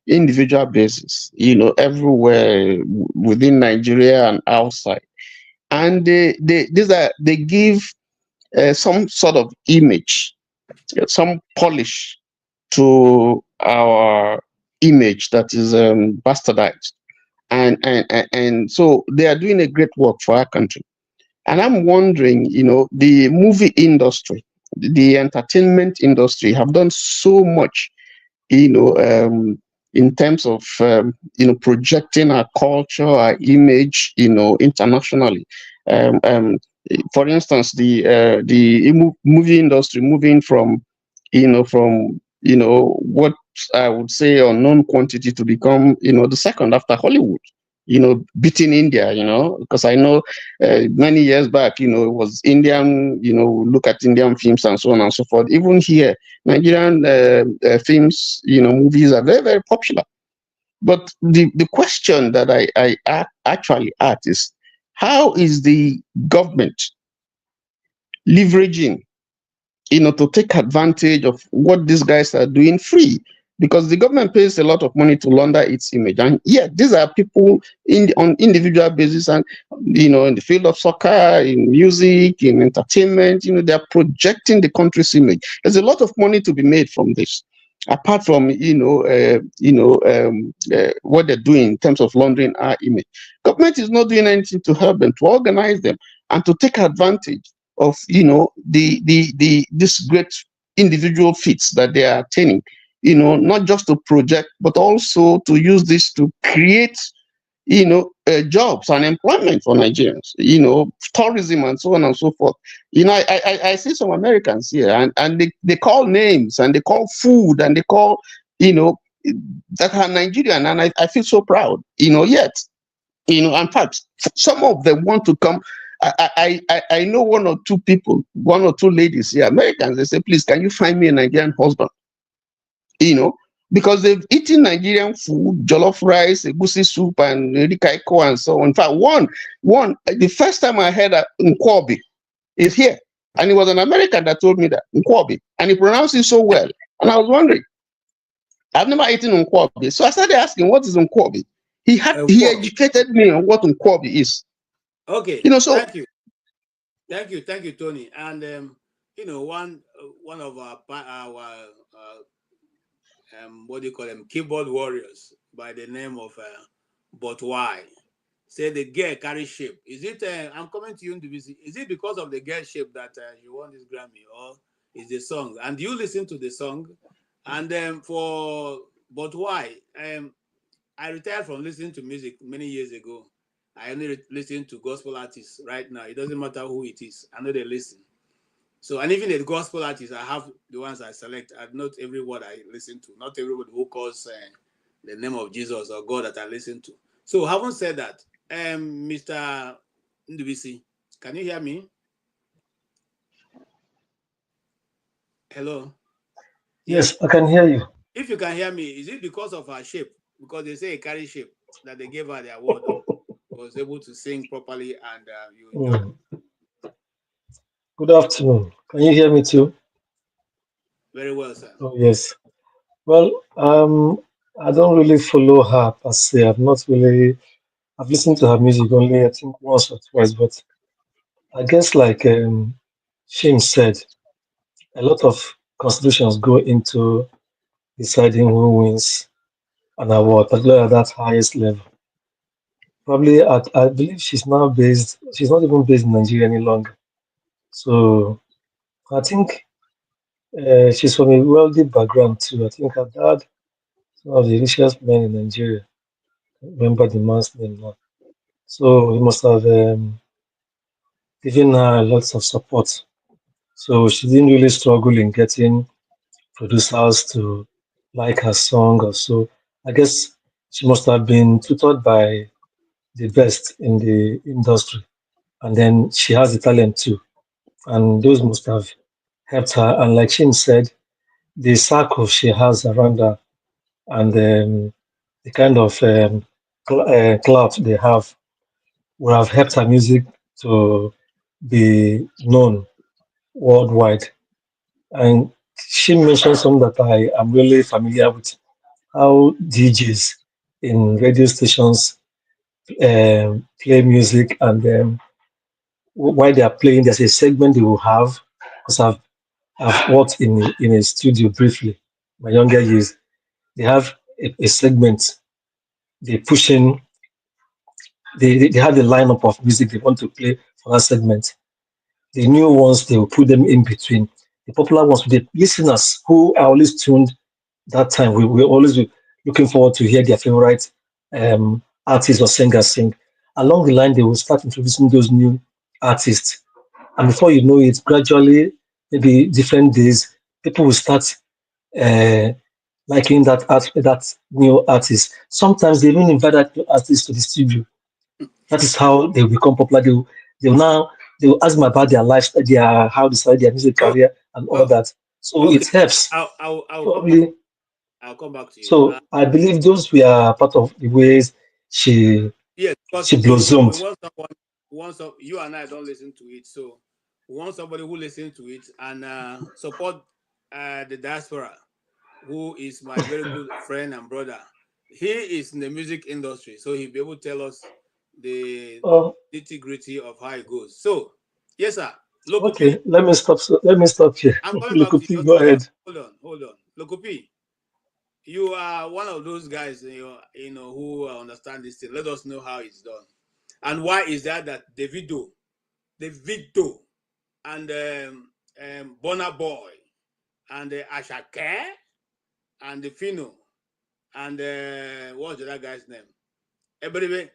individual basis, everywhere within Nigeria and outside, and they give some sort of image, some polish to our image that is bastardized, and so they are doing a great work for our country. And I'm wondering, the movie industry, the entertainment industry have done so much, in terms of, projecting our culture, our image, internationally. For instance, the movie industry moving from what I would say unknown quantity to become, the second after Hollywood. Beating India, because I know many years back, it was Indian, look at Indian films and so on and so forth. Even here, Nigerian films, movies are very, very popular. But the question that I actually ask is, how is the government leveraging, to take advantage of what these guys are doing free? Because the government pays a lot of money to launder its image, and yet these are people on individual basis, and in the field of soccer, in music, in entertainment, they are projecting the country's image. There's a lot of money to be made from this, apart from what they're doing in terms of laundering our image. Government is not doing anything to help them, to organize them, and to take advantage of this great individual feats that they are attaining. Not just to project, but also to use this to create, jobs and employment for Nigerians, tourism and so on and so forth. I see some Americans here, and they call names, and they call food, and they call, that are Nigerian, and I feel so proud, yet, in fact, some of them want to come. I know one or two people, one or two ladies here, Americans, they say, please, can you find me a Nigerian husband? Because they've eaten Nigerian food, jollof rice, egusi soup, and rikaiko, and so on. In fact, the first time I heard that Nkwobi is here, and it was an American that told me that, Nkwobi, and he pronounced it so well. And I was wondering, I've never eaten Nkwobi. So I started asking, what is Nkwobi? He educated me on what Nkwobi is. Okay, So thank you, Tony. And one of our what do you call them, keyboard warriors by the name of But Why say the girl carry shape. Is it? I'm coming to you, Ndubisi. Is it because of the girl shape that you won this Grammy, or is the song? And you listen to the song, and for But Why, I retired from listening to music many years ago. I only listen to gospel artists right now. It doesn't matter who it is. I know they listen. So, and even the gospel artists, I have the ones I select. Not every word I listen to. Not everybody who calls the name of Jesus or God that I listen to. So, having said that, Mr. Ndubisi, can you hear me? Hello. Yes, I can hear you. If you can hear me, is it because of her shape? Because they say a carry shape that they gave her the award of was able to sing properly and you enjoy. Good afternoon. Can you hear me too? Very well, sir. Oh, yes. Well, I don't really follow her per se. I've listened to her music only, I think, once or twice, but I guess, like Shim said, a lot of considerations go into deciding who wins an award, particularly at that highest level. Probably, I believe she's not even based in Nigeria any longer. So I think she's from a wealthy background too. I think her dad, one of the richest men in Nigeria. I can't remember the man's name now. So he must have given her lots of support. So she didn't really struggle in getting producers to like her song or so. I guess she must have been tutored by the best in the industry. And then she has the talent too. And those must have helped her. And like Shin said, the circle she has around her and the kind of clout they have will have helped her music to be known worldwide. And she mentioned something that I am really familiar with, how DJs in radio stations play music, and while they are playing, there's a segment they will have, because I've worked in a studio briefly, my younger years. They have a segment, they push in, they have a lineup of music they want to play for that segment. The new ones, they will put them in between. The popular ones, the listeners who are always tuned that time, we will always be looking forward to hear their favorite artists or singers sing. Along the line, they will start introducing those new artists. And before you know it, gradually, maybe different days, people will start uh, liking that new artist. Sometimes they even invite that new artist to the studio. That is how they become popular. They will ask them about their life, their how they started their music career and all that. So Okay. it helps. I'll come back. Probably. I'll come back to you. So I believe those were part of the ways she Yes, because she blossomed. we want you and I don't listen to it, so we want somebody who listens to it and support the diaspora, who is my very good friend and brother. He is in the music industry, so he'll be able to tell us the Oh, nitty-gritty of how it goes. So, yes, sir. okay, let me stop. Let me stop here. I'm coming back to you. Lokupi, go ahead. Hold on. Lokopi, you are one of those guys, who understand this thing. Let us know how it's done. And why is that Davido, and Burna Boy, and Ashake, and the Fino, and what's the other guy's name? Everybody,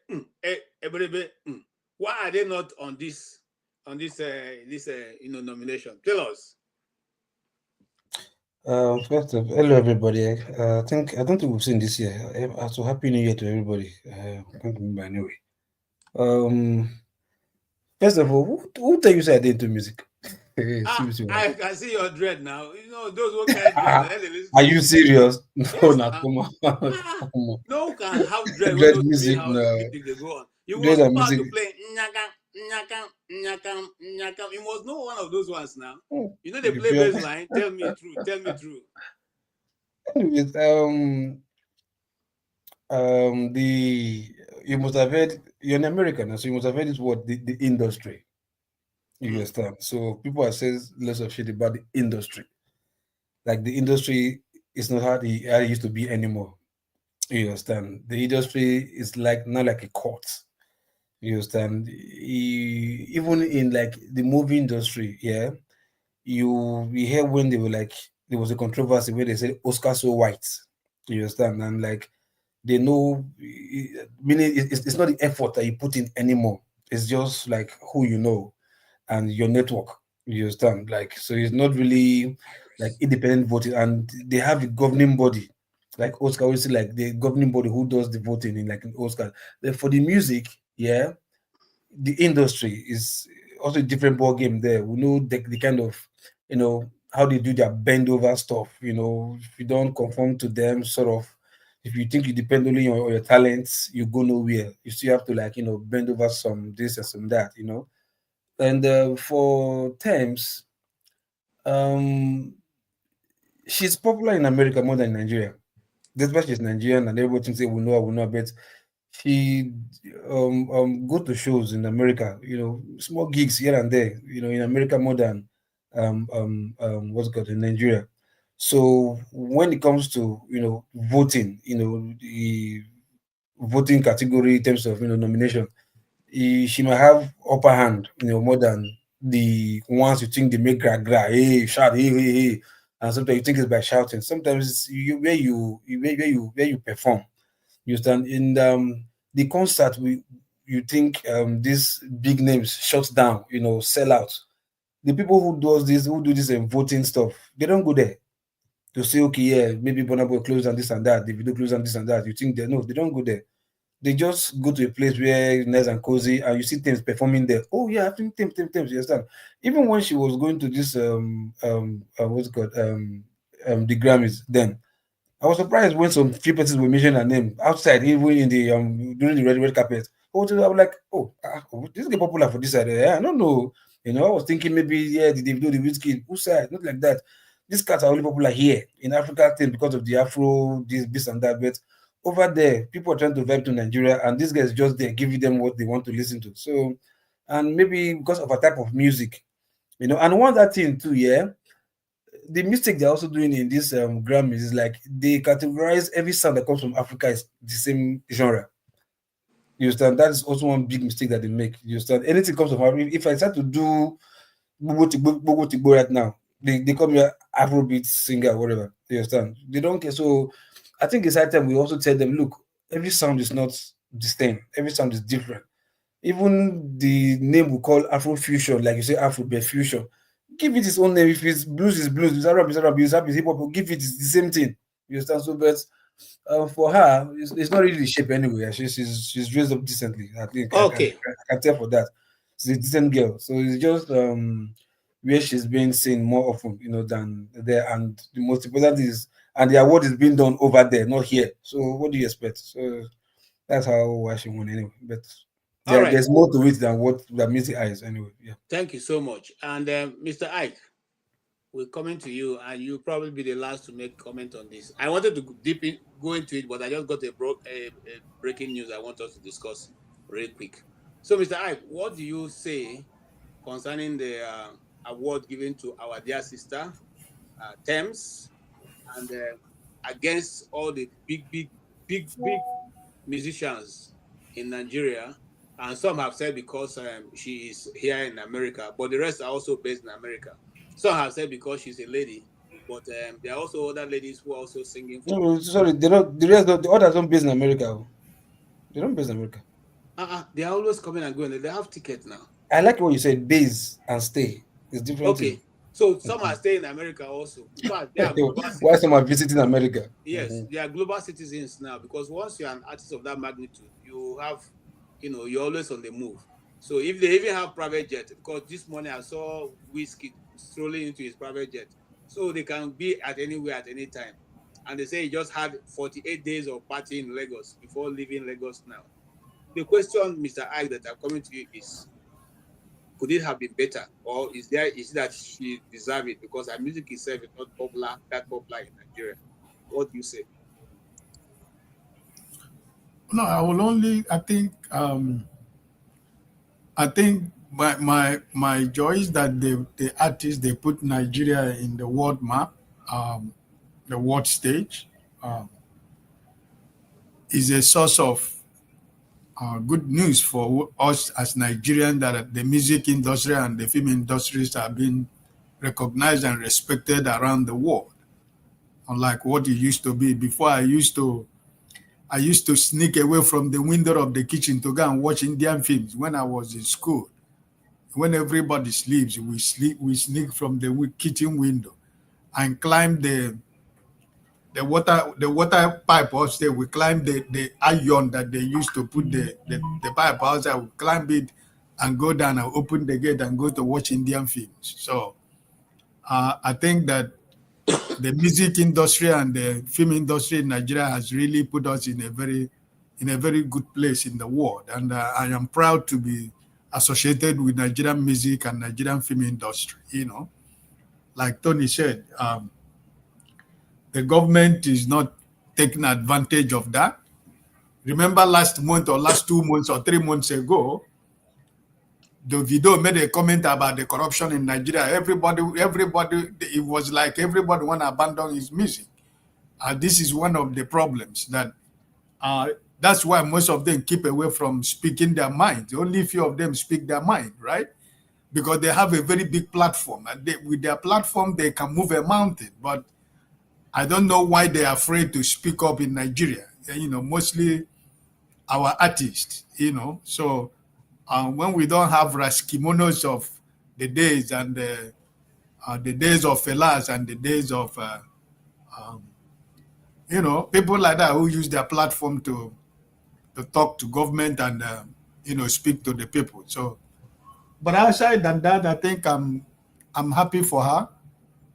why are they not on this nomination? Tell us. First of hello everybody. I don't think we've seen this year. So happy New Year to everybody. Can't remember anyway. First of all, who tell you say I did into music? I can see your dread now. Those who can't dread. Are you serious? No, Yes, nah, come on. Come on. No one can have dread when Dread those music, how no. music they go on. You Dread must and know how music. to play nyakam. You must know one of those ones now. You know they You play feel- bass line. Tell me true. Anyways, you must have heard, you're an American, so you must have heard this word, the industry. You understand? So people are saying lots of shit about the industry. Like the industry is not how it used to be anymore. You understand? The industry is like not like a court. You understand? Even in like the movie industry, yeah, we hear when they were like there was a controversy where they said Oscar so white. You understand? And like they know, meaning it's not the effort that you put in anymore. It's just like who you know and your network. You understand? Like so, it's not really like independent voting, and they have a governing body. Like Oscar, we see like the governing body who does the voting in like an Oscar. Then for the music, yeah, the industry is also a different ball game there. We know the kind of how they do their bend over stuff. If you don't conform to them, sort of, if you think you depend only on your talents, you go nowhere. You still have to bend over some this and some that. And for Tems, um, she's popular in America more than in Nigeria. Despite she's Nigerian and everybody thinks they will know, but she go to shows in America, small gigs here and there, in America more than what's it called in Nigeria. So when it comes to voting, the voting category in terms of nomination, she might have upper hand, more than the ones you think they make gra, hey, shout, hey, and sometimes you think it's by shouting. Sometimes it's where you perform. You stand in the concert. You think these big names shut down, sell out. The people who do this voting stuff, they don't go there to say, okay, yeah, maybe Bonobo close and this and that, the video close and this and that. You think they don't go there. They just go to a place where nice and cozy, and you see Tems performing there. Oh yeah, I think Tems, you understand? Even when she was going to this what's it called the Grammys, then I was surprised when some few persons were mentioning her name outside, even in the during the red carpet. I was like, this is popular for this side. I don't know. I was thinking maybe the Davido, the Whiskey, who side, not like that. These cats are only popular here in Africa thing because of the Afro, this and that. But over there, people are trying to vibe to Nigeria, and this guys just there giving them what they want to listen to. So, and maybe because of a type of music, and one other thing too, the mistake they're also doing in this Grammys is like they categorize every sound that comes from Africa as the same genre. You understand? That is also one big mistake that they make. You understand? Anything comes from Africa. If I start to do Bogo Tigbo right now, they call me an Afrobeat singer or whatever. You understand? They don't care. So I think it's high time we also tell them, look, every sound is not the same. Every sound is different. Even the name we call Afrofusion, like you say, Afrobeat fusion, give it its own name. If it's blues, it's blues. If it's Arab, it's Arab. If it's hip hop, give it the same thing. You understand? So, but for her, it's not really the shape anyway. She's dressed up decently. I think Okay. I can tell for that. She's a decent girl. So it's just where she's being seen more often, than there. And the most important is, and the award is being done over there, not here. So what do you expect? So that's how she won anyway. But All right. there's more to it than what that meets the eyes anyway. Yeah. Thank you so much. And Mr. Ike, we're coming to you, and you'll probably be the last to make comment on this. I wanted to go into it, but I just got a breaking news I want us to discuss real quick. So, Mr. Ike, what do you say concerning the award given to our dear sister, Tems, and against all the big musicians in Nigeria? And some have said because she is here in America, but the rest are also based in America. Some have said because she's a lady, but there are also other ladies who are also singing for. No, sorry, they don't. The rest, the others don't base in America. They don't base in America. They are always coming and going. They have tickets now. I like what you said. Base and stay is different. Okay, so some are staying in America also. In fact, they are why some are visiting America? Yes, they are global citizens now, because once you're an artist of that magnitude, you have, you're always on the move. So if they even have private jet, because this morning I saw Whiskey strolling into his private jet, so they can be at anywhere at any time. And they say he just had 48 days of party in Lagos before leaving Lagos now. The question, Mr. Ike, that I'm coming to you is, could it have been better, or is it that she deserves it because her music itself is not that popular in Nigeria? What do you say? No, I think my joy is that the artists, they put Nigeria in the world map, the world stage, is a source of good news for us as Nigerians, that the music industry and the film industries are being recognized and respected around the world, unlike what it used to be. Before, I used to sneak away from the window of the kitchen to go and watch Indian films when I was in school. When everybody sleeps, we sneak from the kitchen window and climb the water pipe upstairs. We climb the iron that they used to put the pipe outside. We climb it and go down and open the gate and go to watch Indian films. So I think that the music industry and the film industry in Nigeria has really put us in a very good place in the world. And I am proud to be associated with Nigerian music and Nigerian film industry. You know, like Tony said, the government is not taking advantage of that. Remember last month or last 2 months or 3 months ago, Davido made a comment about the corruption in Nigeria. Everybody, it was like everybody want to abandon his music. This is one of the problems that's why most of them keep away from speaking their mind. Only few of them speak their mind, right? Because they have a very big platform, and with their platform they can move a mountain. But I don't know why they are afraid to speak up in Nigeria. You know, mostly our artists. You know, so when we don't have Raskimonos of the days and the days of Felas and the days of you know, people like that who use their platform to talk to government and you know, speak to the people. So, but outside than that, I think I'm happy for her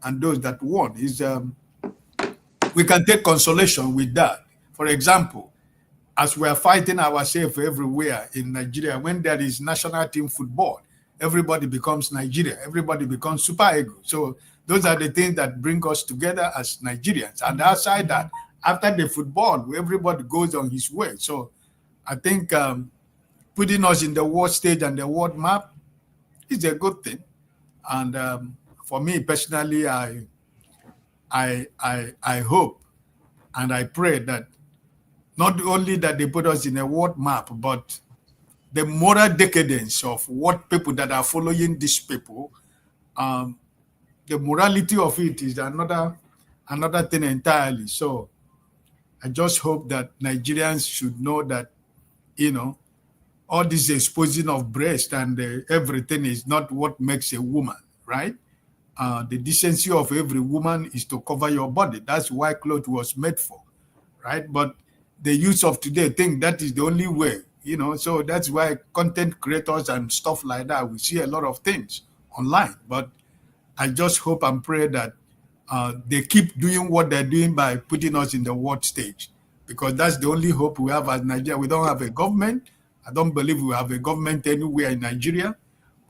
and those that won. Is we can take consolation with that. For example, as we are fighting ourselves everywhere in Nigeria, when there is national team football, everybody becomes Nigeria, everybody becomes Super Eagles. So those are the things that bring us together as Nigerians. And outside that, after the football, everybody goes on his way. So I think putting us in the world stage and the world map is a good thing. And for me personally, I hope and I pray that not only that they put us in a world map, but the moral decadence of what people that are following these people, the morality of it is another thing entirely. So I just hope that Nigerians should know that, you know, all this exposing of breast and everything is not what makes a woman, right? The decency of every woman is to cover your body. That's why clothes was made for, right? But the youth of today think that is the only way, you know, so that's why content creators and stuff like that, we see a lot of things online. But I just hope and pray that they keep doing what they're doing by putting us in the world stage, because that's the only hope we have as Nigeria. We don't have a government. I don't believe we have a government anywhere in Nigeria.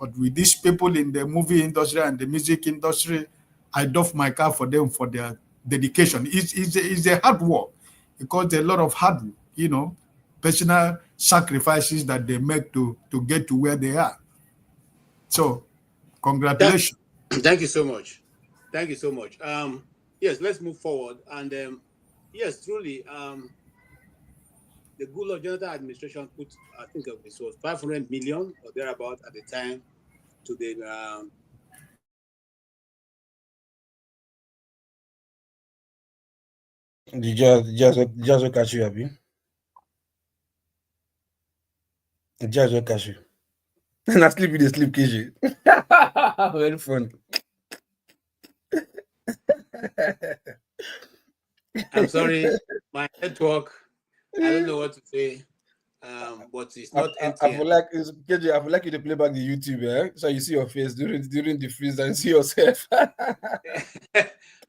But with these people in the movie industry and the music industry, I doff my cap for them for their dedication. It's a hard work, because a lot of hard work, you know, personal sacrifices that they make to get to where they are. So, congratulations. Thank you so much. Thank you so much. Yes, let's move forward. And yes, truly, the Goodluck Jonathan administration put, I think it was 500 million or thereabout at the time to the The jazz will catch you, Abby. The jazz will catch you. And I sleep with the sleep KJ. Very fun. I'm sorry, my network, I don't know what to say, but it's not I would like KJ, I would like you to play back the YouTube, so you see your face during the freeze and see yourself.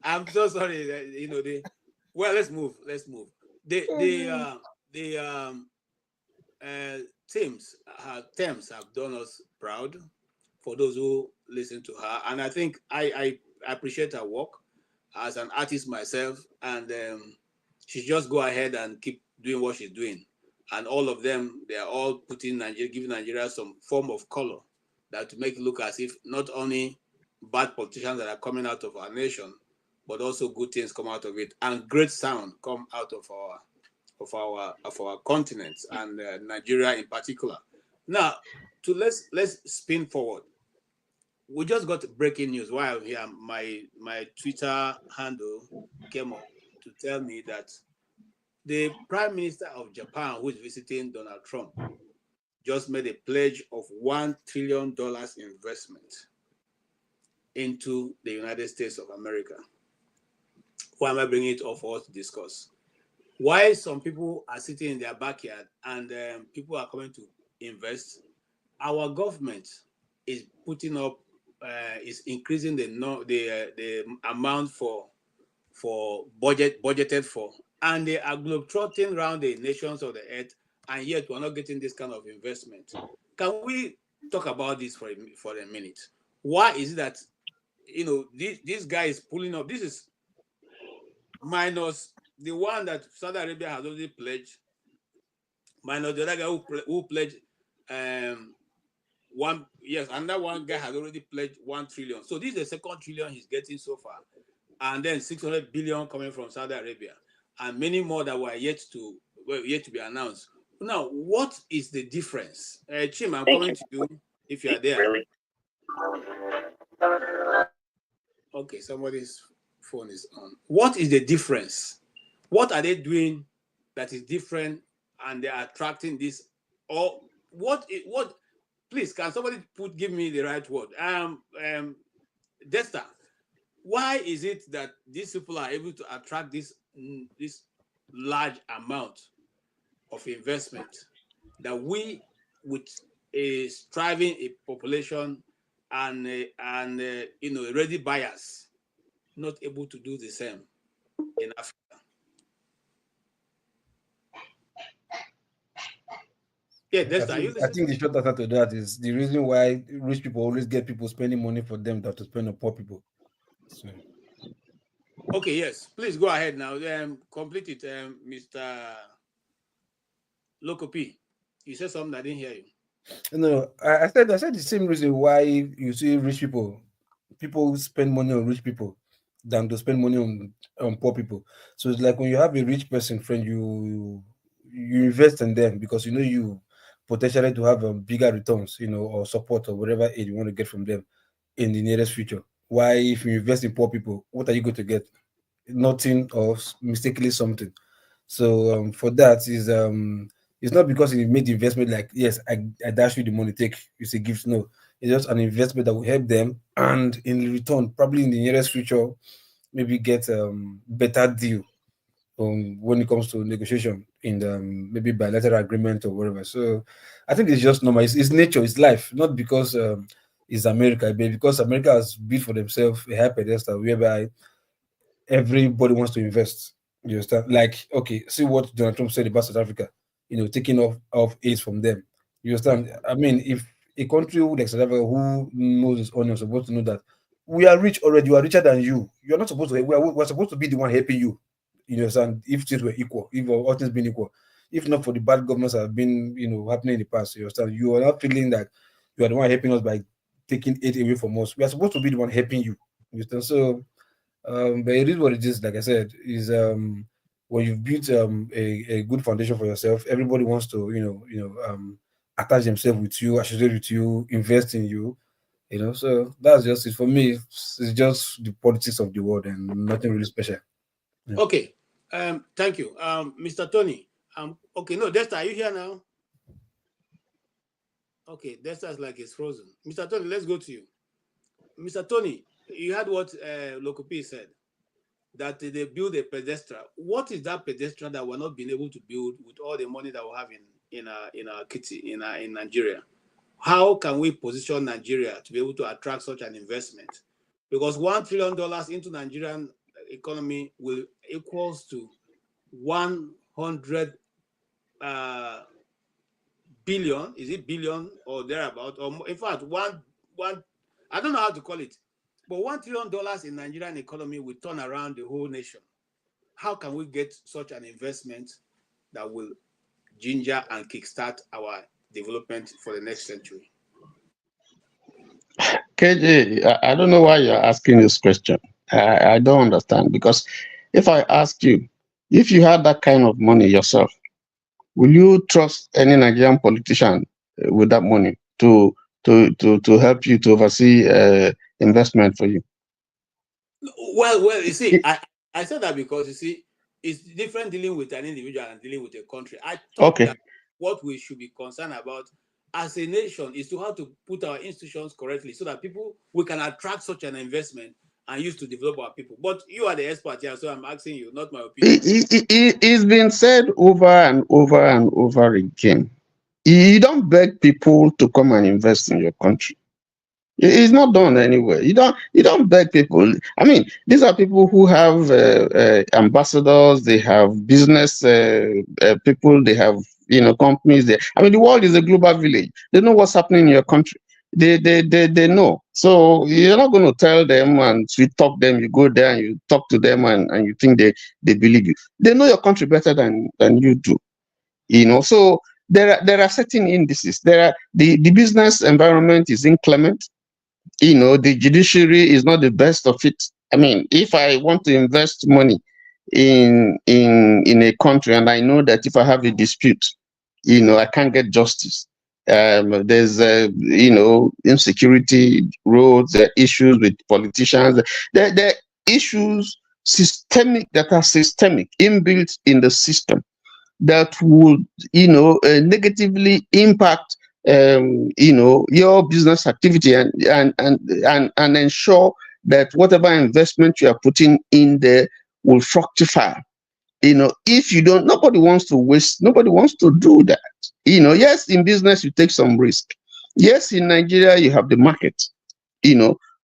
I'm so sorry, you know, well, let's move. Tems have done us proud, for those who listen to her, and I think I appreciate her work as an artist myself, and she just go ahead and keep doing what she's doing, and all of them, they are all putting Nigeria, giving Nigeria some form of color that to make it look as if not only bad politicians that are coming out of our nation, but also good things come out of it, and great sound come out of our continent, and Nigeria in particular. Now, let's spin forward. We just got breaking news while I'm here. My Twitter handle came up to tell me that the Prime Minister of Japan, who is visiting Donald Trump, just made a pledge of $1 trillion investment into the United States of America. Why am I bringing it up for us to discuss? Why some people are sitting in their backyard and people are coming to invest, our government is putting up is increasing the amount for budgeted for, and they are globetrotting around the nations of the earth, and yet we're not getting this kind of investment. Can we talk about this for a minute? Why is it that this guy is pulling up? This is minus the one that Saudi Arabia has already pledged, minus the other guy who pledged another one guy has already pledged 1 trillion. So this is the 2nd trillion he's getting so far, and then 600 billion coming from Saudi Arabia, and many more that were yet to be announced. Now, what is the difference? Chim, I'm coming to you if you are there. Okay, somebody's phone is on. What is the difference? What are they doing that is different, and they are attracting this? Or what? Please, can somebody give me the right word? Desta, why is it that these people are able to attract this large amount of investment that we, with a striving population and ready buyers, not able to do the same in Africa? Yeah, Desta, I think the short answer to that is the reason why rich people always get people spending money for them than to spend on poor people. So. Okay, yes. Please go ahead now. Complete it, Mr. Loco P. You said something, I didn't hear you. No, I said the same reason why you see rich people spend money on rich people than to spend money on poor people. So it's like when you have a rich person friend, you invest in them because you potentially to have bigger returns, or support or whatever aid you want to get from them in the nearest future. Why, if you invest in poor people, what are you going to get? Nothing, or mistakenly something. So for that is it's not because he made the investment like, yes, I dash you the money, take, it's a gift. No, it's just an investment that will help them, and in return, probably in the nearest future, maybe get better deal when it comes to negotiation in the maybe bilateral agreement or whatever. So I think it's just normal. It's nature, it's life, not because it's America, but because America has built for themselves a high pedestal whereby everybody wants to invest. You understand? Like, okay, see what Donald Trump said about South Africa, taking off aid from them. You understand? I mean, if a country like South Africa who knows its owner is supposed to know that we are rich already, we are richer than you. You're not supposed to, we're supposed to be the one helping you. You understand? If things were equal, if all things being equal, if not for the bad governments that have been, happening in the past, you understand? You are not feeling that you are the one helping us by taking aid away from us. We are supposed to be the one helping you. You understand? So, but it is what it is. Like I said, is when you've built a good foundation for yourself, everybody wants to attach themselves with you, associate with you, invest in you. So that's just it for me. It's just the politics of the world and nothing really special. Yeah. Okay, thank you, Mr. Tony. Okay, no, Desta, are you here now? Okay, Desta is like it's frozen. Mr. Tony, let's go to you. Mr. Tony, you heard what Lokopi said, that they build a pedestrian. What is that pedestrian that we're not being able to build with all the money that we have in our kitty in Nigeria? How can we position Nigeria to be able to attract such an investment? Because $1 trillion into Nigerian economy will equals to 100 billion. Is it billion or thereabout? Or in fact, one I don't know how to call it, but $1 trillion in Nigerian economy will turn around the whole nation. How can we get such an investment that will ginger and kickstart our development for the next century? KJ, I don't know why you're asking this question. I don't understand, because if I ask you, if you had that kind of money yourself, will you trust any Nigerian politician with that money to help you to oversee investment for you? Well, you see, I said that because, you see, it's different dealing with an individual and dealing with a country. I thought that what we should be concerned about as a nation is to how to put our institutions correctly so that we can attract such an investment and use to develop our people. But you are the expert here, so I'm asking you, not my opinion. It's been said over and over and over again. You don't beg people to come and invest in your country. It's not done anywhere. You don't beg people. I mean, these are people who have ambassadors. They have business people. They have companies. I mean, the world is a global village. They know what's happening in your country. They know. So you're not going to tell them and sweet talk them. You go there and you talk to them and you think they believe you. They know your country better than you do. So there are certain indices. The business environment is inclement. The judiciary is not the best of it. I mean, if I want to invest money in a country and I know that if I have a dispute, I can't get justice. There's insecurity, roads, issues with politicians. There are issues that are systemic, inbuilt in the system that would negatively impact your business activity and ensure that whatever investment you are putting in there will fructify. If you don't, nobody wants to waste, nobody wants to do that. Yes, in business you take some risk. Yes, in Nigeria you have the market,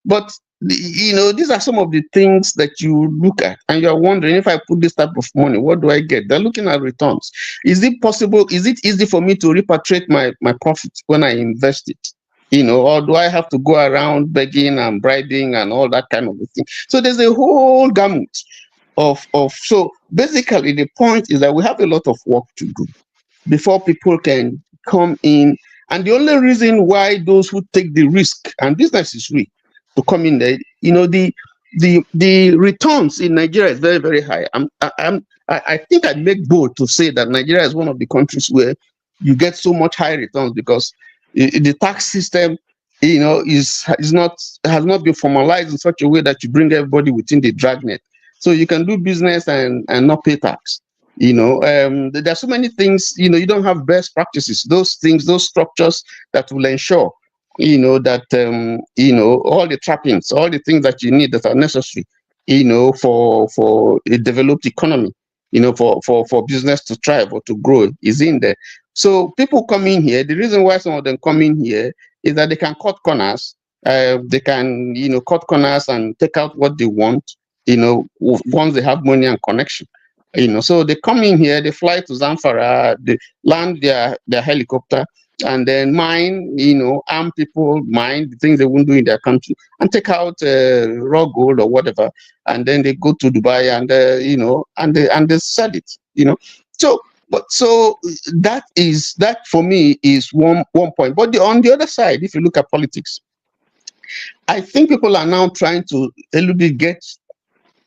but these are some of the things that you look at and you're wondering, if I put this type of money, what do I get? They're looking at returns. Is it possible? Is it easy for me to repatriate my profits when I invest it? Or do I have to go around begging and bribing and all that kind of thing? So there's a whole gamut so basically the point is that we have a lot of work to do before people can come in. And the only reason why those who take the risk, and business is free, to come in there, the returns in Nigeria is very, very high. I think I'd make bold to say that Nigeria is one of the countries where you get so much high returns because the tax system, has not been formalized in such a way that you bring everybody within the dragnet. So you can do business and not pay tax. There are so many things. You don't have best practices. Those things, those structures that will ensure that all the trappings, all the things that you need that are necessary for a developed economy, for business to thrive or to grow is in there. So people come in here, the reason why some of them come in here is that they can cut corners. They can cut corners and take out what they want, once they have money and connection. So they come in here, they fly to Zamfara, they land their helicopter, and then mine, arm people, mine the things they won't do in their country, and take out raw gold or whatever, and then they go to Dubai and and they sell it. So that for me is one point. But on the other side, if you look at politics, I think people are now trying to a little bit get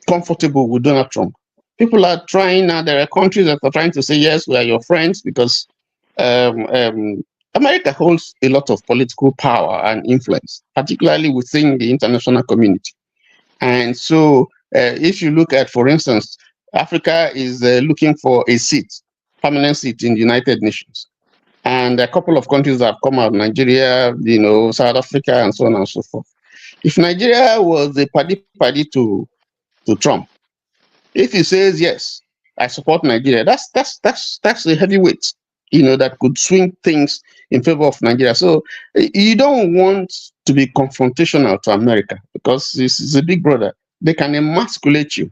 comfortable with Donald Trump. People are trying now. There are countries that are trying to say, yes, we are your friends, because America holds a lot of political power and influence, particularly within the international community. And so if you look at, for instance, Africa is looking for a permanent seat in the United Nations. And a couple of countries have come out, Nigeria, South Africa, and so on and so forth. If Nigeria was a party to Trump, if he says, yes, I support Nigeria, that's a heavyweight, that could swing things in favor of Nigeria. So you don't want to be confrontational to America, because this is a big brother. They can emasculate you,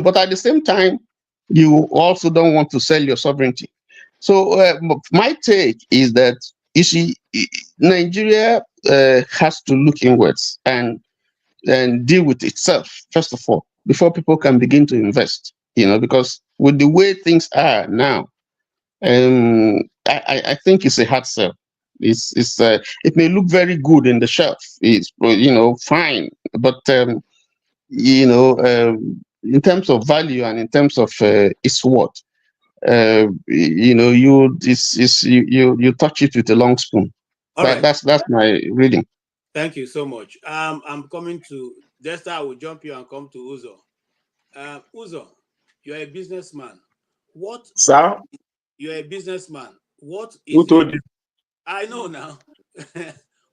but at the same time, you also don't want to sell your sovereignty. So my take is that, you see, Nigeria has to look inwards and deal with itself, first of all, before people can begin to invest, because with the way things are now, I think it's a hard sell. It may look very good in the shelf, it's fine, but in terms of value and in terms of its worth, you touch it with a long spoon. That's my reading. Thank you so much. I'm coming to Desta. I will jump you and come to Uzo. Uzo, you're a businessman. Sir? You're a businessman. What is Who told you? I know now.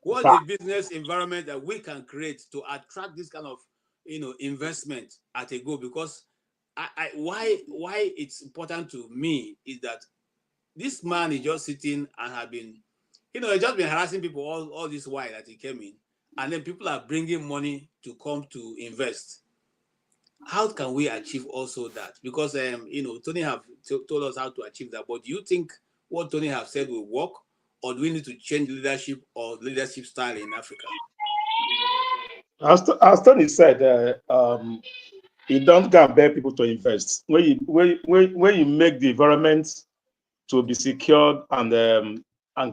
What's Sir. the business environment that we can create to attract this kind of investment at a go? Because why it's important to me is that this man is just sitting and have been, he's just been harassing people all this while that he came in. and then people are bringing money to come to invest. How can we achieve also that? Because Tony have told us how to achieve that. But do you think what Tony have said will work, or do we need to change leadership or leadership style in Africa? As Tony said, you don't go and beg people to invest. When you make the environment to be secured and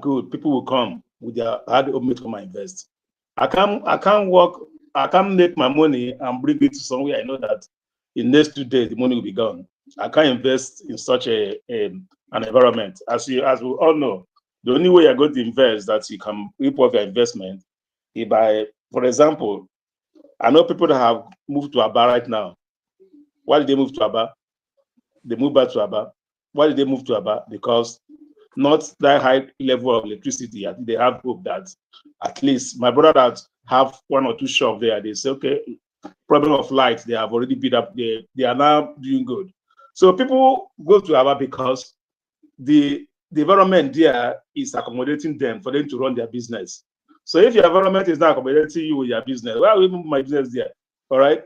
good, people will come with their hard money to come and invest. I can't work. I can't make my money and bring it to somewhere I know that in the next 2 days the money will be gone. I can't invest in such an environment. As we all know, the only way you're going to invest that you can reap off your investment is by, for example, I know people that have moved to Aba right now. Why did they move to Aba? They moved back to Aba. Why did they move to Aba? Because not that high level of electricity. I think they have hope that at least my brother that have 1 or 2 shops there, they say, okay, problem of light, they have already built up. They are now doing good. So people go to Aba because the environment there is accommodating them for them to run their business. So if your environment is not accommodating you with your business, why will I move my business there? All right.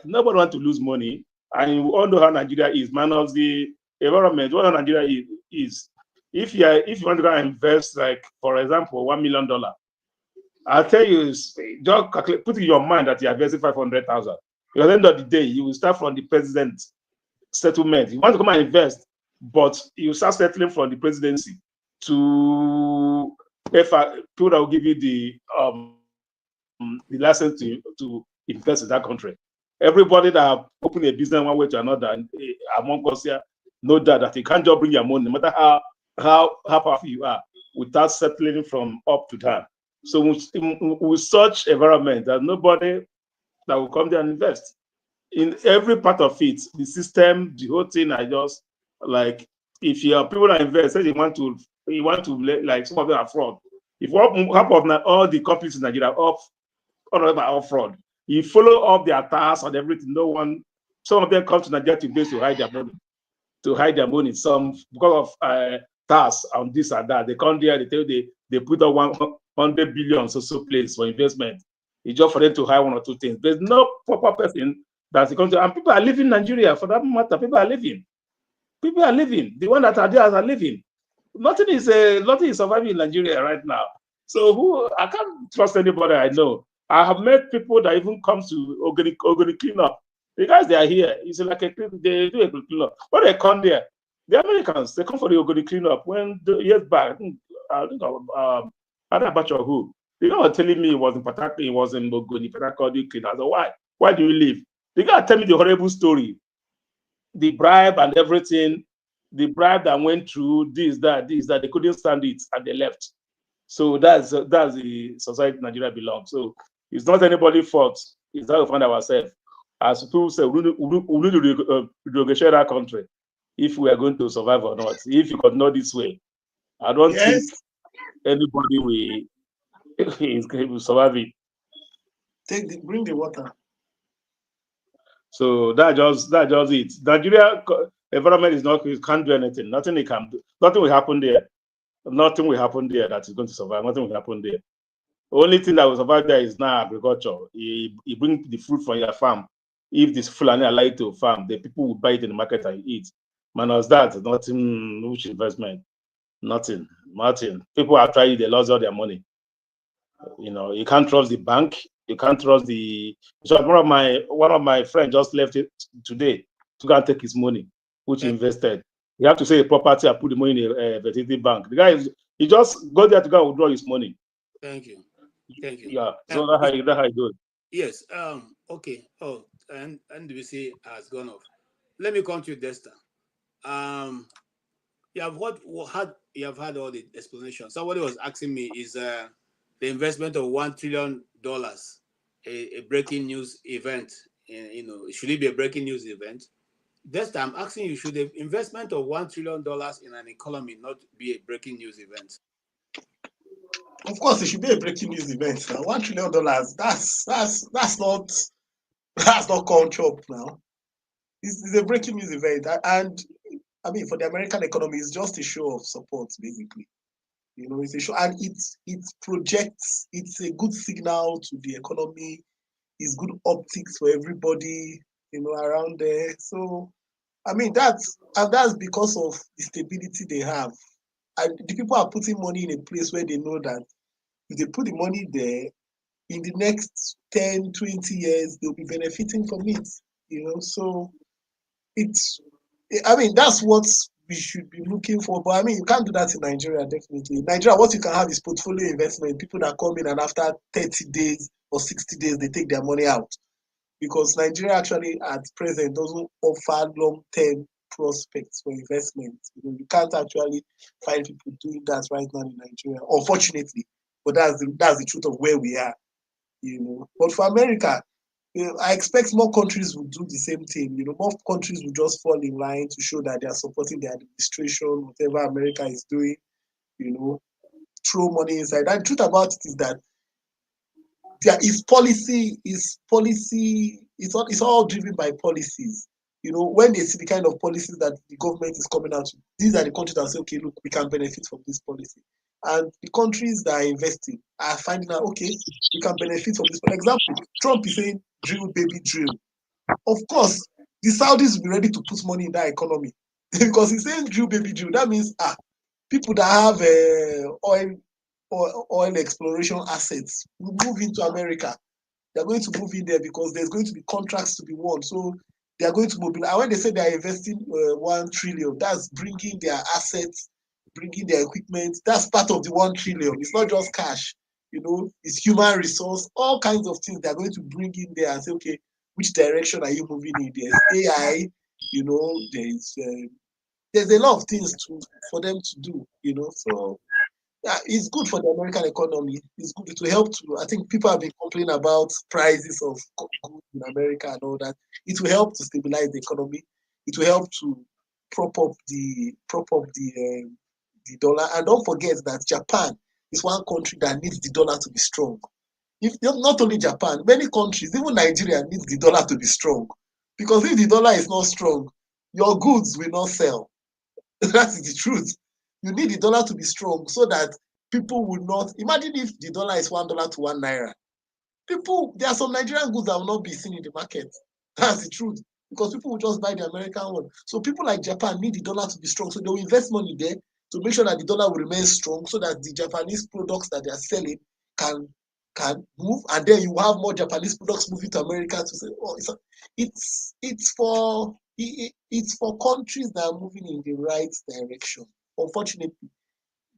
Nobody wants to lose money. And you all know how Nigeria is, minus the environment. What Nigeria is. If you want to go and invest, like for example, $1 million, I'll tell you, just calculate, put in your mind that you're investing 500,000. Because at the end of the day, you will start from the president's settlement. You want to come and invest, but you start settling from the presidency to people that will give you the license to invest in that country. Everybody that have opened a business one way to another among us here know that you can't just bring your money, no matter how powerful you are, without settling from up to down. So with such environment, there's nobody that will come there and invest. In every part of it, the system, the whole thing, I just like, if you are people that invest, say you want to like, some of them are fraud. If half of all the companies in Nigeria all of them are fraud, you follow up their tasks and everything. No one, some of them come to Nigeria to hide their money. Some because of tasks on this and that. They come there, they tell you they put up 100 billion so place for investment. It's just for them to hide 1 or 2 things. There's no proper person that's going to, and people are living in Nigeria for that matter. People are living. The one that are there are living. Nothing is surviving in Nigeria right now. So I can't trust anybody I know. I have met people that even come to organic cleanup. The guys they are here, it's like they do a cleanup. When they come there, the Americans, they come for the organic cleanup. When years back, I think other batch of who, the guy was telling me he was in Patakli, he was in Mogoni, Patakli cleaner. I said, why? Why do you leave? The guy tell me the horrible story. The bribe and everything, the bribe that went through this, that, they couldn't stand it and they left. So that's the society Nigeria belongs. So it's not anybody's fault. It's how we find ourselves. As people say, we need to renegotiate our country if we are going to survive or not. If you continue this way, I don't think anybody will survive it. Bring the water. So that's just it. Nigeria environment is not, it can't do anything. Nothing it can do. Nothing will happen there. Nothing will happen there that is going to survive. Nothing will happen there. The only thing that will survive there is now agriculture. You bring the fruit from your farm. If this Fulani allow you to farm, the people will buy it in the market and eat. Minus that, nothing, which investment, nothing. People are trying, they lost all their money. You can't trust the bank. You can't trust the. So one of my friends just left it today to go and take his money, which he invested. You have to say a property and put the money in a fertility bank. The guy he just go there to go and withdraw his money. Thank you. Yeah. So that's how you do it. Yes. Okay. Oh, and NWC has gone off. Let me come to you, Desta. You have had all the explanations. Somebody was asking me, is the investment of $1 trillion a breaking news event? Should it be a breaking news event? This time, I'm asking you, should the investment of $1 trillion in an economy not be a breaking news event? Of course, it should be a breaking news event. $1 trillion. That's not culture now. It's a breaking news event, and I mean, for the American economy, it's just a show of support, basically. You know, it's a show, and it projects. It's a good signal to the economy. It's good optics for everybody, you know, around there. So, I mean, that's because of the stability they have. And the people are putting money in a place where they know that if they put the money there, in the next 10, 20 years, they'll be benefiting from it, you know. So I mean, that's what we should be looking for. But I mean, you can't do that in Nigeria, definitely. In Nigeria, what you can have is portfolio investment. People that come in and after 30 days or 60 days, they take their money out. Because Nigeria actually at present doesn't offer long-term prospects for investment. You know, you can't actually find people doing that right now in Nigeria, unfortunately. But that's the truth of where we are, you know. But for America, you know, I expect more countries will do the same thing. You know, more countries will just fall in line to show that they are supporting the administration, whatever America is doing, you know, throw money inside. And the truth about it is that it's all driven by policies. You know, when they see the kind of policies that the government is coming out with, these are the countries that say, okay, look, we can benefit from this policy. And the countries that are investing are finding out, okay, we can benefit from this. For example, Trump is saying, drill, baby, drill. Of course, the Saudis will be ready to put money in that economy because he's saying drill, baby, drill. That means, people that have oil exploration assets will move into America. They're going to move in there because there's going to be contracts to be won. So they are going to mobilize. And when they say they are investing 1 trillion, that's bringing their assets, bringing their equipment. That's part of the 1 trillion. It's not just cash. You know, it's human resource, all kinds of things they're going to bring in there and say, okay, which direction are you moving in? There's AI, you know, there's a lot of things for them to do, you know. So yeah, it's good for the American economy. It's good to help to. I think people have been complaining about prices of goods in America and all that. It will help to stabilize the economy. It will help to prop up the dollar. And don't forget that Japan is one country that needs the dollar to be strong. If not only Japan, many countries, even Nigeria, needs the dollar to be strong. Because if the dollar is not strong, your goods will not sell. That is the truth. You need the dollar to be strong so that people will not imagine if the dollar is $1 to £1. There are some Nigerian goods that will not be seen in the market. That's the truth. Because people will just buy the American one. So people like Japan need the dollar to be strong. So they will invest money there to make sure that the dollar will remain strong so that the Japanese products that they are selling can move, and then you have more Japanese products moving to America to say, oh, it's for countries that are moving in the right direction. Unfortunately,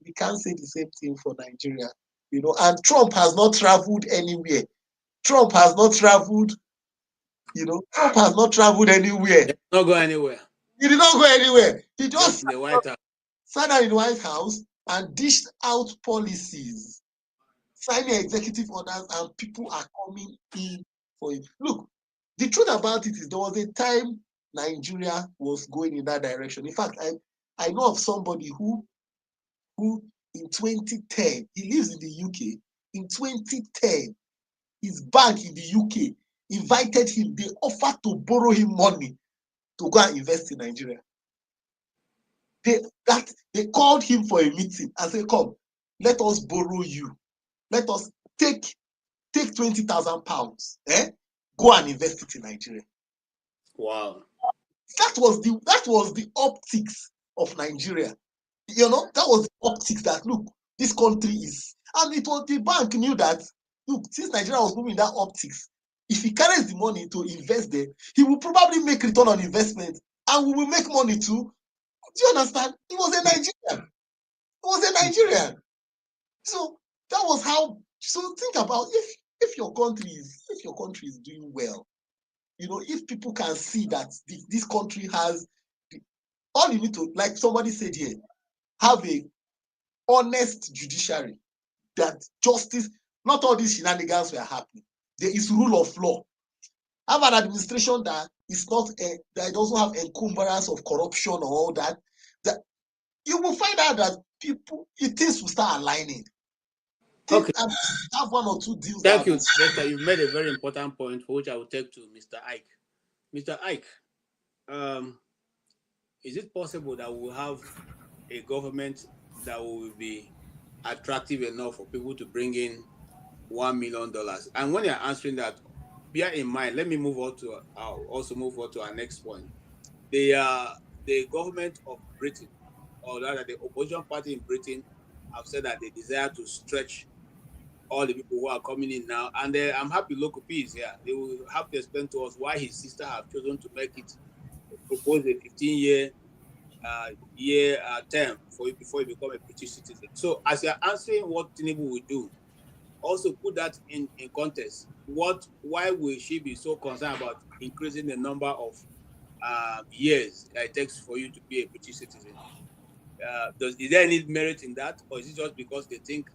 we can't say the same thing for Nigeria, you know. And Trump has not traveled anywhere. Trump has not traveled, you know. Trump has not traveled anywhere. Not go anywhere. He did not go anywhere. He just in the White House. sat down in the White House and dished out policies, signing executive orders, and people are coming in for it. Look, the truth about it is there was a time Nigeria was going in that direction. In fact, I know of somebody who in 2010, he lives in the UK. In 2010, his bank in the UK invited him. They offered to borrow him money to go and invest in Nigeria. They called him for a meeting and said, come, let us borrow you. Let us take £20,000, go and invest it in Nigeria. Wow. That was the optics of Nigeria. You know, that was the optics that, look, this country is, and it was the bank knew that, look, since Nigeria was moving that optics, if he carries the money to invest there, he will probably make return on investment, and we will make money too. Do you understand? He was a Nigerian. So that was how. So think about if your country is doing well, you know, if people can see that this country has all you need to, like somebody said here, have a honest judiciary, that justice, not all these shenanigans were happening. There is rule of law. Have an administration that is not that doesn't have encumbrance of corruption or all that. That you will find out that things will start aligning. Okay. Have one or two deals. Thank you, Victor. You've made a very important point for which I will take to Mr. Ike. Mr. Ike, is it possible that we'll have a government that will be attractive enough for people to bring in $1 million. And when you're answering that, bear in mind, let me move on to also move on to our next point. The government of Britain, or rather the opposition party in Britain, have said that they desire to stretch all the people who are coming in now. And I'm happy Local P is here. They will have to explain to us why his sister have chosen to make it, propose a 15-year term for you before you become a British citizen. So as you're answering what Tinubu will do, also put that in context. Why will she be so concerned about increasing the number of years that it takes for you to be a British citizen? Is there any merit in that, or is it just because they think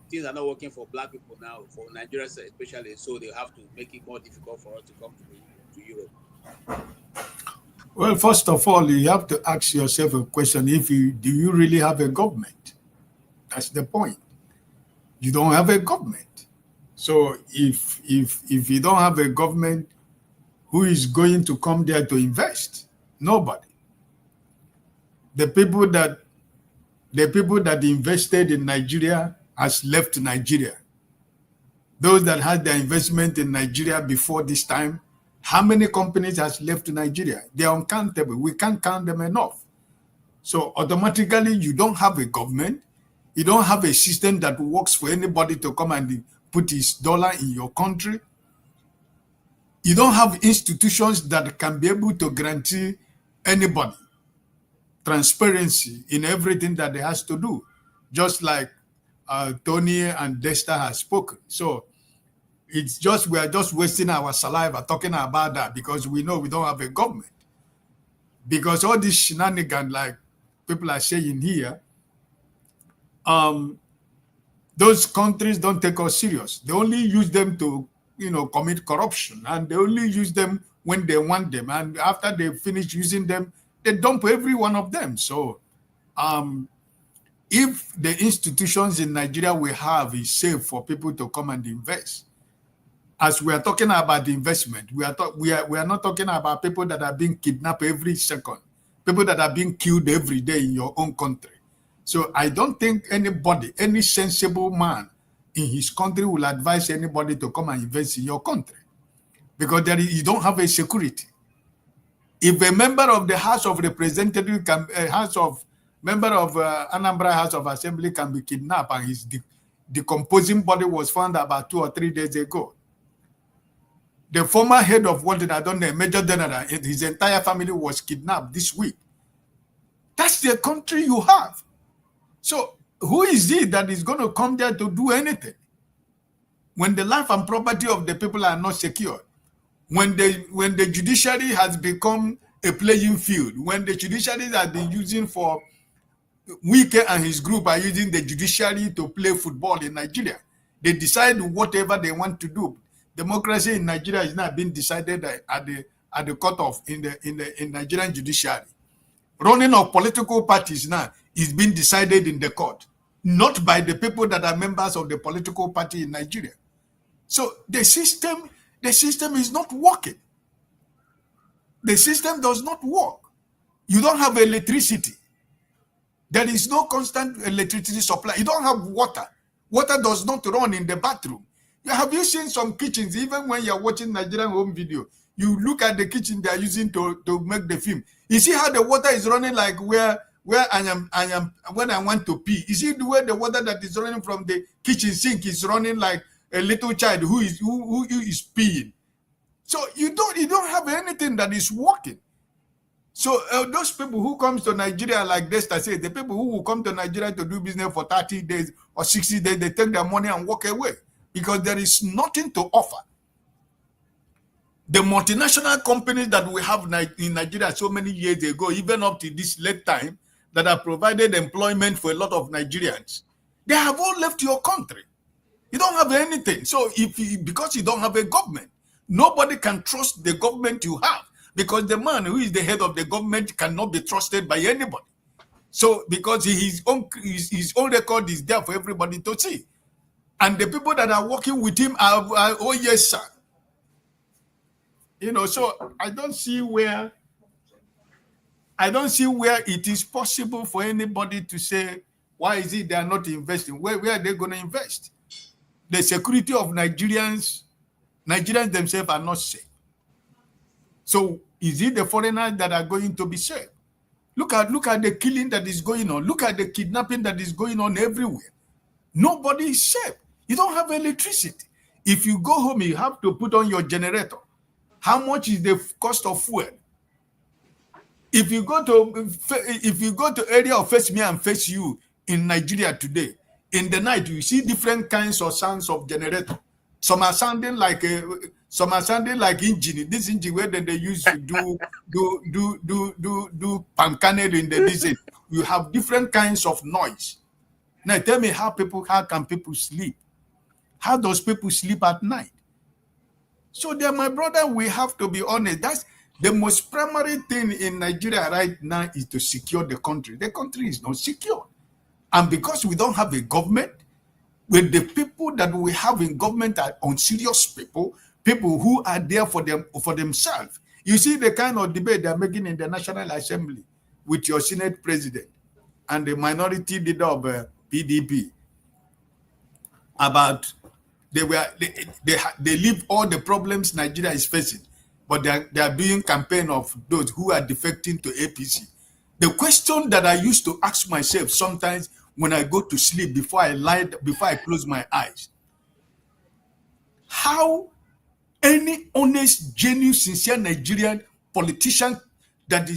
things are not working for Black people now, for Nigeria especially, so they have to make it more difficult for us to come to Europe? Well, first of all, you have to ask yourself a question: do you really have a government? That's the point. You don't have a government. So if you don't have a government, who is going to come there to invest? Nobody. The people that invested in Nigeria has left Nigeria. Those that had their investment in Nigeria before this time, how many companies has left Nigeria? They are uncountable. We can't count them enough. So automatically, you don't have a government. You don't have a system that works for anybody to come and put his dollar in your country. You don't have institutions that can be able to guarantee anybody transparency in everything that they has to do, just like Tony and Dexter has spoken. So we are just wasting our saliva talking about that because we know we don't have a government. Because all this shenanigans, like people are saying here, those countries don't take us serious. They only use them to, commit corruption, and they only use them when they want them. And after they finish using them, they dump every one of them. So, if the institutions in Nigeria we have is safe for people to come and invest, as we are talking about the investment, we are not talking about people that are being kidnapped every second, people that are being killed every day in your own country. So I don't think any sensible man in his country will advise anybody to come and invest in your country, because you don't have a security. If a member of the House of Representatives member of Anambra House of Assembly can be kidnapped and his decomposing body was found about 2 or 3 days ago. The former head of wanted, I don't know, Major General, his entire family was kidnapped this week. That's the country you have. So who is it that is going to come there to do anything when the life and property of the people are not secure? When the judiciary has become a playing field, when the judiciary has been using for Wike and his group are using the judiciary to play football in Nigeria, they decide whatever they want to do. Democracy in Nigeria is not being decided at the cutoff in Nigerian judiciary. Running of political parties now is being decided in the court, not by the people that are members of the political party in Nigeria. So the system is not working. The system does not work. You don't have electricity. There is no constant electricity supply. You don't have water. Water does not run in the bathroom. Have you seen some kitchens, even when you're watching Nigerian home video, you look at the kitchen they are using to make the film. You see how the water is running, like where I am when I want to pee. You see the way the water that is running from the kitchen sink is running like a little child who is peeing. So you don't have anything that is working. So those people who comes to Nigeria, like Desta said, the people who will come to Nigeria to do business for 30 days or 60 days, they take their money and walk away because there is nothing to offer. The multinational companies that we have in Nigeria so many years ago, even up to this late time, that have provided employment for a lot of Nigerians, they have all left your country. You don't have anything. So because you don't have a government, nobody can trust the government you have, because the man who is the head of the government cannot be trusted by anybody. So because his own record is there for everybody to see. And the people that are working with him are oh yes, sir. So I don't see where it is possible for anybody to say Why is it they are not investing? Where are they going to invest? The security of Nigerians themselves are not safe. So is it the foreigners that are going to be safe? Look at the killing that is going on. Look at the kidnapping that is going on everywhere. Nobody is safe. You don't have electricity. If you go home, you have to put on your generator. How much is the cost of fuel? If you go to area of Face Me and Face You in Nigeria today, in the night you see different kinds of sounds of generator. Some are sounding like engine. This engine where they use to do palm kernel in the diesel. You have different kinds of noise. Now tell me how can people sleep? How does people sleep at night? So there, my brother, we have to be honest. That's the most primary thing in Nigeria right now is to secure the country. The country is not secure. And because we don't have a government, with the people that we have in government are unserious people who are there for themselves. You see the kind of debate they're making in the National Assembly with your Senate president and the minority leader of PDP about they leave all the problems Nigeria is facing, but they are doing campaign of those who are defecting to APC. The question that I used to ask myself sometimes when I go to sleep before I close my eyes, how any honest, genuine, sincere Nigerian politician that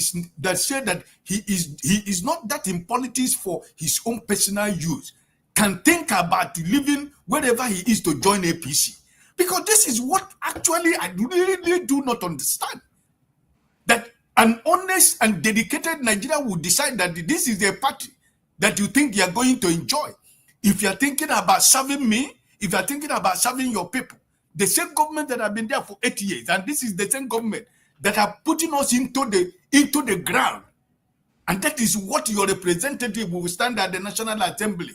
said that he is not that in politics for his own personal use can think about leaving wherever he is to join APC? Because this is what actually I really do not understand. That an honest and dedicated Nigerian would decide that this is a party that you think you are going to enjoy. If you are thinking about serving me, if you are thinking about serving your people, the same government that have been there for 8 years, and this is the same government that are putting us into the ground, and that is what your representative will stand at the National Assembly,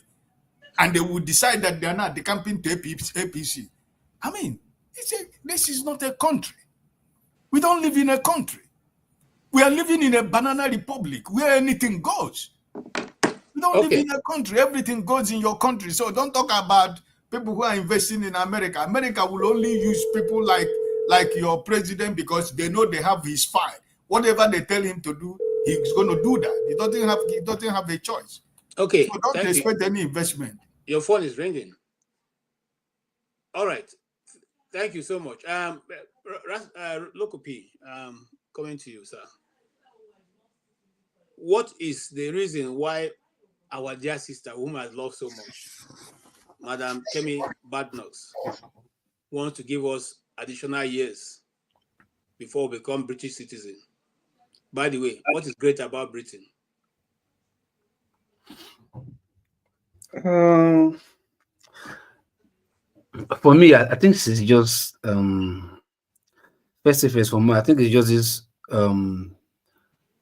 and they will decide that they are not decamping to APC. I mean, this is not a country. We don't live in a country. We are living in a banana republic where anything goes. We don't live in a country. Everything goes in your country. So don't talk about people who are investing in America. America will only use people like your president because they know they have his file. Whatever they tell him to do, he's going to do that. He doesn't have a choice. Okay. So don't expect any investment. Your phone is ringing. All right. Thank you so much. Local P, coming to you, sir. What is the reason why our dear sister, whom I love so much, Madam Kemi Badenoch, wants to give us additional years before we become British citizens? By the way, what is great about Britain? For me, I think it's just face for me. I think it's just this.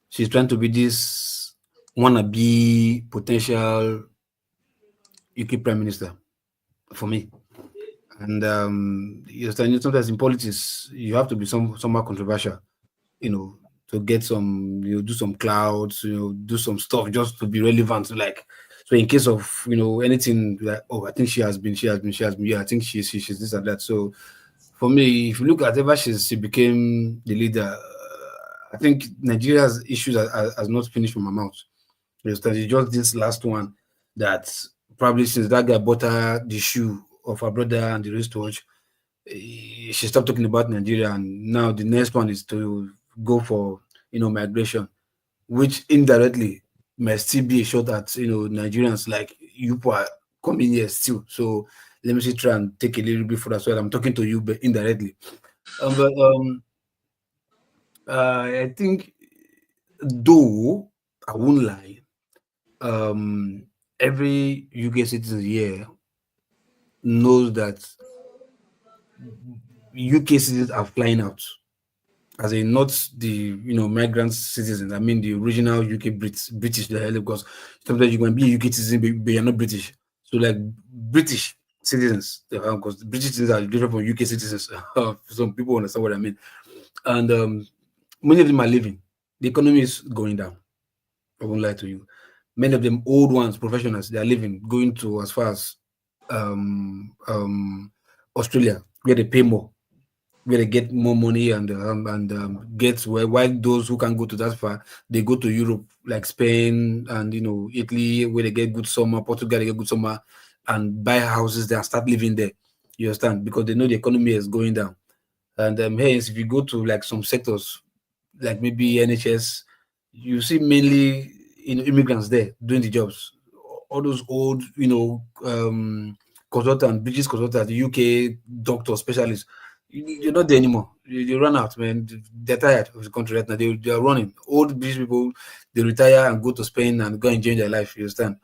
She's trying to be this wannabe potential UK Prime Minister for me. And sometimes in politics you have to be somewhat controversial, to get some, do some clouds, do some stuff just to be relevant. So in case of anything like, oh, I think she has been, yeah, I think she's this and that. So for me, if you look at ever she became the leader, I think Nigeria's issues has not finished from her mouth. It's just this last one that probably since that guy bought her the shoe of her brother and the wristwatch, she stopped talking about Nigeria, and now the next one is to go for migration, which indirectly might still be a shot at Nigerians like you are coming here still. So let me try and take a little bit further. So I'm talking to you, but indirectly. I think, though I won't lie, every UK citizen here knows that UK citizens are flying out, as in not the migrant citizens. I mean the original UK British, because sometimes you can be a UK citizen but you're not British. So like British citizens, because British citizens are different from UK citizens. Some people understand what I mean. And many of them are leaving. The economy is going down. I won't lie to you. Many of them old ones, professionals, they are living, going to as far as Australia, where they pay more, where they get more money and get where, while those who can go to that far, they go to Europe, like Spain and Italy, where they get good summer, Portugal, they get good summer, and buy houses there and start living there. You understand? Because they know the economy is going down. And hence, if you go to like some sectors, like maybe NHS, you see mainly immigrants there doing the jobs. All those old, consultants, British consultants, the UK doctor specialists, you're not there anymore. You run out, man. They're tired of the country right now. They are running. Old British people, they retire and go to Spain and go enjoy their life. You understand?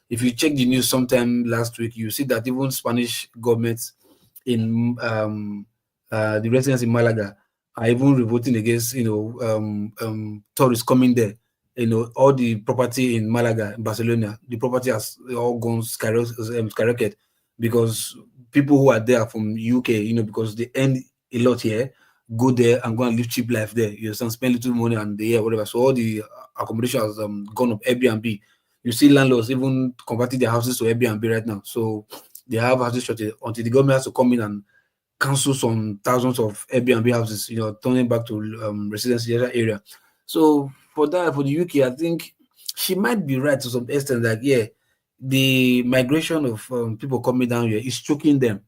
If you check the news sometime last week, you see that even Spanish governments in the residents in Malaga are even revolting against tourists coming there. All the property in Malaga, Barcelona, the property has all gone skyrocket because people who are there from UK, because they earn a lot here, go there and go and live cheap life there. You understand? Spend little money and the year, whatever. So all the accommodation has gone up. Airbnb. You see landlords even converting their houses to Airbnb right now. So they have houses shortage until the government has to come in and cancel some thousands of Airbnb houses, turning back to residential area. So for that, for the UK, I think she might be right to some extent that, yeah, the migration of people coming down here is choking them.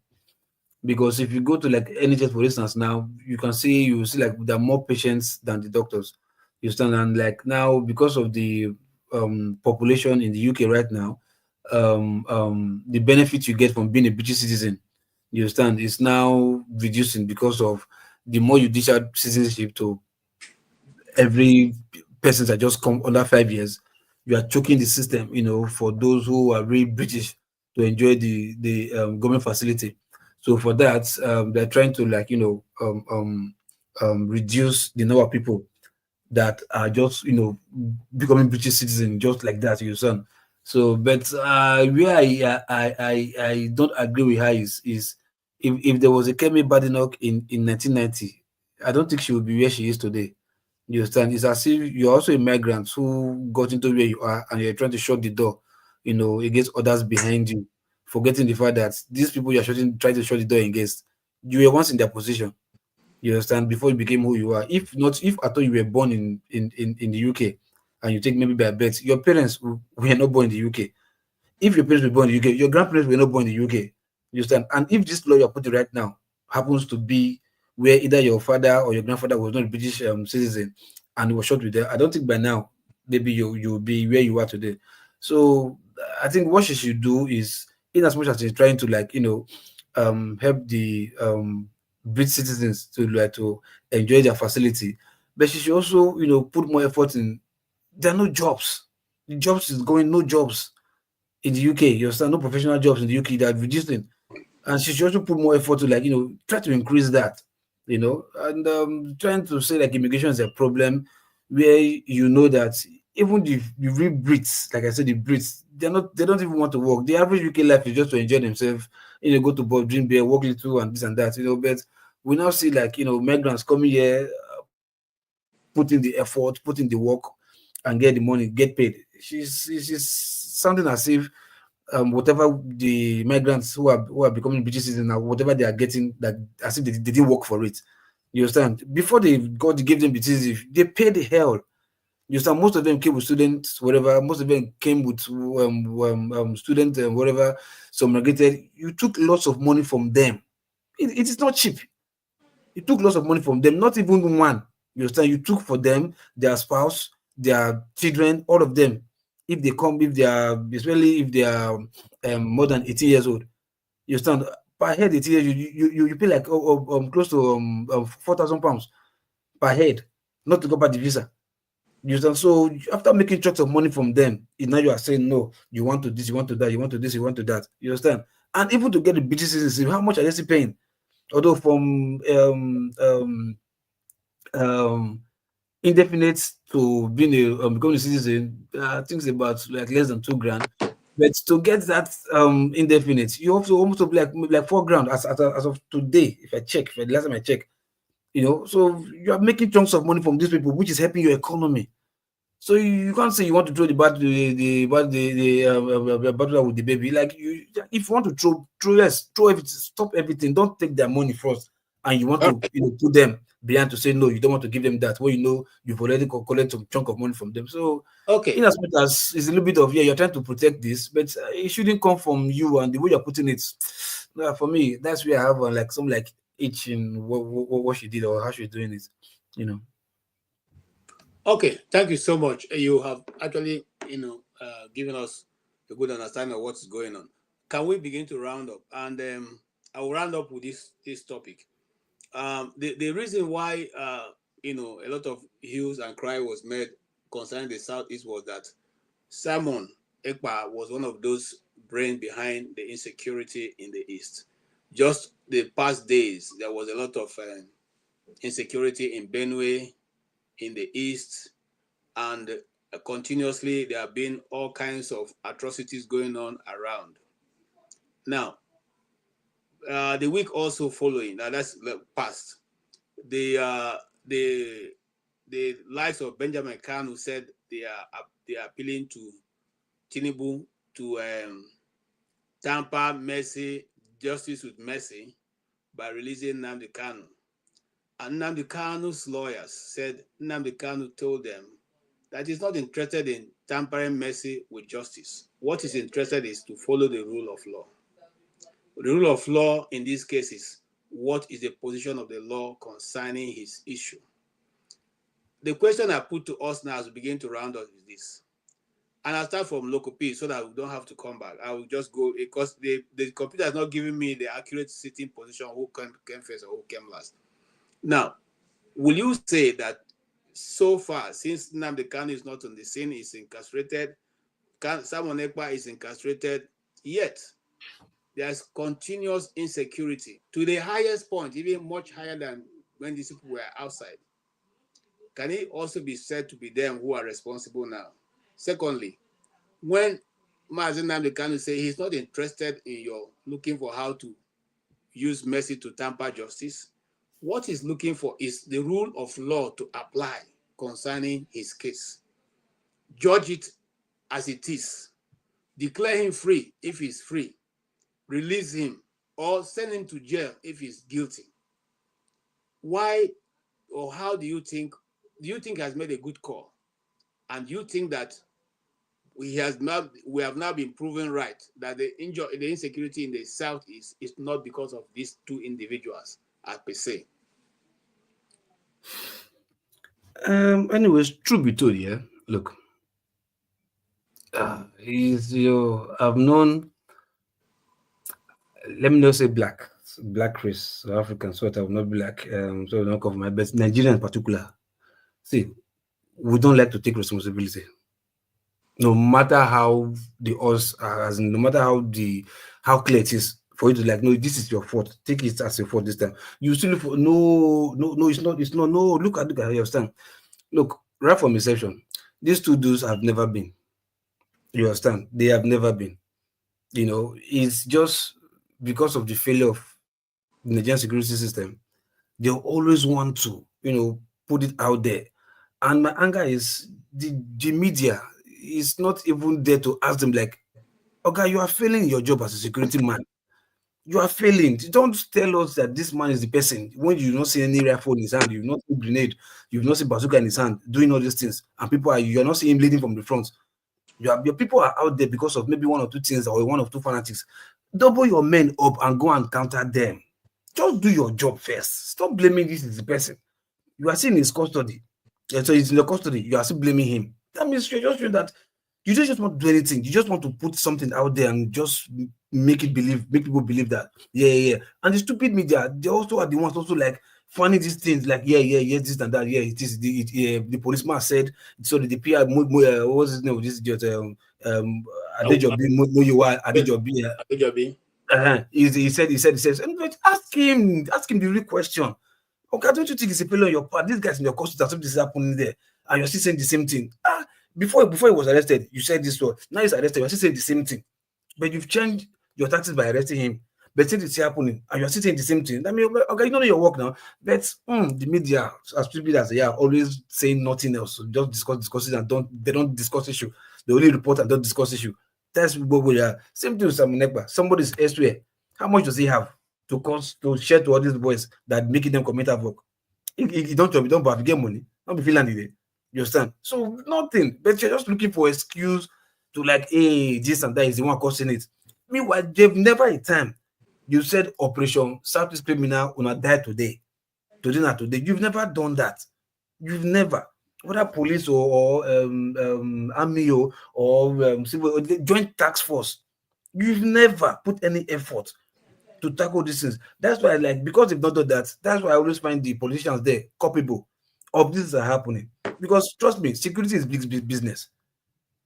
Because if you go to like NHS, for instance, now you see like there are more patients than the doctors. You understand? And like now, because of the population in the UK right now, the benefit you get from being a British citizen, you understand, is now reducing because of the more you dish out citizenship to every person that just come under 5 years, you are choking the system, for those who are really British to enjoy the government facility. So for that, they're trying to reduce the number of people that are just becoming British citizens just like that, you son. So, but where I don't agree with her is if there was a Kemi Badenoch in 1990, I don't think she would be where she is today. You understand? It's as if you're also a migrant who got into where you are and you're trying to shut the door, against others behind you, forgetting the fact that these people you're trying to shut the door against, you were once in their position. You understand? Before you became who you are. If I thought you were born in the UK and you take maybe by birth, your parents were not born in the UK. If your parents were born in the UK, your grandparents were not born in the UK. You understand? And if this law you're putting right now happens to be where either your father or your grandfather was not a British citizen and was shot with them, I don't think by now maybe you'll be where you are today. So I think what she should do is, in as much as she's trying to help the British citizens to enjoy their facility, but she should also put more effort in. There are no jobs. The jobs is going, no jobs in the UK. You understand? No professional jobs in the UK that are reducing. And she should also put more effort to try to increase that, and trying to say like immigration is a problem where that even the real Brits, like I said, the Brits, they don't even want to work. The average UK life is just to enjoy themselves, go to bar, drink beer, work little and this and that, but we now see migrants coming here, putting the effort, putting the work and get the money, get paid. She's sounding as if whatever the migrants who are becoming British citizens now, whatever they are getting, that as if they didn't work for it. You understand? Before they gave them the citizenship, they paid the hell. You understand? Most of them came with students, whatever. Most of them came with students, whatever. Some migrated. You took lots of money from them. It is not cheap. You took lots of money from them, not even one. You understand? You took for them, their spouse, their children, all of them. If they come, especially if they are more than 18 years old, you understand? Per head, 18 years, you pay like close to £4,000 per head, not to go back the visa. You understand? So after making chunks of money from them, now you are saying no, you want to this, you want to that, you want to this, you want to that. You understand? And even to get the British citizenship, how much are they still paying? Although from indefinite to being becoming a citizen, I think it's about like less than $2,000. But to get that indefinite, you have to almost be like $4,000 as of today. If the last time I check, so you are making chunks of money from these people, which is helping your economy. So you can't say you want to throw the battle with the baby. Like if you want to throw everything, stop everything. Don't take their money first, and you want to put them behind to say no. You don't want to give them that. Well, you've already collected some chunk of money from them. So in as much as it's a little bit of you're trying to protect this, but it shouldn't come from you and the way you're putting it. For me, that's where I have some itch in what she did or how she's doing it. Okay, thank you so much. You have actually, given us a good understanding of what's going on. Can we begin to round up? And I will round up with this topic. The reason why a lot of hues and cry was made concerning the Southeast was that Simon Ekpa was one of those brains behind the insecurity in the East. Just the past days, there was a lot of insecurity in Benue, in the East, and continuously there have been all kinds of atrocities going on around. Now, the week also following, that's the past, the likes of Benjamin Kanu said they are appealing to Tinubu to tamper mercy, justice with mercy by releasing Nnamdi Kanu. And Nnamdi Kanu's lawyers said Nnamdi Kanu told them that he's not interested in tampering mercy with justice. What he's interested is to follow the rule of law. The rule of law in this case is what is the position of the law concerning his issue. The question I put to us now as we begin to round up is this. And I'll start from Local P so that we don't have to come back. I will just go because the computer is not giving me the accurate sitting position, who came first or who came last. Now, will you say that so far, since Nnamdi Kanu is not on the scene, is incarcerated, Simon Ekpa is incarcerated, yet there's continuous insecurity to the highest point, even much higher than when these people were outside? Can it also be said to be them who are responsible now? Secondly, when Mazi Nnamdi Kanu say he's not interested in your looking for how to use mercy to tamper justice, what he's looking for is the rule of law to apply concerning his case. Judge it as it is. Declare him free if he's free. Release him or send him to jail if he's guilty. Why or how do you think he has made a good call? And do you think that we have now been proven right that the insecurity in the Southeast is not because of these two individuals per se? Anyways, truth be told, look, I've known, let me not say black race, so African, so that I will not be black, so not cover my best, Nigerian in particular. See, we don't like to take responsibility. No matter how the odds are, no matter how clear it is for you to no, this is your fault. Take it as your fault this time. You still look for no, it's not. No, look at you understand. Look, right from inception, these two dudes have never been. You understand? They have never been. It's just because of the failure of the Nigerian security system. They always want to, put it out there. And my anger is the media is not even there to ask them okay, you are failing your job as a security man. You are failing. Don't tell us that this man is the person when you don't see any rifle in his hand, you've not seen grenade, you've not seen bazooka in his hand, doing all these things, and you're not seeing him bleeding from the front. Your people are out there because of maybe one or two things or one or two fanatics. Double your men up and go and counter them. Just do your job first. Stop blaming this is the person. You are still in his custody. So he's in the custody. You are still blaming him. That means you're just doing that. You don't just want to do anything. You just want to put something out there and just make people believe that. Yeah. And the stupid media, they also are the ones also finding these things this and that. Yeah, it is the policeman said. So the PR, what was his name? This just Adejobi. He said. Ask him the real question. Okay, don't you think it's a failure on your part? These guys in your custody, something is happening there, and you're still saying the same thing. Before he was arrested, you said this word. Now he's arrested, you're still saying the same thing. But you've changed your tactics by arresting him. but since it's happening and you're sitting the same thing, I mean, okay, you know your work now. But the media, as stupid as they are, always saying nothing else. Just discuss it, and they don't discuss issue. They only report and don't discuss issue. That's what we are. Same thing with Simon Ekpa. Somebody's elsewhere. How much does he have to share to all these boys that making them commit havoc? You don't get money. Don't be feeling it. You understand? So nothing. But you're just looking for excuse to like, hey, this and that is the one causing it. Meanwhile, they've never a time you said Operation Southeast Criminal una die today. Today. You've never done that. You've never. Whether police or army or civil joint task force, you've never put any effort to tackle these things. That's why, like, because they've not done that, that's why I always find the politicians there culpable of this are happening. Because trust me, security is big business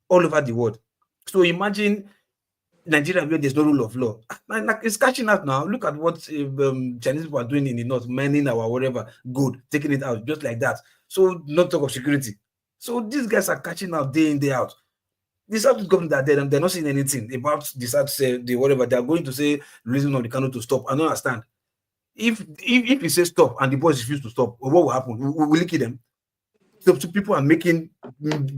all over the world. So imagine Nigeria where there's no rule of law. Like, it's catching out now. Look at what Chinese people are doing in the north, mining our whatever good, taking it out just like that. So not talk of security. So these guys are catching out day in, day out. The South government that they're not saying anything about the South say the whatever they're going to say reason of the Kano to stop. I don't understand. If you say stop and the boys refuse to stop, what will happen? Will it kill them? So people are making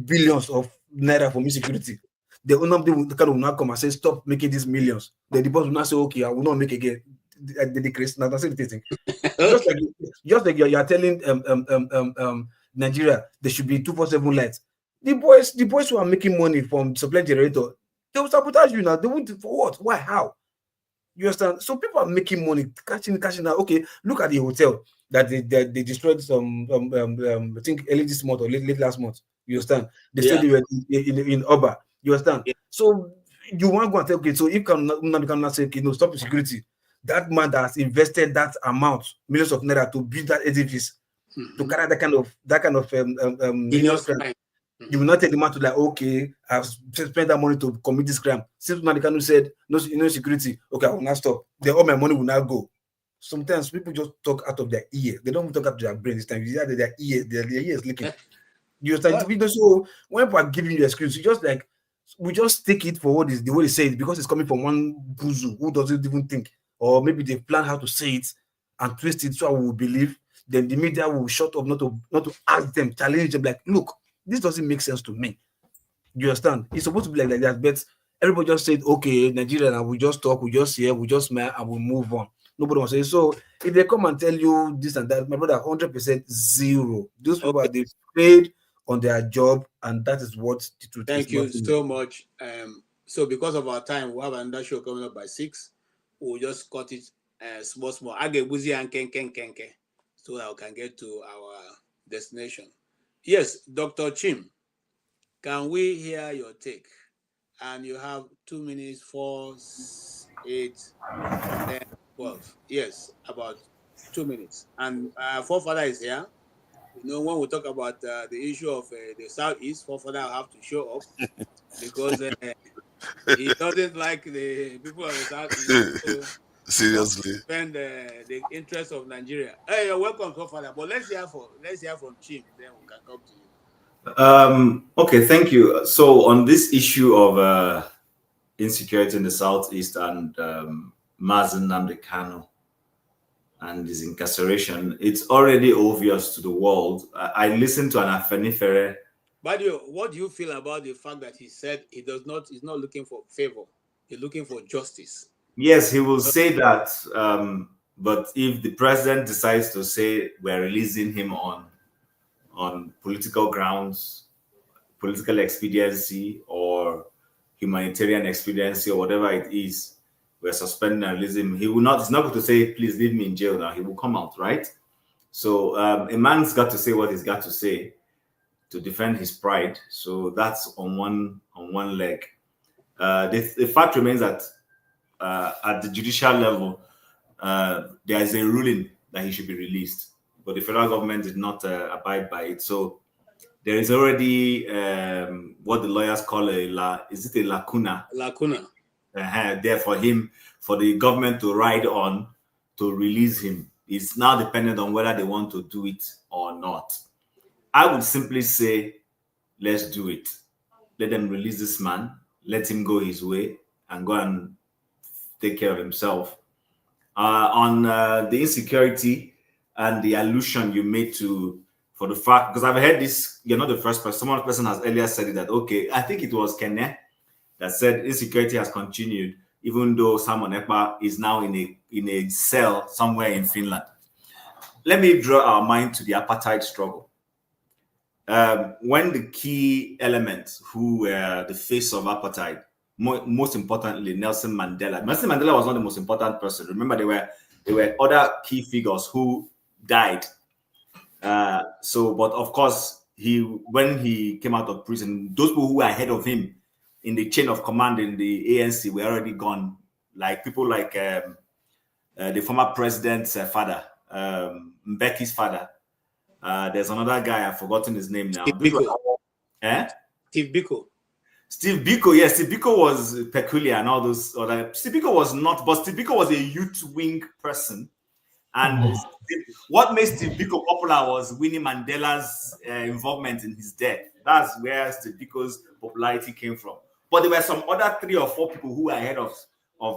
billions of naira from insecurity. The owner of the Kano will not come and say stop making these millions. Then the boss will not say okay, I will not make again. They decrease. Now that's the thing. Just like you're telling Nigeria there should be 247 lights. The boys who are making money from supply generator, they will sabotage you now. They won't for what? Why? How? You understand? So people are making money, cashing out. Okay, look at the hotel that they destroyed some I think early this month or late last month. You understand? They said they were in Oba. You understand? So you want to go and say, okay, so if cannot say, okay, no, stop the security. That man that has invested that amount, millions of naira to build that edifice, to carry that kind of crime. You will not tell the man to like, okay, I've spent that money to commit this crime. Since Madikanu said no security, okay, I will not stop. Then all my money will not go. Sometimes people just talk out of their ear. They don't talk out of their brain this time. You hear their ear is leaking. You understand? So when people are giving you excuse, you just like we just take it for what is the way they say it because it's coming from one buzu who doesn't even think, or maybe they plan how to say it and twist it so I will believe. Then the media will shut up not to ask them, challenge them, like, look, this doesn't make sense to me. You understand? It's supposed to be like that, but everybody just said, okay, Nigeria, and we just talk, we just hear, we just smile, and we move on. Nobody will say. So if they come and tell you this and that, my brother, 100% zero. Those people are they paid on their job, and that is what the truth is. Thank you so much. So because of our time, we have another show coming up by 6. We'll just cut it small. I get buzi and ken, so that we can get to our destination. Yes, Dr. Chim, can we hear your take? And you have 2 minutes, 4, 8, 10, 12. Yes, about 2 minutes. And Forefather is here. You know, when we talk about the issue of the Southeast, Forefather have to show up because he doesn't like the people of the Southeast. So seriously, defend the interests of Nigeria. Hey, you're welcome, Forefather. But let's hear from Chim, then we can come to you. Okay, thank you. So on this issue of insecurity in the Southeast and Mazen Nnamdi Kanu and his incarceration, it's already obvious to the world. I listened to an Afenifere. Badio, what do you feel about the fact that he said he's not looking for favor, he's looking for justice? Yes, he will say that. But if the president decides to say we're releasing him on political grounds, political expediency, or humanitarian expediency, or whatever it is, we're suspending and releasing him. He's not going to say, please leave me in jail now. He will come out, right? So a man's got to say what he's got to say to defend his pride. So that's on one leg. The fact remains that at the judicial level, there is a ruling that he should be released, but the federal government did not abide by it. So there is already what the lawyers call a lacuna? Lacuna. There for him, for the government to ride on to release him. It's now dependent on whether they want to do it or not. I would simply say, let's do it. Let them release this man. Let him go his way and go and take care of himself. on the insecurity and the allusion you made to for the fact, because I've heard this, you're not the first person. Someone person has earlier said it that, okay, I think it was Kenya that said insecurity has continued, even though Simon Ekpa is now in a cell somewhere in Finland. Let me draw our mind to the apartheid struggle. When the key elements who were the face of apartheid, most importantly, Nelson Mandela. Nelson Mandela was not the most important person. Remember, there were other key figures who died. But of course, when he came out of prison, those people who were ahead of him in the chain of command in the ANC were already gone. Like people like the former president's father, Mbeki's father. There's another guy, I've forgotten his name now. Steve Biko. Steve Biko, yes, Steve Biko was peculiar and all those other. Steve Biko was not, but Steve Biko was a youth wing person. And what made Steve Biko popular was Winnie Mandela's involvement in his death. That's where Steve Biko's popularity came from. But there were some other 3 or 4 people who were ahead of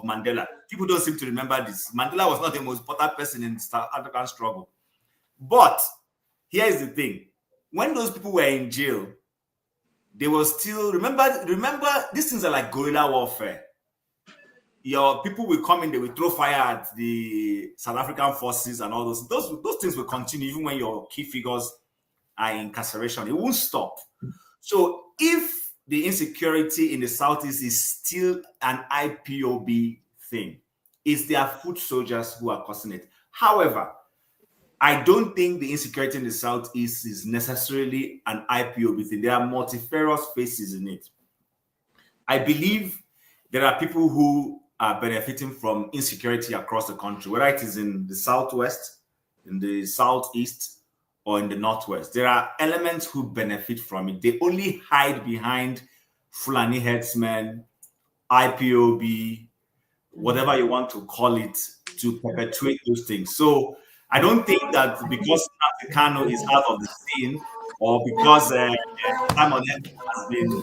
Mandela. People don't seem to remember this. Mandela was not the most important person in the South African struggle. But here's the thing. When those people were in jail, they were still, remember, these things are like guerrilla warfare. Your people will come in, they will throw fire at the South African forces and all those. Those things will continue even when your key figures are in incarceration. It won't stop. So if the insecurity in the Southeast is still an IPOB thing, it's their foot soldiers who are causing it. However, I don't think the insecurity in the Southeast is necessarily an IPOB thing. There are multifarious faces in it. I believe there are people who are benefiting from insecurity across the country, whether it is in the Southwest, in the Southeast, or in the Northwest. There are elements who benefit from it. They only hide behind Fulani headsmen, IPOB, whatever you want to call it, to perpetuate those things. So I don't think that because Kano is out of the scene, or because Simon has been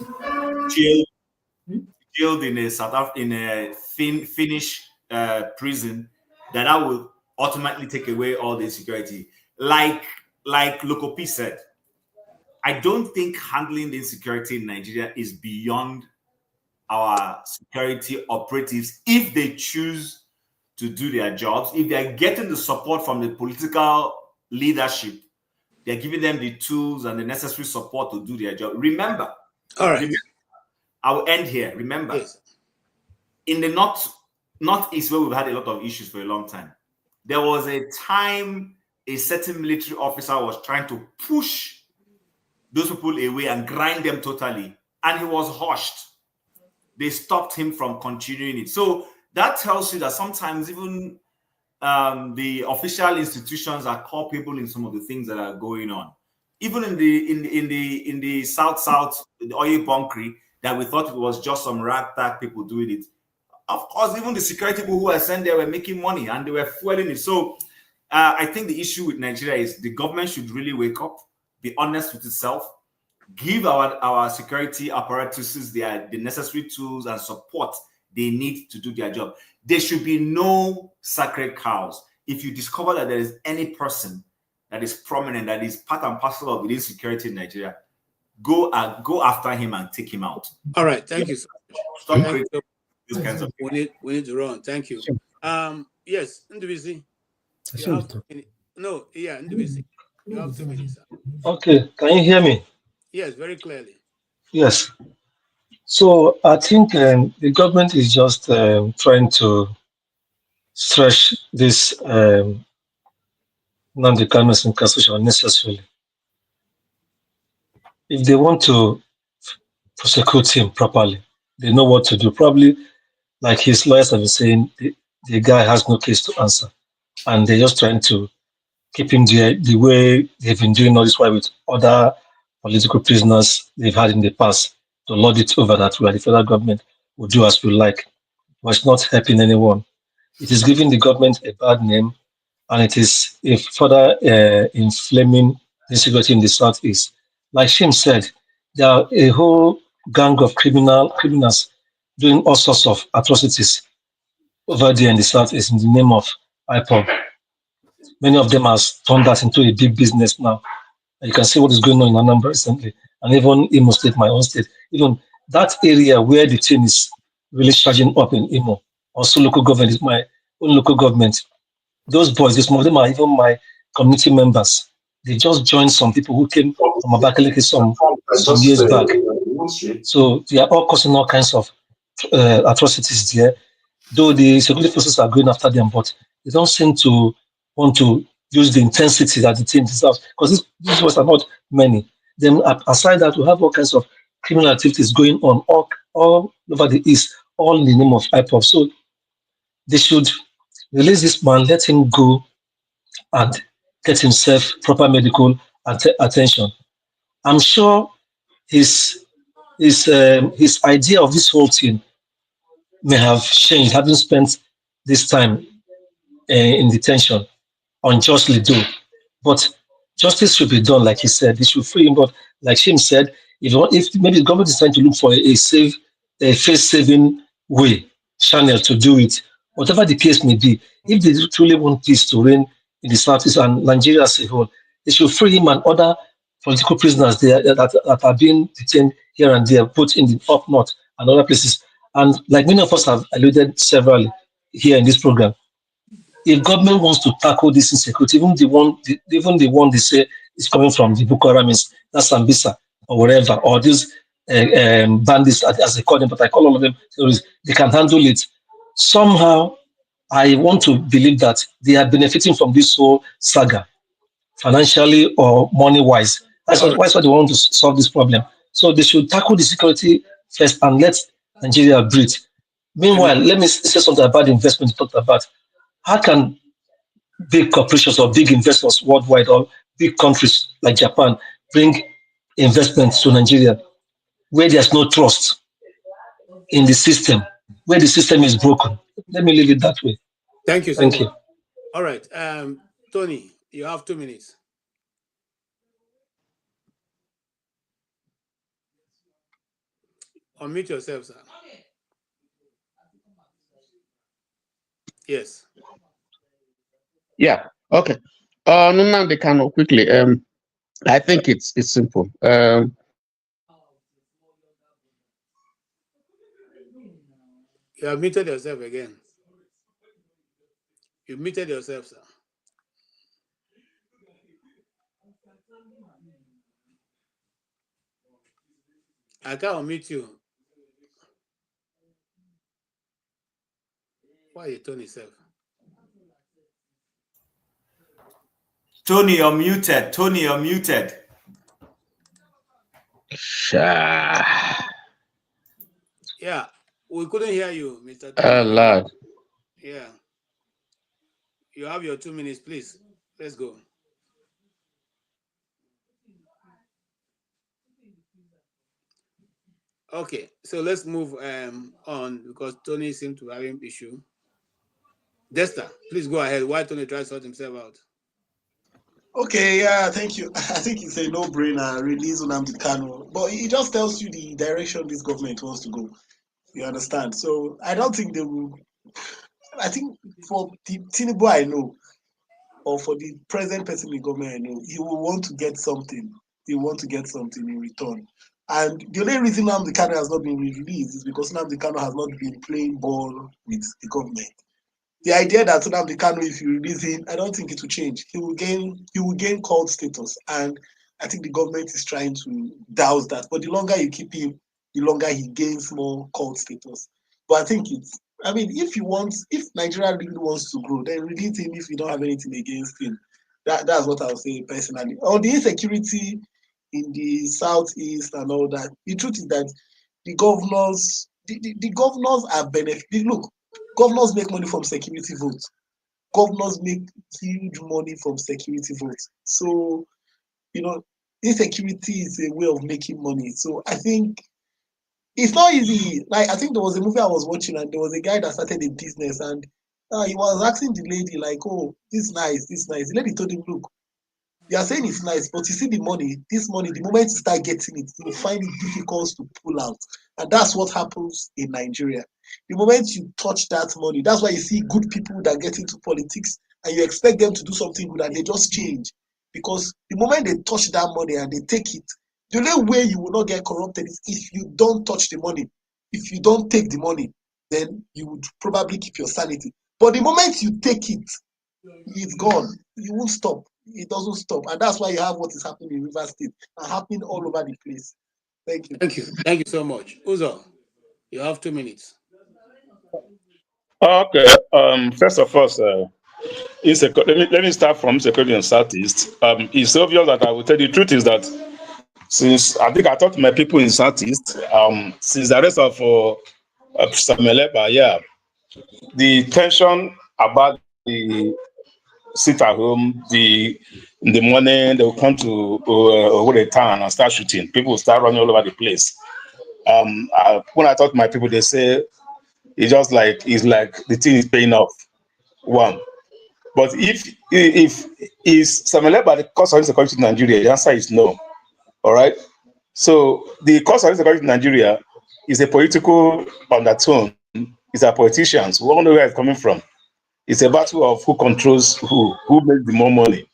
jailed in a Finnish prison, that will ultimately take away all the insecurity. Like Lokopi said, I don't think handling the insecurity in Nigeria is beyond our security operatives if they choose to do their jobs. If they're getting the support from the political leadership, they're giving them the tools and the necessary support to do their job. Remember, I will end here. Remember, in the Northeast, where we've had a lot of issues for a long time, there was a time a certain military officer was trying to push those people away and grind them totally, and he was hushed. They stopped him from continuing it. So that tells you that sometimes even the official institutions are culpable in some of the things that are going on. Even in the South, the oil bunkery, that we thought it was just some ragtag people doing it. Of course, even the security people who were sent there were making money and they were fueling it. So I think the issue with Nigeria is the government should really wake up, be honest with itself, give our security apparatuses the necessary tools and support they need to do their job. There should be no sacred cows. If you discover that there is any person that is prominent, that is part and parcel of the insecurity in Nigeria, go after him and take him out. All right, thank you. Stop creating these kinds of we need to run. Thank you. Yes, Ndubisi. Ndubisi. You have 2 minutes. Okay, can you hear me? Yes, very clearly. Yes. So I think the government is just trying to stretch this non-determinist incarceration unnecessarily. If they want to prosecute him properly, they know what to do. Probably, like his lawyers have been saying, the guy has no case to answer, and they're just trying to keep him there the way they've been doing all this while with other political prisoners they've had in the past, to lord it over that way. The federal government will do as we like, but it's not helping anyone. It is giving the government a bad name, and it is further inflaming insecurity in the Southeast. Like Shim said, there are a whole gang of criminals doing all sorts of atrocities over there in the Southeast in the name of IPOB. Many of them have turned that into a big business now. And you can see what is going on in Anambra recently, and even Imo State, my own state. Even that area where the team is really charging up in Imo, also local government is my own local government. Those boys, some of them are even my community members. They just joined some people who came from Abakaliki some years back. So they are all causing all kinds of atrocities there. Though the security forces are going after them, but they don't seem to want to use the intensity that the team deserves because these was about many. Then aside that, we have all kinds of criminal activities going on all over the east, all in the name of IPOP. So they should release this man, let him go and get himself proper medical attention. I'm sure his idea of this whole thing may have changed, having spent this time in detention unjustly do. But justice should be done, like he said. They should free him. But like Shim said, if maybe the government is trying to look for a face-saving way, channel to do it, whatever the case may be, if they truly want peace to reign in the southeast and Nigeria as a whole, they should free him and other political prisoners there that are being detained here and there, both in the up north and other places. And like many of us have alluded severally here in this program, if government wants to tackle this insecurity, even the one they say is coming from the Boko Haram, that's Sambisa or whatever, or these bandits as they call them, but I call all of them terrorists, they can handle it. Somehow, I want to believe that they are benefiting from this whole saga, financially or money-wise. That's why they want to solve this problem. So they should tackle the security first and let Nigeria breathe. Meanwhile, let me say something about the investment you talked about. How can big corporations or big investors worldwide or big countries like Japan bring investments to Nigeria where there's no trust in the system, where the system is broken? Let me leave it that way. Thank you so Thank much. you. All right. Tony, you have 2 minutes. Unmute yourself, sir. Yes. Yeah. Okay. No, they can quickly. I think it's simple. You have muted yourself again. You muted yourself, sir. I can't unmute you. Why you turn yourself? Tony, you're muted. Tony, you're muted. Yeah, we couldn't hear you, Mr. Tony. Lord. Yeah. You have your 2 minutes, please. Let's go. Okay, so let's move on because Tony seemed to have an issue. Dexter, please go ahead. Why Tony tries to sort himself out? Okay, yeah, thank you. I think it's a no-brainer, release Nnamdi Kanu, but it just tells you the direction this government wants to go. You understand? So I don't think they will. I think for the Tinubu I know, or for the present person in government I know, he will want to get something. He will want to get something in return. And the only reason Nnamdi Kanu has not been released is because Nnamdi Kanu has not been playing ball with the government. The idea that Nnamdi Kanu, if you release him, I don't think it will change. He will gain cult status, and I think the government is trying to douse that. But the longer you keep him, the longer he gains more cult status. But I think if Nigeria really wants to grow, then release him if you don't have anything against him. That's what I would say personally. On the insecurity in the southeast and all that, the truth is that the governors are benefiting. Look, governors make money from security votes. Governors make huge money from security votes. So, insecurity is a way of making money. So I think it's not easy. Like, I think there was a movie I was watching and there was a guy that started a business and he was asking the lady like, oh, this is nice. The lady told him, look, You are saying it's nice, but you see the money, this money, the moment you start getting it, you will find it difficult to pull out. And that's what happens in Nigeria. The moment you touch that money, that's why you see good people that get into politics and you expect them to do something good and they just change. Because the moment they touch that money and they take it, the only way you will not get corrupted is if you don't touch the money. If you don't take the money, then you would probably keep your sanity. But the moment you take it, it's gone. You won't stop. It doesn't stop. And that's why you have what is happening in River State and happening all over the place. Thank you. Thank you. Thank you so much. Uzo, you have 2 minutes. Okay. First of all, let me start from security in Southeast. It's obvious that I will tell you the truth is that since I think I talked to my people in Southeast, since the arrest of Samuel Eba, yeah, the tension about the sit at home, in the morning they will come to over the town and start shooting. People will start running all over the place. When I talk to my people, they say it's like the thing is paying off. One, but if is Samuel Eba the cause of insecurity in Nigeria, the answer is no. All right. So the cause of insecurity in Nigeria is a political undertone. It's our politicians. We all know where it's coming from. It's a battle of who controls who makes the more money.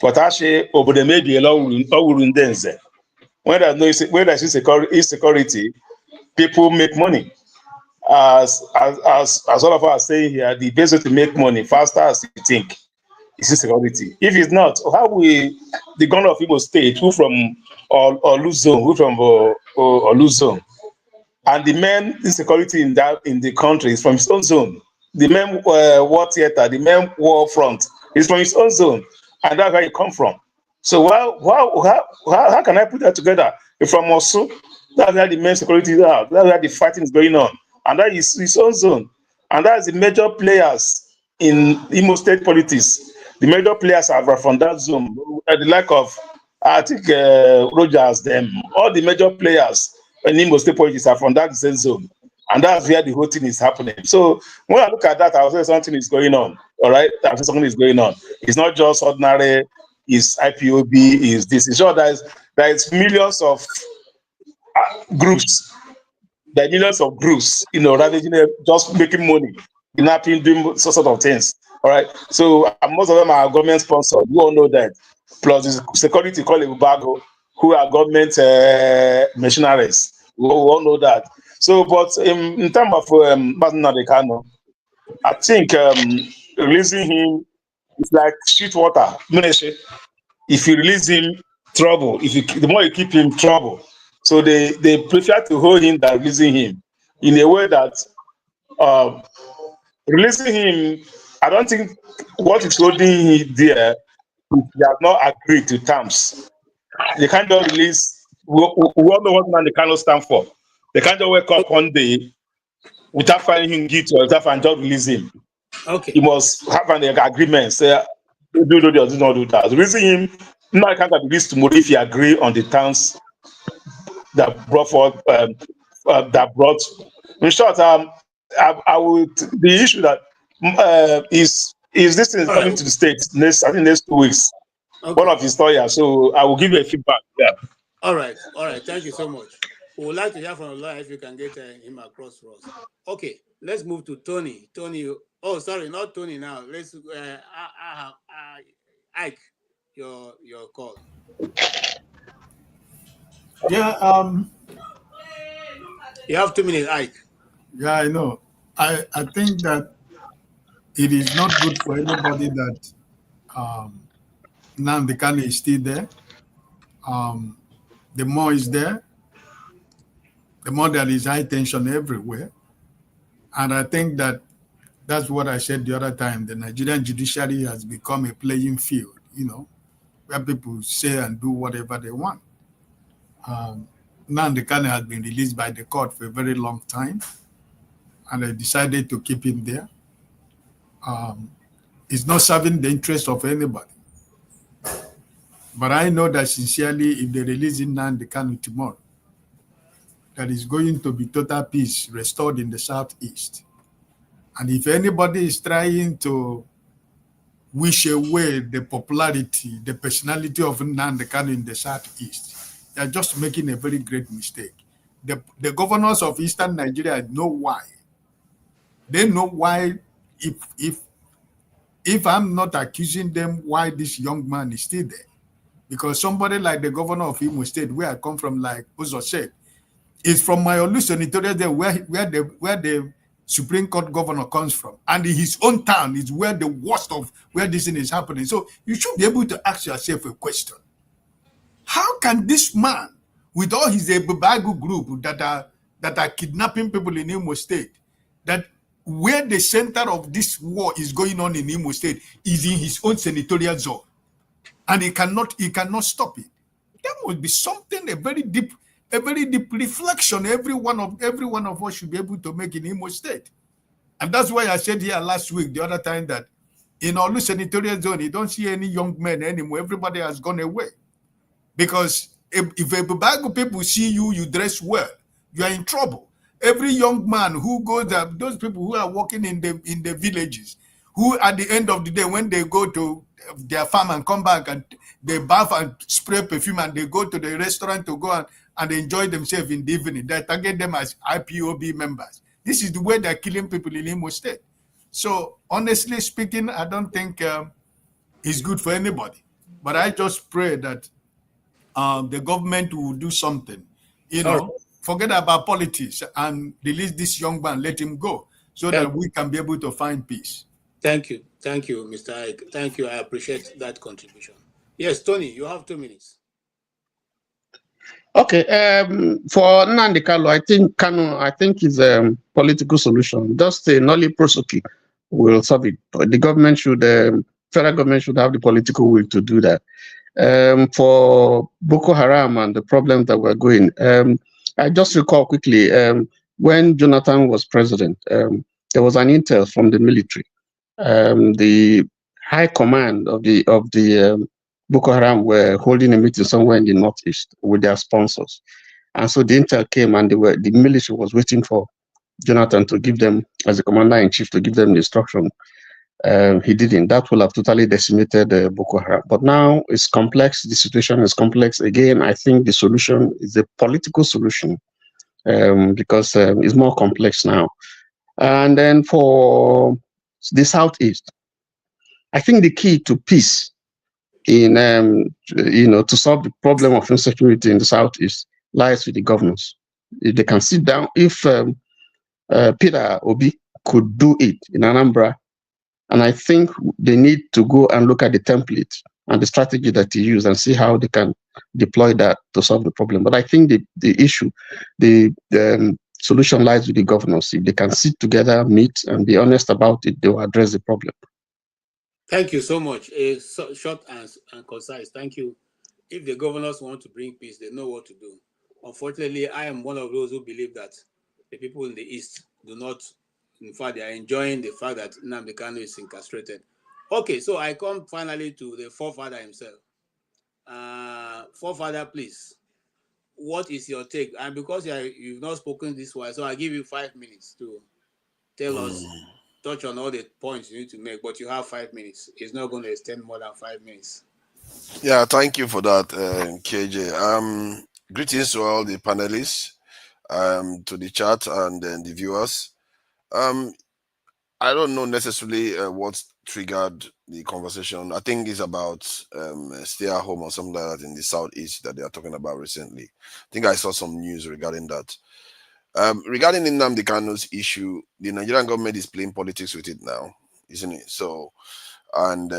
But actually, over there may be a lot of dance. When there's insecurity, people make money. As all of us are saying here, the best way to make money faster as you think is insecurity. If it's not, how will the governor of Igbo State, who from Oluzon, and the main insecurity in the country is from his own zone. The main war theater, the main war front is from his own zone, and that's where he come from. So how can I put that together? If from Osu, that's where the main security is out. That's where the fighting is going on, and that is his own zone, and that's the major players in Imo State politics. The major players are from that zone. The lack of, I think, Rogers, them, all the major players in Imo State politics are from that same zone. And that's where the whole thing is happening. So when I look at that, I'll say something is going on. All right? I'll say something is going on. It's not just ordinary, it's IPOB, is this. It's sure there is millions of groups. There are millions of groups, ravaging, just making money, kidnapping, doing sort of things. All right. So most of them are government sponsored. You all know that. Plus the security called Ubago, who are government missionaries. We all know that. So, but in terms of Badenoch, I think releasing him is like shit water. If you release him, trouble. The more you keep him, trouble. So they prefer to hold him than releasing him in a way that releasing him. I don't think what is holding him there. They have not agreed to terms. They can't just release. We all know what man they cannot stand for. They can't just wake up one day without finding him guilty or without and just release him. Okay. He must have an agreement. Say, do this, do not do that. Releasing him, no, I can't be released tomorrow if you agree on the terms that brought forth. That brought. In short, I would. The issue that is this thing is coming to the States next. I think next 2 weeks. Okay. One of his lawyers. So I will give you a feedback. Yeah. All right. Thank you so much. We would like to hear from the lawyer if you can get him across for us. Okay, let's move to Tony. Oh, sorry, not Tony now. Let's Ike, your call. Yeah. You have 2 minutes, Ike. Yeah, I know. I think that it is not good for anybody that Nnamdi Kanu is still there. The more is there, the more there is high tension everywhere. And I think that's what I said the other time. The Nigerian judiciary has become a playing field, where people say and do whatever they want. Nnamdi Kanu has been released by the court for a very long time, and I decided to keep him there. It's not serving the interest of anybody. But I know that sincerely, if they release Nnamdi Kanu tomorrow, there is going to be total peace restored in the Southeast. And if anybody is trying to wish away the popularity, the personality of Nnamdi Kanu in the Southeast. They are just making a very great mistake. The governors of Eastern Nigeria know why. They know why. If I'm not accusing them, why this young man is still there. Because somebody like the governor of Imo State, where I come from, like Uzo said, is from my Olu senatorial there, where the Supreme Court governor comes from. And in his own town is where the worst of where this thing is happening. So you should be able to ask yourself a question. How can this man, with all his Ebubagu group that are kidnapping people in Imo State, that where the center of this war is going on in Imo State is in his own senatorial zone, and he cannot stop it? That would be something, a very deep reflection every one of us should be able to make in Imo State. And that's why I said here last week, the other time, that in Olu senatorial zone, you don't see any young men anymore. Everybody has gone away. Because if Ebubagu people see you dress well, you are in trouble. Every young man who goes there, those people who are working in the villages, who at the end of the day, when they go to their farm and come back and they bath and spray perfume and they go to the restaurant to go and enjoy themselves in the evening, they target them as IPOB members. This is the way they're killing people in Imo State. So honestly speaking, I don't think it's good for anybody. But I just pray that the government will do something, forget about politics and release this young man, let him go, so that we can be able to find peace. Thank you, Mr. Ike. Thank you. I appreciate that contribution. Yes, Tony, you have 2 minutes. Okay, for Nnamdi Kanu, I think is a political solution. Just a nolly prosecution will solve it. But the government federal government should have the political will to do that. For Boko Haram and the problems that were going, I just recall quickly, when Jonathan was president, there was an intel from the military. The high command of the Boko Haram were holding a meeting somewhere in the northeast with their sponsors. And so the intel came and the military was waiting for Jonathan to give them, as the commander-in-chief, to give them the instruction. He didn't. That will have totally decimated Boko Haram. But now it's complex. The situation is complex. Again, I think the solution is a political solution because it's more complex now. And then for the Southeast, I think the key to peace in, to solve the problem of insecurity in the Southeast lies with the governors. If they can sit down, if Peter Obi could do it in Anambra, and I think they need to go and look at the template and the strategy that he used and see how they can deploy that to solve the problem. But I think the issue, the solution lies with the governors. If they can sit together, meet, and be honest about it, they will address the problem. Thank you so much. Short and concise. Thank you. If the governors want to bring peace, they know what to do. Unfortunately, I am one of those who believe that the people in the East do not. In fact, they are enjoying the fact that Nnamdi Kanu is incarcerated. Okay, so I come finally to the forefather himself. Forefather, please, what is your take? And because you've not spoken this way, so I give you 5 minutes to tell us, touch on all the points you need to make, but you have 5 minutes. It's not going to extend more than 5 minutes. Yeah, thank you for that, KJ. Greetings to all the panelists, to the chat and then the viewers. I don't know necessarily what triggered the conversation. I think it's about stay at home or something like that in the Southeast that they are talking about recently. I think I saw some news regarding that. Regarding Nnamdi Kanu's issue, the Nigerian government is playing politics with it now, isn't it? So, and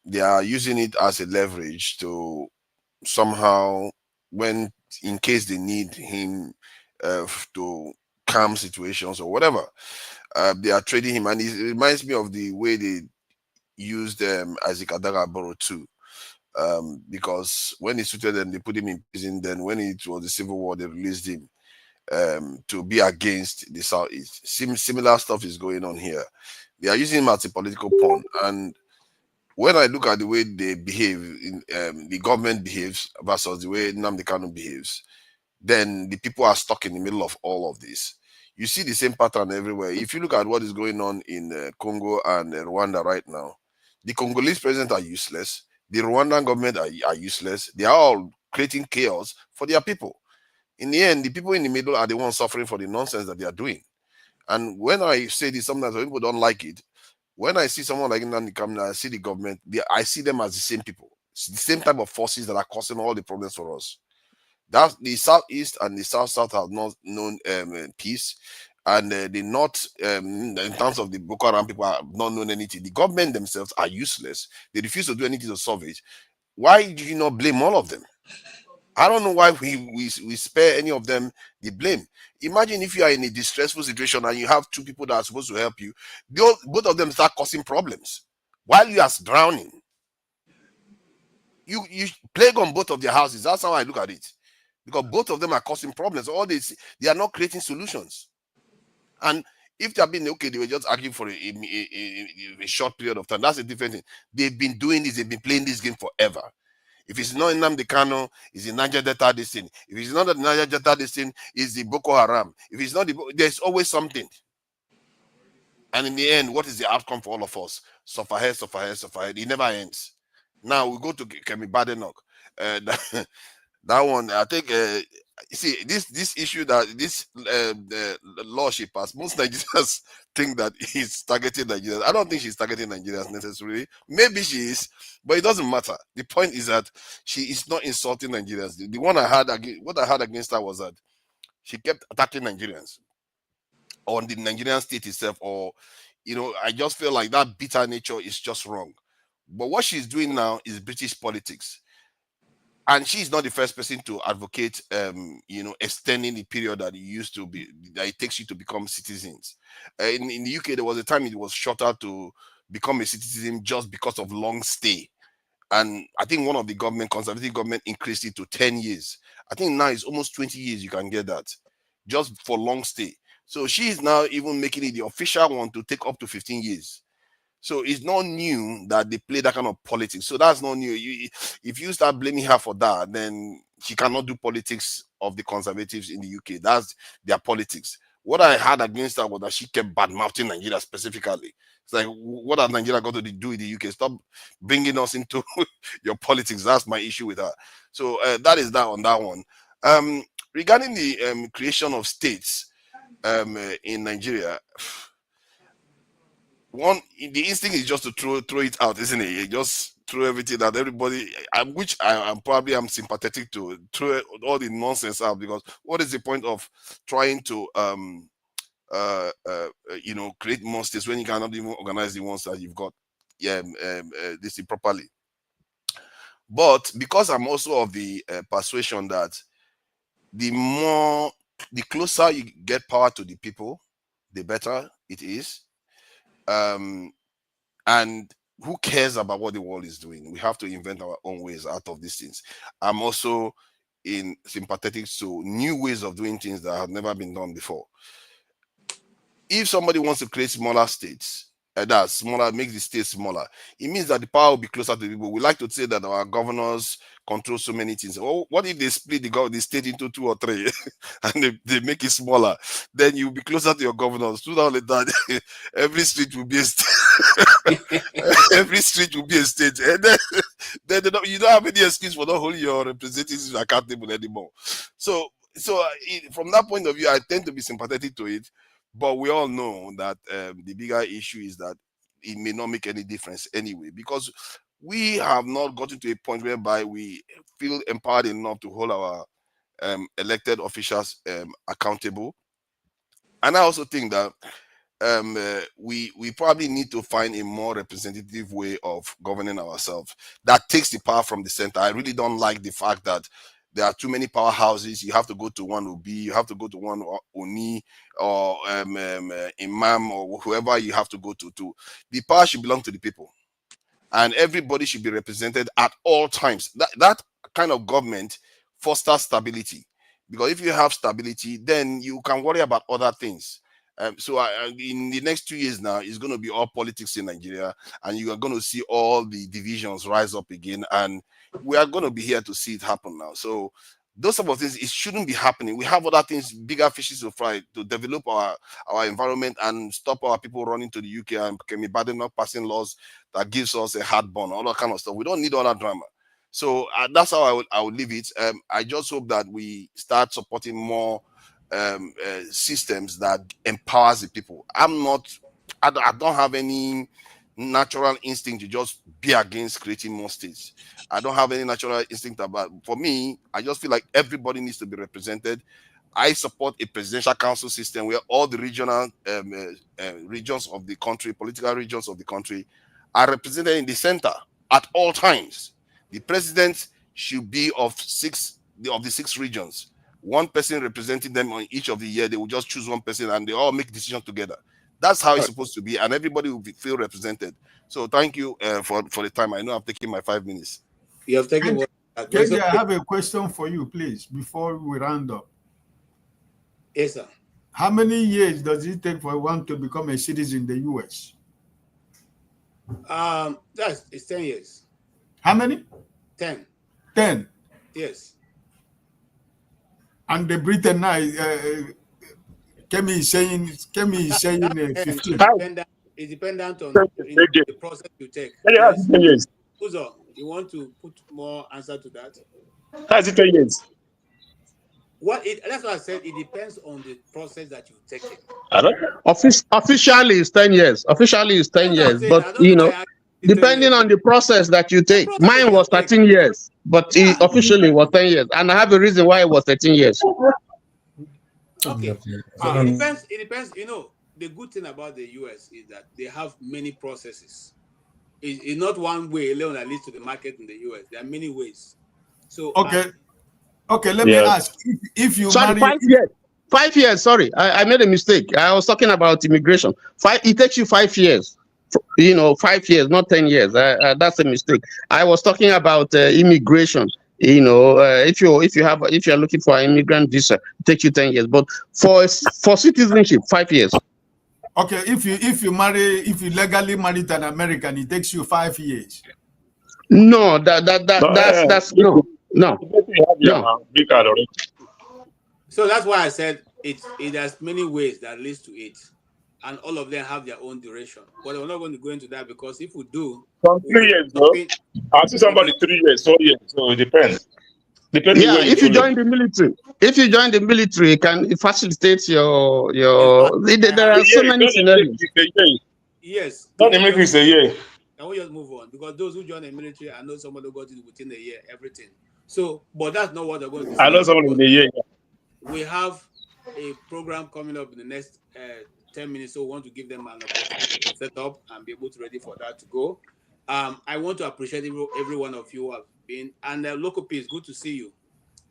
they are using it as a leverage to somehow, in case they need him to calm situations or whatever, they are trading him. And it reminds me of the way they used Isaac Adagaboro too. Because when he suited them, they put him in prison. Then when it was the Civil War, they released him to be against the Southeast. Similar stuff is going on here. They are using him as a political pawn. And when I look at the way they behave, the government behaves versus the way Nnamdi Kanu behaves, then the people are stuck in the middle of all of this. You see the same pattern everywhere. If you look at what is going on in Congo and Rwanda right now, The Congolese president are useless. The Rwandan government are useless. They are all creating chaos for their people. In the end, the people in the middle are the ones suffering for the nonsense that they are doing. And when I say this, sometimes when people don't like it, when I see someone like Nnamdi Kanu, I see the government, I see them as the same people. It's the same type of forces that are causing all the problems for us. That the southeast and the south have not known peace, and the north, in terms of the Boko Haram people, have not known anything. The government themselves are useless. They refuse to do anything to solve it. Why do you not blame all of them? I don't know why we spare any of them the blame. Imagine if you are in a distressful situation and you have two people that are supposed to help you, both of them start causing problems while you are drowning. You plague on both of their houses. That's how I look at it, because both of them are causing problems. All they are not creating solutions. And if they have been okay, they were just arguing for a short period of time. That's a different thing. They've been doing this. They've been playing this game forever. If it's not Nnamdi Kanu, it's the Niger Delta this thing. If it's not the Niger Delta this thing, it's the Boko Haram. If it's not there's always something. And in the end, what is the outcome for all of us? Suffer head, suffer head, suffer head. It never ends. Now we go to Kemi Badenoch. That one, I think. You see, this issue that this the law she passed, most Nigerians think that he's targeting Nigerians. I don't think she's targeting Nigerians necessarily. Maybe she is, but it doesn't matter. The point is that she is not insulting Nigerians. The one I had what I had against her was that she kept attacking Nigerians on the Nigerian state itself, or I just feel like that bitter nature is just wrong. But what she's doing now is British politics. And she's not the first person to advocate, extending the period that it takes you to become citizens. In the UK, there was a time it was shorter to become a citizen just because of long stay. And I think one of the conservative government increased it to 10 years. I think now it's almost 20 years you can get that just for long stay. So she's now even making it the official one to take up to 15 years. So it's not new that they play that kind of politics. So that's not new. If you start blaming her for that, then she cannot do politics of the conservatives in the UK. That's their politics. What I had against her was that she kept bad-mouthing Nigeria specifically. It's like, what has Nigeria got to do with the UK? Stop bringing us into your politics. That's my issue with her. So that is that on that one. Regarding the creation of states in Nigeria, the instinct is just to throw it out, isn't it? You just throw everything that everybody, which I'm probably sympathetic to, throw all the nonsense out, because what is the point of trying to create more states when you cannot even organize the ones that you've got this properly? But because I'm also of the persuasion that the closer you get power to the people, the better it is. And who cares about what the world is doing? We have to invent our own ways out of these things. I'm also sympathetic to new ways of doing things that have never been done before. If somebody wants to create smaller states, that smaller, make the state smaller, it means that the power will be closer to people. We like to say that our governors control so many things. Well, what if they split the state into 2 or 3 and they make it smaller? Then you'll be closer to your governors. Sooner or later, every street will be a state. Every street will be a state. And then you don't have any excuse for not holding your representatives accountable anymore. So from that point of view, I tend to be sympathetic to it. But we all know that the bigger issue is that it may not make any difference anyway, because we have not gotten to a point whereby we feel empowered enough to hold our elected officials accountable. And I also think that we probably need to find a more representative way of governing ourselves that takes the power from the center. I really don't like the fact that there are too many powerhouses. You have to go to one Obi, you have to go to one Oni, or Imam, or whoever you have to go to. The power should belong to the people, and everybody should be represented at all times. That kind of government fosters stability, because if you have stability, then you can worry about other things. So in the next 2 years now, it's going to be all politics in Nigeria, and you are going to see all the divisions rise up again, and we are going to be here to see it happen now. So Those type of things, it shouldn't be happening. We have other things, bigger fishes to fry, to develop our environment and stop our people running to the UK and Kemi Badenoch passing laws that gives us a heartburn, all that kind of stuff. We don't need all that drama. So that's how I would leave it. I just hope that we start supporting more systems that empowers the people. I don't have any natural instinct to just be against creating more states. I don't have any natural instinct about. For me, I just feel like everybody needs to be represented. I support a presidential council system where all the regional regions of the country, political regions of the country, are represented in the center at all times. The president should be of the 6 regions. One person representing them on each of the year. They will just choose one person and they all make decisions together. That's how it's supposed to be, and everybody will feel represented. So thank you for the time. I know I've taken my 5 minutes. You have taken what? Kemi, I have a question for you, please, before we round up. Yes, sir. How many years does it take for one to become a citizen in the US? It's 10 years. How many? 10. 10. Yes. And the Britain now, Kemi is saying 15. It's dependent on the process you take. Yes. Uzo, you want to put more answer to that? How's it 10 years? That's what I said. It depends on the process that you take. Officially, it's 10 years. Officially, it's 10 years. But depending on the process that you take, mine was 13 years, but it officially was 10 years, and I have a reason why it was 13 years. Okay. It depends. You know, the good thing about the US is that they have many processes. It's not one way alone that leads to the market in the US. There are many ways. So okay. Let me ask: if you marry 5 years. 5 years. Sorry, I made a mistake. I was talking about immigration. It takes you 5 years. 5 years, not 10 years. That's a mistake. I was talking about immigration. If you're looking for an immigrant visa, it takes you 10 years. But for citizenship, 5 years. Okay, if you legally marry an American, it takes you 5 years. No, that's no. So that's why I said it has many ways that leads to it, and all of them have their own duration. But we're not going to go into that because if we do, from 3 years, bro. I see somebody 3 years, 4 years, so it depends. If you join the military, it facilitates your. There are so many scenarios. Yes. Not the military is a year. Can we just move on? Because those who join the military, I know somebody got it within a year, everything. So, but that's not what they're going to say. I know someone in a year. We have a program coming up in the next 10 minutes, so we want to give them an opportunity to set up and be able to ready for that to go. I want to appreciate every one of you who have been, and Local P, it's good to see you.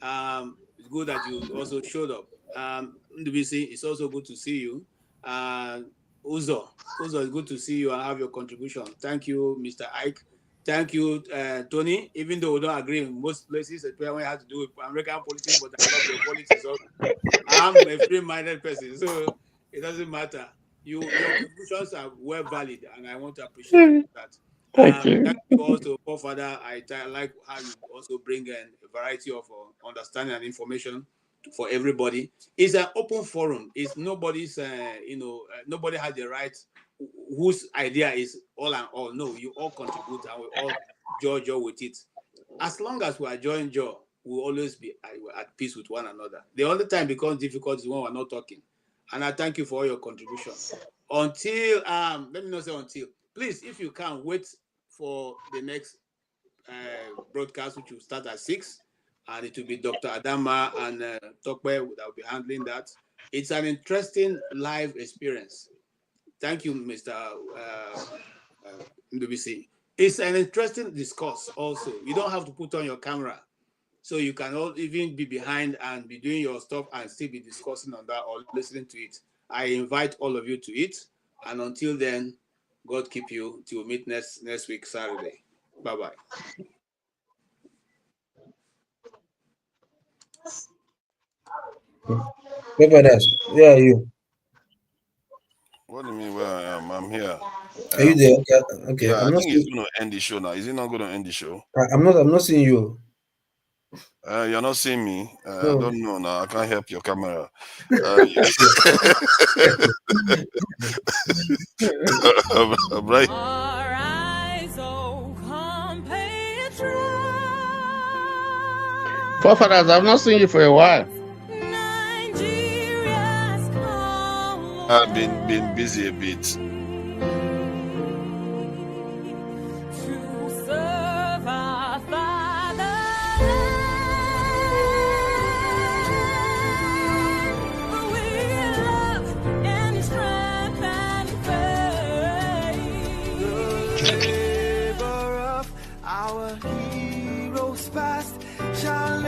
It's good that you also showed up. NDBC, it's also good to see you. Uzo, it's good to see you and have your contribution. Thank you, Mr. Ike. Thank you, Tony. Even though we don't agree in most places, when we have to do with American politics, but I love your politics. So I'm a free-minded person, so it doesn't matter. Your contributions are well valid, and I want to appreciate that. Thank you. Thank you also, Father. I like how you also bring in a variety of understanding and information for everybody. It's an open forum. It's nobody's, nobody has the right whose idea is all and all. No, you all contribute and we all join with it. As long as we are joined, we'll always be at peace with one another. The only time becomes difficult is when we're not talking. And I thank you for all your contribution. Until, let me not say until. Please, if you can, wait for the next broadcast, which will start at 6. And it will be Dr. Adama and Tokwe that will be handling that. It's an interesting live experience. Thank you, Mr. NDBC. It's an interesting discourse also. You don't have to put on your camera. So you can all even be behind and be doing your stuff and still be discussing on that or listening to it. I invite all of you to it. And until then, God keep you till we meet next week, Saturday. Bye-bye. Where are you? What do you mean where I am? I'm here. Are you there? Okay. Yeah, I'm I not think he's going to end the show now. Is he not going to end the show? I'm not seeing you. You're not seeing me. I No. don't know now. I can't help your camera. Right. Forefathers, I've not seen you for a while. I've been busy a bit. Our heroes past shall